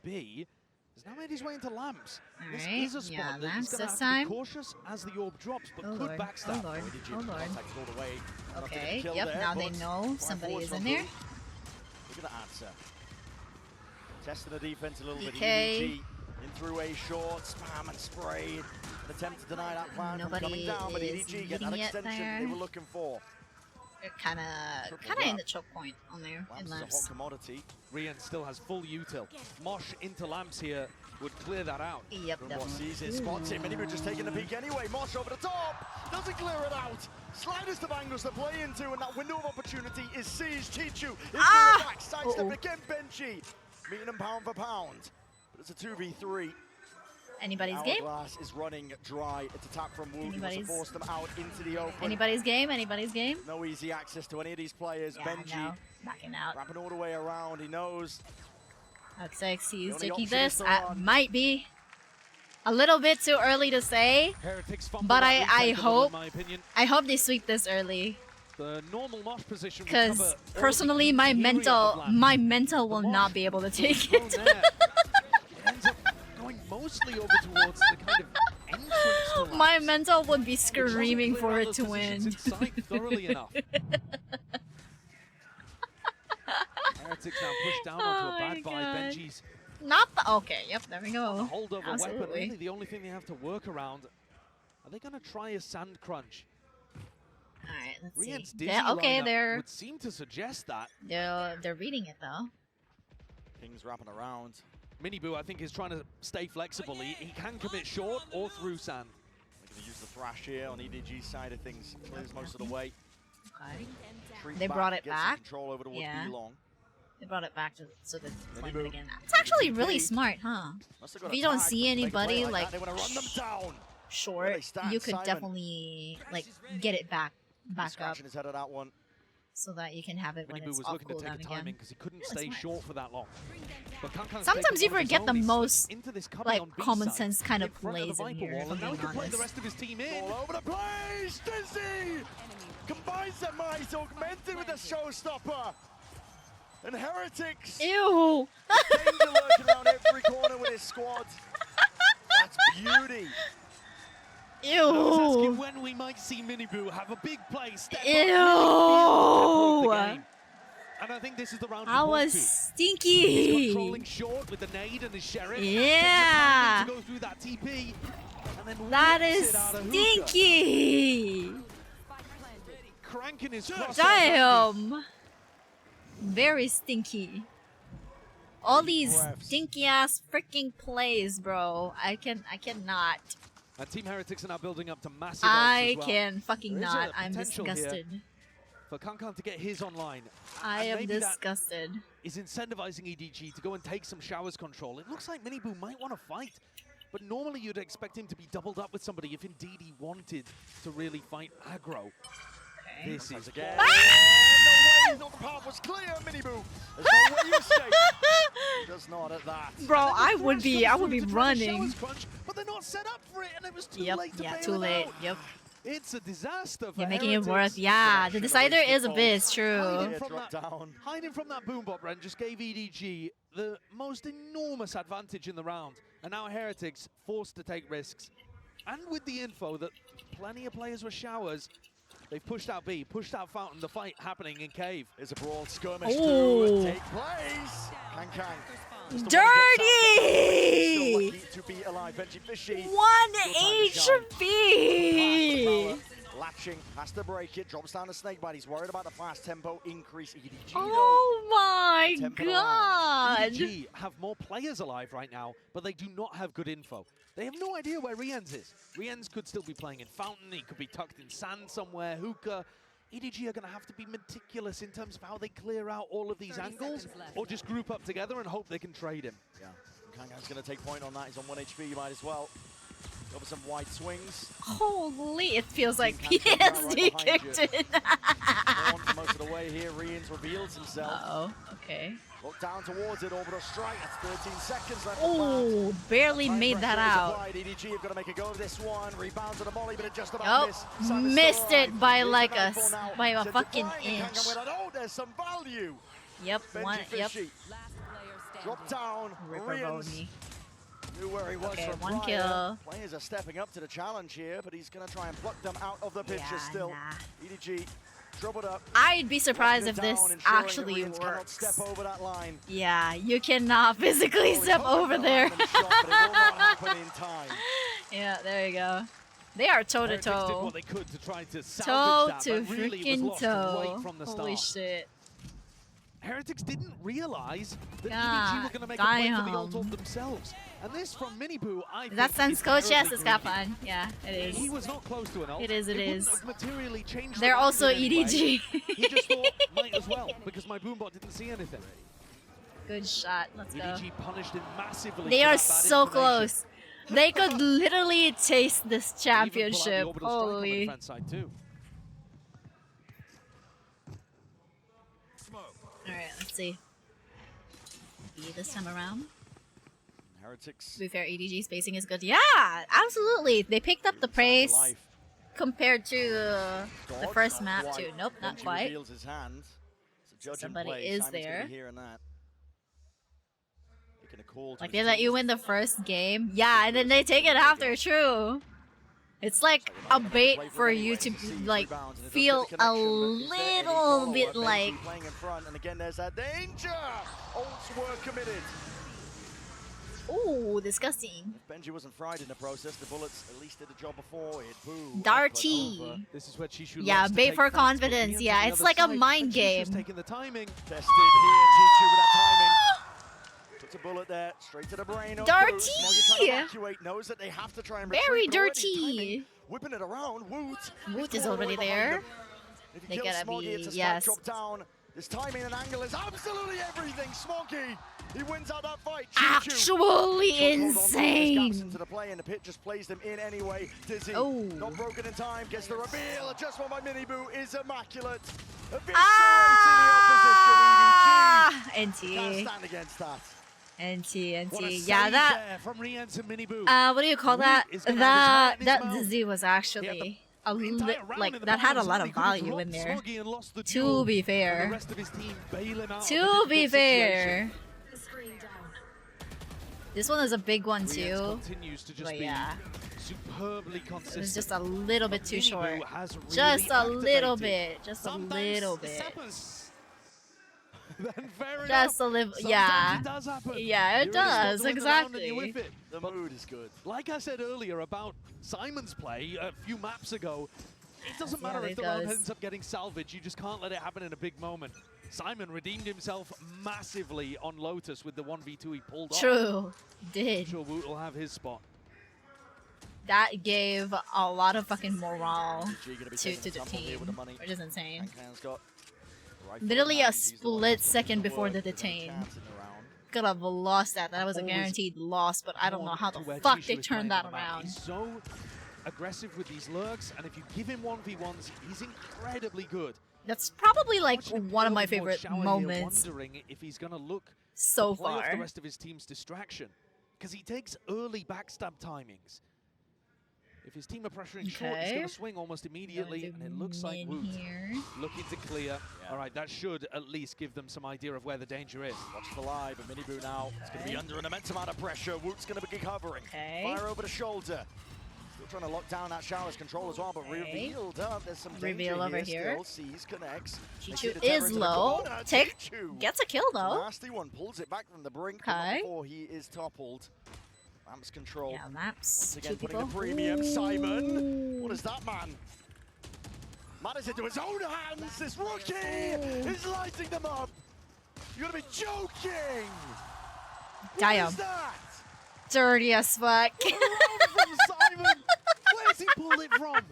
B, has now made his way into Lamps. This Alright, is a spot yeah, that Lamps he's going to this have to time. be cautious as the orb drops, but Oh could lord, backstab. oh lord, oh lord. Contacted all the way. Nothing to Okay, kill yep, there, now they but know flying somebody forwards is in from there. Boo. Look at the answer. Testing the defense a little bit. DK. EDG in through a short, spam and sprayed. An attempt to deny that plan from Nobody coming down, but is EDG get that leading it extension they there. were looking for. They're kind Triple of in wrap. the choke point on there Lamps in is a hot Lamps. commodity. Rian still has full util. Mosh into Lamps here would clear that out. Yep, What definitely. sees it, spots it. Miniboo just taking the peek anyway. Mosh over the top. Doesn't clear it out. Sliders to angles to play into, and that window of opportunity is seized. Pt2 is back. Sidestep again. Benji meeting him pound for pound. But it's a 2v3. Anybody's game? Hourglass is running dry. It's a tap from Wu. He wants to Anybody's- force them out into the open. Anybody's game? Anybody's game? No easy access to any of these players. Yeah, Benji no, backing out. wrapping all the way around. He knows. XX, he's only taking option is this. to run. Might be a little bit too early to say, Heretics fumble but that I retake a little, hope in my opinion. I hope they sweep this early. The normal mosh position. Because personally, my mental will not be able to take it. Ends up going mostly over towards the kind of entrance to My mental would be screaming for it to win. Thoroughly enough. Heretics now pushed down onto a bad buy. Benji's not the okay. Yep, there we go. Hold of a weapon. Absolutely. Really, the only thing they have to work around. Are they going to try a sand crunch? Alright, let's Rian's see. Okay, they're would seem to suggest that. they're reading it though. King's wrapping around. Miniboo, I think, is trying to stay flexible. He can commit short or through sand. They're going to use the thrash here on EDG's side of things. Clears most of the way. Okay. They brought it back. Control over towards B-Long. They brought it back so that it's playing it again. It's actually really smart, huh? If you don't see anybody like short, you could definitely like get it back up, his head of that one. so that you can have it when Miniboo it's was off looking to cooldown take a timing again. because he couldn't stay short for that long. But Sometimes you forget the most like common sense kind of plays in here. Wall, and now he can play the Honest. rest of his team in. All over the place! Dizzy! Combines the might, augmented with a showstopper. And Heretics. Ew! Danger lurking around every corner with his squad. That's beauty. Ew! I was asking when we might see Miniboo have a big play. Step Ew! Up, and I think this is the round. I was stinky. He's controlling short with the nade and his sheriff. Yeah. To go through that TP. And then That is stinky. Cranking his Damn. Very stinky. All these stinky ass freaking plays, bro. I cannot. And Team Heretics are now building up to massive I odds as well. can fucking There is not. a I'm potential disgusted. here for Kankan to get his online. I And am maybe that disgusted. is incentivizing EDG to go and take some showers control. It looks like Miniboo might want to fight, but normally you'd expect him to be doubled up with somebody if indeed he wanted to really fight aggro. Okay. This is again. No way, the path was clear, Miniboo. There's no way you escape. He does not at that. Bro, I would be running. Crunch, but they're not set up for it, and it was too Yep, late to yeah, bail too it late. out. Yep. It's a disaster for You're making it Heretics. worse. Yeah, the decider is Abyss, true. Hiding from that boom bot, Ren, just gave EDG the most enormous advantage in the round. And now Heretics forced to take risks. And with the info that plenty of players were showers, they've pushed out B, pushed out Fountain, the fight happening in Cave. There's a brawl skirmish Ooh. to take place. Kang. Dirty! To be alive, Benji Fishy. 1 HP! Latching, has to break it, drops down the snakebite. He's worried about the fast tempo increase. EDG, Oh my Tempo god! EDG have more players alive right now, but they do not have good info. They have no idea where Rienz is. Rienz could still be playing in Fountain, he could be tucked in sand somewhere, Hookah. EDG are going to have to be meticulous in terms of how they clear out all of these angles, or just group up together and hope they can trade him. Yeah, Kangan's going to take point on that. He's on 1 HP, you might as well. Go for some wide swings. Holy, it feels like PSD kicked it. On for most of the way here, Rienz reveals himself. Uh-oh, okay. Look down towards it, orbital strike. That's 13 seconds left. Oh, barely made that out. EDG have got to make a go of this one. Rebound to the volley, but it just about Nope, missed it by like a fucking inch. Oh, there's some value. Yep, one, yep. Drop down, Rienz. Knew where he was Okay, from one prior. kill. Players are stepping up to the challenge here, but he's going to try and pluck them out of the picture still. EDG troubled up. I'd be surprised if this actually works. Step over that line. Yeah, you cannot physically step over there. Yeah, there you go. They are toe to Heretics did toe. what they could to try to Toe salvage to that, but really it was freaking lost toe. right from the Holy start. shit. Heretics didn't realize that God EDG were going to make a play for the damn. ult themselves. And this from Miniboo, I Is that think Sense is Coach? Yes, terribly it's got greedy. fun. Yeah, it is. He was not close to an ult. It is, it wouldn't is. have materially changed They're the round also in any way. EDG. He just thought, might as well, because my boombot didn't see anything. Good shot. Let's go. EDG punished him massively. They for are that bad so information. close. They could literally taste this Even pull out the championship. orbital strike on the Holy. defense side too. Alright, let's see. B this time around. Heretics. To be fair, EDG spacing is good. Yeah, absolutely. They picked up the pace. compared to the first map too. Nope, not Benji quite. reveals his hand. So judge and Somebody play. is Simon's gonna there. be hearing that. Making a call to Like his they let team. you win the first game. Yeah, and then they take it after. True. It's like a bait for you to like feel a little bit like. Playing in front, and again there's that danger. Ults were committed. Ooh, disgusting. If Benji wasn't fried in the process, the bullets at least did the job before. It boo. Darty. This is where Chishu Yeah, loves to bait take for points, but confidence. Ian's Yeah, on the it's other like a side, mind and Chishu's game. taking the timing. Tested here, Pt2 with that timing. Puts a bullet there, straight to the brain. Dirty! Smoggy trying to evacuate, knows that they have to try and retreat. Very but already dirty. timing, whipping it around. Woot. Woot is already there. If They you kill gotta Smoggy, be it's a spike yes. drop down. This timing and angle is absolutely everything. Smoggy, he wins out that fight. Choo-choo. Actually insane. Gaps into the play, and the pit just plays them in anyway. Dizzy, Oh. not broken in time, gets the reveal. Adjustment by Miniboo is immaculate. Ah! Can't NT. stand against that. NT. Yeah, that. From Rian to Miniboo. What do you call that? That Dizzy was actually a like that had a lot of value in there. To be fair. To be fair. This one is a big one too. But yeah. Superbly It consistent. was just a little bit too short. Has really Just a little activated. bit. Just a little bit. Then fair Just a little. Yeah. Sometimes it does happen. Yeah, it You're in a spot does. to win the round and you Exactly. whiff it. The mood is good. Like I said earlier about Simon's play a few maps ago, it doesn't Yeah, matter it if the round does. ends up getting salvaged, you just can't let it happen in a big moment. Simon redeemed himself massively on Lotus with the 1v2 he pulled off. True. Did. I'm sure Woot will have his spot. That gave a lot of fucking morale gonna be to taking the the tumble here team, with the money. which is insane. Kankan's got rifle Literally in a hand. He's the one split that's second the before work the with the detain. chance in the round. Could have lost that. That was a Always guaranteed loss, but I don't know how the To where fuck Chishu they is turned playing that on the map. around. He's so aggressive with these lurks, and if you give him 1v1s, he's incredibly good. That's probably like Watching him one of build my towards favorite Shower here, moments wondering if he's going to look so to play off far. the rest of his team's distraction, because he takes early backstab timings. If his team are pressuring short, he's Okay. going to swing almost immediately, and it looks like Min Woot here. looking to clear. All right, that should at least give them some idea of where the danger is. Watch the live, but Miniboo now is going to be under an immense amount of pressure. Woot's going to be covering. Okay. Fire over the shoulder. Still trying to lock down that shower's control as well, but Okay. revealed up. There's some danger Reveal over here. here. Still sees, connects. They Pt2 see the terror is into the low. corner. Take Pt2. gets a kill though. Nasty one, pulls it back from the brink, but not Okay. before he is toppled. Maps control. Yeah, maps. Once 2 again, putting people. the premium. Simon. What is that, man? Matters into his own hands. This rookie is lighting them up. You gotta be joking. Damn. What is that? Dirty as fuck. From Simon! Where's he pulled it from?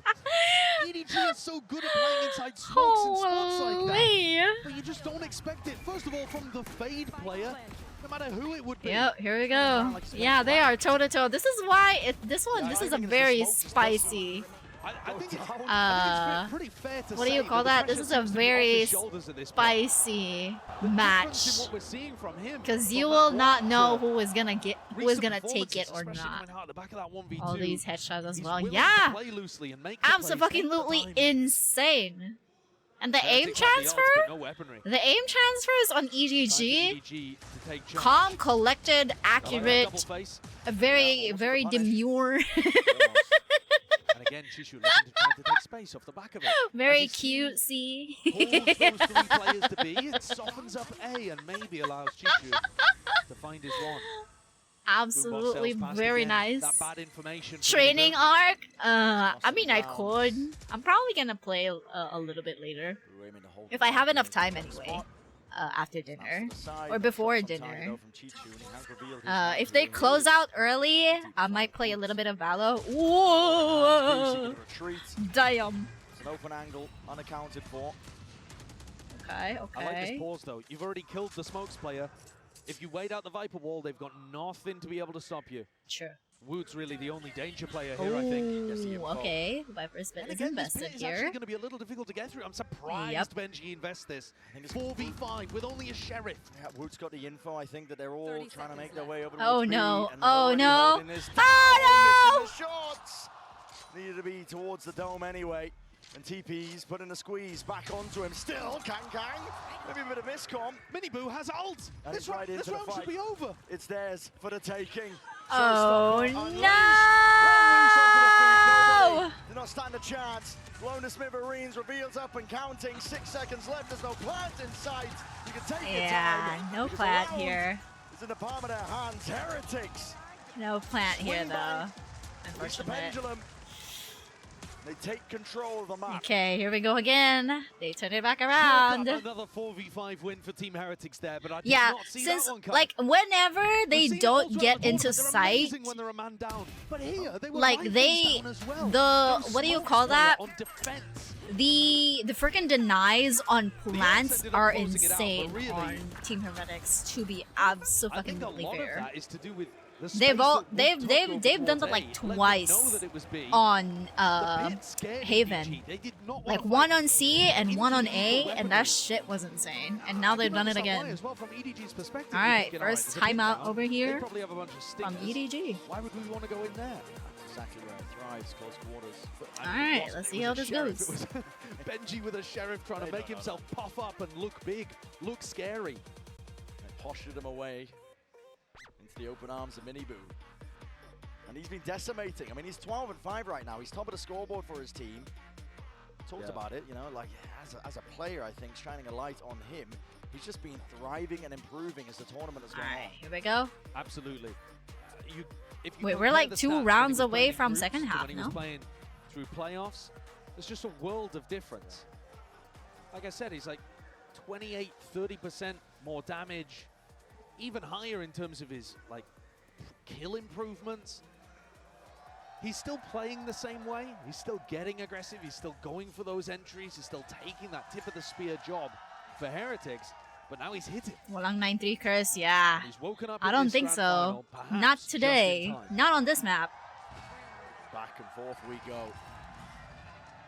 EDG is so good at playing inside smokes and spots like Holy. that. But you just don't expect it. First of all, from the Fade player, no matter who it would be. Yep, here we go. Yeah, they are toe to toe. This is why this is a very spicy. I think it's pretty fair to What do say you that call the that? This pressure is a seems to be off very his shoulders at this point. spicy The difference in match. what we're seeing from him, Because from you that will not walk know to who is gonna take recent it or performances, not. especially coming out at the back of that 1v2, All these headshots as he's well. willing to Yeah, play loosely and make the plays, take the absolutely time. insane. And the aim Heretics have the odds, transfer, but no weaponry. the aim transfers on EDG, EDG to take charge. calm, collected, Double accurate, face. very demure, And again, Chishu looking to try to take space off the back of it. very As he cutesy. pulls those 3 players to be, it softens up A and maybe allows Chishu to find his one. Absolutely Boombox sails very past again. nice. That bad information from Training the arc. I mean, I could. I'm probably gonna play a little bit later, if I have enough time anyway. After dinner or before dinner. If they close out early, I might play a little bit of Valo. Whoa! Damn. It's an open angle, unaccounted for. Okay, I like this okay. pause though. You've already killed the smokes player. If you wait out the Viper wall, they've got nothing to be able to stop you. Sure. Woot's really the only danger player here, I think. Ooh, okay. Viper's bit is Again, this invested pit is actually here. going to be a little difficult to get through. I'm surprised Yep. Benji invests this. 4v5 with only a sheriff. Yeah, Woot's got the info. I think that they're all trying to make their way over to Oh Woot's no! B, and they're Oh already no! holding this down, Oh missing the shots. needed to be towards the dome anyway. And TP's putting a squeeze back onto him. Still, Kang. Maybe a bit of miscom. Miniboo has ult. And This right into round the fight. should be over. It's theirs for the taking. Oh no! Do not stand a chance. Blown to smithereens, reveals up and counting. 6 seconds left. There's no plant in sight. You can take your time. Yeah, no because plant the round here. is in the palm of their hands. Heretics. No plant here Swing though. back. Reach the Unfortunate. pendulum. They take control of the map. Okay, here we go again. They turn it back around. Another 4v5 win for Team Heretics there, but I did Yeah, not see since that one coming. like whenever they We've seen don't Ultra get on the board, into but they're sight, amazing when they're a man down. But here, they were like rifles they, down as well. the No what do you smokes call there that? on defense. The freaking denies on plants ended up are closing it out, but insane really, on Team Heretics. To be I think a absolutely lot of fair. that is to do with the They've space all that Wood took over they've done towards that like A, let them know twice that it was B. on The pit scared Haven. EDG. They did not Like wanna one fight. on C and one on A, Individual and that weaponry. shit was insane. And now they've done it Understand why again. as well, from EDG's perspective, All you're right, thinking, first there's a pit timeout down. over They here probably have a bunch of from stingers. EDG. Why would we want to go in there? Exactly where it thrives, close quarters. All right, let's see how this goes. It was Benji with a sheriff trying to make himself puff up and look big, look scary. They postured him away into the open arms of Miniboo. And he's been decimating. I mean, he's 12 and 5 right now. He's top of the scoreboard for his team. Talked about it, you know, like as a player, I think, shining a light on him. He's just been thriving and improving as the tournament has gone on. Here we go. Absolutely. If you Wait, we're compare like the 2 stats when he rounds was away playing in from groups second to half, when he was no? playing through playoffs, there's just a world of difference. Like I said, he's like 28, 30% more damage, even higher in terms of his like kill improvements. He's still playing the same way. He's still getting aggressive. He's still going for those entries. He's still taking that tip of the spear job for Heretics. But now he's hit it. Walang 9-3 curse, yeah. He's woken up I in don't this think grand so. final, perhaps Not just in today. time. Not on this map. Back and forth we go.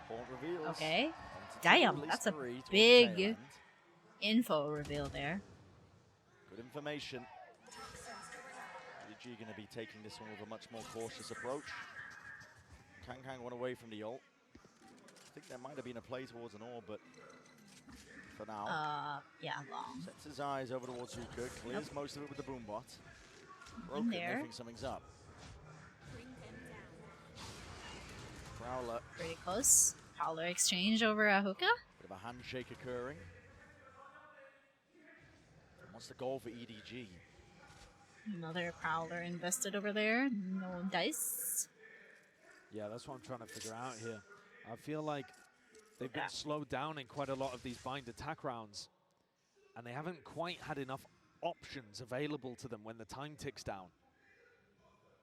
Point reveals. Okay. Entity Damn, release that's a 3 towards the big tail end. info reveal there. Good information. EDG going to be taking this one with a much more cautious approach. Kang went away from the ult. I think there might have been a play towards an orb, but for now. Yeah, long. Sets his eyes over towards Zuka, clears most of it with the boom bot. Broken, there. they think something's up. Prowler, Pretty close. Prowler exchange over a hookah. bit of a handshake occurring. What's the goal for EDG? Another Prowler invested over there. No dice. Yeah, that's what I'm trying to figure out here. I feel like they've been slowed down in quite a lot of these bind attack rounds, and they haven't quite had enough options available to them when the time ticks down.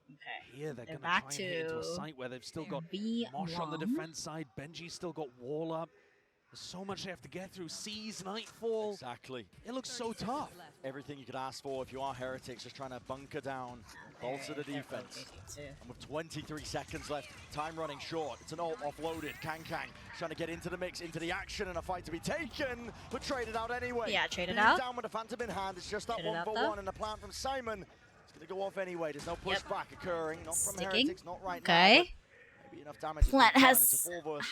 Okay. Here they're going to try back and hit into a to site where they've still their got B Mosh on the long. defense side. Benji's still got wall up. There's so much they have to get through. Seas, Nightfall. Exactly. It looks so tough. Everything you could ask for if you are Heretics, just trying to bunker down, bolster the defense. And with 23 seconds left, time running short. It's an ult offloaded. Kang trying to get into the mix, into the action, and a fight to be taken, but traded out anyway. Yeah, traded Being out. down with the Phantom in hand. It's just that Traded 1 out for though. 1, and the plan from Simon is going to go off anyway. There's no pushback occurring. Not from Sticking. Heretics, not right Okay. now. Maybe enough damage. Plant been done. It's a 4 versus 4.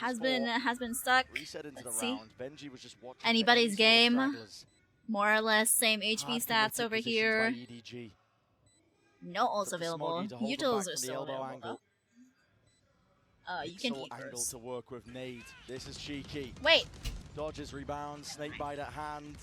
has been stuck. Reset into Let's the see. round. Benji was just watching. Anybody's for any sort of game. stragglers. More or less same HP Hard stats committed over positions here. by EDG. No ults Took the available. Smoggy to hold them Utils back are from still the elbow available. angle. You can Pixel eat angle first. to work with Nade. This is cheeky. Wait. Dodges rebounds, snake bite at hand.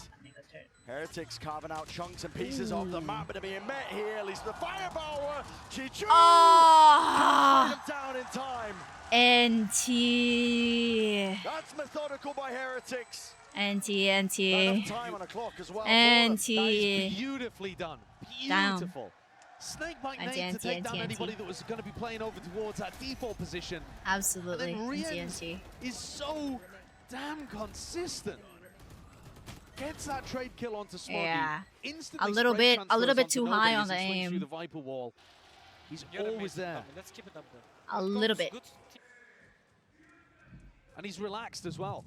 Heretics carving out chunks and pieces of the map, but they're being met here. At least the firepower. Chichu! Oh! Down in time. NT. That's methodical by Heretics. NT. Enough time on the clock as well. NT. That is beautifully done. Down. Beautiful. Snakebite Anti, Nate to take anti, down anti. anybody that was going to be playing over towards that default position. Absolutely. And then Rien's NT. is so damn consistent. Gets that trade kill onto Smoggy. Yeah. Instantly A little spray bit transfers onto too nobody high as on the he swings aim. through the Viper wall. He's always there. Let's keep it up there. A little bit. And he's relaxed as well.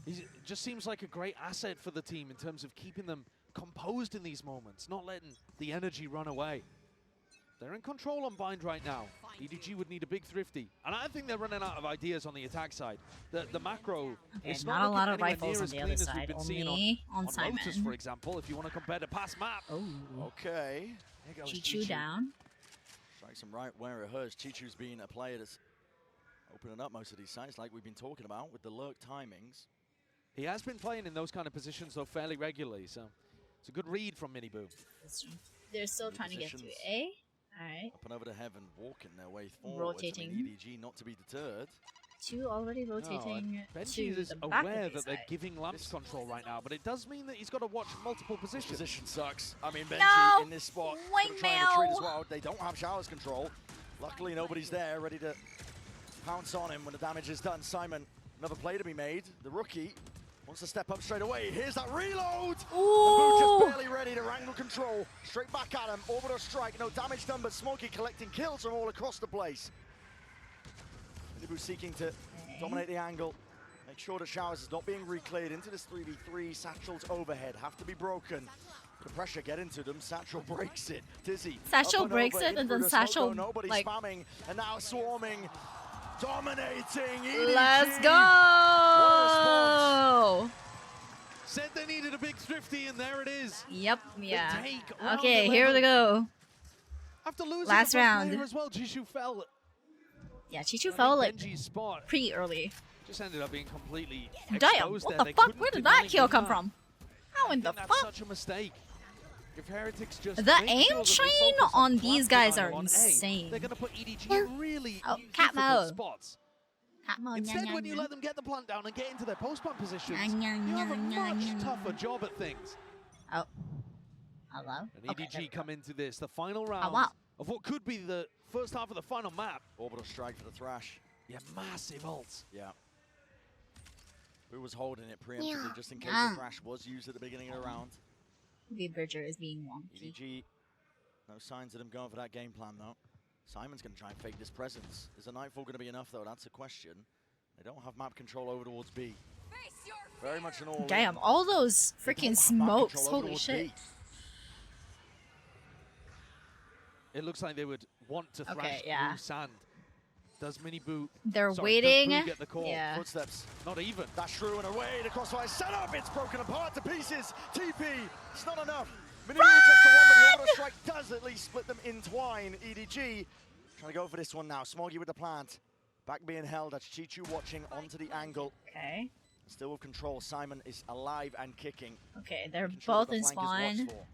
He just seems like a great asset for the team in terms of keeping them composed in these moments, not letting the energy run away. They're in control on Bind right now. EDG would need a big thrifty. And I think they're running out of ideas on the attack side. The macro is not a lot of rifles on as the clean other as we've side, been only seeing on Lotus, Simon. for example, if you want to compare the past map. Oh. Okay. Here goes Pt2 down. Strikes him right where it hurts. Pt2's been a player that's opening up most of these sites like we've been talking about with the lurk timings. He has been playing in those kind of positions though fairly regularly, so it's a good read from Miniboo. They're still trying to get to A. Alright. Up and over to heaven, walking their way forward. Rotating. I mean, EDG not to be deterred. 2 already rotating Benji to is the back aware of the that they're giving lamps control right now, but it does mean that he's got to watch multiple positions. Position sucks. I mean, Benji No! in this spot. Wing Trying to retreat mail! as well. They don't have showers control. Luckily, nobody's there ready to pounce on him when the damage is done. Simon, another play to be made. The rookie wants to step up straight away. Here's that reload! Ooh. Just barely ready to wrangle control. Straight back at him. Orbital strike. No damage done, but Smokey collecting kills from all across the place. Miniboo seeking to dominate the angle. Make sure the showers is not being recleared into this 3v3. Satchel's overhead have to be broken. The pressure get into them. Satchel breaks it. Dizzy. Satchel breaks it, and then Satchel, Nobody's like, spamming, and now swarming. Dominating EDG. Let's go! Said they needed a big thrifty, and there it is. Yep, yeah. take round Okay, here 11. we go. After losing Last the first round. player as well, Jishu fell. Yeah, Pt2 fell like Benji's spot pretty early. just ended up being completely Damn, exposed what there. the fuck? Where did that kill come from? How in the That's fuck? such a mistake. If Heretics just The make aim sure that they chain focus on plant these guys denial are on A, insane. they're going to put EDG in really Oh, cat difficult mode. spots. Cat mode, Instead, nya, when nya, you nya. let them get the plant down and get into their post-plant positions, Nya, nya, you have a nya, much nya, nya. tougher job at things. Oh. Hello? And Okay, EDG come into this, the final round wow. of what could be the first half of the final map. Orbital strike for the Thrash. Yeah, massive ults. Yeah. Who was holding it preemptively Yeah. just in case Yeah. the Thrash was used at the beginning of the round. The Bridger is being wonky. EDG, no signs of them going for that game plan though. Simon's going to try and fake this presence. Is a Nightfall going to be enough though? That's a question. They don't have map control over towards B. Very much an all. Damn, all those freaking smokes. Holy towards shit. B. It looks like they would want to thrash Okay, yeah. through sand. Does Miniboo... They're sorry, waiting. Does Boo get the call? Yeah. Footsteps. Not even. Dash through and away. The crossfire set up. It's broken apart to pieces. TP. It's not enough. Miniboo just the one, but the auto strike does at least split them in twine. EDG trying to go for this one now. Smoggy with the plant. Back being held. That's Pt2 watching onto the angle. Okay. Still with control. Simon is alive and kicking. Okay, they're Making sure that both the in flank is spawn. watchful.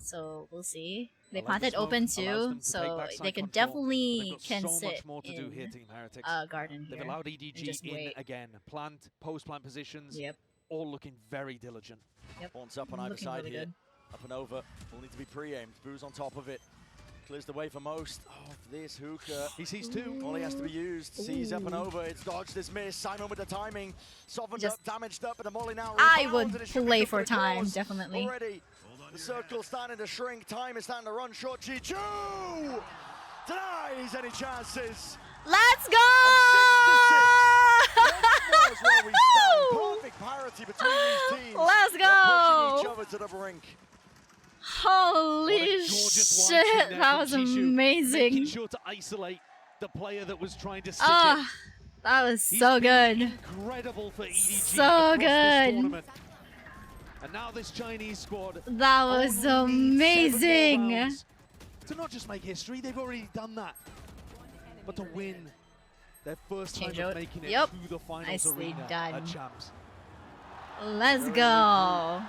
So we'll see. They I like the planted smoke, open allows too, them to take so back side they can control. definitely They've got can so sit much more to do here, in Team Heretics. garden They've here. allowed and EDG just in wait. again. Plant, post-plant positions. Yep. All looking very diligent. Yep. Haunts up on either Looking side really here. good. Up and over. Will need to be pre-aimed. Boo's on top of it. Clears the way for most of this hookah. He sees two. All he has to be used. Sees up and over. It's dodged, it's missed. Simon with the timing. Softened Just- up, damaged up, and the molly now I rebounds, would and it should be play good for the time, cause. definitely. Already. The circle's starting to shrink. Time is starting to run short. Pt2 denies any chances. Let's go! Once more is where we stand. Perfect parity between these teams. Let's They're pushing each go! other to the brink. Holy Gorgeous launching shit, there that from was Jishu, amazing. Making sure to isolate the player that was trying to stick Ah, it. that was He's so been good. Incredible for EDG So across this good. tournament. And now this Chinese squad That was only need 7 more amazing. rounds to not just make history, they've already done that, but to win their first time Change of out. making it Yep. to the finals Nicely arena done. at Champs. Let's go.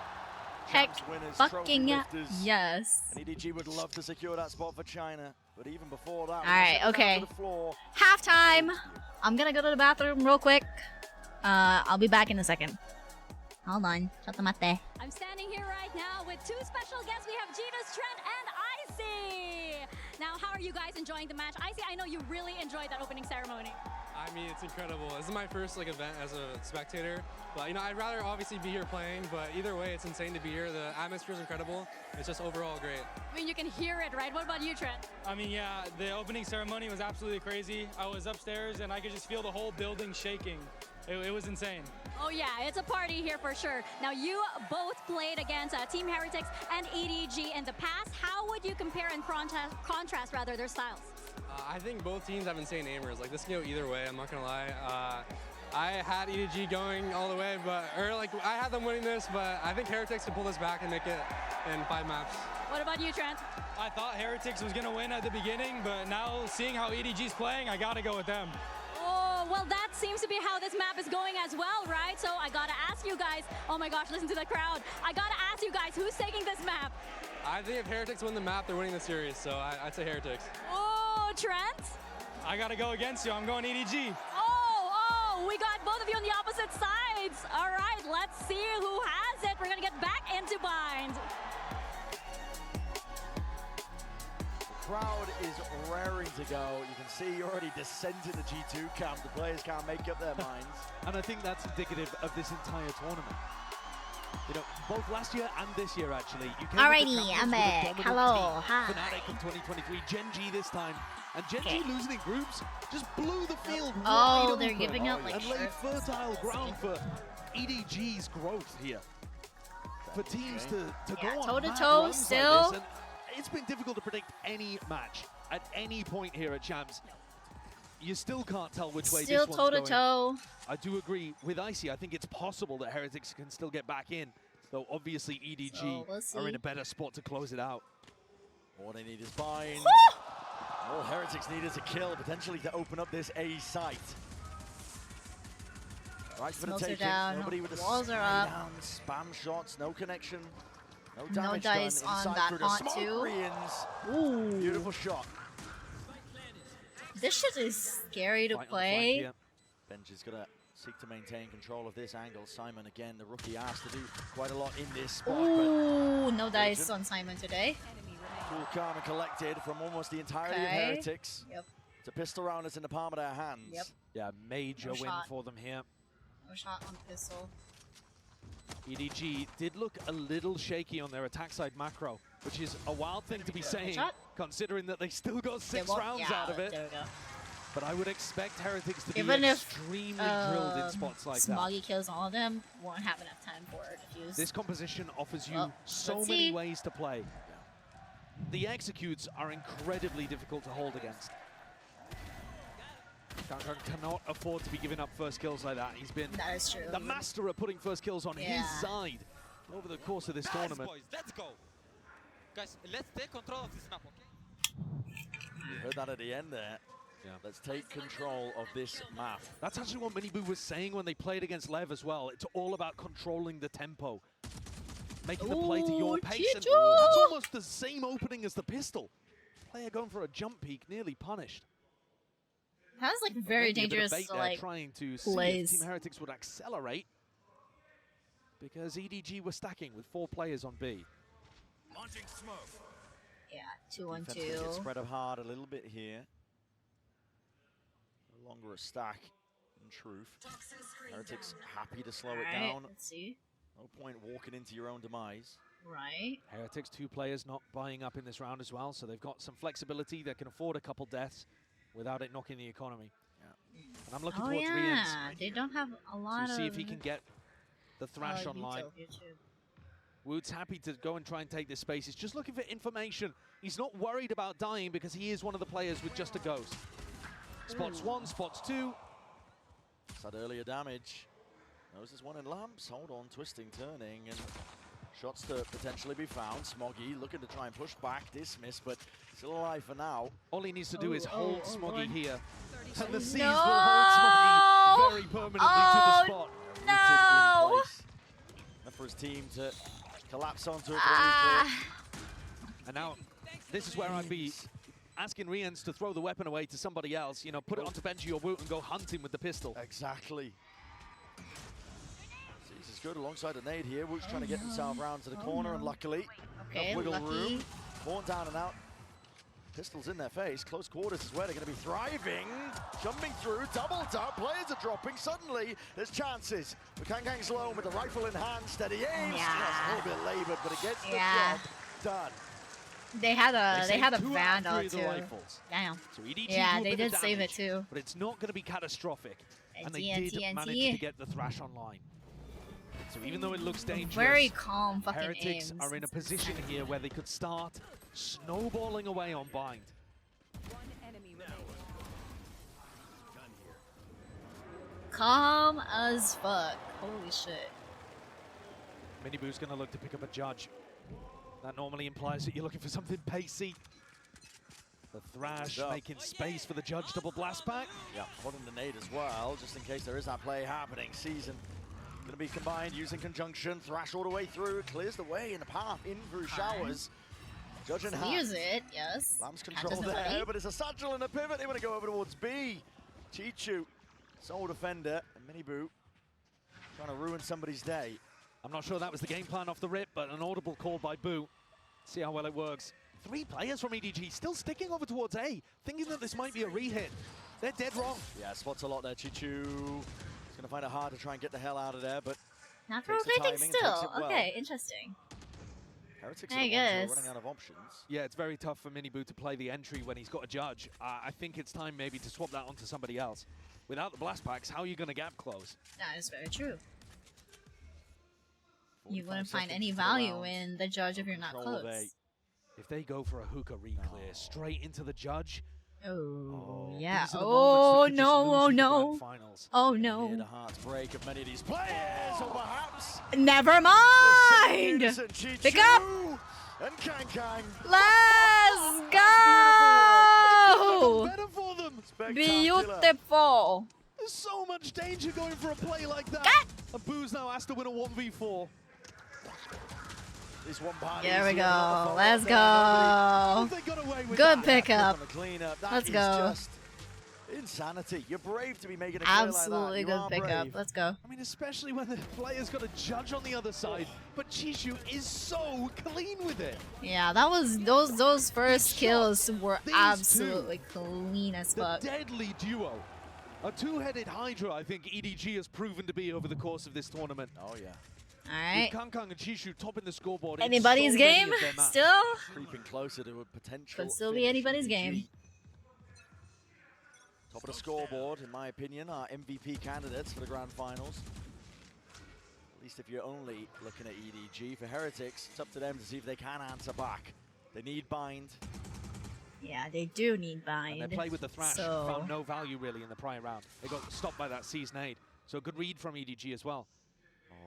Heck Champs winners, fucking trophy lifters. yes. And EDG would love to secure that spot for China, but even before that, All right, okay. Halftime. I'm gonna go to the bathroom real quick. I'll be back in a second. Hold on. Chotomate. I'm standing here right now with two special guests. We have Genus, Trent, and Icy. Now, how are you guys enjoying the match? Icy, I know you really enjoyed that opening ceremony. I mean, it's incredible. This is my first like event as a spectator, but you know, I'd rather obviously be here playing. But either way, it's insane to be here. The atmosphere is incredible. It's just overall great. I mean, you can hear it, right? What about you, Trent? I mean, yeah, the opening ceremony was absolutely crazy. I was upstairs and I could just feel the whole building shaking. It was insane. Oh yeah, it's a party here for sure. Now you both played against Team Heretics and EDG in the past. How would you compare and contrast rather their styles? I think both teams have insane aimers. Like this can go either way. I'm not gonna lie. I had EDG going all the way, I had them winning this, but I think Heretics can pull this back and make it in 5 maps. What about you, Trent? I thought Heretics was gonna win at the beginning, but now seeing how EDG's playing, I gotta go with them. Oh, well, that seems to be how this map is going as well, right? So I gotta ask you guys, oh my gosh, listen to the crowd. I gotta ask you guys, who's taking this map? I think if Heretics win the map, they're winning the series, so I'd say Heretics. Oh, Trent? I gotta go against you. I'm going EDG. Oh, we got both of you on the opposite sides. All right, let's see who has it. We're gonna get back into Bind. Crowd is raring to go. You can see already descent in the G2 camp. The players can't make up their minds. And I think that's indicative of this entire tournament. You know, both last year and this year, actually. You came Alrighty, I'm back. Hello, hi. Fnatic of 2023, Gen G this time. And Gen G losing in groups just blew the field Oh, wide they're open giving out like and laid shirts. fertile ground for EDG's growth here. For teams to go on toe-to-toe mad runs still. like this, and it's been difficult to predict any match at any point here at Champs. You still can't tell which way Still this one's going. toe-to-toe. I do agree with Icy. I think it's possible that Heretics can still get back in, though obviously EDG So, we'll are in see. a better spot to close it out. All they need is Bind. All Heretics need is a kill, potentially to open up this A site. Right for the Smokes are taking. down, Nobody with the walls are spy up. down, spam shots, no connection. No No damage dice done on inside that through the haunt smoke too. Rians. Ooh. Beautiful shot. This shit is scary to Right on the flank play. here. Benj is going to seek to maintain control of this angle. Simon, again, the rookie, asked to do quite a lot in this spot. Ooh, no dice on Simon today. Cool, calm, and collected from almost the entirety of Okay. Heretics. Yep. It's a pistol round that's in the palm of their hands. Yep. Yeah, major No win shot. for them here. No shot on pistol. EDG did look a little shaky on their attack side macro, which is a wild thing to be saying, Shot. considering that they still got 6 won't- rounds yeah, out of it. there we go. But I would expect Heretics to Even be if extremely drilled in spots like that. Smoggy kills all of them, won't have enough time for it to use. This composition offers you Well, so let's many see. ways to play. The executes are incredibly difficult to hold against. Kankan cannot afford to be giving up first kills like that. He's been That is true. the master at putting first kills on his Yeah. side over the course of this tournament. Boys, let's go. Guys, let's take control of this map, okay? You heard that at the end there. Yeah. Let's take control of this map. That's actually what Miniboo was saying when they played against Lev as well. It's all about controlling the tempo. Making the play to your Ooh, pace. And Pt2! that's almost the same opening as the pistol. Player going for a jump peek, nearly punished. That was like very Making a bit of dangerous bait there, like trying to see if plays. Team Heretics would accelerate. Because EDG were stacking with 4 players on B. Launching smoke. Yeah, 2-1-2. Defense gonna get spread up hard a little bit here. No longer a stack, in truth. Heretics happy to slow it Alright, down. let's see. No point walking into your own demise. Right. Heretics 2 players not buying up in this round as well, so they've got some flexibility. They can afford a couple deaths without it knocking the economy. And I'm looking Oh towards yeah, Rians they don't have a lot to of. see if he can get the thrash veto online. here too. Wood's happy to go and try and take this space. He's just looking for information. He's not worried about dying because he is one of the players with just a ghost. Spots 1, spots 2. It's had earlier damage. Knows there's one in lamps. Hold on, twisting, turning, and shots to potentially be found. Smoggy looking to try and push back, dismiss, but still alive for now. All he needs to do is hold Smoggy boy. here. And the Seas No! will hold Smoggy very permanently to the spot. No! Rooted in place. Enough for his team to collapse onto it. And now, this is where I'd be asking Rians to throw the weapon away to somebody else. You know, put it onto Benji or Woot and go hunting with the pistol. Exactly. Seas is good alongside a nade here. Woot's trying to get himself round to the corner, and luckily, Okay, enough wiggle lucky. room. Born down and out. Pistols in their face. Close quarters is where they're going to be thriving. Jumping through, double tap. Players are dropping. Suddenly, there's chances. But Kangkang's lone with the rifle in hand. Steady aim. That's a little bit labored, but it gets the job done. They had a two out of vandal three of the too. rifles. Damn. So EDG Yeah, do a they bit of did save it damage, too. But it's not going to be catastrophic. And they TNT. did manage to get the Thrash online. So even though it looks dangerous, Very calm fucking Heretics aims. are in a position here where they could start snowballing away on Bind. Calm as fuck. Holy shit. Miniboo's going to look to pick up a judge. That normally implies that you're looking for something pacey. The Thrash making space for the judge double blast back. Yeah, holding the nade as well, just in case there is that play happening. Season going to be combined using conjunction. Thrash all the way through, clears the way in the path in through showers. Judge in hand. Use it, yes. Lamb's control there, but it's a satchel and a pivot. They want to go over towards B. Pt2, sole defender, and Miniboo trying to ruin somebody's day. I'm not sure that was the game plan off the rip, but an audible call by Boo. See how well it works. 3 players from EDG still sticking over towards A, thinking that this might be a re-hit. They're dead wrong. Yeah, spots a lot there. Pt2 is going to find it hard to try and get the hell out of there, but not takes the rotating timing, still. takes it well. Okay, interesting. Heretics I are guess. running out of options. Yeah, it's very tough for Miniboo to play the entry when he's got a judge. I think it's time maybe to swap that onto somebody else. Without the blast packs, how are you going to gap close? That is very true. You wouldn't find any value in the judge if you're not close. If they go for a hookah re-clear straight into the judge. Oh, yeah. these are the Oh moments that could just no, lose oh you the no. grand finals. Oh Hear no. the hearts break of many of these players, or perhaps Never mind. Pick up. And Kangkang. Let's go. Better for them. Beautiful. There's so much danger going for a play like that. And Boo's now has to win a 1v4. There we go. Let's go. Good pickup. Let's go. Insanity. You're brave to be making a play Absolutely like that. good pickup. Let's go. I mean, especially when the player's got a judge on the other side, but Chishu is so clean with it. Yeah, that was those first kills were absolutely clean as The fuck. deadly duo. A two-headed Hydra, I think EDG has proven to be over the course of this tournament. Oh, yeah. All right. With Kangkang and Chishu topping the scoreboard. in Anybody's so many game of their matches. still? Creeping closer to a potential Could still be finish. anybody's EDG. game. Top of the scoreboard, in my opinion, are MVP candidates for the grand finals. At least if you're only looking at EDG. For Heretics, it's up to them to see if they can answer back. They need bind. Yeah, they do need bind. And their play with the Thrash So found no value really in the prior round. They got stopped by that Sea's nade. So a good read from EDG as well.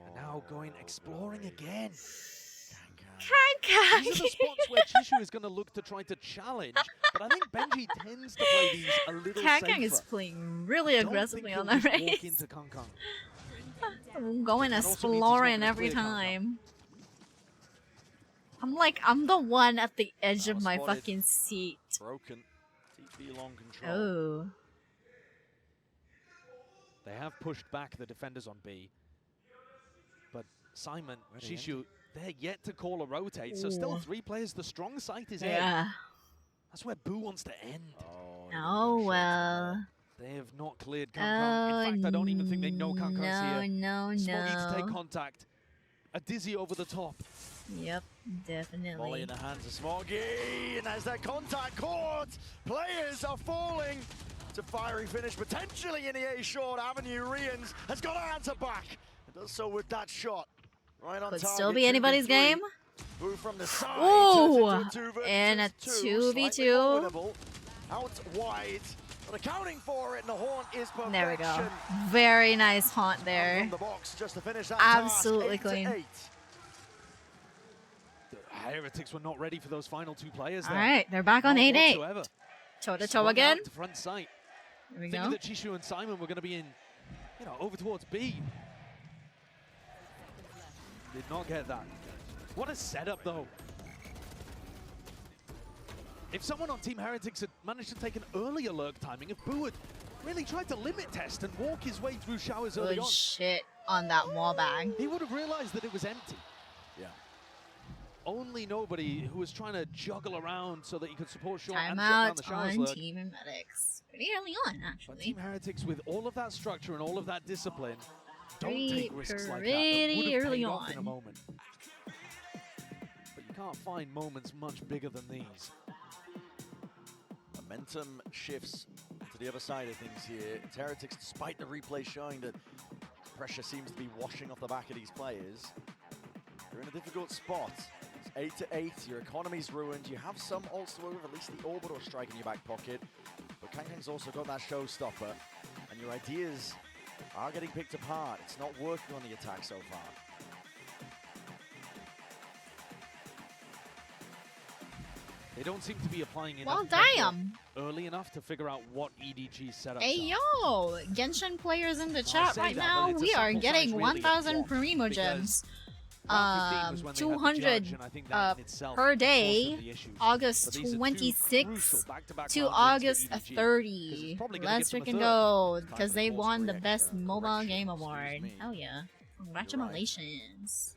And now going exploring again. Kangkang. These are the spots where Chishu is going to look to try to challenge, but I think Benji tends to play these a little safer. Kangkang is playing really aggressively on that Walk race. into Kangkang. I'm going And also means he's not exploring gonna every clear Kangkang. time. I'm the one at the edge of my spotted. fucking seat. Broken. TP long control. Oh. They have pushed back the defenders on B. But Simon, Chishu, they're yet to call a rotate, so still Ooh. 3 players. The strong side is Yeah. A. That's where Boo wants to end. Oh well. They have not cleared Kangkang. In fact, I don't even think they know Kangkang's here. No, Smoggy to take no. contact. A dizzy over the top. Yep, Volley definitely. in the hands of Smoggy, and as that contact caught, players are falling to fiery finish, potentially in the A short avenue. Rians has got to answer back. It does so with that shot. Right on Could target. still be anybody's 2v3. game. Boo from the side. Ooh, turns into 2 versus and a 2, 2v2. slightly more winnable. Out wide. But accounting for it, and the haunt is perfection. There we go. Very nice haunt there. From the box just to finish that Absolutely task, 8-8. clean. The Heretics were not ready for those final 2 players All there. right, they're back on Not 8-8. whatsoever. Toe to toe Swung again. out to front sight. There we Thinking go. that Chishu and Simon were going to be in, over towards B. Did not get that. What a setup, though. If someone on Team Heretics had managed to take an earlier lurk timing, if Boo had really tried to limit test and walk his way through showers early Good on, shit on that wall bag. he would have realized that it was empty. Yeah. only nobody who was trying to juggle around so that he could support short and shut down the Timeout showers on lurk. Team Medics. Pretty early on, But actually. Team Heretics, with all of that structure and all of that discipline, don't Pretty take risks like that. That would have early paid off in a on. moment. But you can't find moments much bigger than these. Momentum shifts to the other side of things here. It's Heretics, despite the replay showing that pressure seems to be washing off the back of these players. You're in a difficult spot. It's 8-8, your economy's ruined. You have some ults to over, at least the orbital strike in your back pocket. But Kangkang's also got that showstopper. And your ideas are getting picked apart. It's not working on the attack so far. They don't seem to be applying enough Well, pressure damn. early enough to figure out what EDG setups Hey are. yo, Genshin players in the chat say right that, now, but it's a we are sample getting size really 1,000 of one, Primo because gems. round 15 was when they had the 200 judge, and I think that in itself per caused day, them the issues. August But these are two 26th crucial back-to-back to round wins August for EDG, 30. 'cause it's probably gonna Let's give them a freaking third. go, Time because for they the won the course best correction, mobile game excuse award. me. Hell yeah. Congratulations.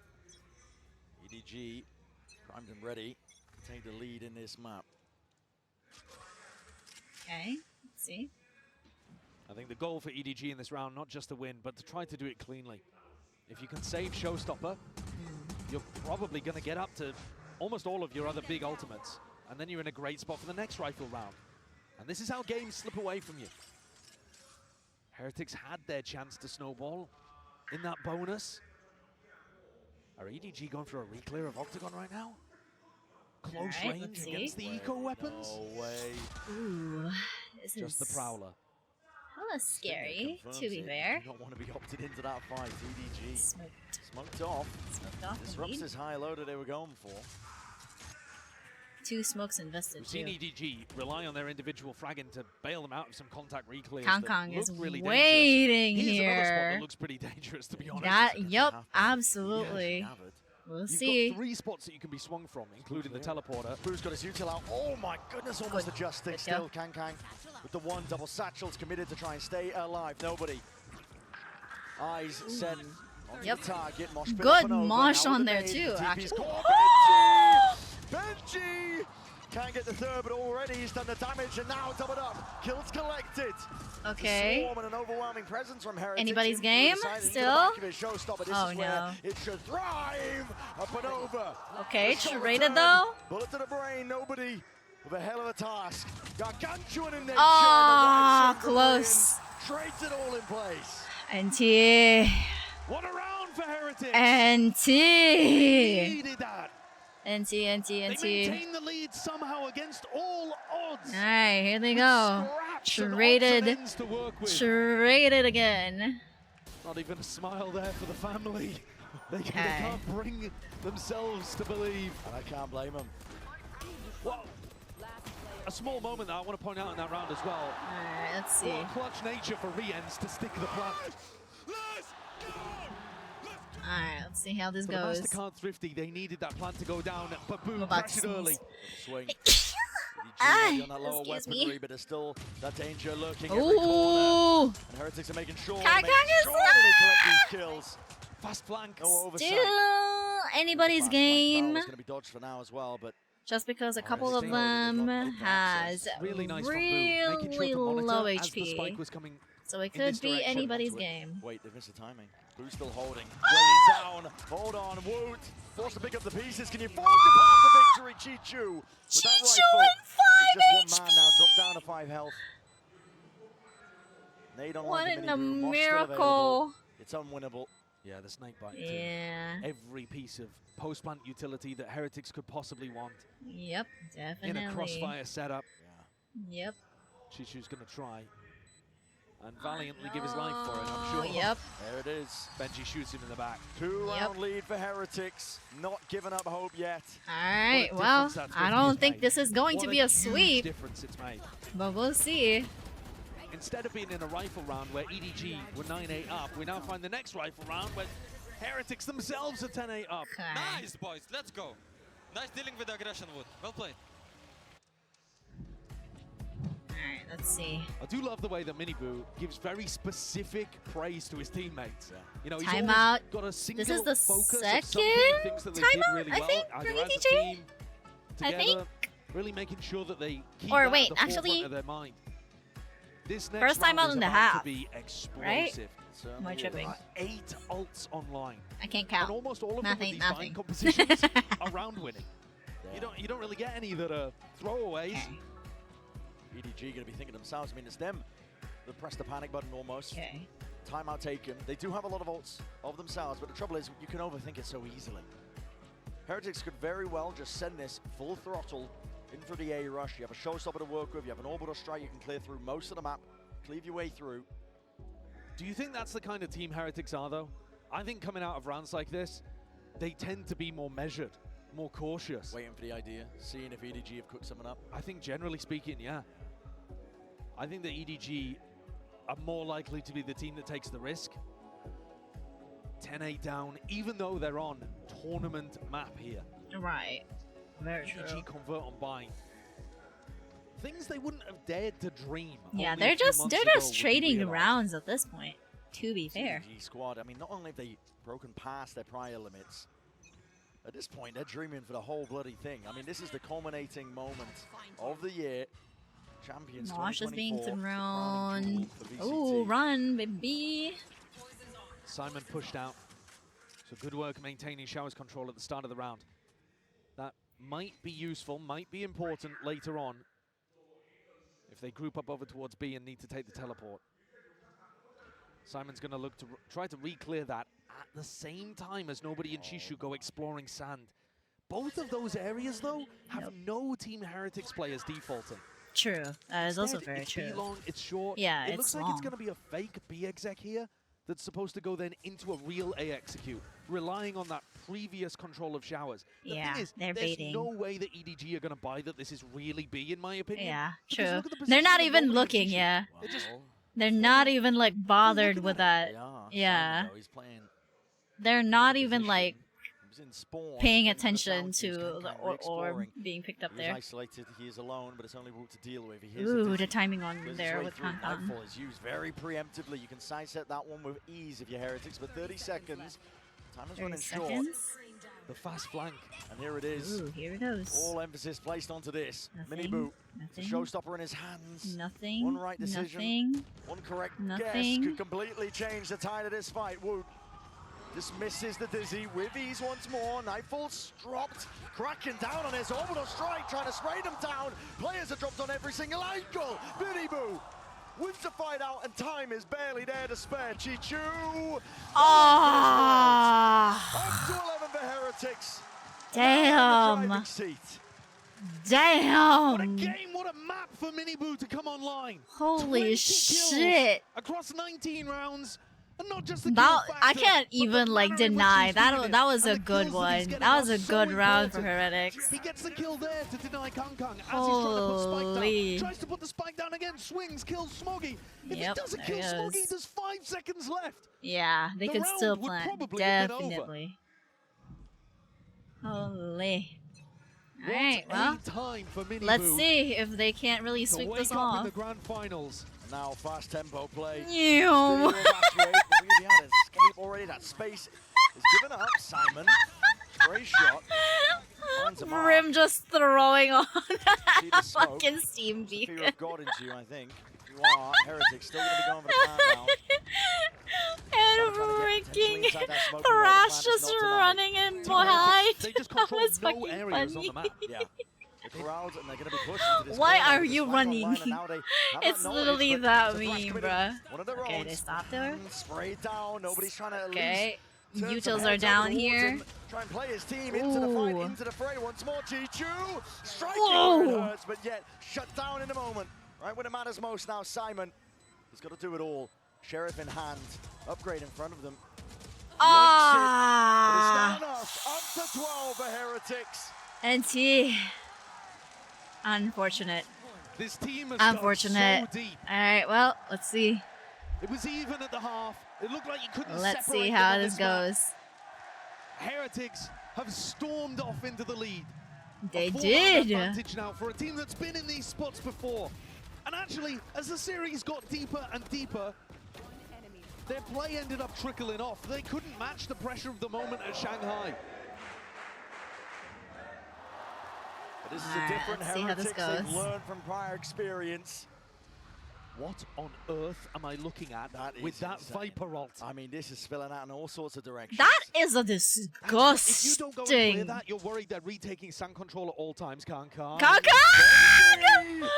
EDG primed and ready to take the lead in this map. Okay, let's see. I think the goal for EDG in this round, not just to win, but to try to do it cleanly. If you can save Showstopper, you're probably going to get up to almost all of your other big ultimates. And then you're in a great spot for the next rifle round. And this is how games slip away from you. Heretics had their chance to snowball in that bonus. Are EDG going for a re-clear of Octagon right now? Close Alright, range let's see. against the eco weapons? No way. Ooh, this Just is the Prowler. hella scary, Confirms to be it. fair. You don't want to be opted into that fight. EDG smoked off. Smoked off, Disrupts indeed. this high low that they were going for. 2 smokes invested, We've too. seen EDG rely on their individual fragging to bail them out of some contact reclears. Kangkang that is look really waiting dangerous. Here's another spot here. that looks pretty dangerous, to be honest. Yep, absolutely. We'll You've see. got 3 spots that you can be swung from, including the teleporter. Who's got his util out? Oh my goodness, almost adjusting Good still. kill. Kangkang with the one double satchels committed to try and stay alive. Nobody. Eyes set on Yep. the target. Mosh pit Good up and over. mosh Now with on the there nade. too, TP's actually. caught. Benji! Can't get the third, but already he's done the damage and now doubled up. Kills collected. Okay. Swarm and an overwhelming presence from Heretics. Anybody's Into game the side, into the still? back of his showstopper. This Oh, is where no. it should thrive. Up and over. Okay, The shot traded return. though. Bullet to the brain, nobody with a hell of a task. Gargantuan in nature. Ah, and the right close. Trades it all in place. NT. What a round for Heretics! NT. Needed that. NT. They maintain the lead somehow against all odds. Alright, here they go. Scraps and odds and Traded. ends to work with. Traded again. Not even a smile there for the family. They Okay. can't bring themselves to believe. And I can't blame them. Well, a small moment that I want to point out in that round as well. Alright, let's see. What a clutch nature for Riens to stick the plant. Alright, let's see how this For the goes. MasterCard Thrifty, they needed that plant to go down, but boom, I'm about crashed to it early. Swing. Ah, on that lower excuse weaponry, me. but there's still that danger lurking every corner. Ooh. And Heretics are making sure, Kangkang is they collect these kills. Fast flank. Oh, oversight. Still anybody's game. It's going to be dodged for now as well, but Just because a couple of them has Really nice from Boo, really making sure to monitor low as the spike HP. was coming So it in could this be direction. anybody's game. wait, they've missed the timing. Boo's still holding. Way down. Hold on, Woot. Forced to pick up the pieces. Can you forge a path to victory, Pt2? With that rifle, he's just one man now, dropped down to 5 health. Nade on What line to in a Mini Boo, Mosh still miracle. available. It's unwinnable. Yeah, the snake bite. Yeah. Every piece of post-plant utility that Heretics could possibly want Yep, definitely. in a crossfire setup. Yep. Pt2's going to try and valiantly give his life for it, I'm sure. Yep. There it is. Benji shoots him in the back. 2-round lead for Heretics. Not giving up hope yet. Alright, What a well, difference that I 50 don't has think made. this is going What to be a huge sweep, difference it's made. but we'll see. Instead of being in a rifle round where EDG were 9-8 up, we now find the next rifle round where Heretics themselves are 10-8 up. Nice, boys. Let's go. Nice dealing with the aggression, Wood. Well played. Alright, let's see. I do love the way that Miniboo gives very specific praise to his teammates. You know, he's Timeout. always got a single This is the focus of second something, things that they did timeout, really I well, think, either for as a EDG? team, I together, think. really making sure that they keep Or that wait, at the actually, forefront of their mind. This next first round timeout is in the about half, to be explosive. right? Certainly Am I is. tripping? 8 ults online. I can't count. And almost all of Nothing, them nothing. with these fine competitions are round winning. You don't really get any that are throwaways. EDG going to be thinking themselves. I mean, it's them that press the panic button almost. Okay. Timeout taken. They do have a lot of ults of themselves, but the trouble is you can overthink it so easily. Heretics could very well just send this full throttle in for the A rush. You have a showstopper to work with. You have an orbital strike. You can clear through most of the map, cleave your way through. Do you think that's the kind of team Heretics are, though? I think coming out of rounds like this, they tend to be more measured, more cautious. Waiting for the idea, seeing if EDG have cooked something up. I think generally speaking, yeah. I think that EDG are more likely to be the team that takes the risk. 10-8 down, even though they're on tournament map here. Right. Very EDG true. convert on bind. Things they wouldn't have dared to dream. Yeah, only they're a few just months ago would be trading realized. rounds at this point. To be fair. EDG squad, I mean, not only have they broken past their prior limits, at this point, they're dreaming for the whole bloody thing. I mean, this is the culminating moment of the year. Champions Mosh is being 2024, thrown. for VCT. Oh, run, baby. Simon pushed out. So good work maintaining Shower's control at the start of the round. That might be useful, might be important later on if they group up over towards B and need to take the teleport. Simon's going to look to try to re-clear that at the same time as Nobody and Chishu go exploring sand. Both of those areas, though, have no Team Heretics players defaulting. True. That is also Instead, very it's true. B long, it's short. Yeah, it it's looks like long. it's going to be a fake B exec here that's supposed to go then into a real A execute, relying on that previous control of Showers. The Yeah, thing is, they're there's baiting. no way that EDG are going to buy that this is really B, in my opinion. Yeah, Because true. look at the They're not position of even Nobody and looking, Chishu. yeah. They're just They're not even like bothered with that. They are. Yeah. Simon, though, he's playing They're not even like He was in spawn, paying went to the attention fountain, to he was the kinda orb re-exploring. being picked up He was there. isolated, he is alone, but it's only Woot to deal with. He hears Ooh, it. the timing on Clears his there way with through. Kankan. Nightfall is used very preemptively. You can sidestep that one with ease if you're Heretics, but 30 seconds. Time is 30 running short. seconds. The fast flank. And here it is. Ooh, here it goes. All emphasis placed onto this. Nothing, Mini boot. The nothing. showstopper in his hands. Nothing. One right decision. Nothing. One correct guess Nothing. could completely change the tide of this fight. Woot dismisses the dizzy with ease once more. Nightfall's dropped, cracking down on his orbital strike, trying to spray them down. Players are dropped on every single angle. Mini Boo wins the fight out, and time is barely there to spare. Chi-Chu. Up to 11 for Heretics. Damn. Driving seat. Damn. What a game, what a map for Miniboo to come online. Holy 20 kills shit. across 19 rounds. And not just the That kill I factor, can't but the even like manner in which deny he's that. doing it. That was And a the good kills that one. he's getting That was are a so good round for important. Heretics. He gets the kill there to deny Kangkang as he's trying to put Spike Holy. down. Tries to put the Spike down again, swings, kills Smoggy. If he Yep, doesn't there kill he Smoggy, goes. there's 5 seconds left. Yeah, they The could round still would plant. probably have been over. Definitely. Holy. What Alright, well, a time for Miniboo let's see if they can't really to sweep wake this up off. in the grand finals. Now fast tempo play. Ew. Still evacuate, but we've had an escape already. That space is given up. Simon, stray shot. Finds a mark. Rim just throwing on See the smoke. fucking steam Fear beacon. of God into you, I think. You are. Heretics still going to be going for the plan now. And freaking Thrash just running in behind. They just That control was no fucking areas funny. on the map. Yeah. The crowd, and they're going to be pushed into this Why corner are with you this flank running? online, and now they have It's that knowledge, literally but that the Thrash meme, committed bruh. one of their Okay, own. they stopped her. Sprayed down. Nobody's trying to Okay. lose. Turns Utils some are heads down over towards here. him. Try and play his team into the fight, Ooh. into the fray once more. Chi-Chu striking Whoa. where it hurts, but yet shut down in a moment. Right when it matters most now, Simon has got to do it all. Sheriff in hand, upgrade in front of them. Ah. But it's not enough. Up to 12 for Heretics. NT. Unfortunate. This team has Unfortunate. gone so deep. Alright, well, let's see. It was even at the half. It looked like you couldn't Let's separate see them how on this map. goes. Heretics have stormed off into the lead. They A 4-round did. advantage now for a team that's been in these spots before. And actually, as the series got deeper and deeper, their play ended up trickling off. They couldn't match the pressure of the moment at Shanghai. But this is a different Heretics. They've learned from prior experience. What on earth am I looking at with that Viper ult? I mean, this is spilling out in all sorts of directions. That is a disgusting. If you don't go and clear that, you're worried they're retaking sand control at all times, Kankan. Kankan!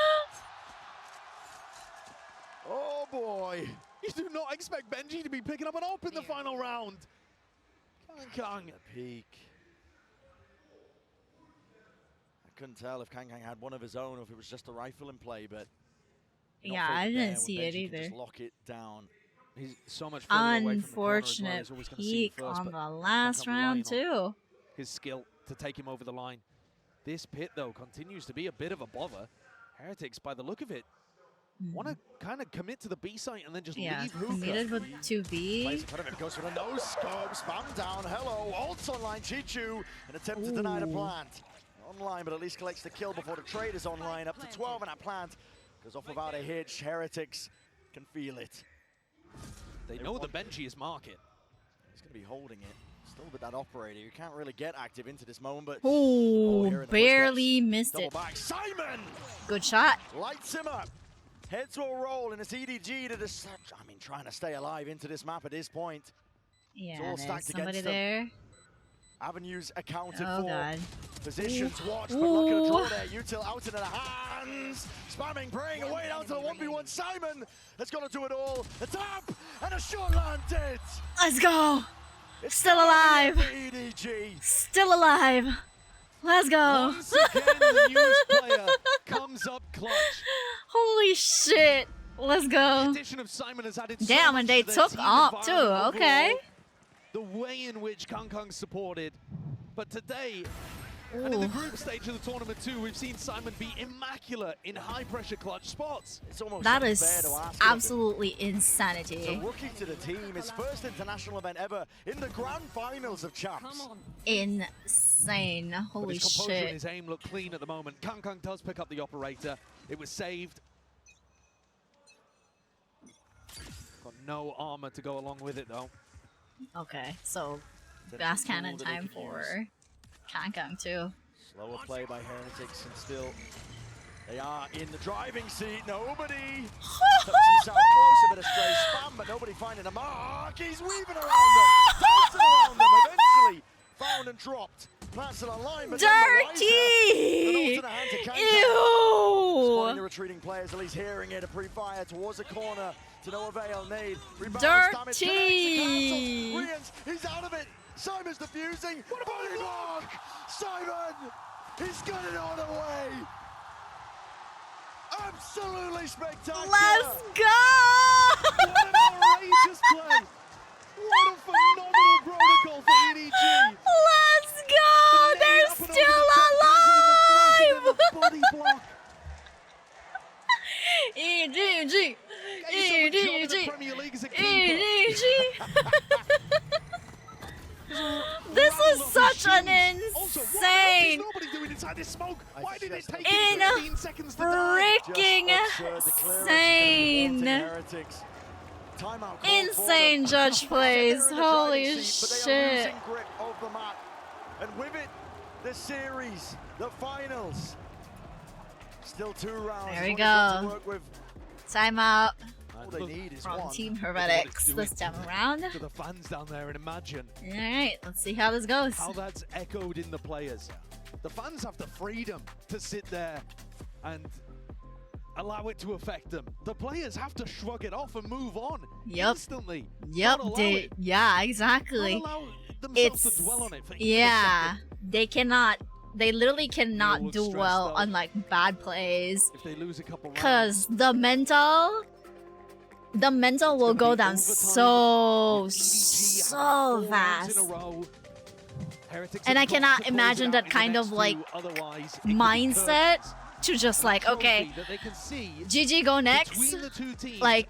Oh boy! You do not expect Benji to be picking up an op in the final round. Kankan. Peak. I couldn't tell if Kang had one of his own or if it was just a rifle in play, but yeah, I didn't see it either. Just lock it down. He's so much further away from the corner as well. Unfortunate He's always gonna see peak him first, on but the last Kankan relying round on too. His skill to take him over the line. This pit though continues to be a bit of a bother. Heretics, by the look of it, want to kind of commit to the B site and then just leave Hookah. Committed with 2B. Plays in front of him, goes for the no scope, spam down, hello, ults online, Pt2, an attempt to deny the plant. Online, but at least collects the kill before the trade is online, up to 12 and that plant goes off without a hitch. Heretics can feel it. They know the Benji is market. He's going to be holding it. Still with that operator, you can't really get active into this moment, but oh, barely missed it. Back. Simon! Good shot. Lights him up. Head to a roll in his EDG to this. I mean, trying to stay alive into this map at this point. Yeah, all there's stacked somebody against them. there. Avenues accounted Oh, for. God. Positions Ooh. watched, but not going to draw there. Util out into the hands. Spamming, praying away down to the 1v1. Simon has got to do it all. A tap and a shot landed. Let's go. Still alive. EDG. Still alive. Let's go. Once again, the newest player comes up clutch. Holy shit. Let's go. The addition of Simon has added so Damn, much and they to their took team up too. environment Okay. overall. The way in which Kang supported. But today, and in the group stage of the tournament too, we've seen Simon be immaculate in high-pressure clutch spots. It's almost That unfair is to ask absolutely It's a insanity. rookie to the team, his first international event ever in the grand finals of champs. Insane. But Holy his composure and shit. his aim look clean at the moment. Kang does pick up the operator. It was saved. Got no armor to go along with it though. Okay, so gas cannon time for Kang too. Slower play by Heretics, and still they are in the driving seat. Nobody tucks himself close, a bit of stray spam, but nobody finding a mark. He's weaving around them, dancing around them. Eventually found and dropped. Plants it online, but Dirty! Ew! Spotting the retreating players, at least hearing it. A pre-fire towards the corner to no avail. Nade. Dirty! He's out of it. Simon's defusing. What a body block! Simon! He's got it all the way! Absolutely spectacular! Let's go! What an outrageous play! What a phenomenal protocol for EDG! Let's go! They're still alive! Body block. EDG! EDG! Premier League as a EDG! This is such an insane, Nobody doing inside this smoke. Why did it take freaking 15 seconds to die? insane, insane judge plays. Holy shit! Grip of the map. And with it, the series, the finals. Still 2 rounds. There we go. Timeout. All they need is From one. Team Heretics this time around. To the fans down there, and imagine Alright, let's see how this goes. how that's echoed in the players. The fans have the freedom to sit there and allow it to affect them. The players have to shrug it off and move on instantly. Yep, yeah, exactly. Not allow themselves to dwell on it for even a yeah, second. they cannot. They literally cannot look do stressed well out. on like bad plays. If they lose a couple rounds. Cause the mental will go down so fast. And I cannot imagine that kind of like mindset to just like, okay, GG go next. Like,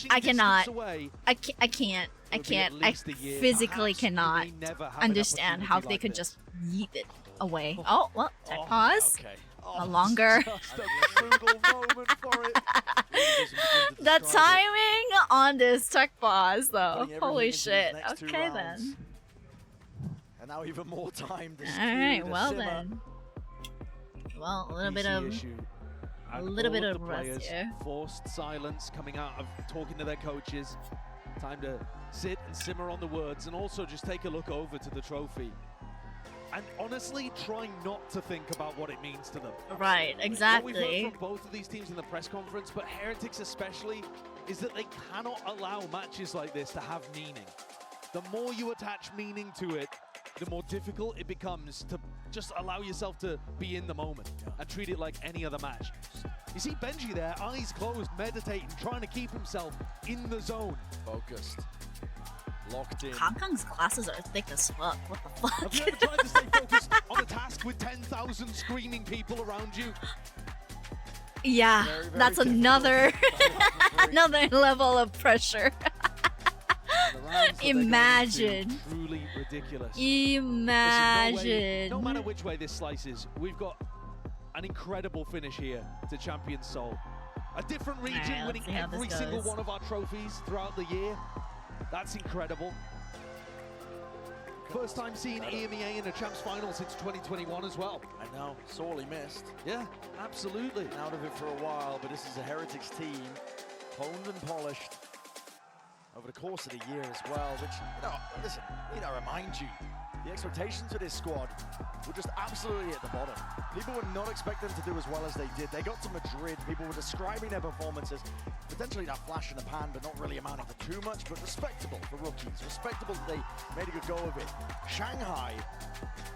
I cannot. I can't. I physically cannot understand how they could just yeet it away. Oh, well, tech pause. Okay. longer. Just a frugal moment for it. The timing on this tech pause, though. Putting everything Holy into these shit. next 2 Okay, rounds. then. And now even more time to Alright, well then. Well, a little bit of rest here. Forced silence coming out of talking to their coaches. Time to sit and simmer on the words and also just take a look over to the trophy. And honestly, try not to think about what it means to them. Right, exactly. What we've heard from both of these teams in the press conference, but Heretics especially, is that they cannot allow matches like this to have meaning. The more you attach meaning to it, the more difficult it becomes to just allow yourself to be in the moment and treat it like any other match. You see Benji there, eyes closed, meditating, trying to keep himself in the zone. Focused. Locked in. Hong Kong's classes are thick as fuck. What the fuck? Have you ever tried to stay focused on a task with 10,000 screaming people around you? Yeah, very, very that's another another level of pressure. Imagine. Truly ridiculous. Imagine. Listen, no matter which way this slices, we've got an incredible finish here to Champion Seoul. A different region winning every single one of our trophies throughout the year. That's incredible. First time seeing EMEA in a Champs final since 2021 as well. I know, sorely missed. Yeah, absolutely. Been out of it for a while, but this is a Heretics team, honed and polished over the course of the year as well, which, listen, remind you, the expectations of this squad were just absolutely at the bottom. People would not expect them to do as well as they did. They got to Madrid, people were describing their performances, potentially that flash in the pan, but not really amounting to too much, but respectable for rookies. Respectable that they made a good go of it. Shanghai,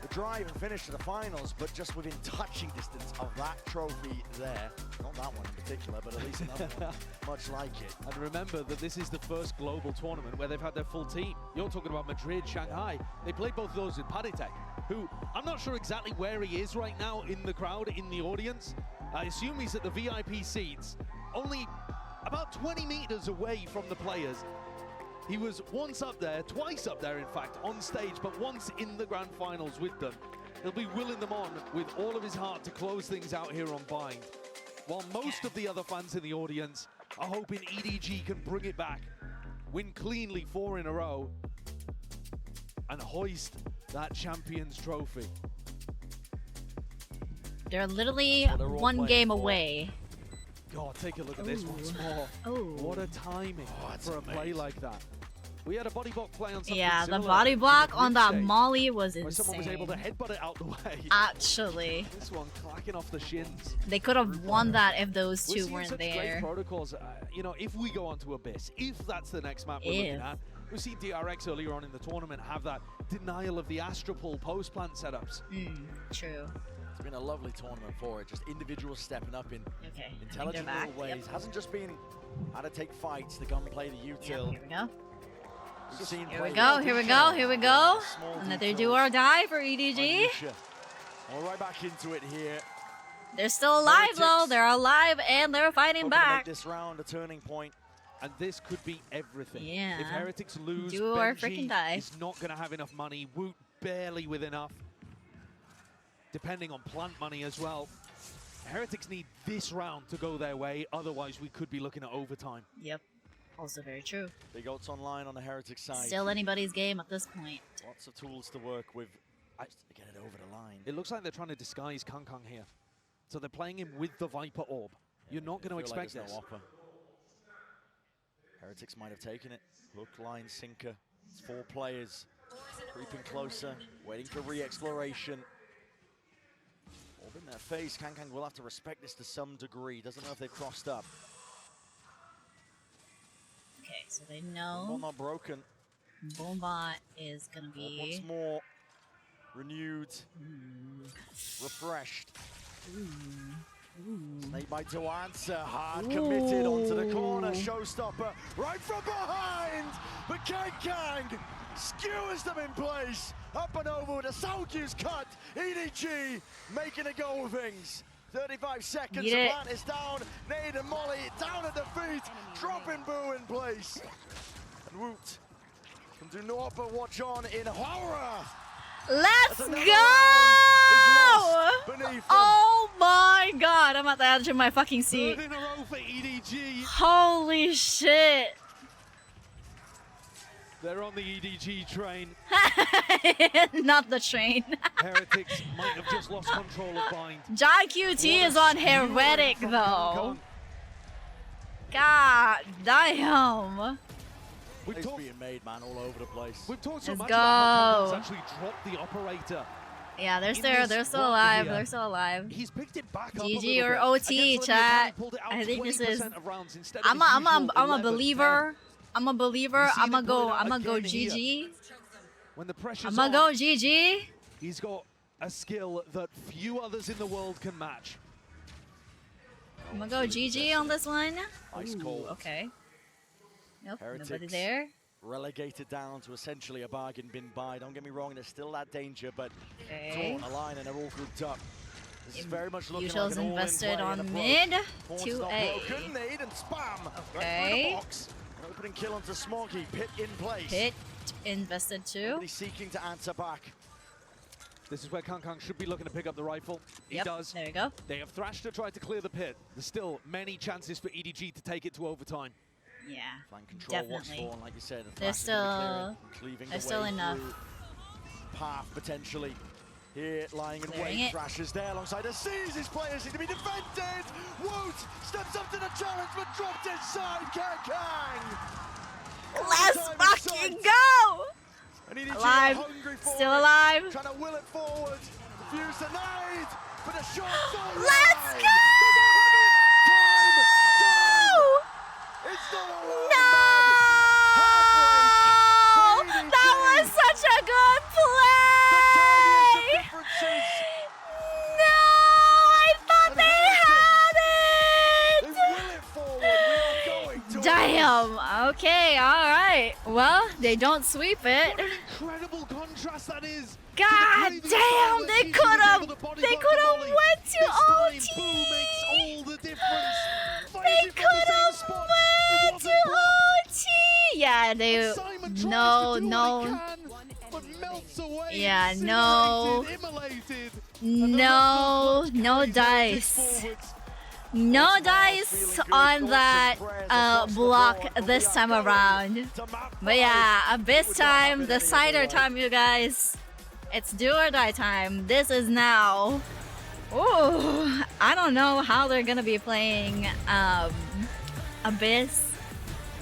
the drive and finish to the finals, but just within touching distance of that trophy there. Not that one in particular, but at least another one much like it. And remember that this is the first global tournament where they've had their full team. You're talking about Madrid, Shanghai. They played both of those with Pt2, who I'm not sure exactly where he is right now in the crowd, in the audience. I assume he's at the VIP seats, only about 20 meters away from the players. He was once up there, twice up there in fact, on stage, but once in the grand finals with them. He'll be willing them on with all of his heart to close things out here on Bind. While most of the other fans in the audience are hoping EDG can bring it back, win cleanly 4 in a row, and hoist that Champions Trophy. They're literally one game away. God, take a look at this once more. What a timing for a play like that. We had a body block play on something the similar body block the on that stage, molly was where someone was insane. able to headbutt it out the way. Actually. This one clacking off the shins. They could have won that if those We're two seeing weren't such there. great protocols. If we go on to Abyss, if that's the next map we're looking at, we've seen DRX earlier on in the tournament have that denial of the Astropol post-plant setups. True. It's been a lovely tournament for it, just individuals stepping up in intelligent back. little ways. Hasn't just been how to take fights, the gunplay, the util. Here we go. Here we go, here we go, here we go. Another do or die for EDG. We're right back into it here. They're still alive though, they're alive and they're fighting back. Make this round a turning point. And this could be everything. Yeah. If Heretics lose, do or freaking die. is not going to have enough money. Woot barely with enough. Depending on plant money as well. Heretics need this round to go their way, otherwise we could be looking at overtime. Yep. Also very true. Big odds online on the Heretics side. Still anybody's game at this point. Lots of tools to work with just to get it over the line. It looks like they're trying to disguise Kang here. So they're playing him with the Viper Orb. You're not going to expect this. No offer. Heretics might have taken it. Hook, line, sinker. It's 4 players. Creeping closer, waiting for re-exploration. Orb in their face. Kang will have to respect this to some degree. Doesn't know if they've crossed up. Okay, so they know Bomb not broken. Bombot is gonna be once more renewed, refreshed. Snake bite to answer, hard committed onto the corner, showstopper right from behind, but Kang skewers them in place, up and over with a Soundcue's cut, EDG making a go of things. 35 seconds, the plant is down, Nade and Molly down at the feet, dropping Boo in place. And Woot can do naught but watch on in horror. Let's go! Oh my god, I'm at the edge of my fucking seat. Holy shit. They're on the EDG train. Not the train. Heretics might have just lost control of Bind. John QT is on Heretic though. God damn. We've being made, man, all over the place. We've talked so Let's much go. about how Kang's actually dropped the operator. Yeah, they're In still, this they're still run alive. here, They're still alive. He's picked it back up a GG little or bit. OT, Against chat. Lemmy, he pulled it out I think this is. 20% of rounds instead of I'm his usual a 11, believer. I'm a believer. You see I'm them gonna pulling out go again here. GG. When the pressure's I'm gonna go GG. He's got a skill that few others in the world can match. I'm gonna go GG on this one. Ice Ooh, cold. okay. Nope, Heretics nobody there. relegated down to essentially a bargain bin buy. Don't get me wrong, there's still that danger, but Okay. it's all a line and they're all grouped up. This is very much looking Usual's like an all-in invested play on and a mid. Pawn's 2A. not broken. Nade and spam. Right through Okay. the box. An opening kill onto Smoggy. Pit in place. Pit invested too. Nobody seeking to answer back. This is where Kang should be looking to pick up the rifle. He Yep, does. there you go. They have thrashed to try to clear the pit. There's still many chances for EDG to take it to overtime. Yeah, Flank control, what's definitely. for, like you said. There's still, Cleaving there's the still way enough. through. Path potentially. Here, lying in Clearing wait, it. Thrasher's there alongside us. Sees his players need to be defended. Woot steps up to the challenge, but dropped inside. Kang. Let's fucking go! And EDG Alive. hungry for Still it, alive. Trying to will it forward. Fuse the nade, but a shot. Let's go! It's the No! That was such a good play! No! I thought they had it! Damn! Okay, alright. Well, they don't sweep it. What an incredible contrast that is. God damn! They could have went to OT! They could have went to OT! Yeah, they... No. Yeah, no. No dice. No dice on that block this time around. But yeah, Abyss time, decider time, you guys. It's do or die time. This is now. Ooh, I don't know how they're gonna be playing Abyss.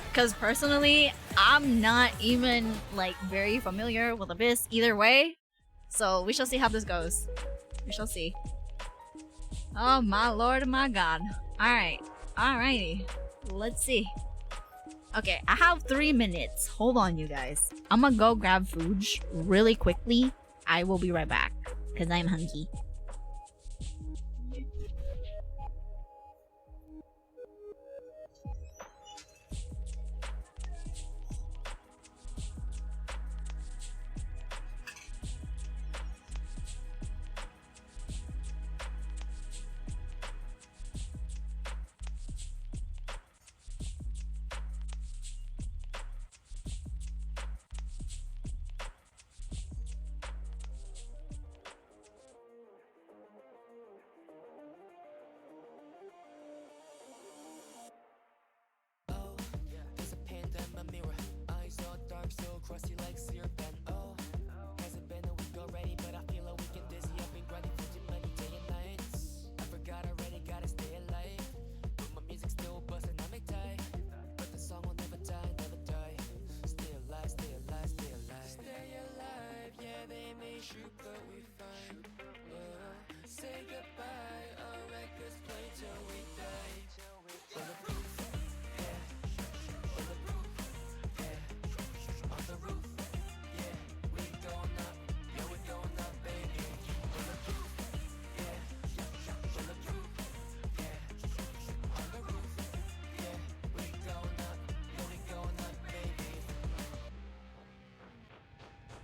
Because personally, I'm not even like very familiar with Abyss either way. So we shall see how this goes. We shall see. Oh my lord, my god. Alright. Alrighty. Let's see. Okay, I have 3 minutes. Hold on, you guys. I'm gonna go grab food really quickly. I will be right back. Because I'm hungry. Crusty like syrup and hasn't been a week already, but I feel a week and dizzy. I've been grinding for too many day and nights. I forgot already, gotta stay alive. But my music's still buzzing, I may die, but the song will never die, never die. Stay alive, stay alive, stay alive. Stay alive, yeah, they may shoot, but we fine. Say goodbye, our records play till we die. Bulletproof, yeah. Bulletproof, yeah. On the roof, yeah. We going up, yeah, we going up, baby. Bulletproof, yeah. Bulletproof, yeah. On the roof, yeah. We going up, yeah, we going up, baby.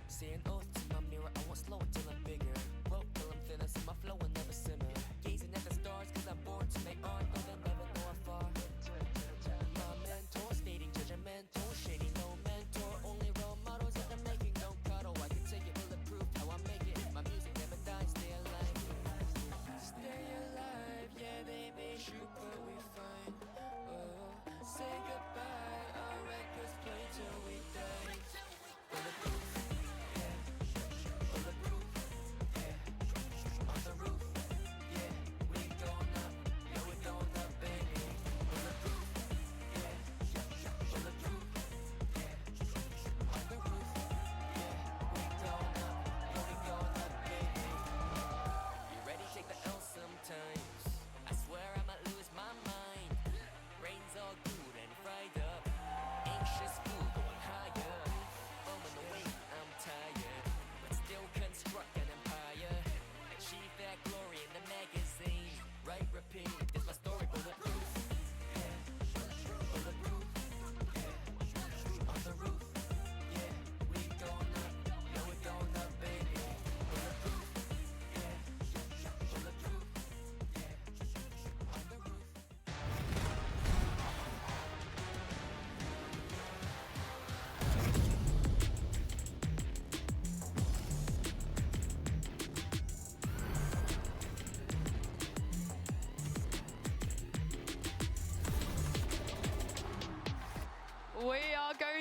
Saying oath to my mirror, I won't slow until I'm bigger. Broke till I'm thinner, see my flow will never simmer. Gazing at the stars, cause I'm born to make art, though they'll never know how far. My mentor, stating judgmental, shady, no mentor, only role models that I'm making, don't cuddle. I can take it bulletproof, how I make it. My music never dies, stay alive.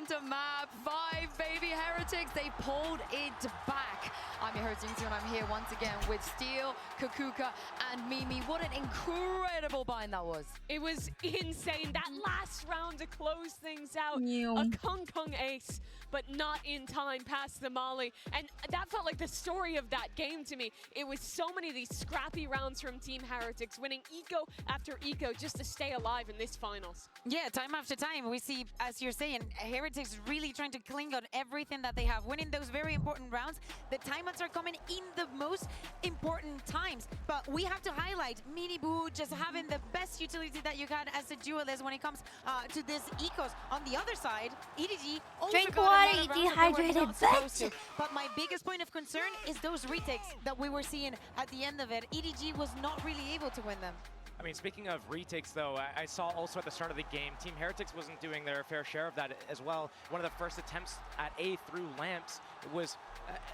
going to map 5, baby. Heretics, they pulled it back. I'm your host, Jinxie, and I'm here once again with Steel, Kakuka, and Mimi. What an incredible bind that was. It was insane. That last round to close things out. A Kong ace, but not in time past the Molly. And that felt like the story of that game to me. It was so many of these scrappy rounds from Team Heretics, winning eco after eco just to stay alive in this finals. Yeah, time after time, we see, as you're saying, Heretics really trying to cling on everything that they have, winning those very important rounds. The timeouts are coming in the most important times, but we have to highlight Miniboo just having the best utility that you can as a duelist when it comes to this ecos. On the other side, EDG also Drink got water, a lot of you rounds that they were dehydrated not supposed bitch. to. But my biggest point of concern is those retakes that we were seeing at the end of it. EDG was not really able to win them. I mean, speaking of retakes, though, I saw also at the start of the game, Team Heretics wasn't doing their fair share of that as well. One of the first attempts at A through Lamps was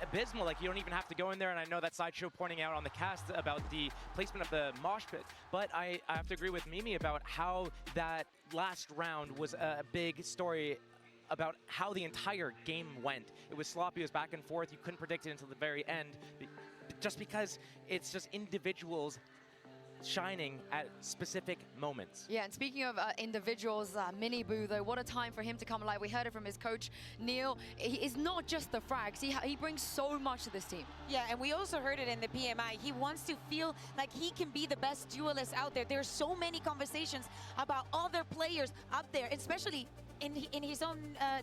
abysmal. Like, you don't even have to go in there, and I know that Sideshow pointing out on the cast about the placement of the mosh pit, but I have to agree with Mimi about how that last round was a big story about how the entire game went. It was sloppy, it was back and forth, you couldn't predict it until the very end, just because it's just individuals shining at specific moments. Yeah, and speaking of individuals, Miniboo, though, what a time for him to come alive. We heard it from his coach, Neil. He is not just the frags. He brings so much to this team. Yeah, and we also heard it in the PMI. He wants to feel like he can be the best duelist out there. There's so many conversations about other players up there, especially in his own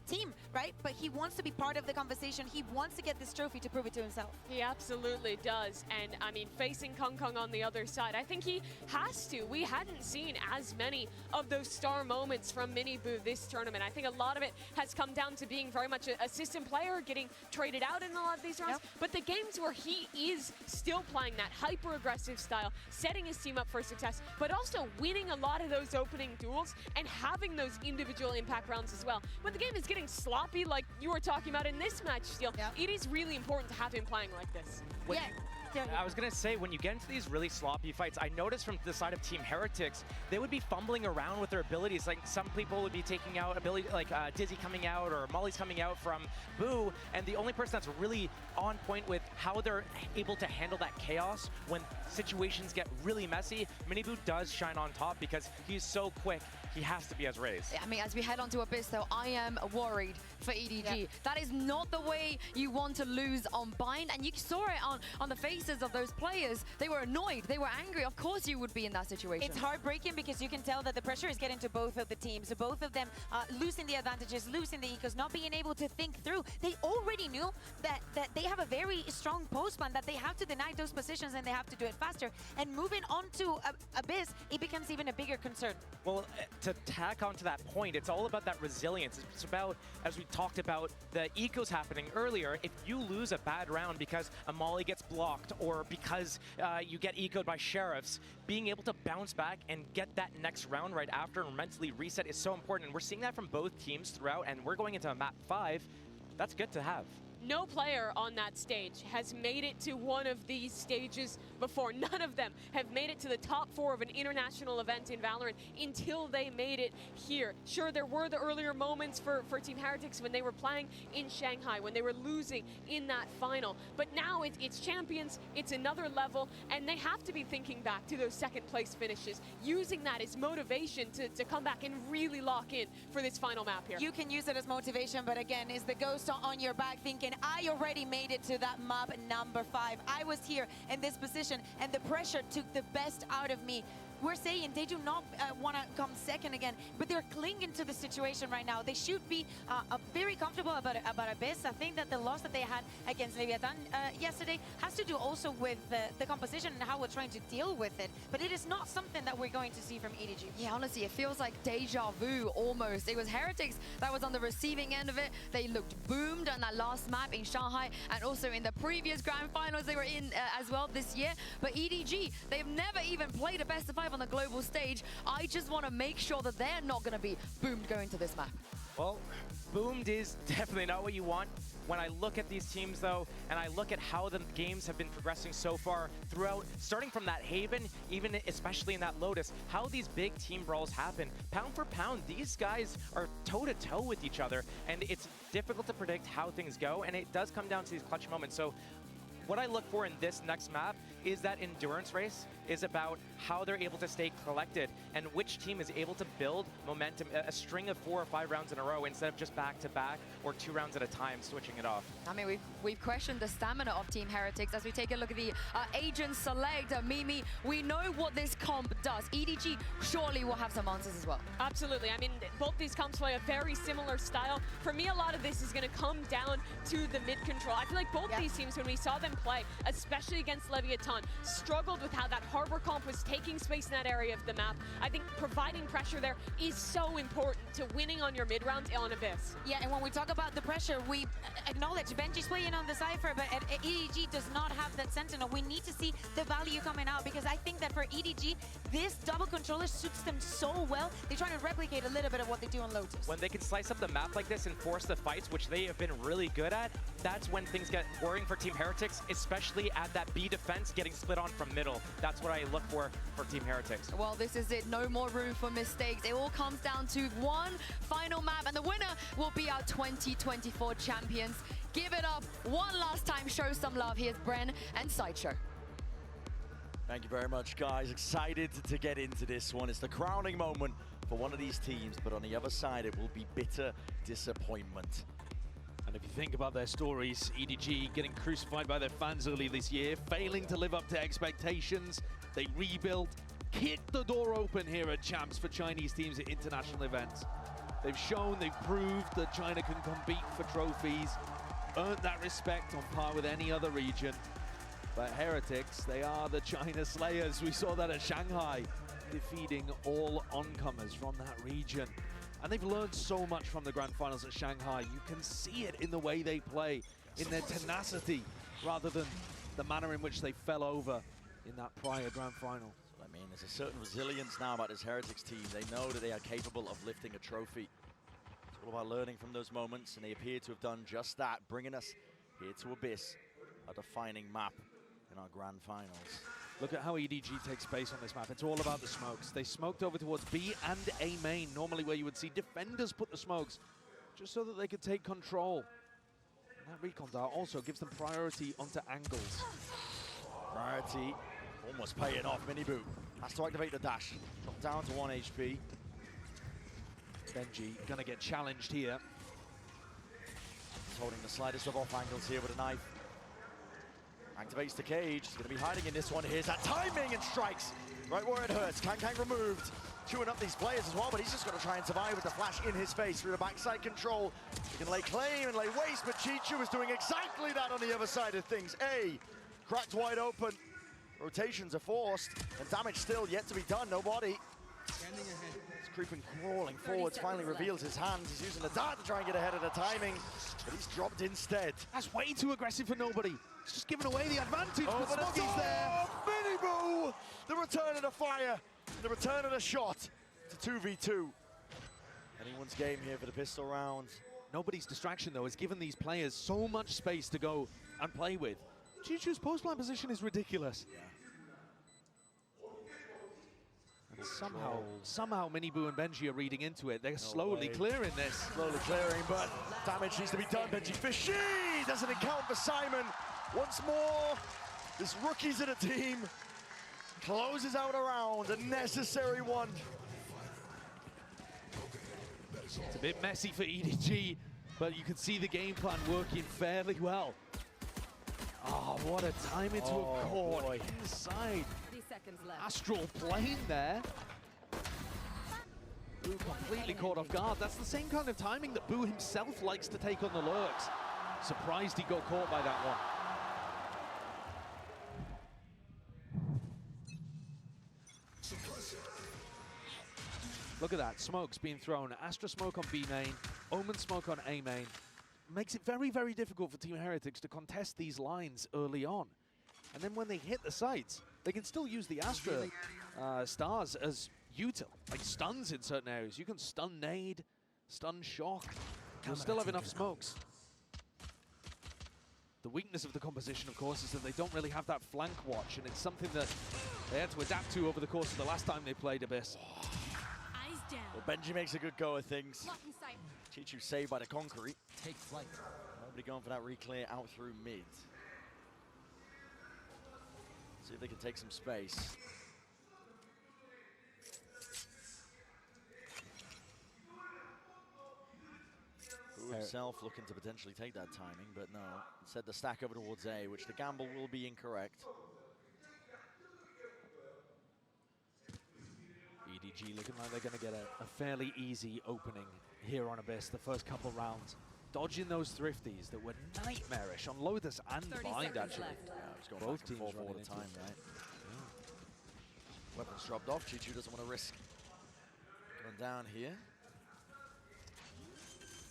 team, right? But he wants to be part of the conversation. He wants to get this trophy to prove it to himself. He absolutely does. And I mean, facing Kong on the other side, I think he has to. We hadn't seen as many of those star moments from Miniboo this tournament. I think a lot of it has come down to being very much a system player, getting traded out in a lot of these rounds. But the games where he is still playing that hyper-aggressive style, setting his team up for success, but also winning a lot of those opening duels and having those individual impact rounds as well. When the game is getting sloppy, like you were talking about in this match, Steel, it is really important to have him playing like this. I was going to say, when you get into these really sloppy fights, I noticed from the side of Team Heretics, they would be fumbling around with their abilities. Like, some people would be taking out ability, like Dizzy coming out or Molly's coming out from Boo, and the only person that's really on point with how they're able to handle that chaos when situations get really messy, Miniboo does shine on top because he's so quick. He has to be as raised. I mean, as we head on to Abyss, though, I am worried for EDG. Yeah. That is not the way you want to lose on Bind, and you saw it on the faces of those players. They were annoyed, they were angry. Of course you would be in that situation. It's heartbreaking because you can tell that the pressure is getting to both of the teams. Both of them losing the advantages, losing the ecos, not being able to think through. They already knew that they have a very strong post plan, that they have to deny those positions and they have to do it faster. And moving on to Abyss, it becomes even a bigger concern. Well, to tack onto that point, it's all about that resilience. It's about, as we talked about, the ecos happening earlier. If you lose a bad round because a Molly gets blocked or because you get ecoed by sheriffs, being able to bounce back and get that next round right after and mentally reset is so important. And we're seeing that from both teams throughout, and we're going into map 5. That's good to have. No player on that stage has made it to one of these stages before. None of them have made it to the top 4 of an international event in Valorant until they made it here. Sure, there were the earlier moments for Team Heretics when they were playing in Shanghai, when they were losing in that final. But now it's champions, it's another level, and they have to be thinking back to those second place finishes, using that as motivation to come back and really lock in for this final map here. You can use it as motivation, but again, is the ghost on your back thinking, I already made it to that map number 5. I was here in this position, and the pressure took the best out of me. We're saying they do not want to come second again, but they're clinging to the situation right now. They should be very comfortable about Abyss. I think that the loss that they had against Leviathan yesterday has to do also with the composition and how we're trying to deal with it. But it is not something that we're going to see from EDG. Yeah, honestly, it feels like deja vu almost. It was Heretics that was on the receiving end of it. They looked boomed on that last map in Shanghai, and also in the previous grand finals they were in as well this year. But EDG, they've never even played a best of 5 on the global stage. I just want to make sure that they're not going to be boomed going to this map. Well, boomed is definitely not what you want. When I look at these teams, though, and I look at how the games have been progressing so far throughout, starting from that Haven, even especially in that Lotus, how these big team brawls happen. Pound for pound, these guys are toe-to-toe with each other, and it's difficult to predict how things go, and it does come down to these clutch moments. So what I look for in this next map is that endurance race is about how they're able to stay collected and which team is able to build momentum, a string of 4 or 5 rounds in a row instead of just back-to-back or 2 rounds at a time, switching it off. I mean, we've questioned the stamina of Team Heretics as we take a look at the agent select. Mimi, we know what this comp does. EDG surely will have some answers as well. Absolutely. I mean, both these comps play a very similar style. For me, a lot of this is going to come down to the mid control. I feel like both these teams, when we saw them play, especially against Leviathan, struggled with how that Harbor comp was taking space in that area of the map. I think providing pressure there is so important to winning on your mid rounds on Abyss. Yeah, and when we talk about the pressure, we acknowledge Benji's playing on the Cypher, but EDG does not have that Sentinel. We need to see the value coming out, because I think that for EDG, this double controller suits them so well. They're trying to replicate a little bit of what they do on Lotus. When they can slice up the map like this and force the fights, which they have been really good at, that's when things get worrying for Team Heretics, especially at that B defense getting split on from middle. That's what I look for Team Heretics. Well, this is it. No more room for mistakes. It all comes down to one final map, and the winner will be our 2024 champions. Give it up one last time. Show some love. Here's Bren and Sideshow. Thank you very much, guys. Excited to get into this one. It's the crowning moment for one of these teams, but on the other side, it will be bitter disappointment. And if you think about their stories, EDG getting crucified by their fans early this year, failing to live up to expectations, they rebuilt, kicked the door open here at Champs for Chinese teams at international events. They've shown, they've proved that China can compete for trophies, earned that respect on par with any other region. But Heretics, they are the China Slayers. We saw that at Shanghai, defeating all oncomers from that region. And they've learned so much from the grand finals at Shanghai. You can see it in the way they play, in their tenacity, rather than the manner in which they fell over in that prior grand final. I mean, there's a certain resilience now about this Heretics team. They know that they are capable of lifting a trophy. It's all about learning from those moments, and they appear to have done just that, bringing us here to Abyss, a defining map in our grand finals. Look at how EDG takes space on this map. It's all about the smokes. They smoked over towards B and A main, normally where you would see defenders put the smokes, just so that they could take control. And that recon dart also gives them priority onto angles. Priority almost paying off. Miniboo has to activate the dash. Drop down to 1 HP. Benji gonna get challenged here. He's holding the slightest of off angles here with a knife. Activates the cage. He's going to be hiding in this one. Here's that timing and strikes right where it hurts. Kang removed. Chewing up these players as well, but he's just got to try and survive with the flash in his face through the backside control. He can lay claim and lay waste, but Pt2 is doing exactly that on the other side of things. A, cracked wide open. Rotations are forced, and damage still yet to be done. Nobody. He's creeping, crawling forwards, finally reveals his hands. He's using the dart to try and get ahead of the timing, but he's dropped instead. That's way too aggressive for nobody. He's just giving away the advantage, but Smoggy's there. Miniboo! The return of the fire, the return of the shot to 2v2. Anyone's game here for the pistol round. Nobody's distraction, though, has given these players so much space to go and play with. Pt2's post-line position is ridiculous. Yeah. And somehow Miniboo and Benji are reading into it. They're slowly clearing this. Slowly clearing, but damage needs to be done. Benji Fishy doesn't account for Simon. Once more, this rookie's in a team. Closes out a round, a necessary one. It's a bit messy for EDG, but you can see the game plan working fairly well. Oh, what a time into a court inside. Astral plane there. Boo completely caught off guard. That's the same kind of timing that Boo himself likes to take on the lurks. Surprised he got caught by that one. Look at that, smokes being thrown. Astra smoke on B main, Omen smoke on A main. Makes it very, very difficult for Team Heretics to contest these lines early on. And then when they hit the sites, they can still use the Astra stars as util, like stuns in certain areas. You can stun nade, stun shock. You'll still have enough smokes. The weakness of the composition, of course, is that they don't really have that flank watch, and it's something that they had to adapt to over the course of the last time they played Abyss. Eyes down. Well, Benji makes a good go of things. Pt2 saved by the concrete. Take flight. Nobody going for that reclear out through mid. See if they can take some space. Who himself looking to potentially take that timing, but no. Instead the stack over towards A, which the gamble will be incorrect. EDG looking like they're going to get a fairly easy opening here on Abyss the first couple rounds. Dodging those thrifties that were nightmarish on Lothus and Bind, actually. Yeah, it's going Both back and teams forth all running the time, into it. right? Yeah. Weapons dropped off. Pt2 doesn't want to risk going down here.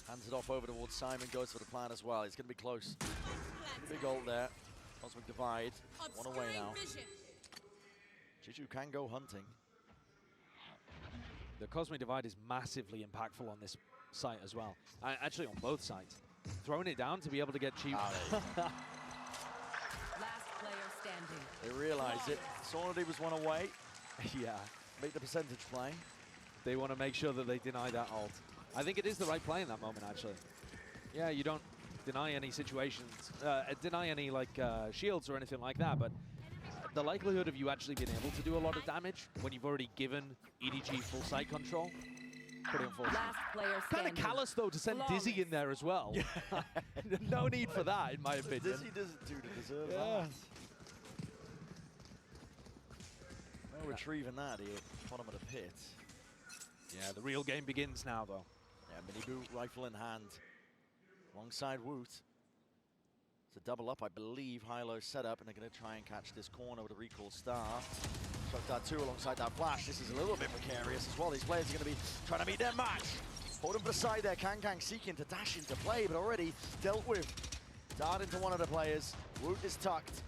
Hands it off over towards Simon, goes for the plan as well. He's going to be close. Big ult there. Cosmic Divide. One away now. Pt2 can go hunting. The Cosmic Divide is massively impactful on this site as well. Actually, on both sides. Throwing it down to be able to get cheap. Last player standing. They realize it. Sonody was one away. Yeah. Make the percentage play. They want to make sure that they deny that ult. I think it is the right play in that moment, actually. Yeah, you don't deny any situations, deny any like shields or anything like that, but the likelihood of you actually being able to do a lot of damage when you've already given EDG full site control, pretty unfortunate. Last player Kind standing. of callous though to send Dizzy in there as well. No need for that, in my opinion. Dizzy doesn't do to deserve that. No retrieving that here, bottom of the pit. Yeah, the real game begins now though. Yeah, mini boot, rifle in hand, alongside Woot. It's a double up, I believe. Hilo set up, and they're going to try and catch this corner with a recall star. Struck that too alongside that flash. This is a little bit precarious as well. These players are going to be trying to meet their match. Hold him for the side there. Kang seeking to dash into play, but already dealt with. Dart into one of the players. Woot is tucked.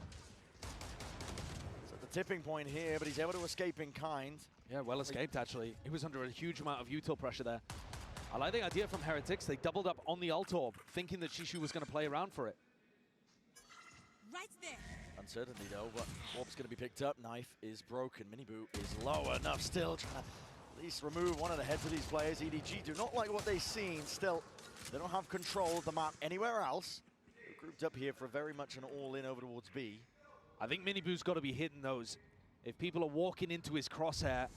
It's at the tipping point here, but he's able to escape in kind. Yeah, well escaped actually. He was under a huge amount of util pressure there. I like the idea from Heretics. They doubled up on the ult orb, thinking that Shishu was going to play around for it. Right there. Uncertainty though, but orb's going to be picked up. Knife is broken. Miniboot is low enough still. Trying to at least remove one of the heads of these players. EDG do not like what they've seen. Still, they don't have control of the map anywhere else. They're grouped up here for very much an all-in over towards B. I think Miniboot's got to be hitting those. If people are walking into his crosshair,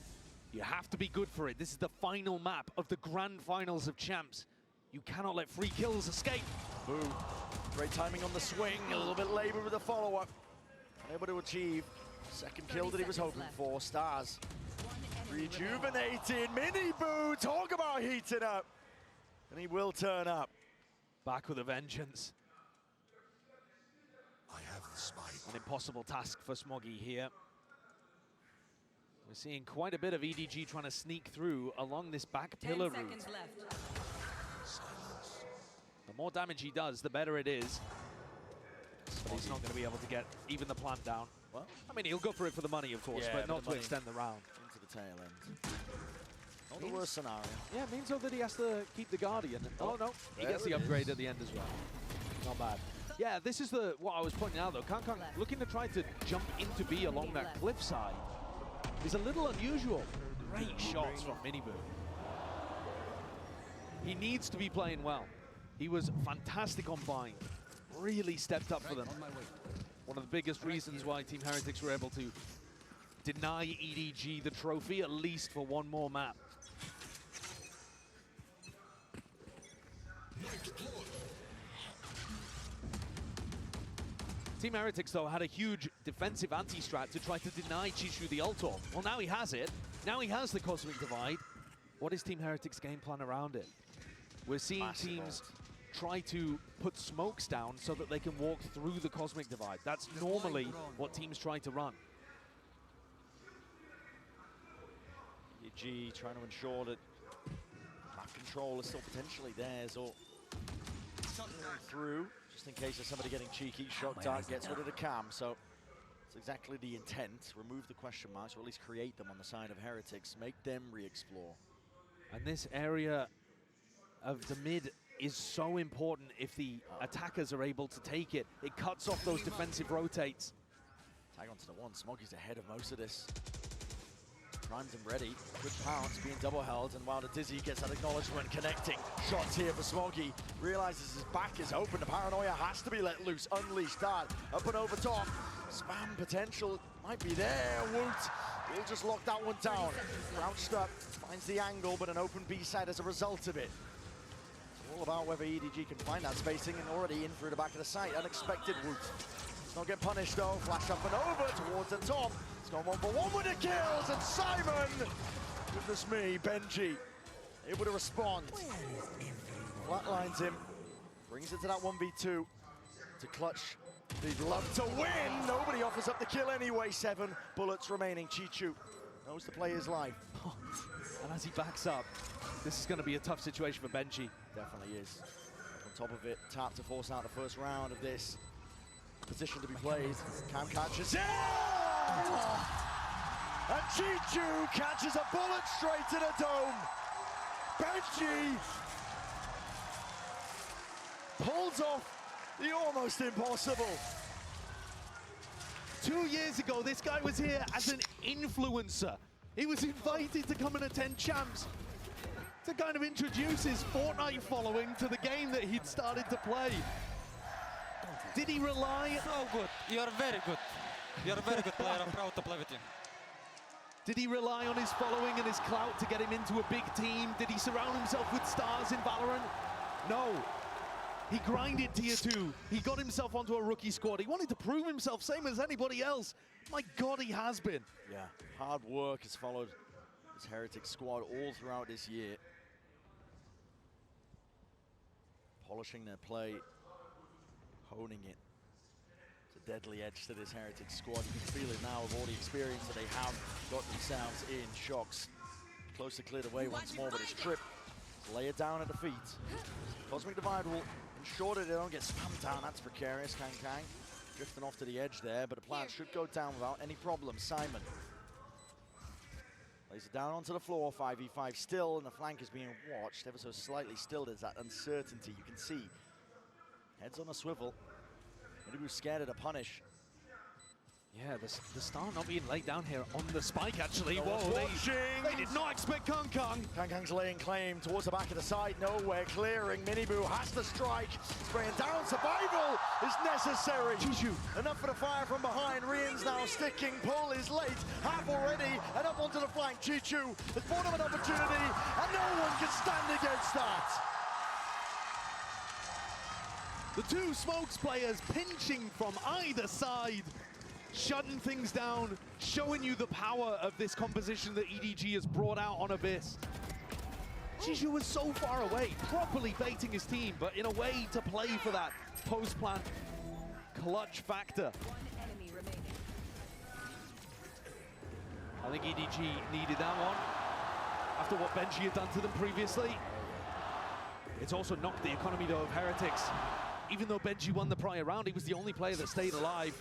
you have to be good for it. This is the final map of the grand finals of champs. You cannot let free kills escape. Boo. Great timing on the swing. A little bit labor with the follow-up. Unable to achieve second kill that he was hoping for. Stars rejuvenated. Mini-Boo. Talk about heating up. And he will turn up. Back with a vengeance. I have the spike. An impossible task for Smoggy here. We're seeing quite a bit of EDG trying to sneak through along this back pillar 10 route. seconds left. Silence. The more damage he does, the better it is. But he's not going to be able to get even the plant down. Well, I mean, he'll go for it for the money, of course, yeah, but not the to money extend the round. into the tail end. Not the worst scenario. Yeah, it means though that he has to keep the Guardian. Oh no, he there gets the it upgrade is. at the end as well. Not bad. Yeah, this is what I was pointing out though. Kang looking to try to jump into B along that cliffside is a little unusual. Great shots from Miniboo. He needs to be playing well. He was fantastic on Bind. Really stepped up for them. One of the biggest reasons why Team Heretics were able to deny EDG the trophy, at least for one more map. Team Heretics, though, had a huge defensive anti-strat to try to deny Chishu the ult orb. Well, now he has it. Now he has the Cosmic Divide. What is Team Heretics' game plan around it? We're seeing Massive teams ult. try to put smokes down so that they can walk through the Cosmic Divide. That's normally what teams try to run. EG trying to ensure that map control is still potentially theirs, or through, just in case there's somebody getting cheeky. Shock Dart gets rid of the cam, so it's exactly the intent. Remove the question marks, or at least create them on the side of Heretics. Make them re-explore. And this area of the mid is so important if the attackers are able to take it. It cuts off those defensive rotates. Tag onto the one. Smoggy's ahead of most of this. Primes him ready. Good pounce, being double held, and while the Dizzy gets that acknowledgement, connecting. Shots here for Smoggy. Realizes his back is open. The paranoia has to be let loose. Unleashed that. Up and over top. Spam potential might be there. Woot will just lock that one down. Crouched up, finds the angle, but an open B-side as a result of it. It's all about whether EDG can find that spacing, and already in through the back of the site. Unexpected Woot. Does not get punished though. Flash up and over towards the top. It's gone 1-for-1 with the kills, and Simon, goodness me, Benji, able to respond. Flatlines him, brings it to that 1v2 to clutch. They'd love to win. Nobody offers up the kill anyway. 7 bullets remaining. Pt2 knows the play is live. And as he backs up, this is going to be a tough situation for Benji. Definitely is. On top of it, tap to force out the first round of this. Position to be played. Cam catches it! And Pt2 catches a bullet straight to the dome. Benji pulls off the almost impossible. 2 years ago, this guy was here as an influencer. He was invited to come and attend champs to kind of introduce his Fortnite following to the game that he'd started to play. Did he rely? So good. You're very good. You're a very good player. I'm proud to play with you. Did he rely on his following and his clout to get him into a big team? Did he surround himself with stars in Valorant? No. He grinded tier 2. He got himself onto a rookie squad. He wanted to prove himself, same as anybody else. My God, he has been. Yeah, hard work has followed this Heretic squad all throughout this year. Polishing their play, honing it. It's a deadly edge to this Heretic squad. You can feel it now with all the experience that they have got themselves in. Shocks close to cleared away once more, but it's Trip. Lay it down at the feet. Cosmic Divide will ensure that they don't get spammed down. That's precarious. Kang drifting off to the edge there, but the plant should go down without any problem. Simon lays it down onto the floor. 5v5 still, and the flank is being watched ever so slightly. Still, there's that uncertainty you can see. Heads on a swivel. Maybe scared of the punish. Yeah, the star not being laid down here on the spike, actually. No Whoa, they did not expect Kang. Kang's laying claim towards the back of the side. Nowhere clearing. Miniboo has to strike. Spraying down. Survival is necessary. Enough for the fire from behind. Rian's now sticking. Pull is late. Half already. And up onto the flank. Pt2 has bought him an opportunity. And no one can stand against that. The two Smokes players pinching from either side. Shutting things down, showing you the power of this composition that EDG has brought out on Abyss. Pt2 was so far away, properly baiting his team, but in a way to play for that post-plant clutch factor. I think EDG needed that one after what Benji had done to them previously. It's also knocked the economy though of Heretics. Even though Benji won the prior round, he was the only player that stayed alive.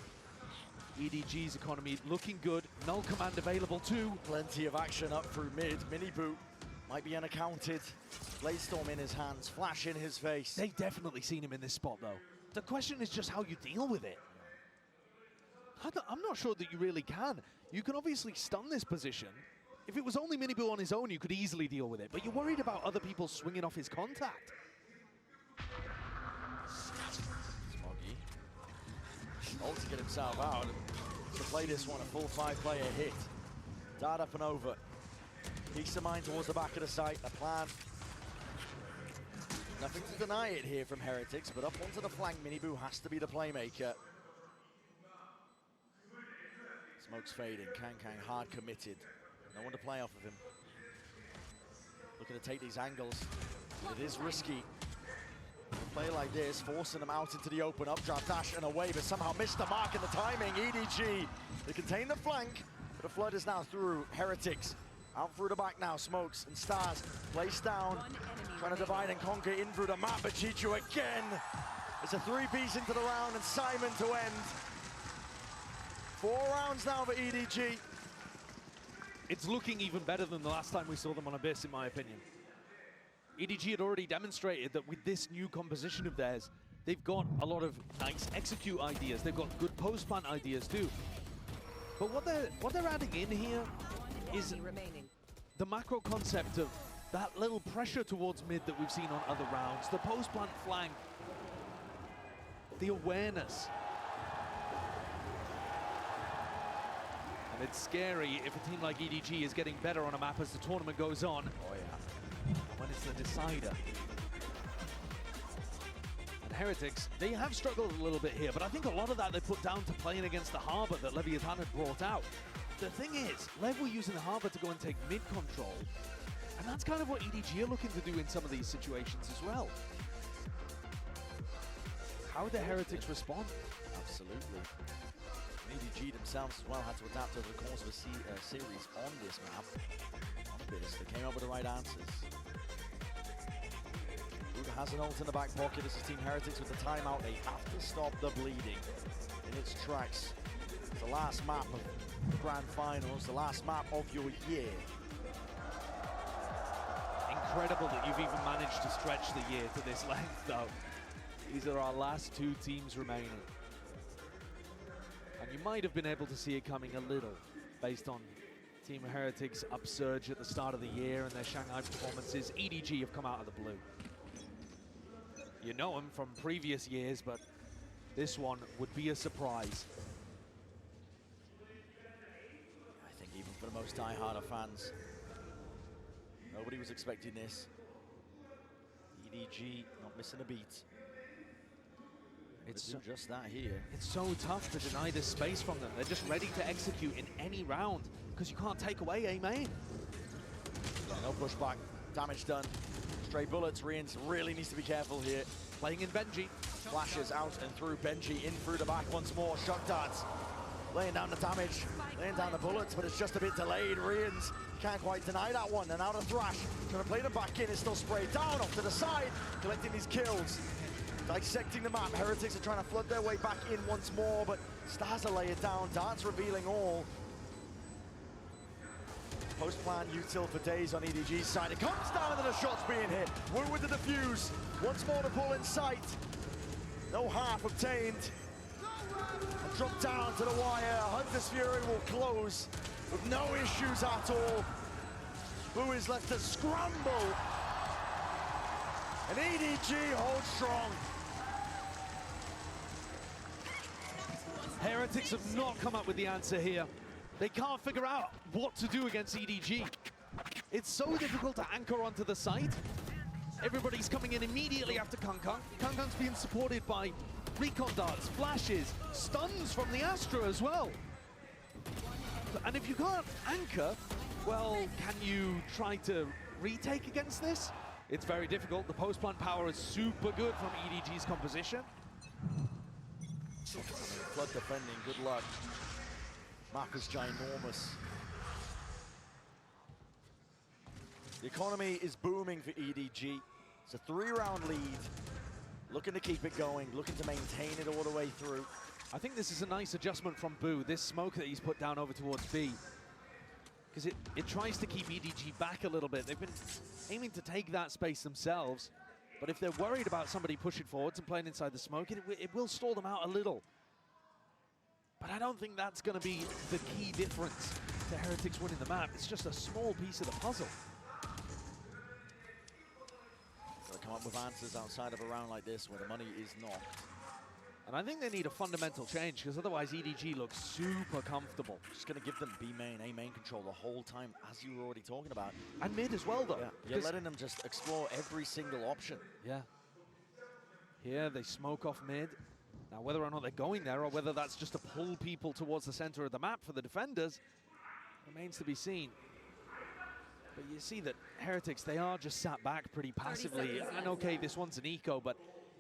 EDG's economy looking good. Null command available too. Plenty of action up through mid. Mini-boot might be unaccounted. Bladestorm in his hands, flash in his face. They've definitely seen him in this spot though. The question is just how you deal with it. I'm not sure that you really can. You can obviously stun this position. If it was only Mini-boot on his own, you could easily deal with it, but you're worried about other people swinging off his contact. Ult to get himself out to play this one, a full 5-player hit. Dart up and over. Peace of mind towards the back of the site. A plan. Nothing to deny it here from Heretics, but up onto the flank, Miniboo has to be the playmaker. Smoke's fading. Kang hard committed. No one to play off of him. Looking to take these angles. But it is risky. A play like this, forcing them out into the open, updraft dash and away, but somehow missed the mark in the timing. EDG, they contain the flank, but the flood is now through. Heretics, out through the back now. Smokes and Stars, placed down, trying to divide and conquer in through the map, but Pt2 again. It's a 3-piece into the round, and Simon to end. 4 rounds now for EDG. It's looking even better than the last time we saw them on Abyss, in my opinion. EDG had already demonstrated that with this new composition of theirs, they've got a lot of nice execute ideas. They've got good post-plant ideas too. But what they're adding in here is the macro concept of that little pressure towards mid that we've seen on other rounds, the post-plant flank, the awareness. And it's scary if a team like EDG is getting better on a map as the tournament goes on. Oh yeah. When it's the decider. And Heretics, they have struggled a little bit here, but I think a lot of that they put down to playing against the Harbor that Leviathan had brought out. The thing is, Lev were using the Harbor to go and take mid control, and that's kind of what EDG are looking to do in some of these situations as well. How would the Heretics respond? Absolutely. EDG themselves as well had to adapt over the course of a series on this map. On Abyss, they came up with the right answers. Buddha has an ult in the back pocket. This is Team Heretics with the timeout. They have to stop the bleeding in its tracks. It's the last map of the Grand Finals, the last map of your year. Incredible that you've even managed to stretch the year to this length, though. These are our last two teams remaining. And you might have been able to see it coming a little based on Team Heretics' upsurge at the start of the year and their Shanghai performances. EDG have come out of the blue. You know them from previous years, but this one would be a surprise. I think even for the most die-harder fans, nobody was expecting this. EDG not missing a beat. It's just that here. It's so tough to deny this space from them. They're just ready to execute in any round because you can't take away A main. No pushback, damage done. Stray bullets, Rians really needs to be careful here. Playing in Benji. Flashes out and through Benji, in through the back once more. Shock darts, laying down the damage, laying down the bullets, but it's just a bit delayed. Rians can't quite deny that one. And now the Thrash, trying to play them back in, is still sprayed down off to the side, collecting these kills. Dissecting the map, Heretics are trying to flood their way back in once more, but Stars are laying down, darts revealing all. Post-plan util for days on EDG's side. It comes down and then a shot's being hit. Wu with the defuse, once more to pull in sight. No half obtained. And drop down to the wire. Hunter's Fury will close with no issues at all. Wu is left to scramble. And EDG holds strong. Heretics have not come up with the answer here. They can't figure out what to do against EDG. It's so difficult to anchor onto the site. Everybody's coming in immediately after Kangkang. Kangkang's being supported by recon darts, flashes, stuns from the Astra as well. And if you can't anchor, well, can you try to retake against this? It's very difficult. The post-plant power is super good from EDG's composition. Flood defending, good luck. Map is ginormous. The economy is booming for EDG. It's a 3-round lead. Looking to keep it going, looking to maintain it all the way through. I think this is a nice adjustment from Boo, this smoke that he's put down over towards B. Because it tries to keep EDG back a little bit. They've been aiming to take that space themselves. But if they're worried about somebody pushing forwards and playing inside the smoke, it will stall them out a little. But I don't think that's going to be the key difference to Heretics winning the map. It's just a small piece of the puzzle. Gotta come up with answers outside of a round like this where the money is not. And I think they need a fundamental change, because otherwise EDG looks super comfortable. Just going to give them B main, A main control the whole time, as you were already talking about. And mid as well, though. Yeah, you're letting them just explore every single option. Yeah. Here they smoke off mid. Now, whether or not they're going there, or whether that's just to pull people towards the center of the map for the defenders, remains to be seen. But you see that Heretics, they are just sat back pretty passively. And okay, this one's an eco, but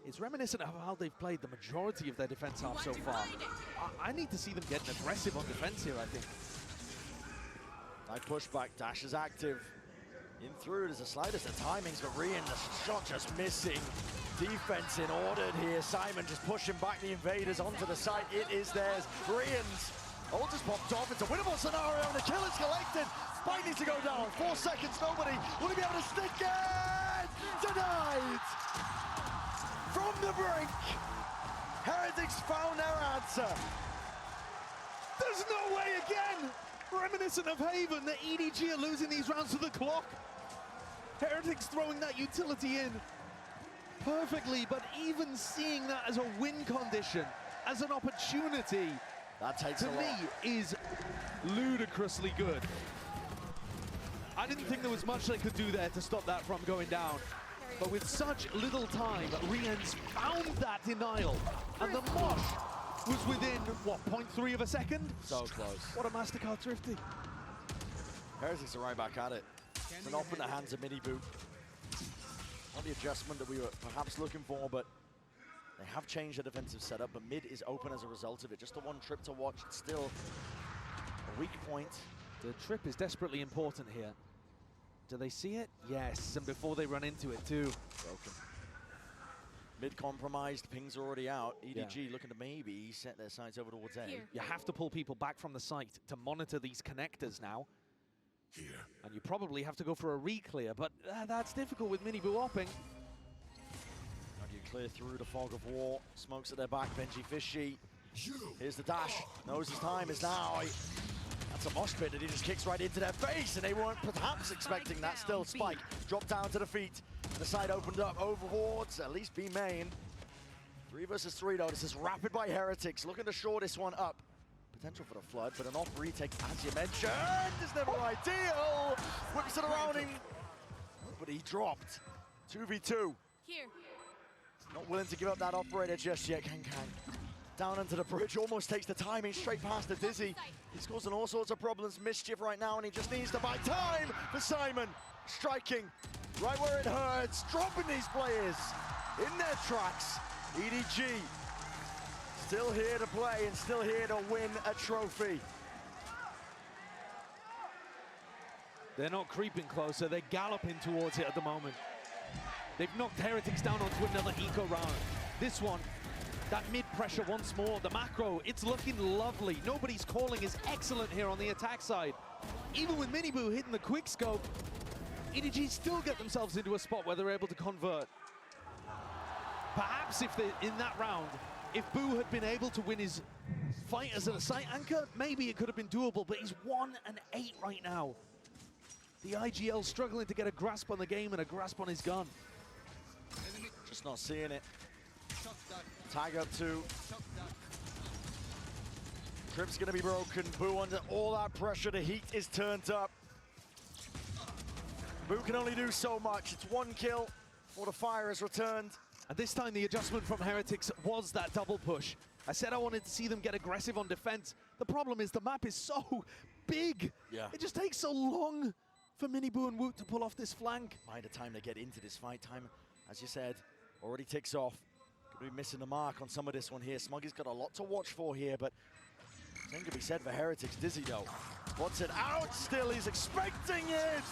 it's reminiscent of how they've played the majority of their defense half so far. I need to see them getting aggressive on defense here, I think. Nice pushback, Dash is active. In through, there's the slightest of timings, but Rian, the shot just missing. Defense in ordered here. Simon just pushing back the invaders onto the site. It is theirs. Rian's ult just popped off. It's a winnable scenario, and the kill is collected. Spike needs to go down. 4 seconds, nobody. Will he be able to stick it? denied! From the brink, Heretics found their answer. There's no way again! Reminiscent of Haven, that EDG are losing these rounds to the clock. Heretics throwing that utility in perfectly, but even seeing that as a win condition, as an opportunity, that takes to me is ludicrously good. I didn't think there was much they could do there to stop that from going down. But with such little time, Rien's found that denial. And the Mosh was within, what, 0.3 of a second? So close. What a MasterCard thrifty. Heretics are right back at it. It's an off in the hands of Minibu. Not the adjustment that we were perhaps looking for, but they have changed the defensive setup, but mid is open as a result of it. Just the one trip to watch. It's still a weak point. The trip is desperately important here. Do they see it? Yes, and before they run into it too. Broken. Mid compromised, pings are already out. EDG looking to maybe set their sights over towards A. You have to pull people back from the site to monitor these connectors now. And you probably have to go for a re-clear, but that's difficult with Minibu opping. How do you clear through the fog of war? Smokes at their back, Benji Fishy. Here's the dash. Knows his time is now. That's a mosh pit that he just kicks right into their face, and they weren't perhaps expecting that. Still, Spike dropped down to the feet. The side opened up overwards, at least B main. 3 versus 3 though. This is rapid by Heretics. Looking to shore this one up. Potential for the flood, but an off retake, as you mentioned, is never ideal. Whips it around him, but he dropped. 2v2. Here. Not willing to give up that operator just yet, Kang. Down into the bridge, almost takes the timing straight past the Dizzy. He's causing all sorts of problems, mischief right now, and he just needs to buy time for Simon. Striking right where it hurts, dropping these players in their tracks. EDG still here to play and still here to win a trophy. They're not creeping closer, they're galloping towards it at the moment. They've knocked Heretics down onto another eco round. This one, that mid-pressure once more, the macro, it's looking lovely. Nobody's calling is excellent here on the attack side. Even with Minibu hitting the quick scope, EDG still get themselves into a spot where they're able to convert. Perhaps if they, in that round, if Boo had been able to win his fight as a site anchor, maybe it could have been doable, but he's 1-8 right now. The IGL struggling to get a grasp on the game and a grasp on his gun. Just not seeing it. Tag up 2. Trip's gonna be broken. Boo under all that pressure, the heat is turned up. Boo can only do so much. It's 1 kill before the fire is returned. And this time the adjustment from Heretics was that double push. I said I wanted to see them get aggressive on defense. The problem is the map is so big. Yeah. It just takes so long for Minibu and Woot to pull off this flank. By the time they get into this fight, time, as you said, already ticks off. Could be missing the mark on some of this one here. Smuggy's got a lot to watch for here, but same could be said for Heretics. Dizzy though, wants it out still, he's expecting it!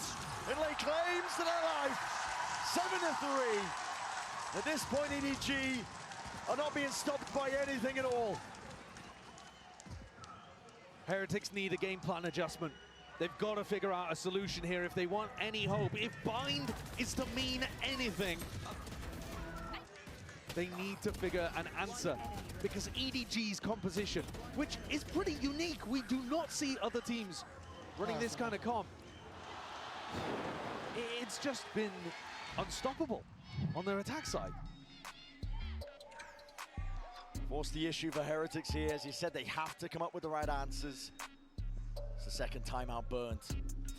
And lay claims to their life. 7-3. At this point, EDG are not being stopped by anything at all. Heretics need a game plan adjustment. They've got to figure out a solution here if they want any hope. If bind is to mean anything, they need to figure an answer, because EDG's composition, which is pretty unique, we do not see other teams running this kind of comp. It's just been unstoppable on their attack side. Force the issue for Heretics here. As you said, they have to come up with the right answers. It's the second timeout burnt.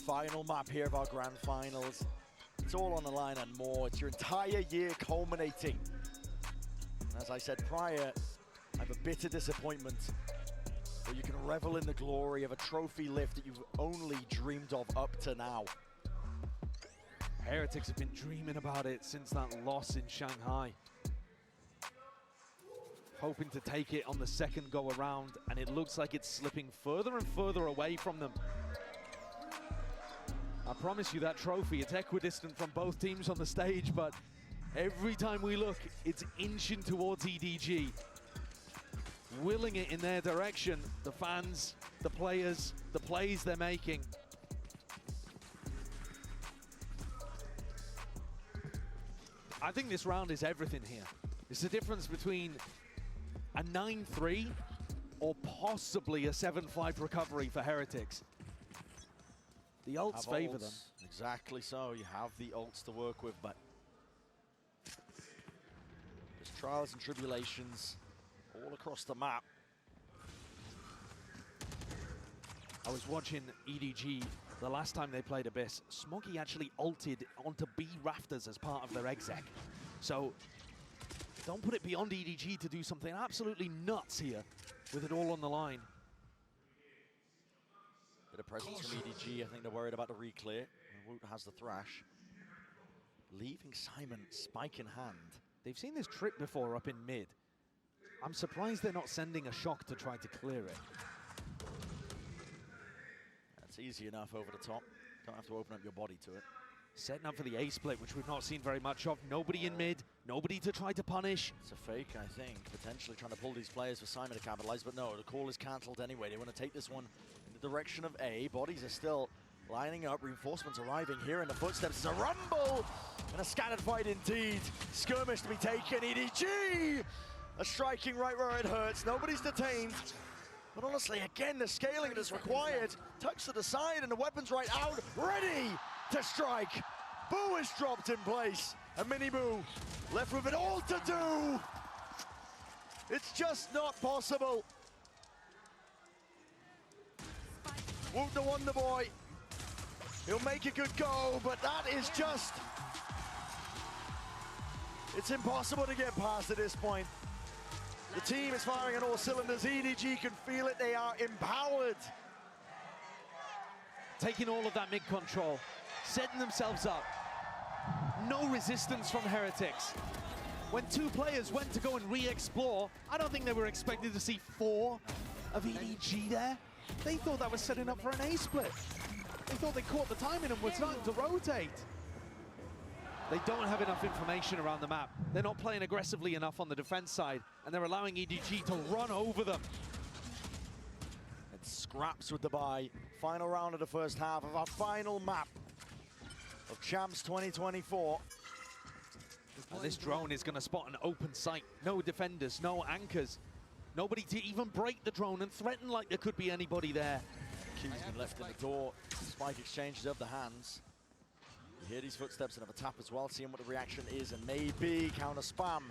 Final map here of our grand finals. It's all on the line and more. It's your entire year culminating. And as I said prior, I have a bitter disappointment where you can revel in the glory of a trophy lift that you've only dreamed of up to now. Heretics have been dreaming about it since that loss in Shanghai. Hoping to take it on the second go around, and it looks like it's slipping further and further away from them. I promise you that trophy, it's equidistant from both teams on the stage, but every time we look, it's inching towards EDG. Willing it in their direction, the fans, the players, the plays they're making. I think this round is everything here. It's the difference between a 9-3 or possibly a 7-5 recovery for Heretics. The ults favor them. Exactly so. You have the ults to work with, but there's trials and tribulations all across the map. I was watching EDG the last time they played Abyss. Smoggy actually ulted onto B rafters as part of their exec. So don't put it beyond EDG to do something absolutely nuts here with it all on the line. Bit of presence from EDG. I think they're worried about the reclear. Woot has the thrash. Leaving Simon spike in hand. They've seen this trick before up in mid. I'm surprised they're not sending a shock to try to clear it. That's easy enough over the top. Don't have to open up your body to it. Setting up for the A split, which we've not seen very much of. Nobody in mid, nobody to try to punish. It's a fake, I think. Potentially trying to pull these players for Simon to capitalize, but no, the call is cancelled anyway. They want to take this one in the direction of A. Bodies are still lining up. Reinforcements arriving here in the footsteps. It's a rumble and a scattered fight indeed. Skirmish to be taken. EDG are striking right where it hurts. Nobody's detained. But honestly, again, the scaling that is required. Touch to the side and the weapon's right out. Ready to strike. Boo is dropped in place. And Mini Boo left with it all to do. It's just not possible. Woot the Wonder Boy. He'll make a good go, but that is just... It's impossible to get past at this point. The team is firing on all cylinders. EDG can feel it. They are empowered. Taking all of that mid control, setting themselves up. No resistance from Heretics. When two players went to go and re-explore, I don't think they were expected to see 4 of EDG there. They thought that was setting up for an A split. They thought they caught the timing and were starting to rotate. They don't have enough information around the map. They're not playing aggressively enough on the defense side, and they're allowing EDG to run over them. And scraps with the buy. Final round of the first half of our final map of Champs 2024. And this drone is going to spot an open site. No defenders, no anchors. Nobody to even break the drone and threaten like there could be anybody there. Q's been left in the door. Spike exchanges of the hands. You hear these footsteps and have a tap as well, seeing what the reaction is, and maybe counter spam.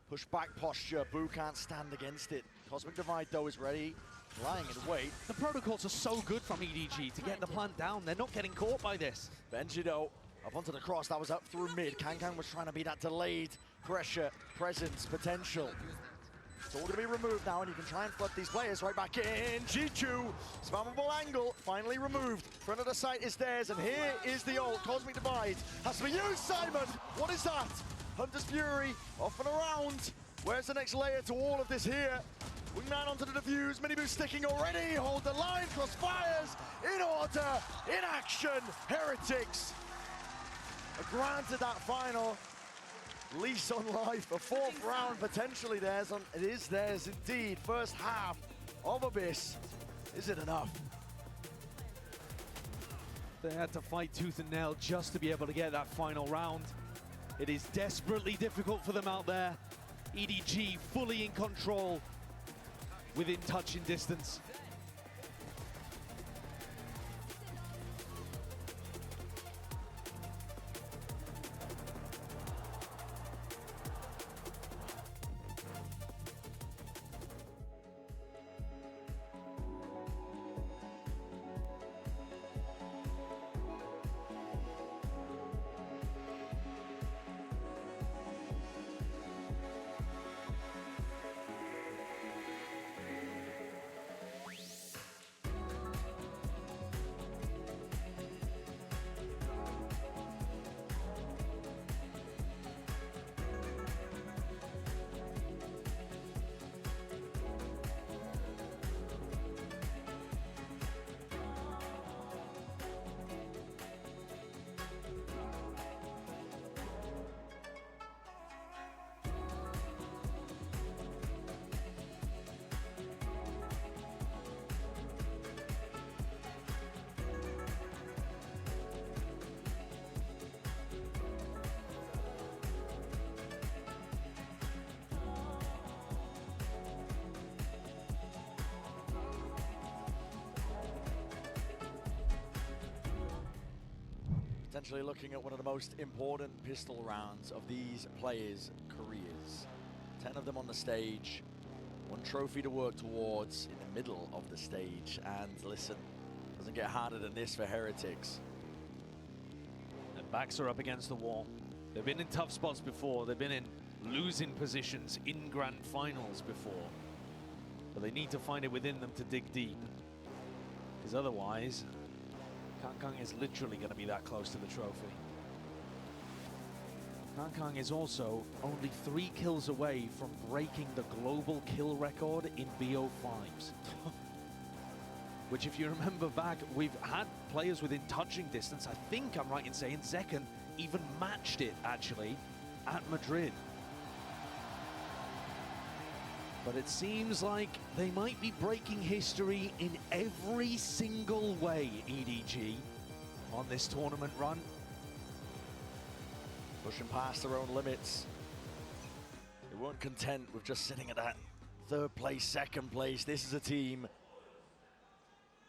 Push back posture. Boo can't stand against it. Cosmic Divide, though, is ready. Lying in wait. The protocols are so good from EDG to get the plant down. They're not getting caught by this. Benji, though, up onto the cross. That was up through mid. Kang was trying to be that delayed pressure, presence, potential. It's all going to be removed now, and you can try and flood these players right back in. G2, spammable angle, finally removed. Front of the site is theirs, and here is the ult. Cosmic Divide has to be used, Simon. What is that? Hunter's Fury, off and around. Where's the next layer to all of this here? Wingman onto the defuse, Mini Boo sticking already. Hold the line, cross fires, in order, in action. Heretics are granted that final lease on life, a 4th round potentially theirs. It is theirs indeed. First half of Abyss. Is it enough? They had to fight tooth and nail just to be able to get that final round. It is desperately difficult for them out there. EDG fully in control, within touching distance. Potentially looking at one of the most important pistol rounds of these players' careers. 10 of them on the stage, 1 trophy to work towards in the middle of the stage. And listen, doesn't get harder than this for Heretics. Their backs are up against the wall. They've been in tough spots before. They've been in losing positions in grand finals before. But they need to find it within them to dig deep. Because otherwise, Kankang is literally going to be that close to the trophy. Kankang is also only 3 kills away from breaking the global kill record in BO5s. Which, if you remember back, we've had players within touching distance. I think I'm right in saying Zekken even matched it, actually, at Madrid. But it seems like they might be breaking history in every single way, EDG, on this tournament run. Pushing past their own limits. They weren't content with just sitting at that 3rd place, 2nd place. This is a team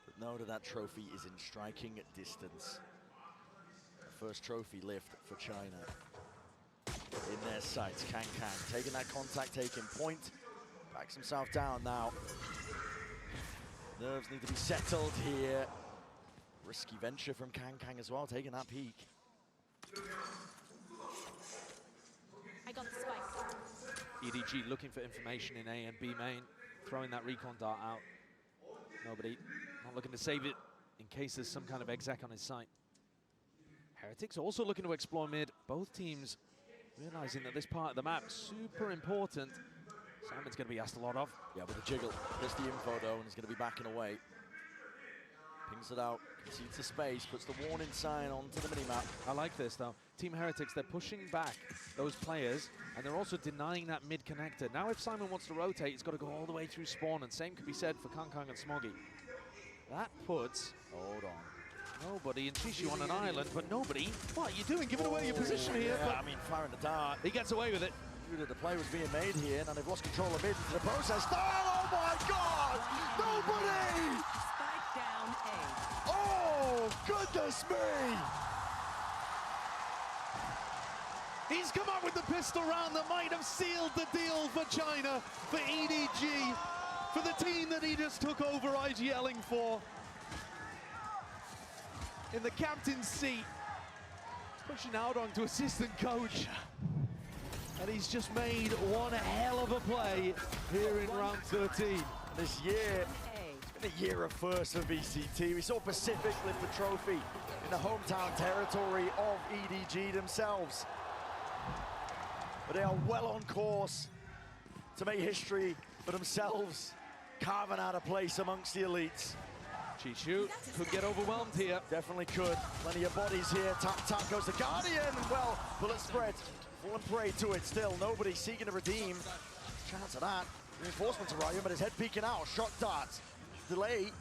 that know that trophy is in striking distance. The first trophy lift for China. In their sights, Kankang taking that contact, taking point. Backs himself down now. Nerves need to be settled here. Risky venture from Kankang as well, taking that peek. I got the spike. EDG looking for information in A and B main, throwing that recon dart out. Nobody, not looking to save it in case there's some kind of exec on his site. Heretics also looking to explore mid. Both teams realizing that this part of the map is super important. Simon's going to be asked a lot of. Yeah, with a jiggle. There's the info though, and he's going to be backing away. Pings it out, concedes the space, puts the warning sign onto the minimap. I like this though. Team Heretics, they're pushing back those players, and they're also denying that mid connector. Now if Simon wants to rotate, he's got to go all the way through spawn, and same can be said for Kankang and Smoggy. That puts, hold on, nobody in Chishu on an island, but nobody, what are you doing? Giving away your position here. Yeah, But I mean, firing the dart. He gets away with it. Knew that the play was being made here, and they've lost control of mid into the process. Oh my God! Nobody! Spike down A. Oh, goodness me! He's come up with the pistol round that might have sealed the deal for China, for EDG, for the team that he just took over IGLing for. In the captain's seat, pushing out onto assistant coach. And he's just made one hell of a play here in round 13. This year, it's been a year of firsts for VCT. We saw Pacific lift the trophy in the hometown territory of EDG themselves. But they are well on course to make history for themselves, carving out a place amongst the elites. Chishu could get overwhelmed here. Definitely could. Plenty of bodies here. Tap goes the Guardian. Well, bullet spread. Falling prey to it still. Nobody seeking to redeem. Chance of that. Reinforcements arriving, but his head peeking out. Shot darts. Delay.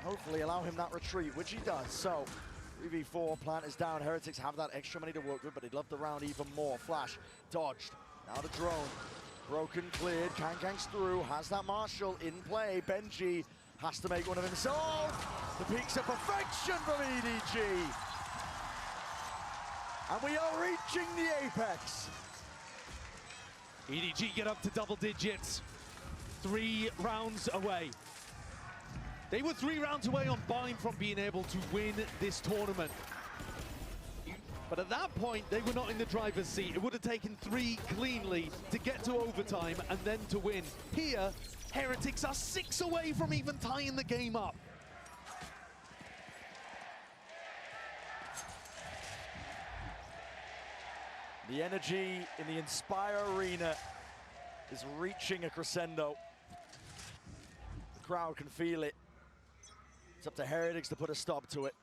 Hopefully allow him that retreat, which he does. So, 3v4, plant is down. Heretics have that extra money to work with, but they'd love the round even more. Flash, dodged. Now the drone. Broken, cleared. Kankang's through. Has that Marshall in play. Benji has to make one of himself. The peaks of perfection from EDG. And we are reaching the apex. EDG get up to double digits. 3 rounds away. They were 3 rounds away on Bind from being able to win this tournament. But at that point, they were not in the driver's seat. It would have taken 3 cleanly to get to overtime and then to win. Here, Heretics are 6 away from even tying the game up. The energy in the Inspire Arena is reaching a crescendo. The crowd can feel it. It's up to Heretics to put a stop to it.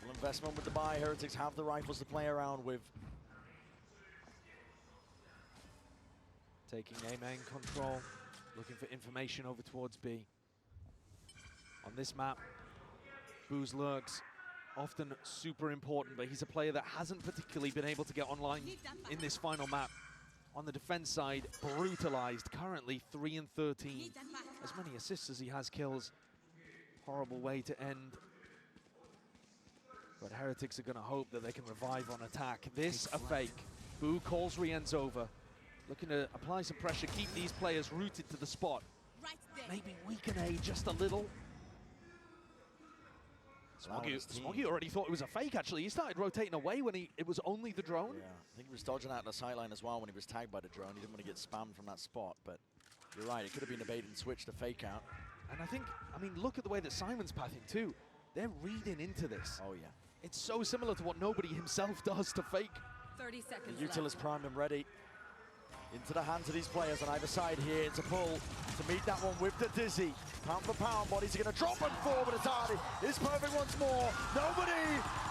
Full investment with the buy. Heretics have the rifles to play around with. Taking A main control, looking for information over towards B. On this map, Booz lurks, often super important, but he's a player that hasn't particularly been able to get online in this final map. On the defense side, brutalized, currently 3 and 13 as many assists as he has kills. Horrible way to end. But Heretics are going to hope that they can revive on attack. This a fake. Boo calls Rien's over. Looking to apply some pressure, keep these players rooted to the spot. Maybe weaken A just a little. Smoggy already thought it was a fake, actually. He started rotating away when it was only the drone. Yeah, I think he was dodging out the sideline as well when he was tagged by the drone. He didn't want to get spammed from that spot, but you're right. It could have been a bait and switch to fake out. And I mean, look at the way that Simon's pathing too. They're reading into this. Oh, yeah. It's so similar to what nobody himself does to fake. 30 seconds The Util is primed and ready. Into the hands of these players on either side here to pull, to meet that one with the Dizzy. Pound for pound, bodies are going to drop and fall, but it's Hardy. It's perfect once more. Nobody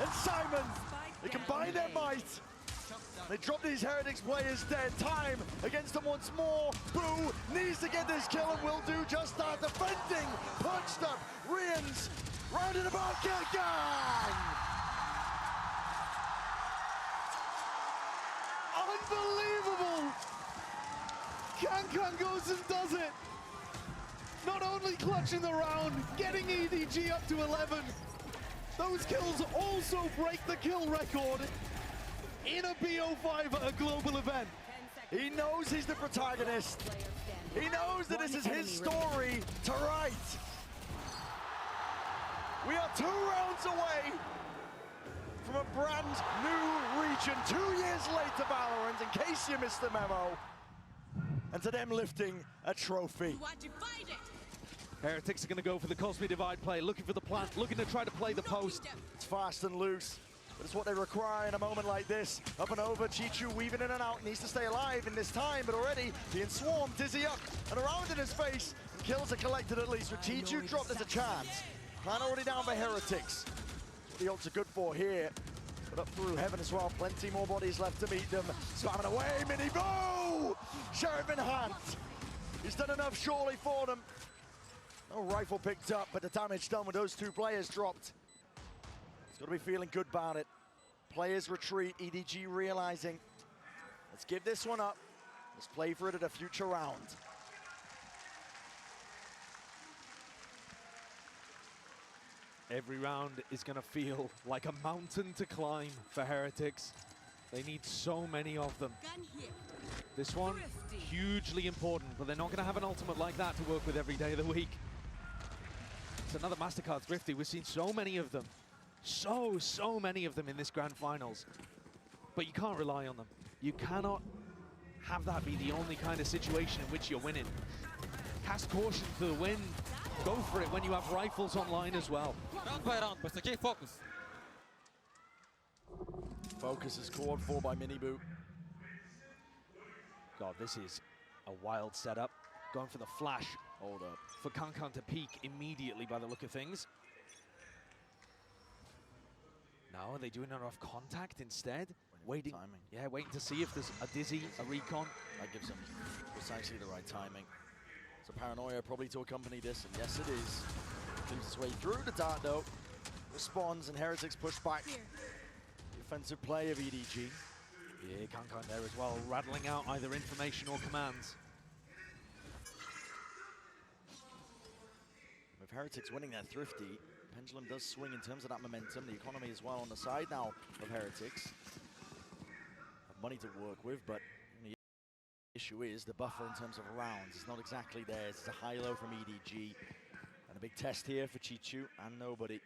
and Simon, they combine their might. They drop these Heretics players dead. Time against them once more. Boo needs to get this kill and will do just that. Defending, punched up, Rien's rounded about, kill gang! Unbelievable! Kankan goes and does it. Not only clutching the round, getting EDG up to 11. Those kills also break the kill record in a BO5 at a global event. He knows he's the protagonist. He knows that this is his story to write. We are 2 rounds away from a brand new region. 2 years late to Valorant, in case you missed the memo. And to them lifting a trophy. Heretics are going to go for the Cosby Divide play, looking for the plant, looking to try to play the post. It's fast and loose, but it's what they require in a moment like this. Up and over, Pt2 weaving in and out, needs to stay alive in this time, but already being swarmed, Dizzy up and around in his face, and kills are collected at least. With Pt2 dropped, there's a chance. Plan already down for Heretics. That's what the ults are good for here. But up through heaven as well, plenty more bodies left to meet them. Spamming away, Mini Boo! Sheriff in hand. He's done enough surely for them. No rifle picked up, but the damage done with those 2 players dropped. He's got to be feeling good about it. Players retreat, EDG realizing, let's give this one up. Let's play for it at a future round. Every round is going to feel like a mountain to climb for Heretics. They need so many of them. This one, hugely important, but they're not going to have an ultimate like that to work with every day of the week. It's another MasterCard Thrifty. We've seen so many of them. So many of them in this Grand Finals. But you can't rely on them. You cannot have that be the only kind of situation in which you're winning. Cast caution to the wind. Go for it when you have rifles online as well. Round by round, but okay, focus. Focus is called for by Miniboo. God, this is a wild setup. Going for the flash. Hold up. For Kankan to peek immediately by the look of things. Now, are they doing enough contact instead? Waiting. Timing. Yeah, waiting to see if there's a Dizzy, a recon. That gives them precisely the right timing. So Paranoia probably to accompany this, and yes it is. Keeps its way through the dart though. Responds, and Heretics push back. The offensive play of EDG. Yeah, Kankan there as well, rattling out either information or commands. With Heretics winning their Thrifty, pendulum does swing in terms of that momentum. The economy as well on the side now of Heretics. Have money to work with, but the issue is the buffer in terms of rounds. It's not exactly there. It's a high-low from EDG. And a big test here for Pt2 and Nobody.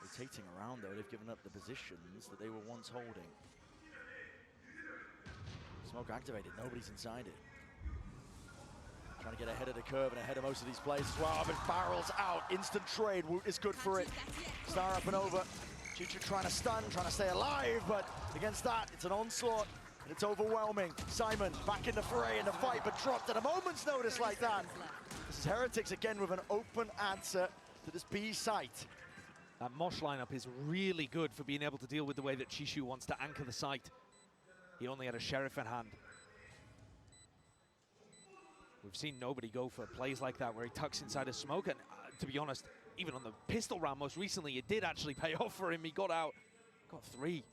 Rotating around though, they've given up the positions that they were once holding. Smoke activated, nobody's inside it. Trying to get ahead of the curve and ahead of most of these players as well, but barrels out, instant trade, Woot is good for it. Star up and over, Pt2 trying to stun, trying to stay alive, but against that, it's an onslaught, and it's overwhelming. Simon back in the fray, in the fight, but dropped at a moment's notice like that. This is Heretics again with an open answer to this B site. That Mosh lineup is really good for being able to deal with the way that Chishu wants to anchor the site. He only had a Sheriff in hand. We've seen Nobody go for plays like that where he tucks inside a smoke, and to be honest, even on the pistol round most recently, it did actually pay off for him. He got out, got 3.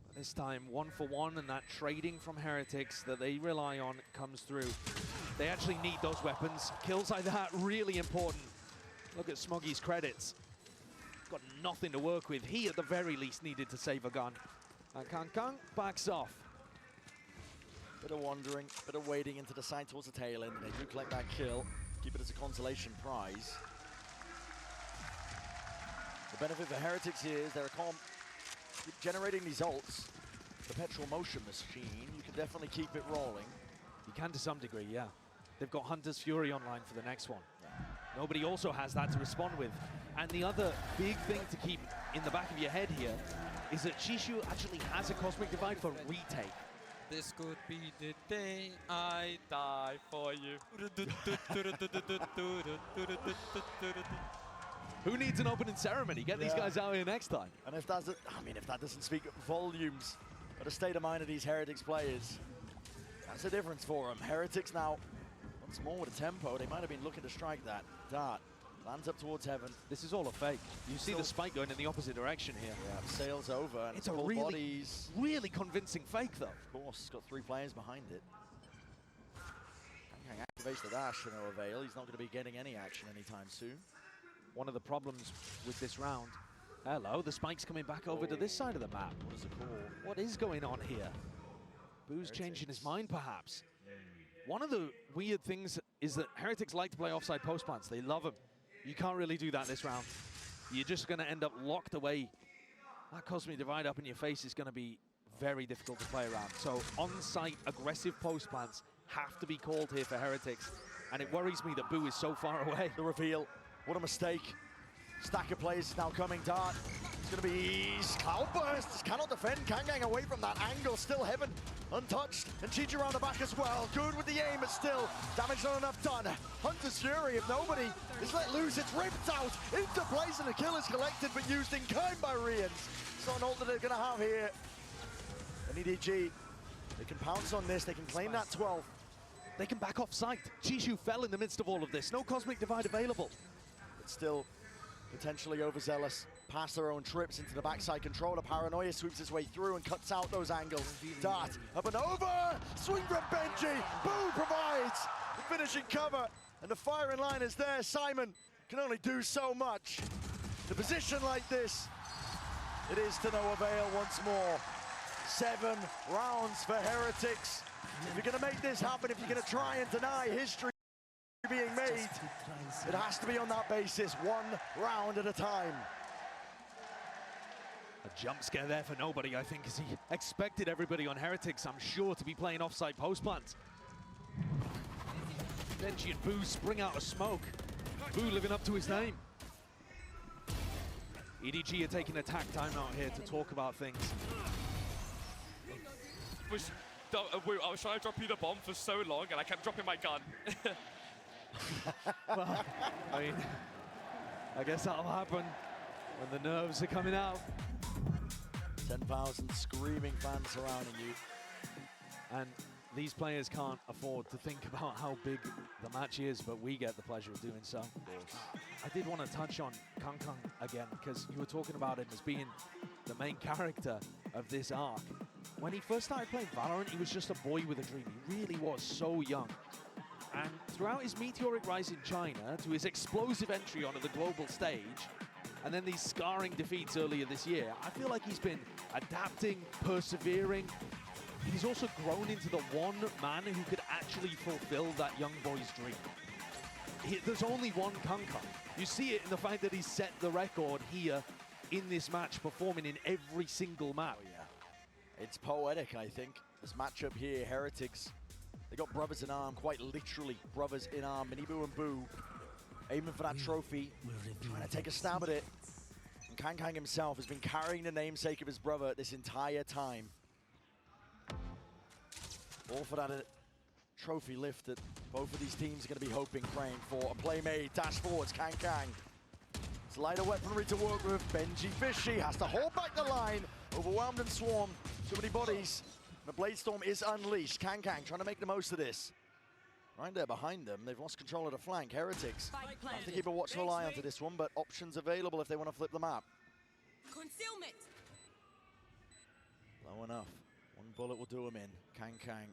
But this time, 1 for 1, and that trading from Heretics that they rely on comes through. They actually need those weapons. Kills like that, really important. Look at Smoggy's credits. Got nothing to work with. He, at the very least, needed to save a gun. And Kang backs off. Bit of wandering, bit of wading into the side towards the tail end. They do collect that kill. Keep it as a consolation prize. The benefit for Heretics here is they're generating these ults. Perpetual motion machine, you can definitely keep it rolling. You can to some degree, yeah. They've got Hunter's Fury online for the next one. Yeah. Nobody also has that to respond with. And the other big thing to keep in the back of your head here is that Chishu actually has a Cosmic Divide for retake. This could be the day I die for you. Who needs an opening ceremony? Get these guys out here next time. And if that's, if that doesn't speak volumes of the state of mind of these Heretics players, that's the difference for them. Heretics now, once more with a tempo, they might have been looking to strike that dart. Lands up towards heaven. This is all a fake. You see the spike going in the opposite direction here. Yeah, sails over. And it's a really convincing fake, though. Of course, it's got 3 players behind it. Kang activates the dash for no avail. He's not going to be getting any action anytime soon. One of the problems with this round. Hello, the spike's coming back over to this side of the map. What is the call? What is going on here? Boo's changing his mind, perhaps. One of the weird things is that Heretics like to play offside post plants. They love them. You can't really do that this round. You're just going to end up locked away. That Cosmic Divide up in your face is going to be very difficult to play around. So on-site aggressive post plants have to be called here for Heretics. And it worries me that Boo is so far away. The reveal. What a mistake. Stack of players now coming. Dart. It's going to be Cloudbursts. Cannot defend. Kang away from that angle. Still heaven. Untouched. And Chichi around the back as well. Good with the aim, but still damage not enough done. Hunter's Fury, if nobody is let loose, it's ripped out into place, and the kill is collected but used in kind by Rians. It's not an ult that they're going to have here. And EDG, they can pounce on this. They can claim that 12. They can back off sight. Chishu fell in the midst of all of this. No Cosmic Divide available. But still potentially overzealous. Past their own trips into the backside controller. Paranoia sweeps his way through and cuts out those angles. Dart up and over. Swing from Benji. Boo provides the finishing cover. And the firing line is there. Simon can only do so much. The position like this, it is to no avail once more. 7 rounds for Heretics. If you're going to make this happen, if you're going to try and deny history being made, it has to be on that basis, 1 round at a time. A jump scare there for nobody, I think, as he expected everybody on Heretics, I'm sure, to be playing offside post plants. Benji and Boo spring out of smoke. Boo living up to his name. EDG are taking attack time out here to talk about things. I was trying to drop you the bomb for so long, and I kept dropping my gun. Well, I mean, I guess that'll happen when the nerves are coming out. 10,000 screaming fans surrounding you. And these players can't afford to think about how big the match is, but we get the pleasure of doing so. I did want to touch on Kang again, because you were talking about him as being the main character of this arc. When he first started playing Valorant, he was just a boy with a dream. He really was so young. And throughout his meteoric rise in China, to his explosive entry onto the global stage, and then these scarring defeats earlier this year, I feel like he's been adapting, persevering. He's also grown into the one man who could actually fulfill that young boy's dream. There's only one Kang. You see it in the fact that he's set the record here in this match, performing in every single map. Oh, yeah. It's poetic, I think. This matchup here, Heretics, they got brothers in arm, quite literally brothers in arm. Minibu and Boo aiming for that trophy, trying to take a stab at it. And Kang himself has been carrying the namesake of his brother this entire time. All for that trophy lift that both of these teams are going to be hoping, praying for. A play made, dash forwards, Kang. It's lighter weaponry to work with. Benji Fishy has to hold back the line. Overwhelmed and swarmed. Too many bodies. The Blade Storm is unleashed. Kang trying to make the most of this. Right there behind them, they've lost control of the flank. Heretics have to keep a watchful eye onto this one, but options available if they want to flip the map. Concealment. Low enough. One bullet will do him in. Kang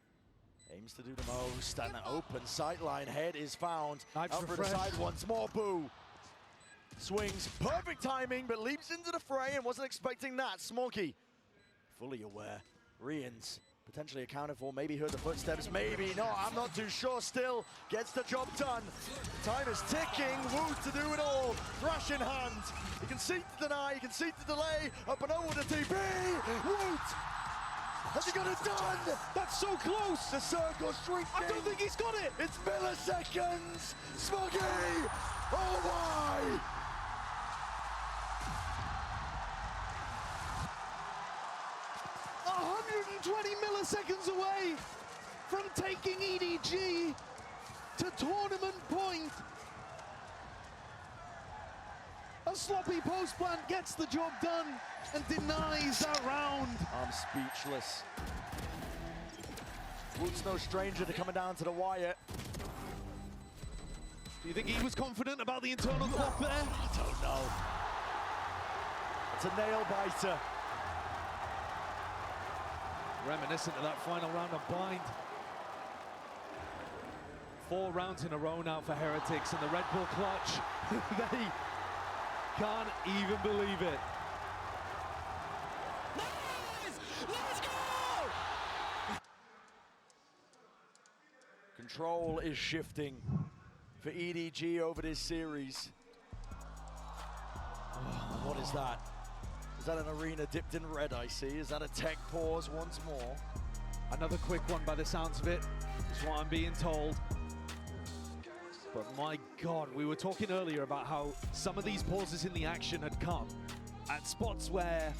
Aims to do the most, and an open sightline head is found. Nice Out for the refresh. side once more, Boo. Swings, perfect timing, but leaps into the fray and wasn't expecting that. Smoggy, fully aware. Rians, potentially accounted for, maybe heard the footsteps, maybe not, I'm not too sure. Still gets the job done. Time is ticking, Woot to do it all. Thrash in hand. You can see to deny, you can see to delay. Up and over the TP, Woot! Has he got it done? That's so close. The circle shrinking. I don't think he's got it. It's milliseconds. Smoggy. Oh my! Milliseconds away from taking EDG to tournament point. A sloppy post plant gets the job done and denies that round. I'm speechless. Woot's no stranger to coming down to the wire. Do you think he was confident about the internal clock there? I don't know. It's a nail biter. Reminiscent of that final round of Bind. 4 rounds in a row now for Heretics, and the Red Bull clutch. They can't even believe it. Let's go! Control is shifting for EDG over this series. What is that? Is that an arena dipped in red, I see? Is that a tech pause once more? Another quick one by the sounds of it, is what I'm being told. But my God, we were talking earlier about how some of these pauses in the action had come at spots where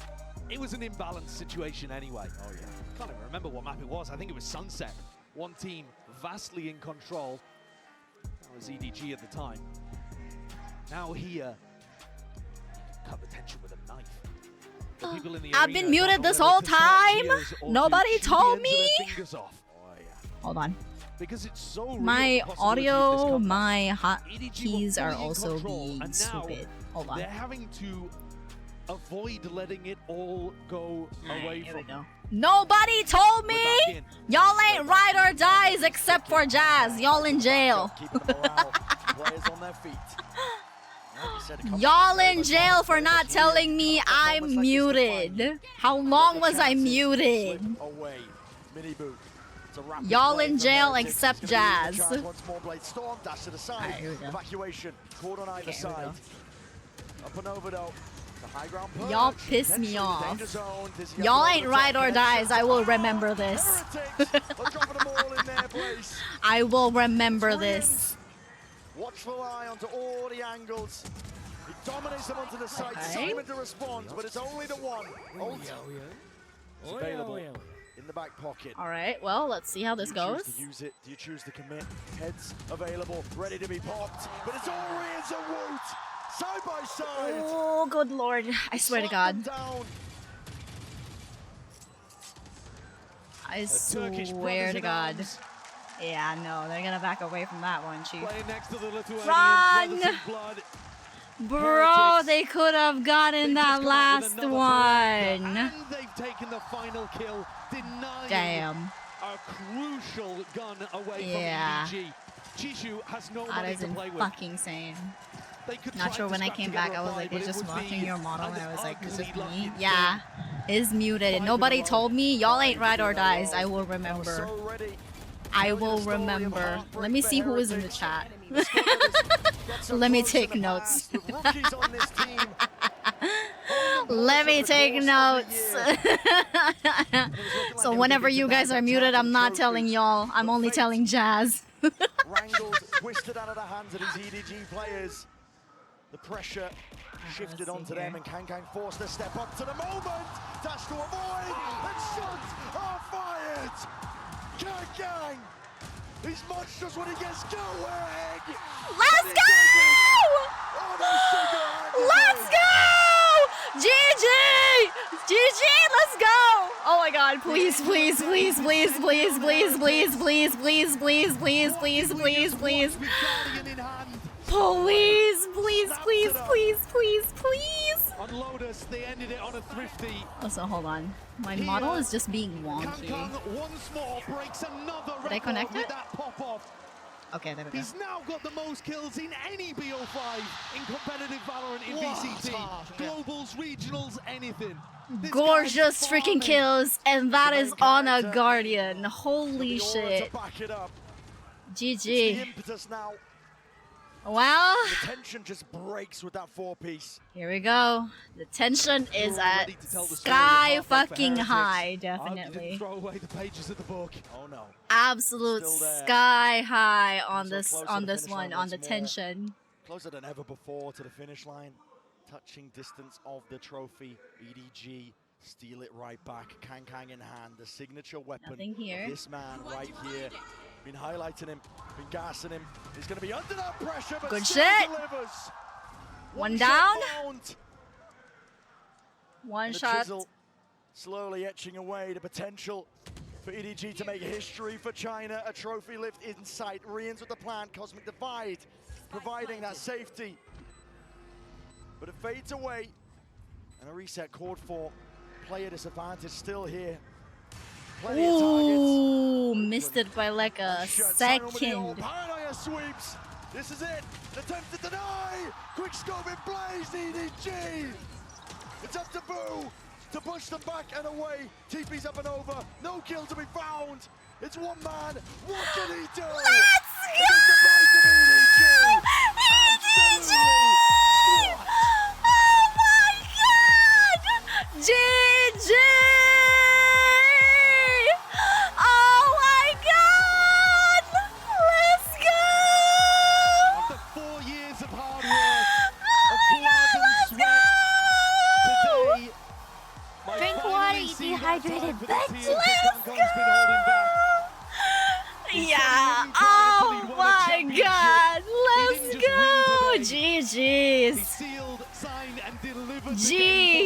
it was an imbalanced situation anyway. Oh yeah. Can't even remember what map it was. I think it was Sunset. One team vastly in control. That was EDG at the time. Now here, cut the tension with a knife. I've been muted this whole time. Nobody told me. Hold on. Because it's so my audio, my hotkeys are also being stupid. Hold on. They're having to avoid letting it all go away from them. Nobody told me. Y'all ain't ride or dies except for Jazz. Y'all in jail. Players on their feet. Y'all in jail for not telling me I'm muted. How long was I muted? Y'all in jail except Jazz. Evacuation. Caught on either side. Up and over though. Y'all piss me off. Y'all ain't ride or dies. I will remember this. I will remember this. Watchful eye onto all the angles. He dominates them onto the side. Simon to respond, but it's only the one. It's available in the back pocket. All right, well, let's see how this goes. Do you choose to use it? Do you choose to commit? Heads available, ready to be popped. But it's all Rians and Woot. Side by side. Oh, good lord. I swear to God. I swear to God. Yeah, no, they're gonna back away from that one, Chief. Run! Bro, they could have gotten that last one. And they've taken the final kill, denying Damn. a crucial gun away from EDG. Chishu has no money to play with. Fucking insane. Not sure when I came back, I was like, they're just watching your model, and I was like, it's just me. Yeah, is muted. Nobody told me. Y'all ain't ride or dies. I will remember. I will remember. Let me see who is in the chat. Let me take notes. Let me take notes. So whenever you guys are muted, I'm not telling y'all. I'm only telling Jazz. Wrangled, twisted out of the hands of these EDG players. The pressure shifted onto them, and Kang forced to step up to the moment. Dash to avoid, and shots are fired. Kang! He's monstrous when he gets going! Let's go! Let's go! GG! GG, let's go! Oh my god, please, please, please, please, please, please, please, please, please, please, please, please, please, please. Please, please, please, please, please, please. On Lotus, they ended it on a thrifty. Also, hold on. My model is just being wonky. Kang once more breaks another Did I connect with it? that pop-off. Okay, there we go. He's now got the most kills in any BO5 in competitive Valorant in VCT. Globals, regionals, anything. This Gorgeous guy's freaking farming. kills, and that is on a Guardian. Holy shit. Back it up. GG. The impetus now. Well, The tension just breaks with that 4-piece. here we go. The tension is at sky fucking high, definitely. Throw away the pages of the book. Oh no. Absolute sky high on this one, on the tension. Closer than ever before to the finish line. Touching distance of the trophy. EDG steal it right back. Kang in hand. The signature weapon Nothing here. of this man right here. Been highlighting him, been gassing him. He's going to be under that pressure, but Good still shit. delivers. One shot down. found. One And the shot. chisel slowly etching away the potential for EDG to make history for China. A trophy lift in sight. Rians with the plan. Cosmic Divide providing that safety. But it fades away. And a reset called for. Player disadvantage still here. Plenty of targets. Ooh, missed it by like a second. Paranoia sweeps. This is it. Attempt to deny. Quick scope in plays. EDG. It's up to Boo to push them back and away. TP's up and over. No kill to be found. It's one man. What can he do? Let's go! EDG! Oh my god! GG! Oh my god! Let's go! After 4 years of hard work, of blood and sweat, today, Drink water, you dehydrated bitch. Let's go! Yeah. Oh my god. Let's go. GG's.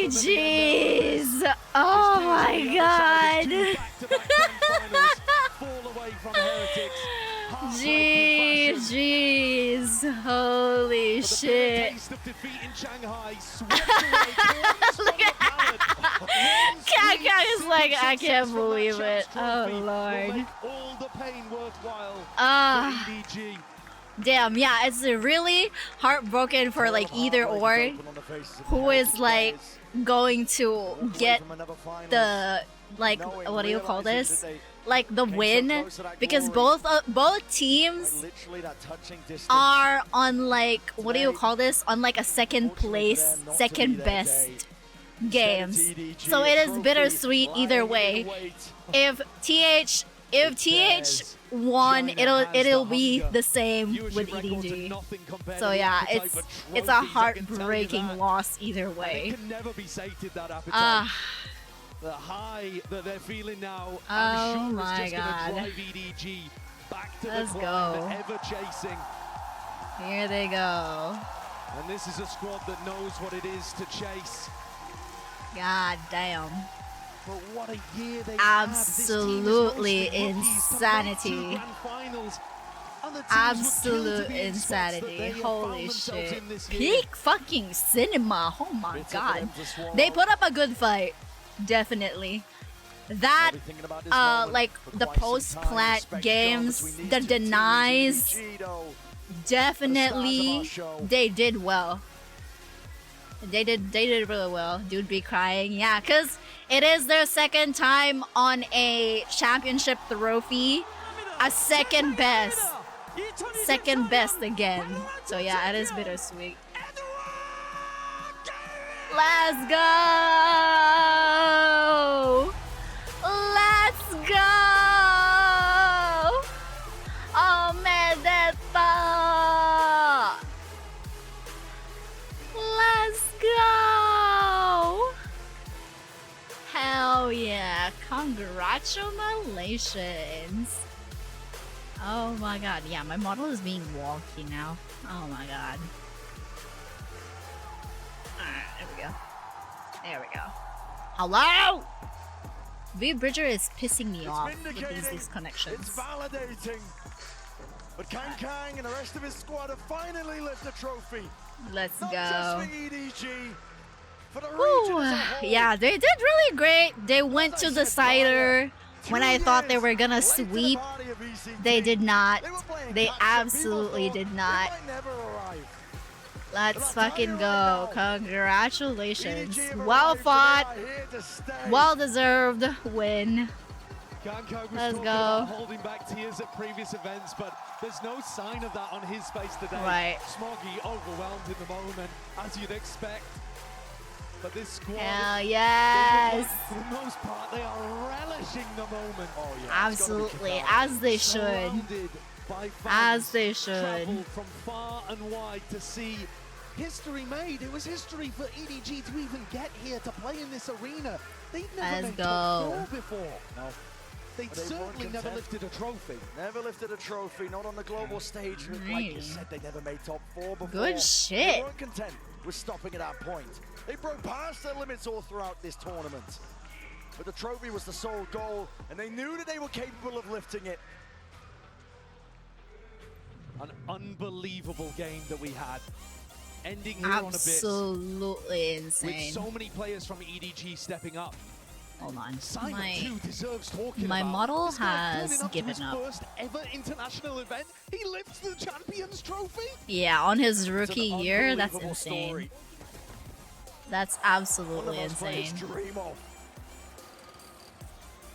GG's. Oh my god. GG's. Holy shit. Kaka is like, I can't believe it. Oh lord. Damn, yeah, it's really heartbroken for like either or who is like going to get the like what do you call this? Like the win, because both teams are on like what do you call this? On like a second place, second best games. So it is bittersweet either way. If TH won, it'll be the same with EDG. So yeah, it's a heartbreaking loss either way. The high that they're feeling now, Oh I'm sure my is just god. gonna drive EDG back to Let's the climb go. they're ever chasing. Here they go. And this is a squad that knows what it is to chase. God damn. But what a year they Absolutely have. insanity. Absolute insanity. Holy shit. Peak fucking cinema. Oh my god. They put up a good fight. Definitely. That, like the post-plant games, the denies, definitely they did well. They did really well. Dude be crying. Yeah, because it is their second time on a championship trophy. A second best. Second best again. So yeah, it is bittersweet. Let's go! Let's go! Oh, Medetta! Let's go! Hell yeah! Congratulations! Oh my god, yeah, my model is being wonky now. Oh my god. Alright, there we go. There we go. Hello? V-Bridger is pissing me off with these disconnections. It's validating. But Kang and the rest of his squad have finally lifted the trophy. Let's Not go. just for EDG, Whew. Yeah, they did really great. They went to decider when I thought they were gonna sweep. They did not. They absolutely did not. Let's fucking go. Congratulations. Well fought. Well deserved win. Let's go. Holding back tears at previous events, but there's no sign of that on his face today. Right. Smoggy overwhelmed in the moment, as you'd expect. But this squad, hell yes. For the most part, they are relishing the moment. Oh, yeah, Absolutely, as they should. As they should. Traveled from far and wide to see history made. It was history for EDG to even get here to play in this arena. They've never Let's made go. top 4 before. No. They certainly never lifted a trophy. Never lifted a trophy, not on the global stage. Like you said, they never made top 4 before. Good shit. They weren't content with stopping at that point. They broke past their limits all throughout this tournament. But the trophy was the sole goal, and they knew that they were capable of lifting it. An unbelievable game that we had. Ending here on a bit. Absolutely insane. With so many players from EDG stepping up. Hold on. Simon too deserves talking my about. model This guy has turning given to his up. First ever international event. He lifts the Champions Trophy. Yeah, on his rookie year, that's unbelievable insane. story. That's absolutely insane. Dream of.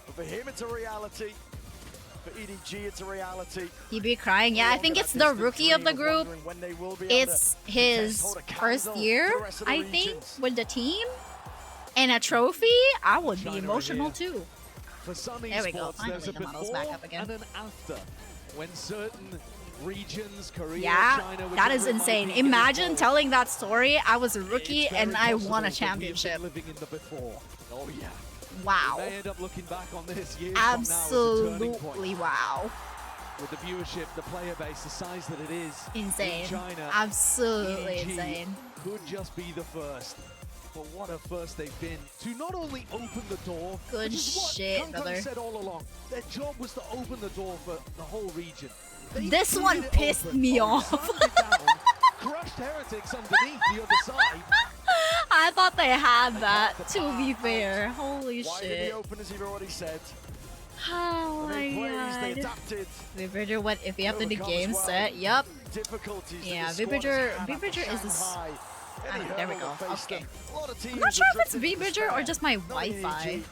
But for him, it's a reality. For EDG, it's a reality. He'd be crying. Yeah, I think it's the rookie of the group. It's his first year, I think, with the team. And a trophy, I would be emotional too. For some There we go. esports, there's Finally, a the model's back up again. and an after. When certain regions, Korea, Yeah, China, that is whichever it might insane. be, get Imagine involved, telling that story. I was a rookie it's and very I possible won a that we have been championship. living in the before. Oh yeah. Wow. We may end up looking back on this years from now as a turning point. Absolutely wow. With the viewership, the player base, the size that it is Insane. in China, Absolutely EDG insane. could just be the first. But what a first they've been to not only open the door, Good which is what shit, Kung brother. said all along. Their job was to open the door for the whole region. They This threw one it pissed open, me off. slammed it down, crushed Heretics underneath the other side. I thought they had that, to be fair. Holy Wide in shit. the open, as you've already said. Oh They my blazed, they god. adapted. Vibridger went if you have to the Overcome game as well. set. Yup. Difficulties that Yeah, the squad Vibridger has had after is this. Shanghai. Any There we hurdle go. that faced Okay. them. A lot of I'm teams not sure were if it's drifting to Vibridger or despair. just my Not Wi-Fi. EDG.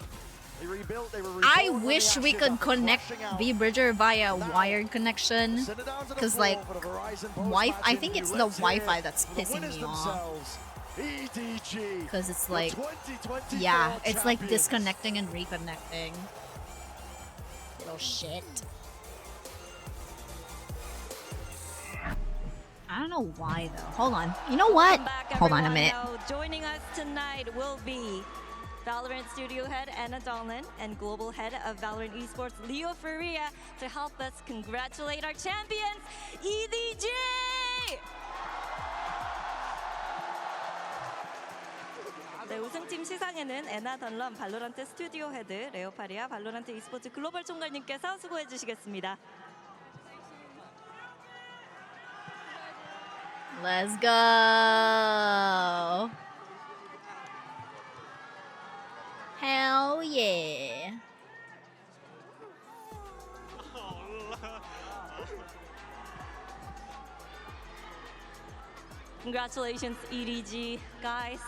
They rebuilt, they were I reborn when wish the we ashes could after connect crashing out. Vibridger via wired connection. Send it down to the Because, floor like, for the Verizon Wi post-match I think it's interview. the Let's hear Wi-Fi it that's for the pissing winners me off. themselves. EDG. Because it's the like, 2024 yeah, it's like champions. disconnecting and reconnecting. Little shit. I don't know why though. Hold on. You know what? Welcome back, Hold on a everyone. minute. Now, joining us tonight will be Valorant Studio Head Anna Donlin and Global Head of Valorant Esports Leo Faria to help us congratulate our champions, EDG! 네, 우승팀 시상에는 애나 던런 발로란트 스튜디오 헤드 레오 파리아 발로란트 e스포츠 글로벌 총괄님께서 수고해 주시겠습니다. Let's go. Hell yeah. Congratulations, EDG. Guys,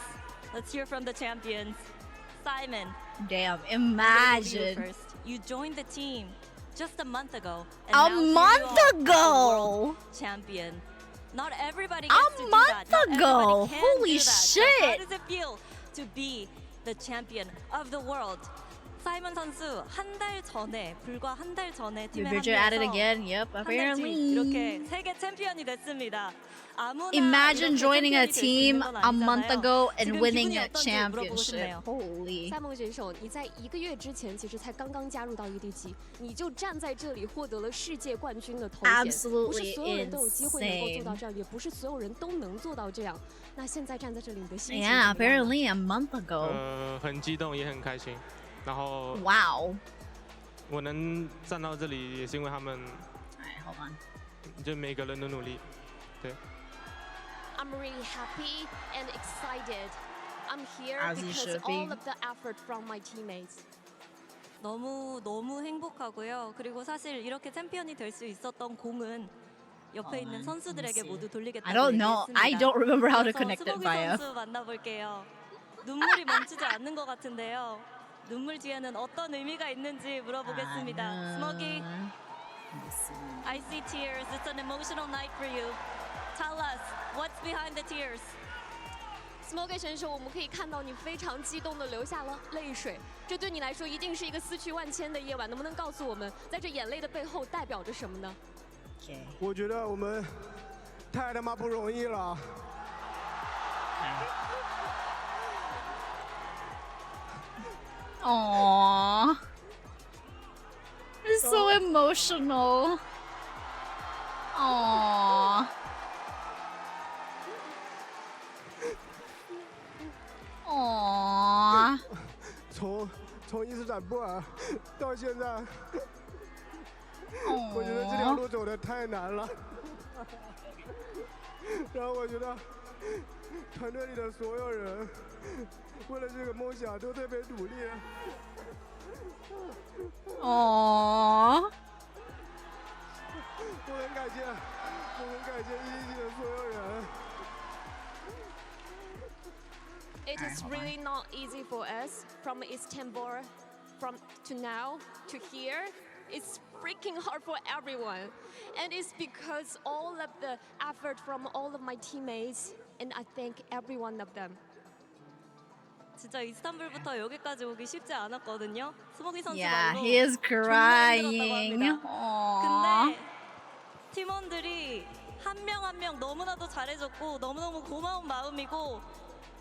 let's hear from the champions. Simon. Damn, I'm gonna go to you imagine. first. You joined the team just a month ago. A now here you month are, the ago? world champion. Not everybody gets to A do month that. Not ago? everybody can Holy do that. So shit. how does it feel to be the champion of the world? 사이먼 선수 불과 한 달 전에 팀에 Vibridger at it 합류해서 again. Yep, 한 달 뒤 apparently. 이렇게 세계 챔피언이 됐습니다. 아무나 Imagine 이렇게 joining a 챔피언이 될수 team 있는 건 a month 아니잖아요. ago and 지금 winning 기분이 a 어떤지 물어보고 championship. 싶네요. Holy. 赛梦选手，你在1个月之前其实才刚刚加入到 EDG，你就站在这里获得了世界冠军的头衔，不是 Absolutely 所有人都有机会能够做到 insane. 这样，也不是所有人都能做到这样。那现在站在这里，你的心情 Yeah, 怎么样呢？ apparently a month ago. 很激动，也很开心。然后 Wow. 我能站到这里，也是因为他们， Alright, hold on. 就每个人的努力。对。 I'm really happy and excited. I'm here As you because should be. all of the effort from my teammates. 너무 행복하고요. 그리고 사실 이렇게 챔피언이 될 수 있었던 공은 옆에 있는 선수들에게 모두 돌리겠다고 I don't know. 얘기했습니다. I don't remember how to 이어서 connect it 스모기 via. 선수 만나볼게요. 눈물이 멈추지 않는 것 같은데요. 눈물 뒤에는 어떤 의미가 있는지 물어보겠습니다. 스모기, I see tears. It's an emotional night for you. Tell us what's behind the tears. Smoky 选手，我们可以看到你非常激动的流下了泪水，这对你来说一定是一个思绪万千的夜晚。能不能告诉我们，在这眼泪的背后代表着什么呢？我觉得我们太他妈不容易了。Aww. It's so emotional. Aww. Aww. 从伊斯坦布尔到现在，我觉得这条路走得太难了。然后我觉得团队里的所有人为了这个梦想都特别努力。Aww. 我很感谢EDG 的所有人。It is really not easy for us from Istanbul, to now to here. It's freaking hard for everyone, and it's because all of the effort from all of my teammates, and I thank every one of them. 진짜 이스탄불부터 여기까지 오기 쉽지 않았거든요. 스모기 선수 Yeah, 말로 he is crying. crying. 근데 팀원들이 한 명 한 명 너무나도 잘해줬고 너무너무 고마운 마음이고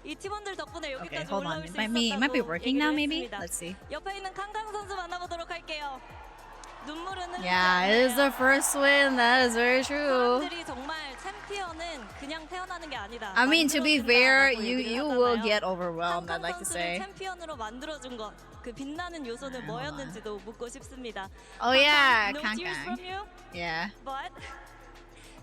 이 팀원들 덕분에 Okay, 여기까지 hold on. 올라올 수 It might be 있었다고 working now, 얘기를 maybe? 했습니다. Let's see. 옆에 있는 캉캉 선수 만나보도록 할게요. 눈물은 흘리지 Yeah, it is the first win. That is very true. 사람들이 정말 챔피언은 그냥 태어나는 게 아니다. I mean, to be fair, 만들어준다라고 you 얘기를 will 하잖아요. get overwhelmed, I'd like to 선수를 say. 챔피언으로 만들어준 것, 그 빛나는 요소는 뭐였는지도 묻고 싶습니다. Oh yeah, no tears Kang. from you, Yeah. but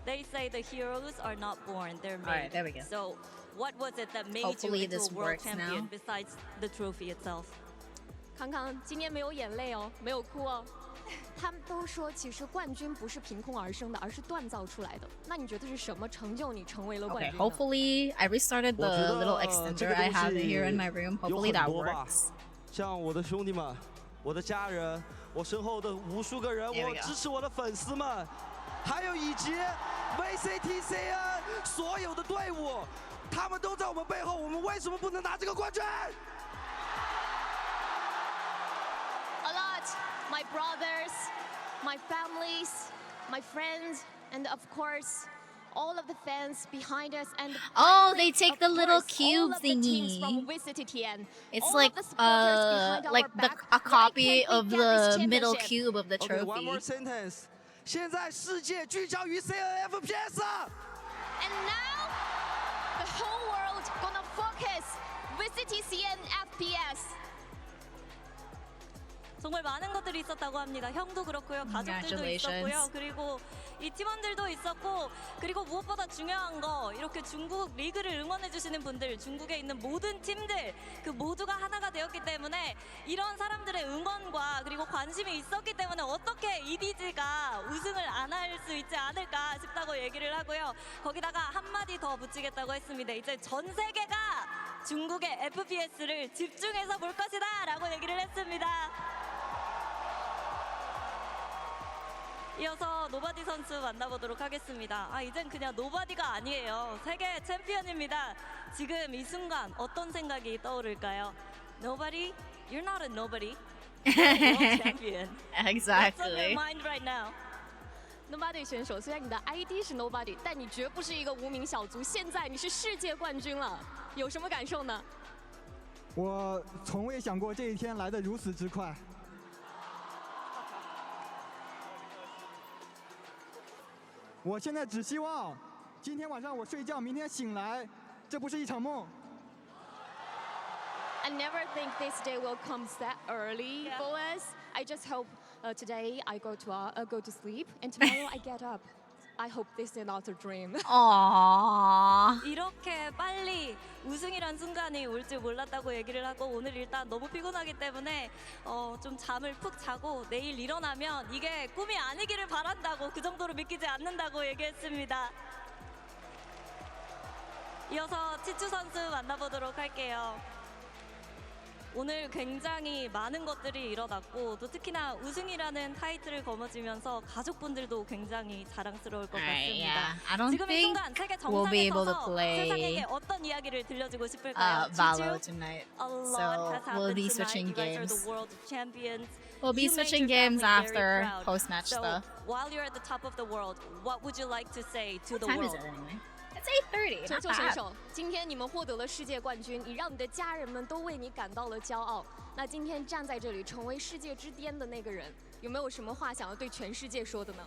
they say the heroes are not born, they're made. Alright, there we go. So, what was it that made Hopefully you into this a world works champion now. besides the trophy itself? 康康今天没有眼泪哦，没有哭哦。他们都说，其实冠军不是凭空而生的，而是锻造出来的。那你觉得是什么成就你成为了冠 Okay, 军呢？ hopefully I restarted the little extender I have here in my room. Hopefully that works. 像我的兄弟们，我的家人，我身后的无数个人， There we 我 go. 支持我的粉丝们，还有以及 VCTCN 所有的队伍，他们都在我们背后，我们为什么不能拿这个冠军？ A lot, my brothers, my families, my friends, and of course, all of the fans behind us. And Oh, finally, they take of the little course, cube all of the teams thingy. from VCTTN. It's All like of the supporters behind our back. a Why copy can't we of get this the middle championship? cube of the Okay, one more trophy. sentence. 现在世界聚焦于 CNFPS。 And now, the whole world gonna focus VCTCN FPS. 정말 많은 것들이 있었다고 합니다. 형도 그렇고요, 가족들도 Congratulations. 있었고요, 그리고 이 팀원들도 있었고, 그리고 무엇보다 중요한 거 이렇게 중국 리그를 응원해주시는 분들, 중국에 있는 모든 팀들 그 모두가 하나가 되었기 때문에 이런 사람들의 응원과 그리고 관심이 있었기 때문에 어떻게 EDG가 우승을 안 할 수 있지 않을까 싶다고 얘기를 하고요. 거기다가 한마디 더 붙이겠다고 했습니다. 이제 전 세계가 중국의 FPS를 집중해서 볼 것이다 라고 얘기를 했습니다. 이어서 노바디 선수 만나보도록 하겠습니다. 이젠 그냥 노바디가 아니에요. 세계 챔피언입니다. 지금 이 순간 어떤 생각이 떠오를까요? Nobody? You're not a nobody. You're a world champion. Exactly. What's on your mind right now? Nobody 选手，虽然你的 ID 是 Nobody， 但你绝不是一个无名小卒。现在你是世界冠军了，有什么感受呢？我从未想过这一天来得如此之快。我现在只希望，今天晚上我睡觉，明天醒来，这不是一场梦。 I never think this day will come that early for us. I just hope today I go to sleep and tomorrow I get up. I hope this is not a dream. Aww. 이렇게 빨리 우승이란 순간이 올 줄 몰랐다고 얘기를 하고 오늘 일단 너무 피곤하기 때문에 좀 잠을 푹 자고 내일 일어나면 이게 꿈이 아니기를 바란다고 그 정도로 믿기지 않는다고 얘기했습니다. 이어서 치추 선수 만나보도록 할게요. 오늘 굉장히 많은 것들이 일어났고 또 특히나 우승이라는 타이틀을 거머쥐면서 가족분들도 굉장히 자랑스러울 것 같습니다. I don't 지금 이 think 순간 세계 we'll be 정상에 able to 서서 play 세상에게 어떤 이야기를 들려주고 싶을까요? Valo tonight. A lot So has we'll happened be tonight. switching You guys are games. the world champions. We'll be You made switching your games family after very proud. post-match so stuff. While you're at the top of the world, what would you like to say to the What time is world? it anyway? It's 8:30. 球 Not 球选 bad. 手，今天你们获得了世界冠军，你让你的家人们都为你感到了骄傲。那今天站在这里，成为世界之巅的那个人，有没有什么话想要对全世界说的呢？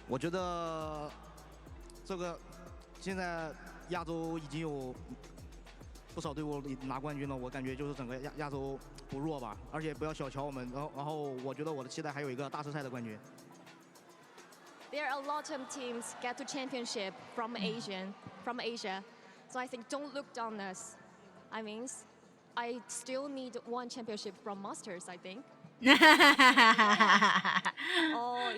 我觉得这个现在亚洲已经有不少队伍拿冠军了，我感觉就是整个亚洲不弱吧，而且不要小瞧我们。然后我觉得我的期待还有一个大师赛的冠军。There are a lot of teams get to championship from Asia, so I think don't look down on us. I mean, I still need one championship from Masters, I think.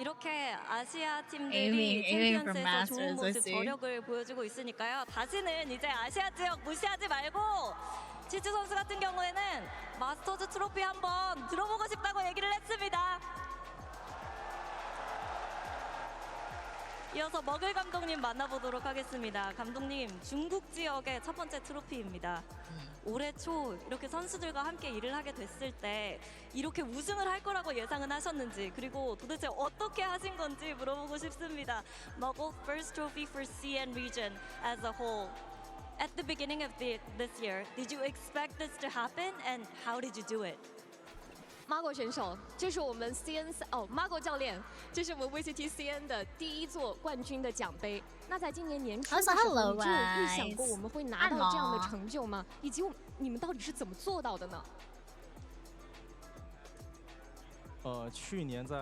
이렇게 아시아 Aiming 팀들이 for 챔피언스에서 Masters, 좋은 I 모습 see. 저력을 보여주고 있으니까요. 다시는 이제 아시아 지역 무시하지 말고 치추 선수 같은 경우에는 마스터즈 트로피 한번 들어보고 싶다고 얘기를 했습니다. 이어서 먹을 감독님 만나보도록 하겠습니다. 감독님, 중국 지역의 첫 번째 트로피입니다. 올해 초 이렇게 선수들과 함께 일을 하게 됐을 때 이렇게 우승을 할 거라고 예상은 하셨는지 그리고 도대체 어떻게 하신 건지 물어보고 싶습니다. Mogul first trophy for CN region as a whole. At the beginning of this year, did you expect this to happen and how did you do it? Margo 选手，这是我们 Margo 教练，这是我们 VCT CN 的第一座冠军的奖杯。那在今年年初的时候，你就有预想过我们会拿到这样的成就吗？以及你们到底是怎么做到的呢？去年在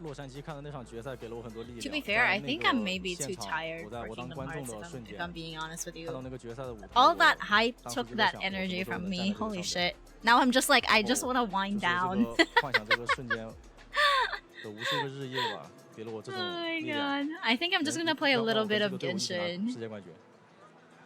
洛杉矶看的那场决赛给了我很多力量。 To be fair, I think I'm maybe too tired for Kingdom Hearts, if I'm being honest with you. 看到那个决赛的舞台， All that hype took that energy from me. Holy shit. Now I'm just like, I just want to wind down. 幻想这个瞬间的无数个日夜吧，给了我这种力量。 God. I think I'm just gonna play a little bit of Genshin 世界冠军。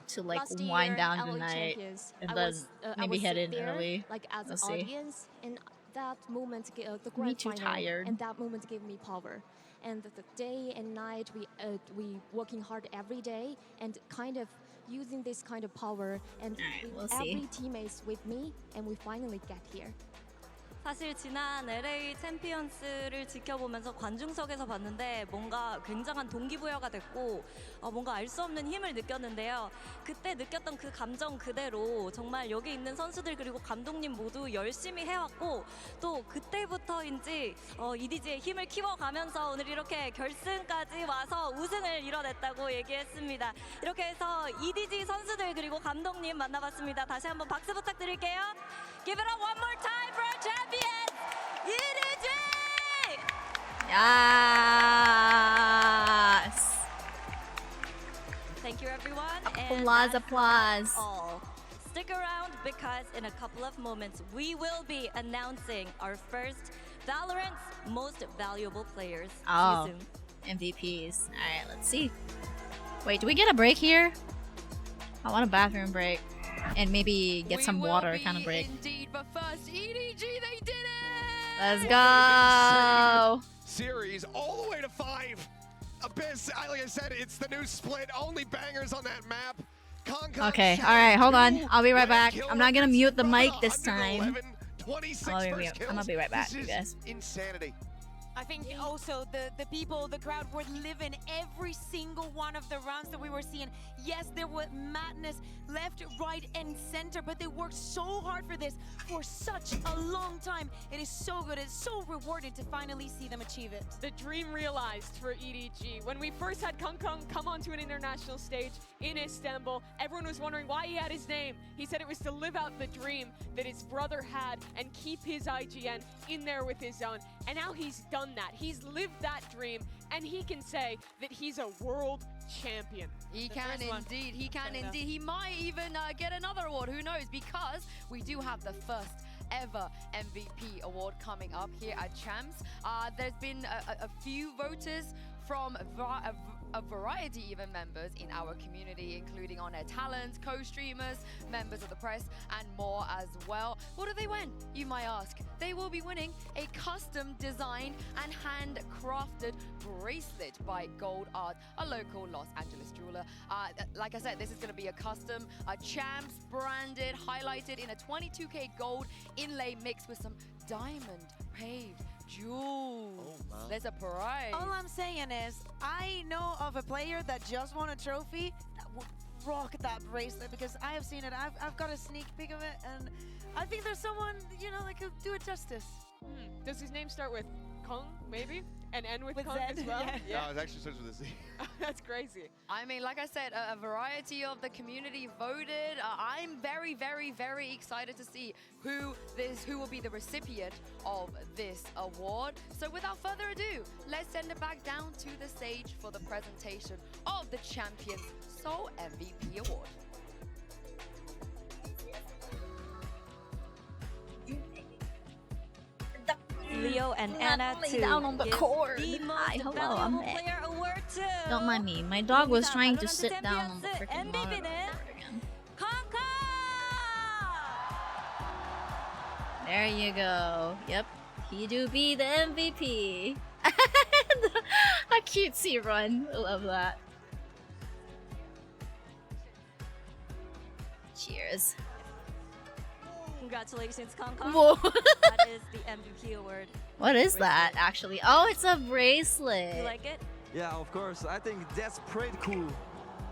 to like wind down the night and then maybe head in early. Like as We'll an see. audience, and that moment, the Me grand too final, tired. and that moment gave me power. And the day and night, we working hard every day, and kind of using this kind of power, and we'll see. every teammates with me, and we finally get here. 사실 지난 LA 챔피언스를 지켜보면서 관중석에서 봤는데 뭔가 굉장한 동기부여가 됐고 뭔가 알 수 없는 힘을 느꼈는데요. 그때 느꼈던 그 감정 그대로 정말 여기 있는 선수들 그리고 감독님 모두 열심히 해왔고 또 그때부터인지 EDG의 힘을 키워가면서 오늘 이렇게 결승까지 와서 우승을 이뤄냈다고 얘기했습니다. 이렇게 해서 EDG 선수들 그리고 감독님 만나봤습니다. 다시 한번 박수 부탁드릴게요. Give it up one more time for our champions, EDG! Yes. Thank you, everyone. Applause, applause. All. Stick around because in a couple of moments we will be announcing our first Valorant's most valuable players. Oh, See you soon. MVPs. All right, let's see. Wait, do we get a break here? I want a bathroom break. And maybe get some water kind of break. Indeed, but first, EDG, they did it! Let's go! Series all the way to 5. Abyss, like I said, it's the new split. Only bangers on that map. Okay, alright, hold on. I'll be right back. I'm not gonna mute the mic this time. I'm gonna be right back, you guys. Insanity. I think also the people, the crowd were living every single one of the rounds that we were seeing. Yes, there was madness left, right, and center, but they worked so hard for this for such a long time. It is so good. It's so rewarding to finally see them achieve it. The dream realized for EDG. When we first had Kung come onto an international stage in Istanbul, everyone was wondering why he had his name. He said it was to live out the dream that his brother had and keep his IGN in there with his own. And now he's done that. He's lived that dream, and he can say that he's a world champion. He can indeed. He can indeed. He might even get another award. Who knows? Because we do have the first ever MVP award coming up here at Champs. There's been a few voters from a variety even members in our community, including on-air talents, co-streamers, members of the press, and more as well. What do they win, you might ask? They will be winning a custom designed and handcrafted bracelet by Gold Art, a local Los Angeles jeweler. Like I said, this is going to be a custom Champs branded, highlighted in a 22K gold inlay mixed with some diamond paved jewels. There's a prize. All I'm saying is, I know of a player that just won a trophy that would rock that bracelet because I have seen it. I've got a sneak peek of it, and I think there's someone, you know, that could do it justice. Does his name start with Kong, maybe? And end with Kong Z, as well? yeah. No, it actually starts with a Z. That's crazy. I mean, like I said, a variety of the community voted. I'm very, very, very excited to see who will be the recipient of this award. So without further ado, let's send it back down to the stage for the presentation of the Champions Seoul MVP Award. Leo and Anna to down on the give court. the Hi, most hello, I'm valuable Nick. player award to Don't mind me. My dog was trying to sit down on the freaking monitor again. There you go. Yep. He do be the MVP. A cutesy run. I love that. Cheers. Congratulations, Kong. Whoa. That is the MVP award. What is that, actually? Oh, it's a bracelet. You like it? Yeah, of course. I think that's pretty cool.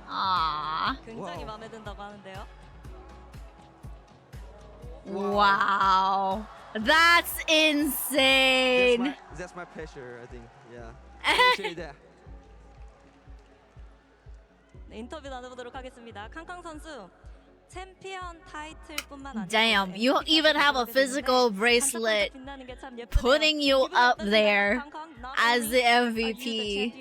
Aww. 굉장히 마음에 든다고 하는데요. Wow. That's insane. That's my pleasure, I think. Yeah. Appreciate that. 네, 인터뷰 나눠보도록 하겠습니다. 캉캉 선수. 챔피언 타이틀뿐만 아니라 Damn, you even have a physical bracelet putting you up there as the MVP.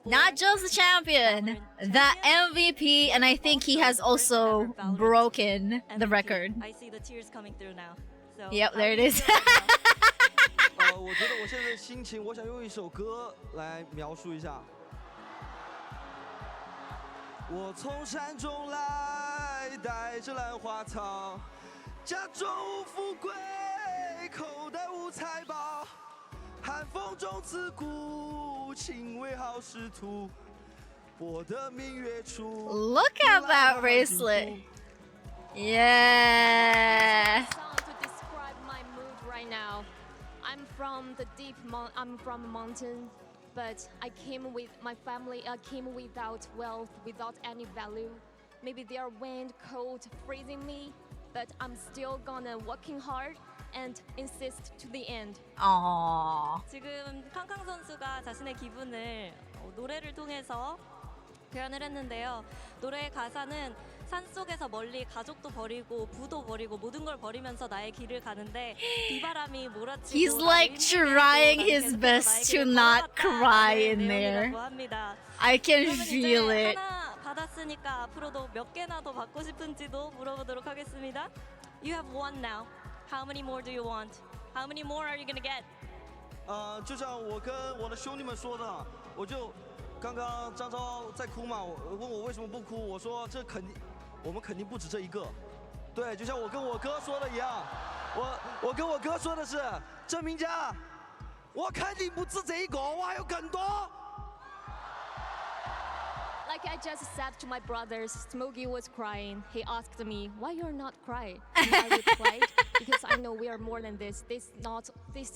Not just the champion, the MVP, and I think he has also broken the record. I see the tears coming through now. So Yep, there it is. 我觉得我现在的心情，我想用一首歌来描述一下。我从山中来，带着兰花草，家中无富贵，口袋无财宝，寒风中自古，情为好仕途，博得明月处。Look at that bracelet. Yeah. To describe my mood right now, I'm from the I'm from a mountain, but I came with my family. I came without wealth, without any value. Maybe they are wind, cold, freezing me, but I'm still gonna working hard and insist to the end. Aww. 지금 캉캉 선수가 자신의 기분을 노래를 통해서 표현을 했는데요. 노래의 가사는 산속에서 멀리 가족도 버리고 부도 버리고 모든 걸 버리면서 나의 길을 가는데 비바람이 몰아치고 He's like trying his best to not cry in there. I can feel it. 하나 받았으니까 앞으로도 몇 개나 더 받고 싶은지도 물어보도록 하겠습니다. You have one now. How many more do you want? How many more are you gonna get? 就像我跟我的兄弟们说的，我就刚刚张昭在哭嘛，问我为什么不哭，我说我们肯定不止这一个。对，就像我跟我哥说的一样，我跟我哥说的是，郑明佳，我肯定不止这一个，我还有更多。 Like I just said to my brothers, Smokey was crying. He asked me, "Why you're not crying?" And I replied, "Because I know we are more than this. This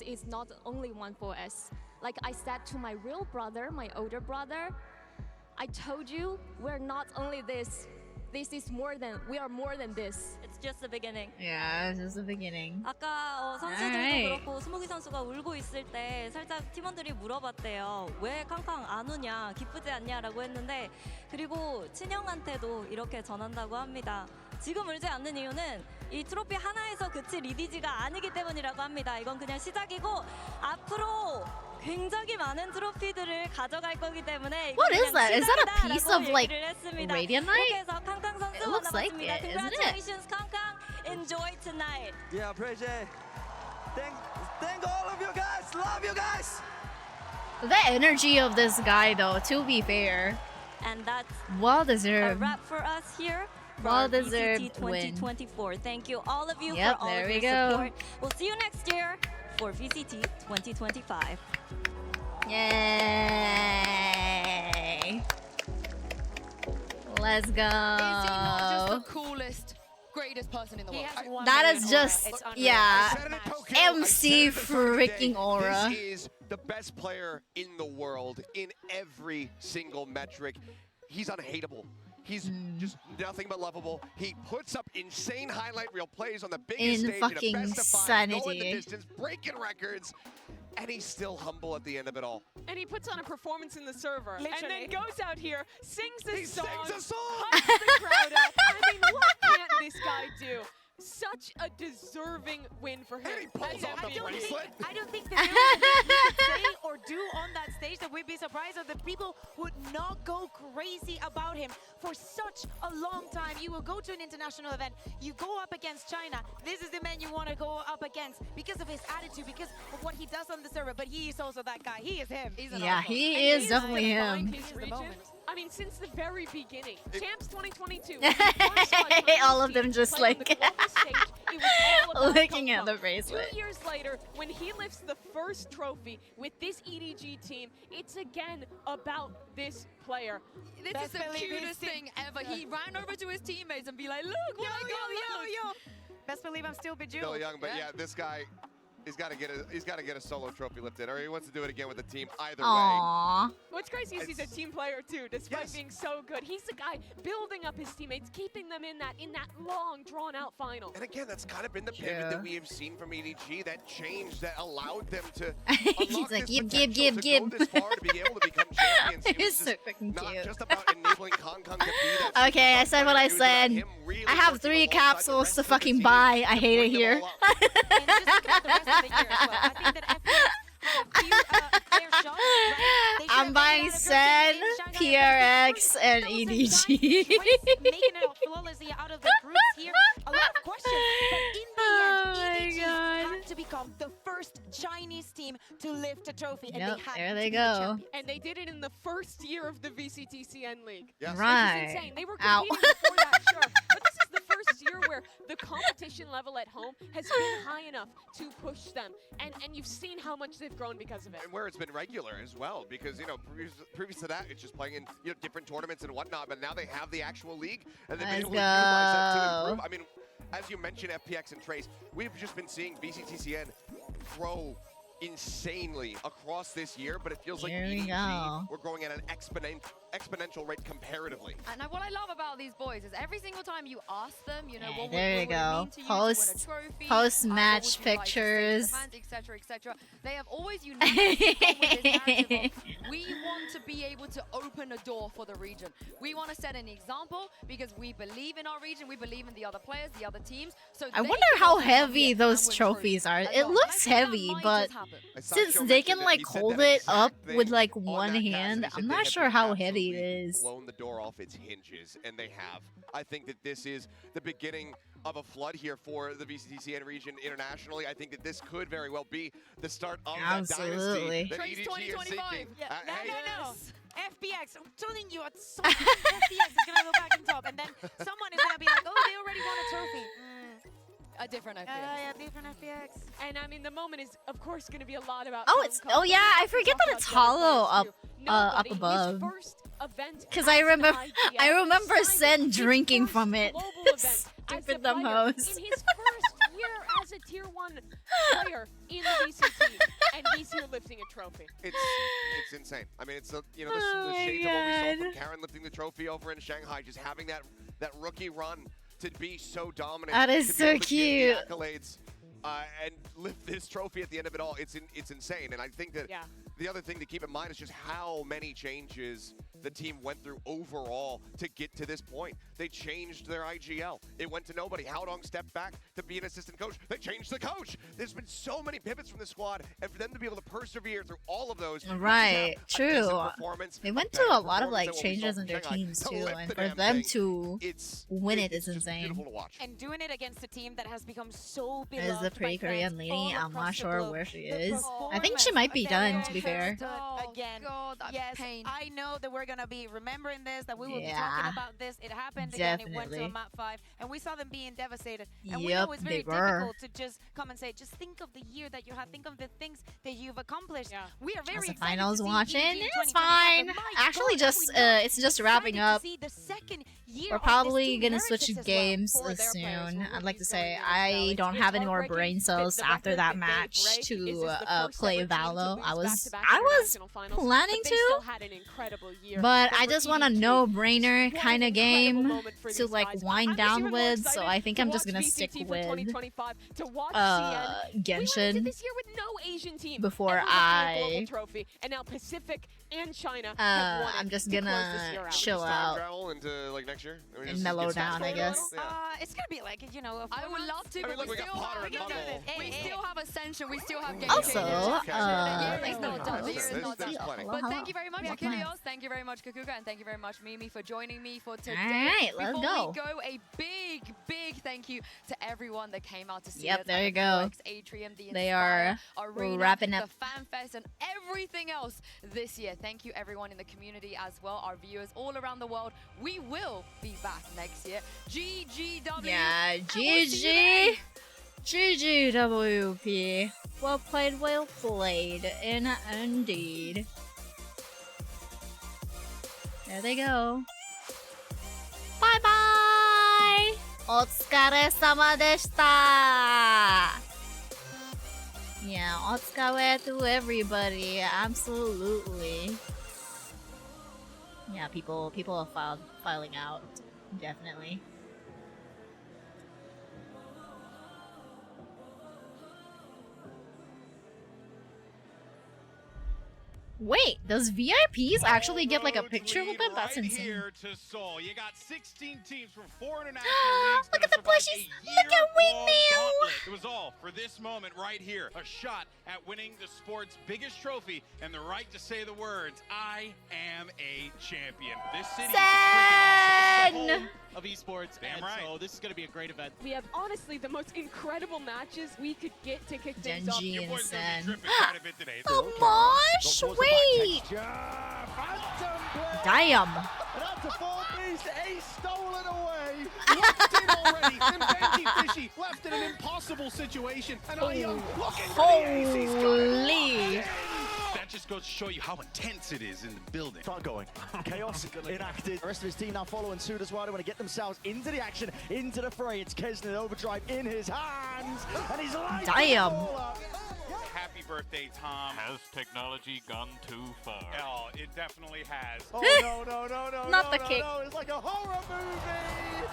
is not only one for us." Like I said to my real brother, my older brother, I told you we're not only this. This is more than, we are more than this. It's just the beginning. Yeah, it's just the beginning. 아까 선수들도 그렇고 스모기 선수가 울고 있을 때 살짝 팀원들이 물어봤대요. 왜 캉캉 안 우냐, 기쁘지 않냐라고 했는데 그리고 친형한테도 이렇게 전한다고 합니다. 지금 울지 않는 이유는 이 트로피 하나에서 그칠 EDG가 아니기 때문이라고 합니다. 이건 그냥 시작이고 앞으로 굉장히 많은 트로피들을 가져갈 거기 때문에 What is that? Is that a piece of like 했습니다. radianite? 그래서 캉캉 선수 It looks like 만나봤습니다. it, isn't it? Congratulations, 캉캉. Enjoy tonight. Yeah, appreciate. Thank all of you guys. Love you guys. The energy of this guy, though, to be fair, And that's well a deserved. wrap for us here. Well for deserved VCT win. 2024. Thank you, all of you, Yep, for all there of we your go. support. We'll see you next year for VCT 2025. Yay! Let's Is he not just go. the coolest, greatest person in the world? That is just, yeah, MC freaking aura. This is the best player in the world in every single metric. He's unhateable. He's just nothing but lovable. He puts up insane highlight reel plays on the biggest stage fucking in a best of 5, going the sanity. distance, breaking records, and he's still humble at the end of it all. And he puts on a performance in the server, and Literally. then goes out here, sings this song, sings a song! hypes the crowd up. I mean, what can't this guy do? Such a deserving win for him. And he pulls off the bracelet. I don't think that there was anything he could say or do on that stage that we'd be surprised if the people would not go crazy about him for such a long time. You will go to an international event, you go up against China. This is the man you want to go up against because of his attitude, because of what he does on the server. But he is also that guy. He is him. Yeah, he And is he's definitely defined him. his region. I mean, since the very beginning, Champs 2022. All of them just like looking at the 2 bracelet. years later, when he lifts the first trophy with this EDG team, it's again about this player. This is the cutest thing ever. He ran over to his teammates and be like, look what I got, look. Best believe I'm still Bejeweled. Still young, but yeah, this guy, he's got to get a solo trophy lifted, or he wants to do it again with the team. Either way. Aww. What's crazy is he's a team player too, despite being so good. He's the guy building up his teammates, keeping them in that long, drawn-out final. And again, that's kind of been the pivot that we have seen from EDG, that change that allowed them to He's unlock like, this give, potential to go this far, to be able to become champions. It He's was so just freaking not cute. just about enabling Kong to be that. Okay, I said what I said. I have 3 capsules to fucking buy. I hate it here. And just think about the rest of the year as well. I think that FPS have a few fair shots, right? They should I'm have buying made a Sen, lot of good games. PRX, and Making EDG. it out flawlessly out of the groups here. A lot of questions, but in the end, EDG had to become the first Chinese team to lift a trophy, and Yep, they had there to they be the go. champion. And they did it in the first year of the VCTCN League. Yes. Right. Which is insane. They were Ow. competing before that, sure. But this is the first year where the competition level at home has been high enough to push them. And you've seen how much they've grown because of it. And where it's been regular as well, because previous to that, it's just playing in different tournaments and whatnot. But now they have the actual league, and they've been able to utilize that to improve. I mean, as you mentioned, FPX and Trace, we've just been seeing VCTCN grow insanely across this year, but it feels like Here we EDG, go. we're growing at an exponential rate comparatively. And what I love about these boys is every single time you ask them, you know, what There you would it go. mean to you to win a Post trophy, match what would you like to say to the pictures. fans, etc. They have always unanimously gone with this narrative of, we want to be able to open a door for the region. We want to set an example because we believe in our region, we believe in the other players, the other teams. So I they wonder can how also come heavy here those and win trophies are. as It well. looks And I think that heavy, might but just happen. since Sancho they can mentioned it. like He said hold that it up exact with thing like on one that cast. hand, He said I'm they not have sure how heavy absolutely it is. blown the door off its hinges, and they have. I think that this is the beginning of a flood here for the VCTCN region internationally. I think that this could very well be the start of Absolutely. that dynasty that Trace EDG is 2025. seeking. Yeah. Hey, No. FPX, I'm telling you, at some point, FPX is gonna go back on top, and then someone is gonna be like, "Oh, they already won a trophy." A different FPS. Yeah, different FPX. And I mean, the moment is, of course, going to be a lot about. Oh, it's yeah. I forget that it's hollow up above. Because I remember Sen drinking from it. Stupid dumb hoes. In his first year as a tier 1 player in the VCT, and he's here lifting a trophy. It's insane. I mean, it's the Oh the shades of what we saw from Karen lifting the trophy over in Shanghai, just having that rookie run to be so dominant. That is to be so able to cute. get the accolades and lift this trophy at the end of it all. It's insane, and I think that the other thing to keep in mind is just how many changes the team went through overall to get to this point. They changed their IGL. It went to nobody. Haodong stepped back to be an assistant coach. They changed the coach. There's been so many pivots from the squad, and for them to be able to persevere through all of those. Right, true. They went through a lot of like changes in their teams too, and for them to win it is insane. And doing it against a team that has become so There's beloved the pretty by Korean fans lady. all I'm not across the sure globe. where she The is. I think she might be done, to be fair. Again, yes, pain. I know that we're gonna be remembering this, that we will be Yeah. talking about this. It happened again. It went to a Definitely. map 5, and we saw them being devastated. And we Yep, know it's very they were. difficult to just come and say, just think of the year that you had, think of the things that you've accomplished. We are very As the excited finals to see watching, EDG it's 2027. fine. My Actually, God, just are we it's just wrapping up. see the second year We're of this probably Team gonna Heretics switch as games well for their players. soon. I'd like to say I don't have any more brain cells after that match to play Valo. I was planning to, but I just want a no-brainer kind of game to like wind down with. So I think I'm just gonna stick with Genshin before I. And now Pacific and China have won it I'm just to close this gonna year out. chill Time out travel into like next year. I mean, and just mellow get down, I fast guess. forward. Yeah. It's gonna be like, you know, I would love to, I mean, but look, we we got still Potter have, and Bubble. we still have Ascension, we still have Game Also, Changers. The year thank is not done. The year is not There's done. plenty. But thank you very much, Yeah. Achilleos. Thank you very much, Kakuga, and thank you very much, Mimi, for joining me for today. Alright, let's Before go. we go, a big thank you to everyone that came out to see Yep, us. there at you the go. Forex Atrium, the They Inspire are Arena, wrapping up. the Fan Fest, and everything else this year. Thank you, everyone in the community as well, our viewers all around the world. We will be back next year. GGW. Yeah, and we'll see you GG. GGWP. Well played, well played. Indeed. There they go. Bye bye! お疲れ様でした! Yeah, お疲れ to everybody. Absolutely. Yeah, people are filing out. Definitely. Wait, does VIPs actually get like a picture with them? That's insane. Here to Seoul. You got 16 teams from 4 international leagues. Look at the plushies. Look at Windmill. It was all for this moment right here. A shot at winning the sport's biggest trophy and the right to say the words, I am a champion. This city is freaking awesome. It's the home of esports. Damn right. So this is going to be a great event. We have honestly the most incredible matches we could get to kick things off. Genji and Sen. Quite a bit today. Mosh, wait! Damn. And up to 4 Beast, Ace stolen away. Locked in already. And Benji Fishy left in an impossible situation. And Ayum looking for the ace. He's got it. That just goes to show you how intense it is in the building. Start going. Chaos enacted. The rest of his team now following suit as well. They want to get themselves into the action, into the fray. It's Kesnet Overdrive in his hands. And he's lighting the ball up. Happy birthday, Tom. Has technology gone too far? Oh, it definitely has. Oh, no. Not the kick. No. It's like a horror movie.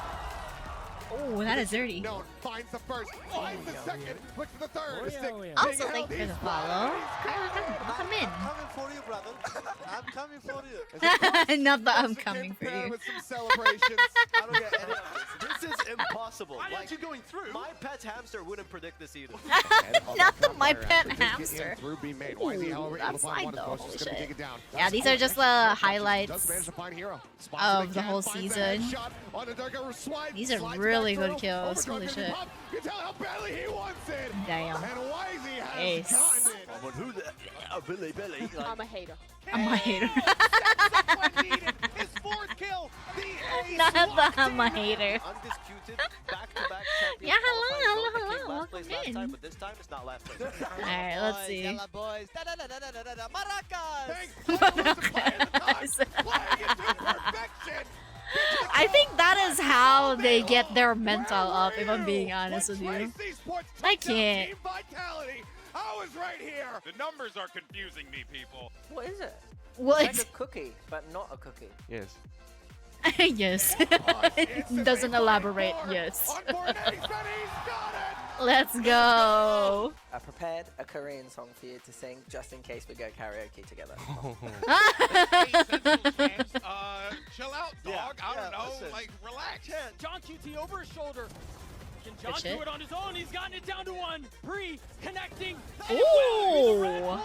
Oh, that is dirty. No, finds the first, finds the second, looks for the third. Also, thank you for the follow. Come in. Coming for you, brother. I'm coming for you. Not that I'm coming for you. With some celebrations. I don't get any of this. This is impossible. Why aren't you going through? My pet hamster wouldn't predict this either. Not the my pet hamster. Through being made. Why is he able to find one? though, Just gonna take it down. Yeah, these are just the highlights Does manage to find Hero. of the whole season. These are really good kills. Holy shit. You tell how badly he wants it. Damn. And Wisey has Ace. gotten it. But who the... Billy. I'm a hater. I'm a hater. His 4th kill. The Not that I'm a hater. Undisputed, back-to-back champion. Yeah, hello. Came last Welcome place last in. time, but this time it's not last place. Alright, let's see. Yalla boys. Maracas. I think that is how they get their mental up, if I'm being honest with you. I can't. I was right here. The numbers are confusing me, people. What is it? What? It's like a cookie, but not a cookie. Yes. Yes. Doesn't elaborate. Yes. Let's go. I prepared a Korean song for you to sing just in case we go karaoke together. Chill out, dog. I don't know. Like, relax. John QT over his shoulder. Can John Good shit. do it on his own? He's gotten it down to one. Bree connecting. Ooh.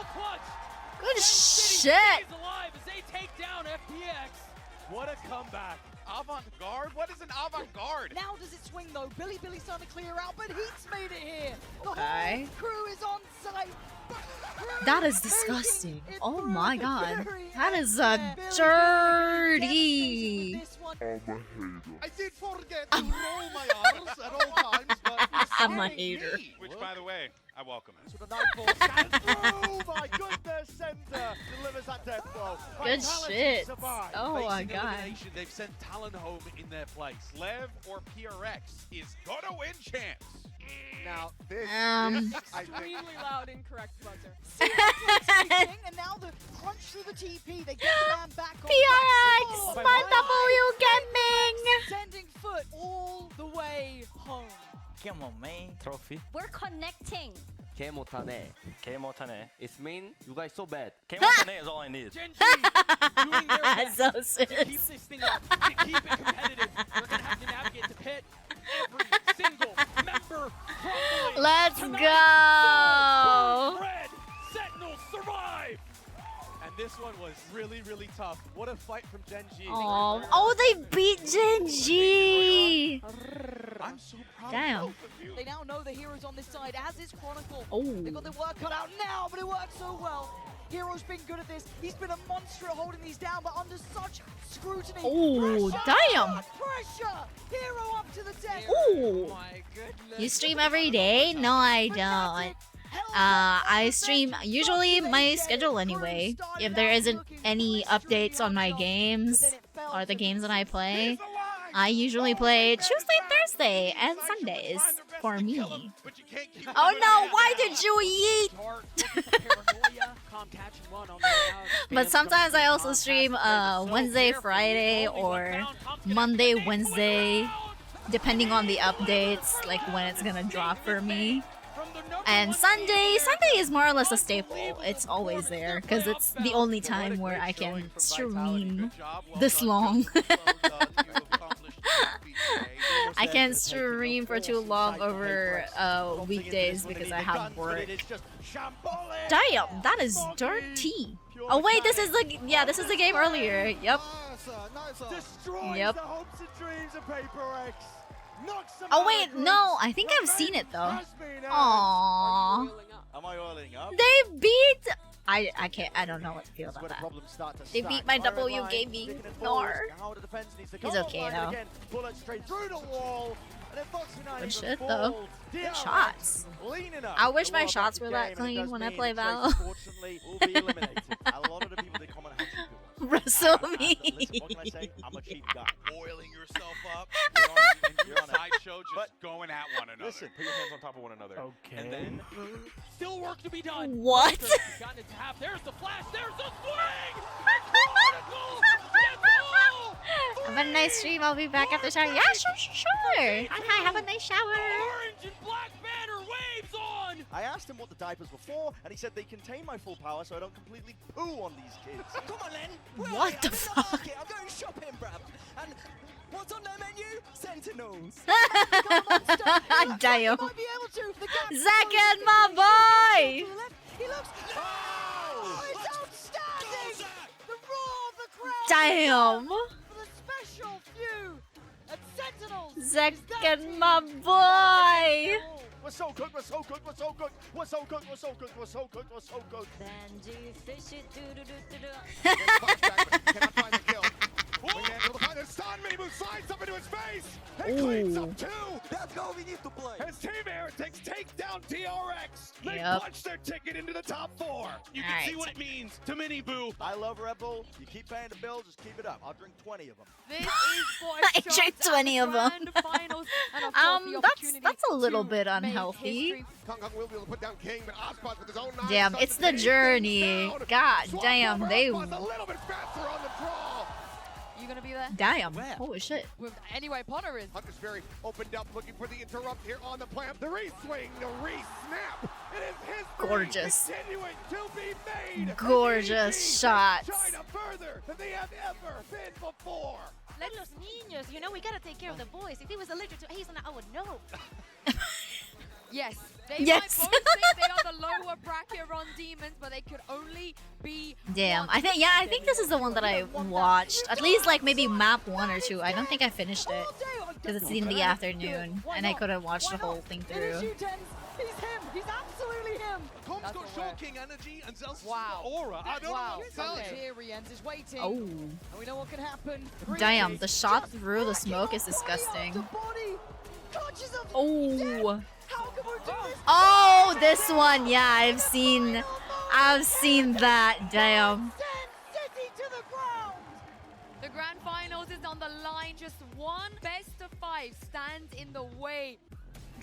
Good shit. Alive as they take down FPX. What a comeback. Avant-garde? What is an avant-garde? Now does it swing though? Billy's starting to clear out, but Heat's made it here. The Okay. whole crew is on site. That is disgusting. Oh my god. That is dirty. I did forget to roll my R's at all times, but I'm a hater. Which, by the way, I welcome it. Oh my goodness, Center delivers that death blow. Good Vitality shit. survives. Oh my Facing god. elimination, they've sent Talon home in their place. Lev or PRX is gonna win champs. Now, this Um. is, I think, Extremely loud, incorrect buzzer. And now the crunch through the TP. They get the man back on PRX, track. my W gaming. Sending foot all the way home. Come on, man. Trophy. We're connecting. K 못하네. K 못하네. It means you guys so bad. K 못하네 is all I need. Gen G doing their best So to sis. keep this thing up, to keep it competitive. They're going to have to navigate the pit. Every single member crumbling. Let's Tonight, go. Red Sentinels survive. And this one was really, really tough. What a fight from Gen G. Oh, they beat Gen G. I'm so proud Damn. of both of you. They now know the heroes on this side, as is Chronicle. Oh. They've got their work cut out now, but it works so well. Hero's been good at this. He's been a monster at holding these down, but under such scrutiny. Oh, Pressure! damn. Pressure! Hero up to the deck. Ooh. My goodness. You stream every day? No, I don't. I stream usually my schedule anyway. If there isn't any updates on my games or the games that I play, I usually play Tuesday, Thursday, and Sundays for me. Oh no, why did you eat? But sometimes I also stream Wednesday, Friday, or Monday, Wednesday, depending on the updates, like when it's gonna drop for me. And Sunday is more or less a staple. It's always there because it's the only time where I can stream this long. I can't stream for too long over weekdays because I have work. Damn, that is dirty. Oh wait, this is the game earlier. Yep. Yep. Oh wait, no, I think I've seen it though. Aww. Am I oiling up? They beat. I don't know what to feel about that. They beat my W gaming. Nor. He's okay though. Good shit though. Good shots. I wish my shots were that clean when I play Val. Wrestle me. I'm a cheap guy. Boiling yourself up. Your sideshow just going at one another. Listen, put your hands on top of one another. Okay. And then still work to be done. What? Gotten it to half. There's the flash. There's the swing. Have a nice stream. I'll be back after shower. Yeah, sure. Hi, have a nice shower. Orange and black banner waves on. I asked him what the diapers were for, and he said they contain my full power so I don't completely poo on these kids. Come on, Len. What the fuck? I'm going shopping, bruv. And what's on their menu? Sentinels. Damn. Zack and my boy. He looks. Oh, it's outstanding. The roar of the crowd. Damn. For the special few at Sentinels. Zack and my boy. We're so good, we're so good, we're so good, we're so good, we're so good, we're so good, we're so good. Benji, fish it, Cannot find the kill. Wing in, able to find a stun. Mini move slides up into his face. He cleans up too. That's how we need to play. As Team Heretics take down TRX, they Yep. punch their ticket into the top 4. You can see what it means to Mini Boo. I love Red Bull. You keep paying the bill, just keep it up. I'll drink 20 of them. This is I drink 20 of them. That's a little bit unhealthy. Kong Kong will be able to put down King, but Ozpot with his own 9 Damn, stuns it's to the take journey. down. God Swap damn, over they. Ozpot's a little bit faster on the draw. You gonna be there? Damn. Holy shit. Anyway, Potter is. Hunter's Ferry opened up, looking for the interrupt here on the plant. The re-swing, the re-snap. It is history Gorgeous. continuing to be made. Gorgeous shots. China further than they have ever been before. Let los niños, you know, we gotta take care of the boys. If he was allergic to hazelnut, I would know. Yes. They Yes. might both think they are the lower bracket run demons, but they could only be. Damn. I think this is the one that I watched. At least like maybe map 1 or 2. I don't think I finished it because it's in the afternoon and I couldn't watch the whole thing through. He's him. He's absolutely him. Com's got Short King energy and Zel's Wow. aura. I don't Wow. know. Here Rienz is waiting. Oh. And we know what can happen. Damn. The shot through the smoke is disgusting. Oh. Oh, this one. Yeah, I've seen that. Damn. The grand finals is on the line. Just one best of 5 stands in the way.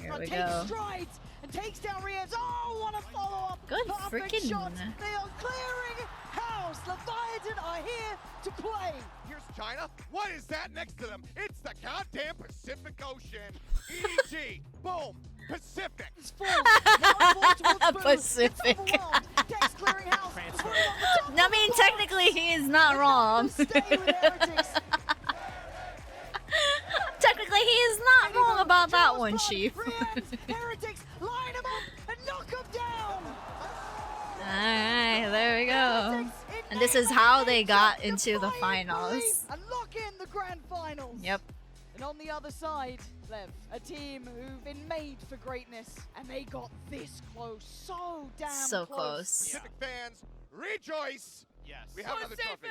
Here we Takes go. strides and takes down Rienz. Oh, what a follow-up. Good Perfect freaking- shot. They are clearing house. Leviathan are here to play. Here's China. What is that next to them? It's the goddamn Pacific Ocean. EDG. Boom. Pacific. Pacific. I mean, technically, he is not wrong. Technically, he is not wrong about that one, Chief. Heretics, line him up and knock him down. Alright, there we go. And this is how they got into the finals. And lock in the grand finals. Yep. And on the other side, Lev, a team who've been made for greatness, and they got this close, so damn So close. Pacific fans, rejoice. Yes. We have another trophy.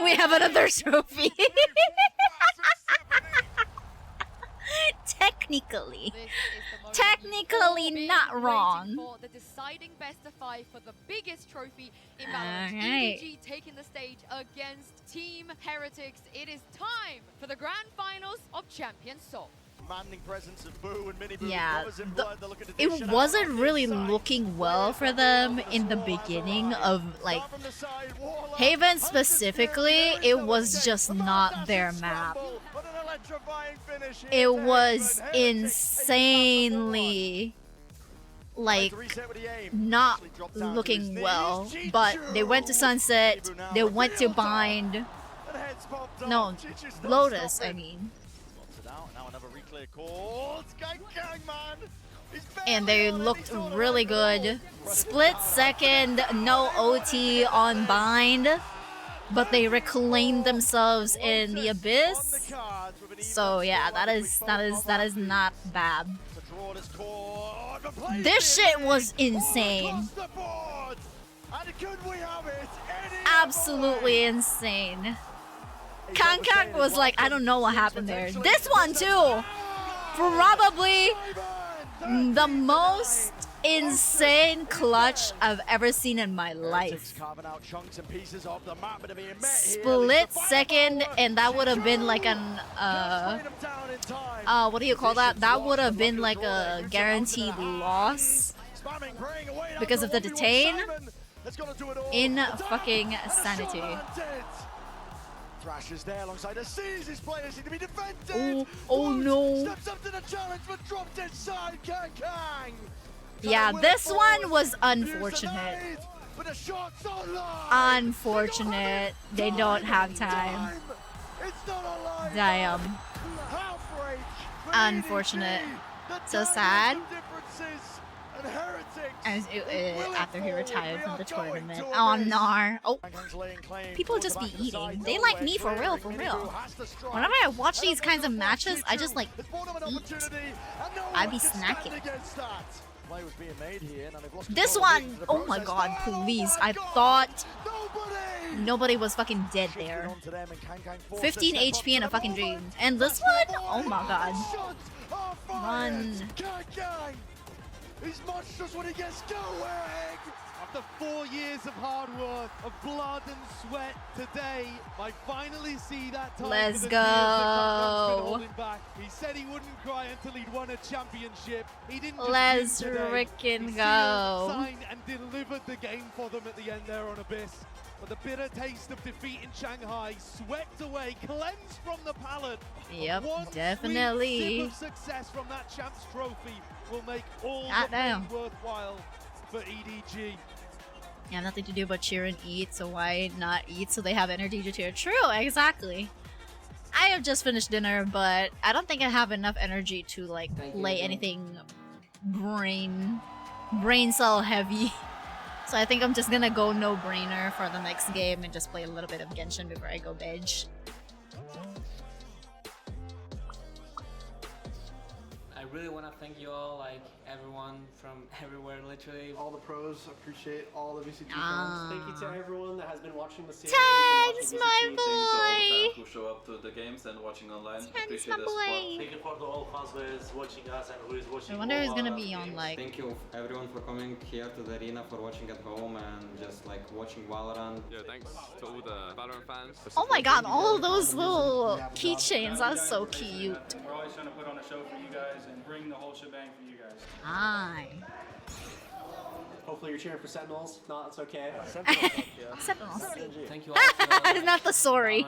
We have another trophy. Technically not wrong. For the deciding best of 5 for the biggest trophy in balance. Alright. EDG taking the stage against Team Heretics. It is time for the grand finals of Champion Soul. Commanding presence of Boo and Mini Boo. Yeah, Brothers in blood. They're looking to it dish it out wasn't on really this side. looking well for them in the beginning of like Haven specifically. It was just not their map. But an electrifying finish here It to was Haven. Heretics insanely like not looking well, but they went to Sunset, they went to Bind, no, Lotus, I mean, Now another reclear call. Gang, man. and they looked really good. Split second, no OT on Bind, but they reclaimed themselves in the Abyss. So yeah, that is not bad. This shit was insane. Absolutely insane. Kang was like, I don't know what happened there. This one too. Probably the most insane clutch I've ever seen in my life. Split second, and that would have been like an what do you call that? That would have been like a guaranteed loss because of the detain. In fucking sanity. Thrasher's there alongside us. Sees his players need to be defended. Oh no. Steps up to the challenge, but dropped inside Kang. Yeah, this one was unfortunate. But the shot's online. Unfortunate. They don't have time. It's not alive. Damn. Unfortunate. So sad. As after he retired from the tournament. Oh, Nar. Oh. People just be eating. They like me for real, for real. Whenever I watch these kinds of matches, I just like eat. I be snacking. This one, oh my god, please. I thought nobody was fucking dead there. 15 HP in a fucking dream. And this one, oh my god. Run. He's monstrous when he gets going! After 4 years of hard work, of blood and sweat, today might finally see that time. Let's for the go. tears that been holding back. He said he wouldn't cry until he'd won a championship. He didn't just Let's win today. frickin' He go. signed and delivered the game for them at the end there on Abyss. But the bitter taste of defeat in Shanghai swept away, cleansed from the palate. Yep, One definitely. sweet sip of success from that champs trophy will make all God the pain damn. worthwhile for EDG. Yeah, nothing to do but cheer and eat, so why not eat so they have energy to cheer? True, exactly. I have just finished dinner, but I don't think I have enough energy to like play anything brain cell heavy. So I think I'm just gonna go no-brainer for the next game and just play a little bit of Genshin before I go veg. I really want to thank you all, like everyone from everywhere, literally. All the pros, appreciate all the VCT Ah. fans. Thank you to everyone that has been watching the series. Thanks, and watching my VCT. boy! Thank you to all the fans Who show up to the games and watching online. Thanks, Appreciate my the support. boy. Thank you for the all fans who is watching us and who is watching I wonder who's all gonna our be on games. like. Thank you everyone for coming here to the arena, for watching at home and just like watching Valorant. Yeah, thanks to all the Valorant fans. Oh my god, all of those little keychains are so cute. We're always trying to put on a show for you guys and bring the whole shebang for you guys. Hi. Hopefully you're cheering for Sentinels. If not, it's okay. Sentinels. Thank you all. Not the sorry.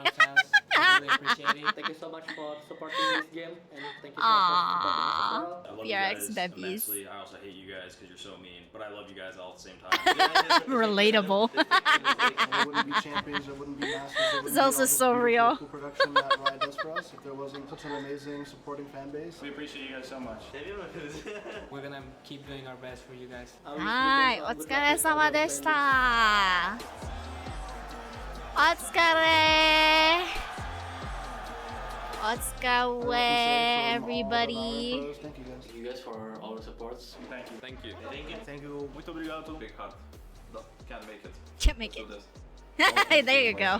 I really appreciate it. Thank you so much for supporting this game, and thank you so much for supporting us as well. I love BRX you guys babies. immensely. I also hate you guys because you're so mean, but I love you guys all at the same time. Relatable. There wouldn't be champions, there wouldn't be masters, there wouldn't It's be all also this so beautiful, real. cool production that Riot does for us if there wasn't such an amazing supporting fan base. We appreciate you guys so much. We're gonna keep doing our best for you guys. はい、お疲れ様でした。お疲れ。お疲れ、everybody. Thank you guys. Thank you guys for all the supports. Thank you. Thank you. Thank you. Thank you. Muito obrigado. Big heart. No, can't make it. Can't make it. There you go.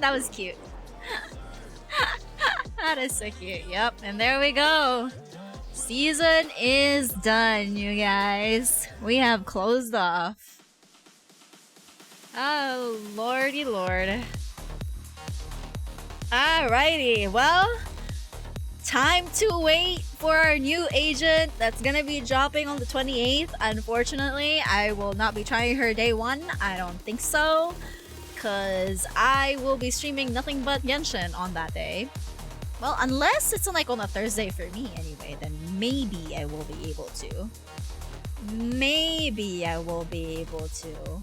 That was cute. That is so cute. Yep, and there we go. Season is done, you guys. We have closed off. Oh, lordy lord. Alrighty, well, time to wait for our new agent that's gonna be dropping on the 28th. Unfortunately, I will not be trying her day one. I don't think so, because I will be streaming nothing but Genshin on that day. Well, unless it's like on a Thursday for me anyway, then maybe I will be able to. Maybe I will be able to.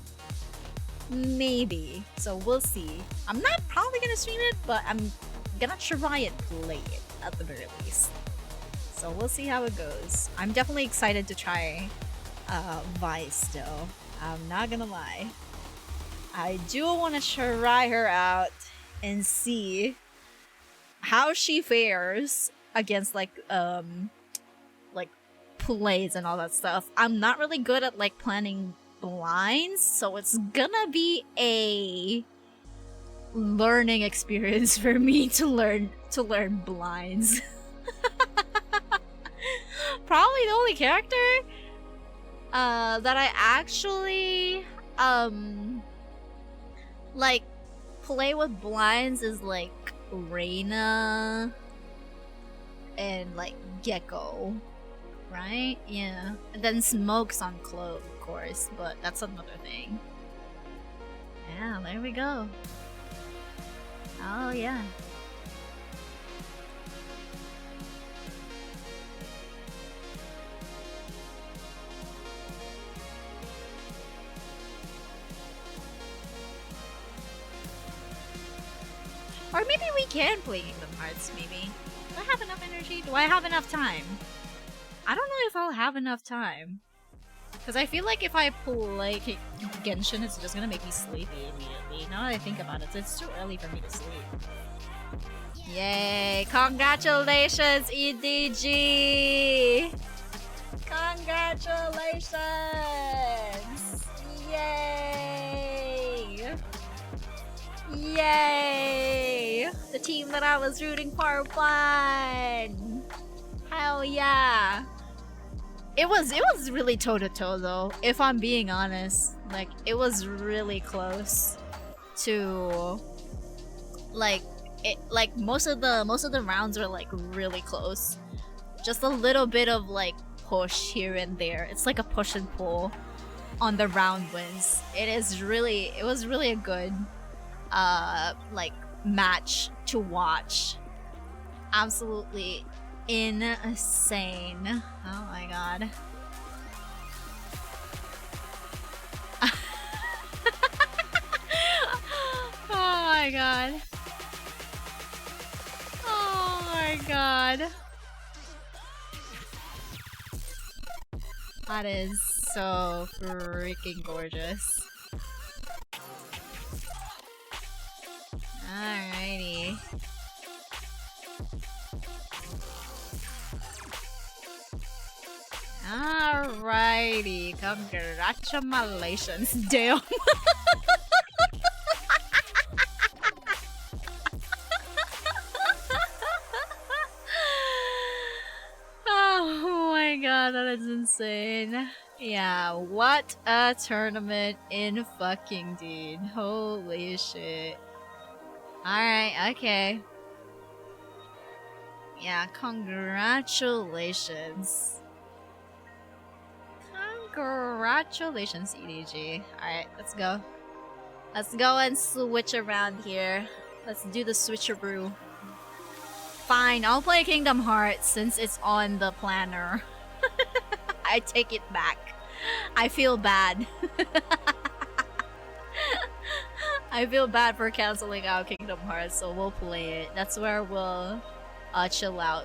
Maybe. So we'll see. I'm not probably gonna stream it, but I'm gonna try and play it at the very least. So we'll see how it goes. I'm definitely excited to try Vi still. I'm not gonna lie. I do want to try her out and see how she fares against like plays and all that stuff. I'm not really good at like planning blinds, so it's gonna be a learning experience for me to learn blinds. Probably the only character that I actually like play with blinds is like Reina and like Gecko, right? Yeah, and then Smokes on Clove, of course, but that's another thing. Yeah, there we go. Oh yeah. Or maybe we can play Kingdom Hearts, maybe. Do I have enough energy? Do I have enough time? I don't know if I'll have enough time. Because I feel like if I play Genshin, it's just gonna make me sleepy immediately. Now that I think about it, it's too early for me to sleep. Yay! Congratulations, EDG! Congratulations! Yay! Yay! The team that I was rooting for won! Hell yeah! It was really toe-to-toe though, if I'm being honest. Like, it was really close to like most of the rounds were like really close. Just a little bit of like push here and there. It's like a push and pull. on the round wins. It was really a good like match to watch. Absolutely insane. Oh my god. Oh my god. Oh my god. That is so freaking gorgeous. Alrighty. Alrighty. Congratulations. Damn. Oh my god, that is insane. Yeah, what a tournament in fucking dude. Holy shit. Alright, okay. Yeah, congratulations. Congratulations, EDG. Alright, let's go. Let's go and switch around here. Let's do the switcheroo. Fine, I'll play Kingdom Hearts since it's on the planner. I take it back. I feel bad. I feel bad for canceling out Kingdom Hearts, so we'll play it. That's where we'll chill out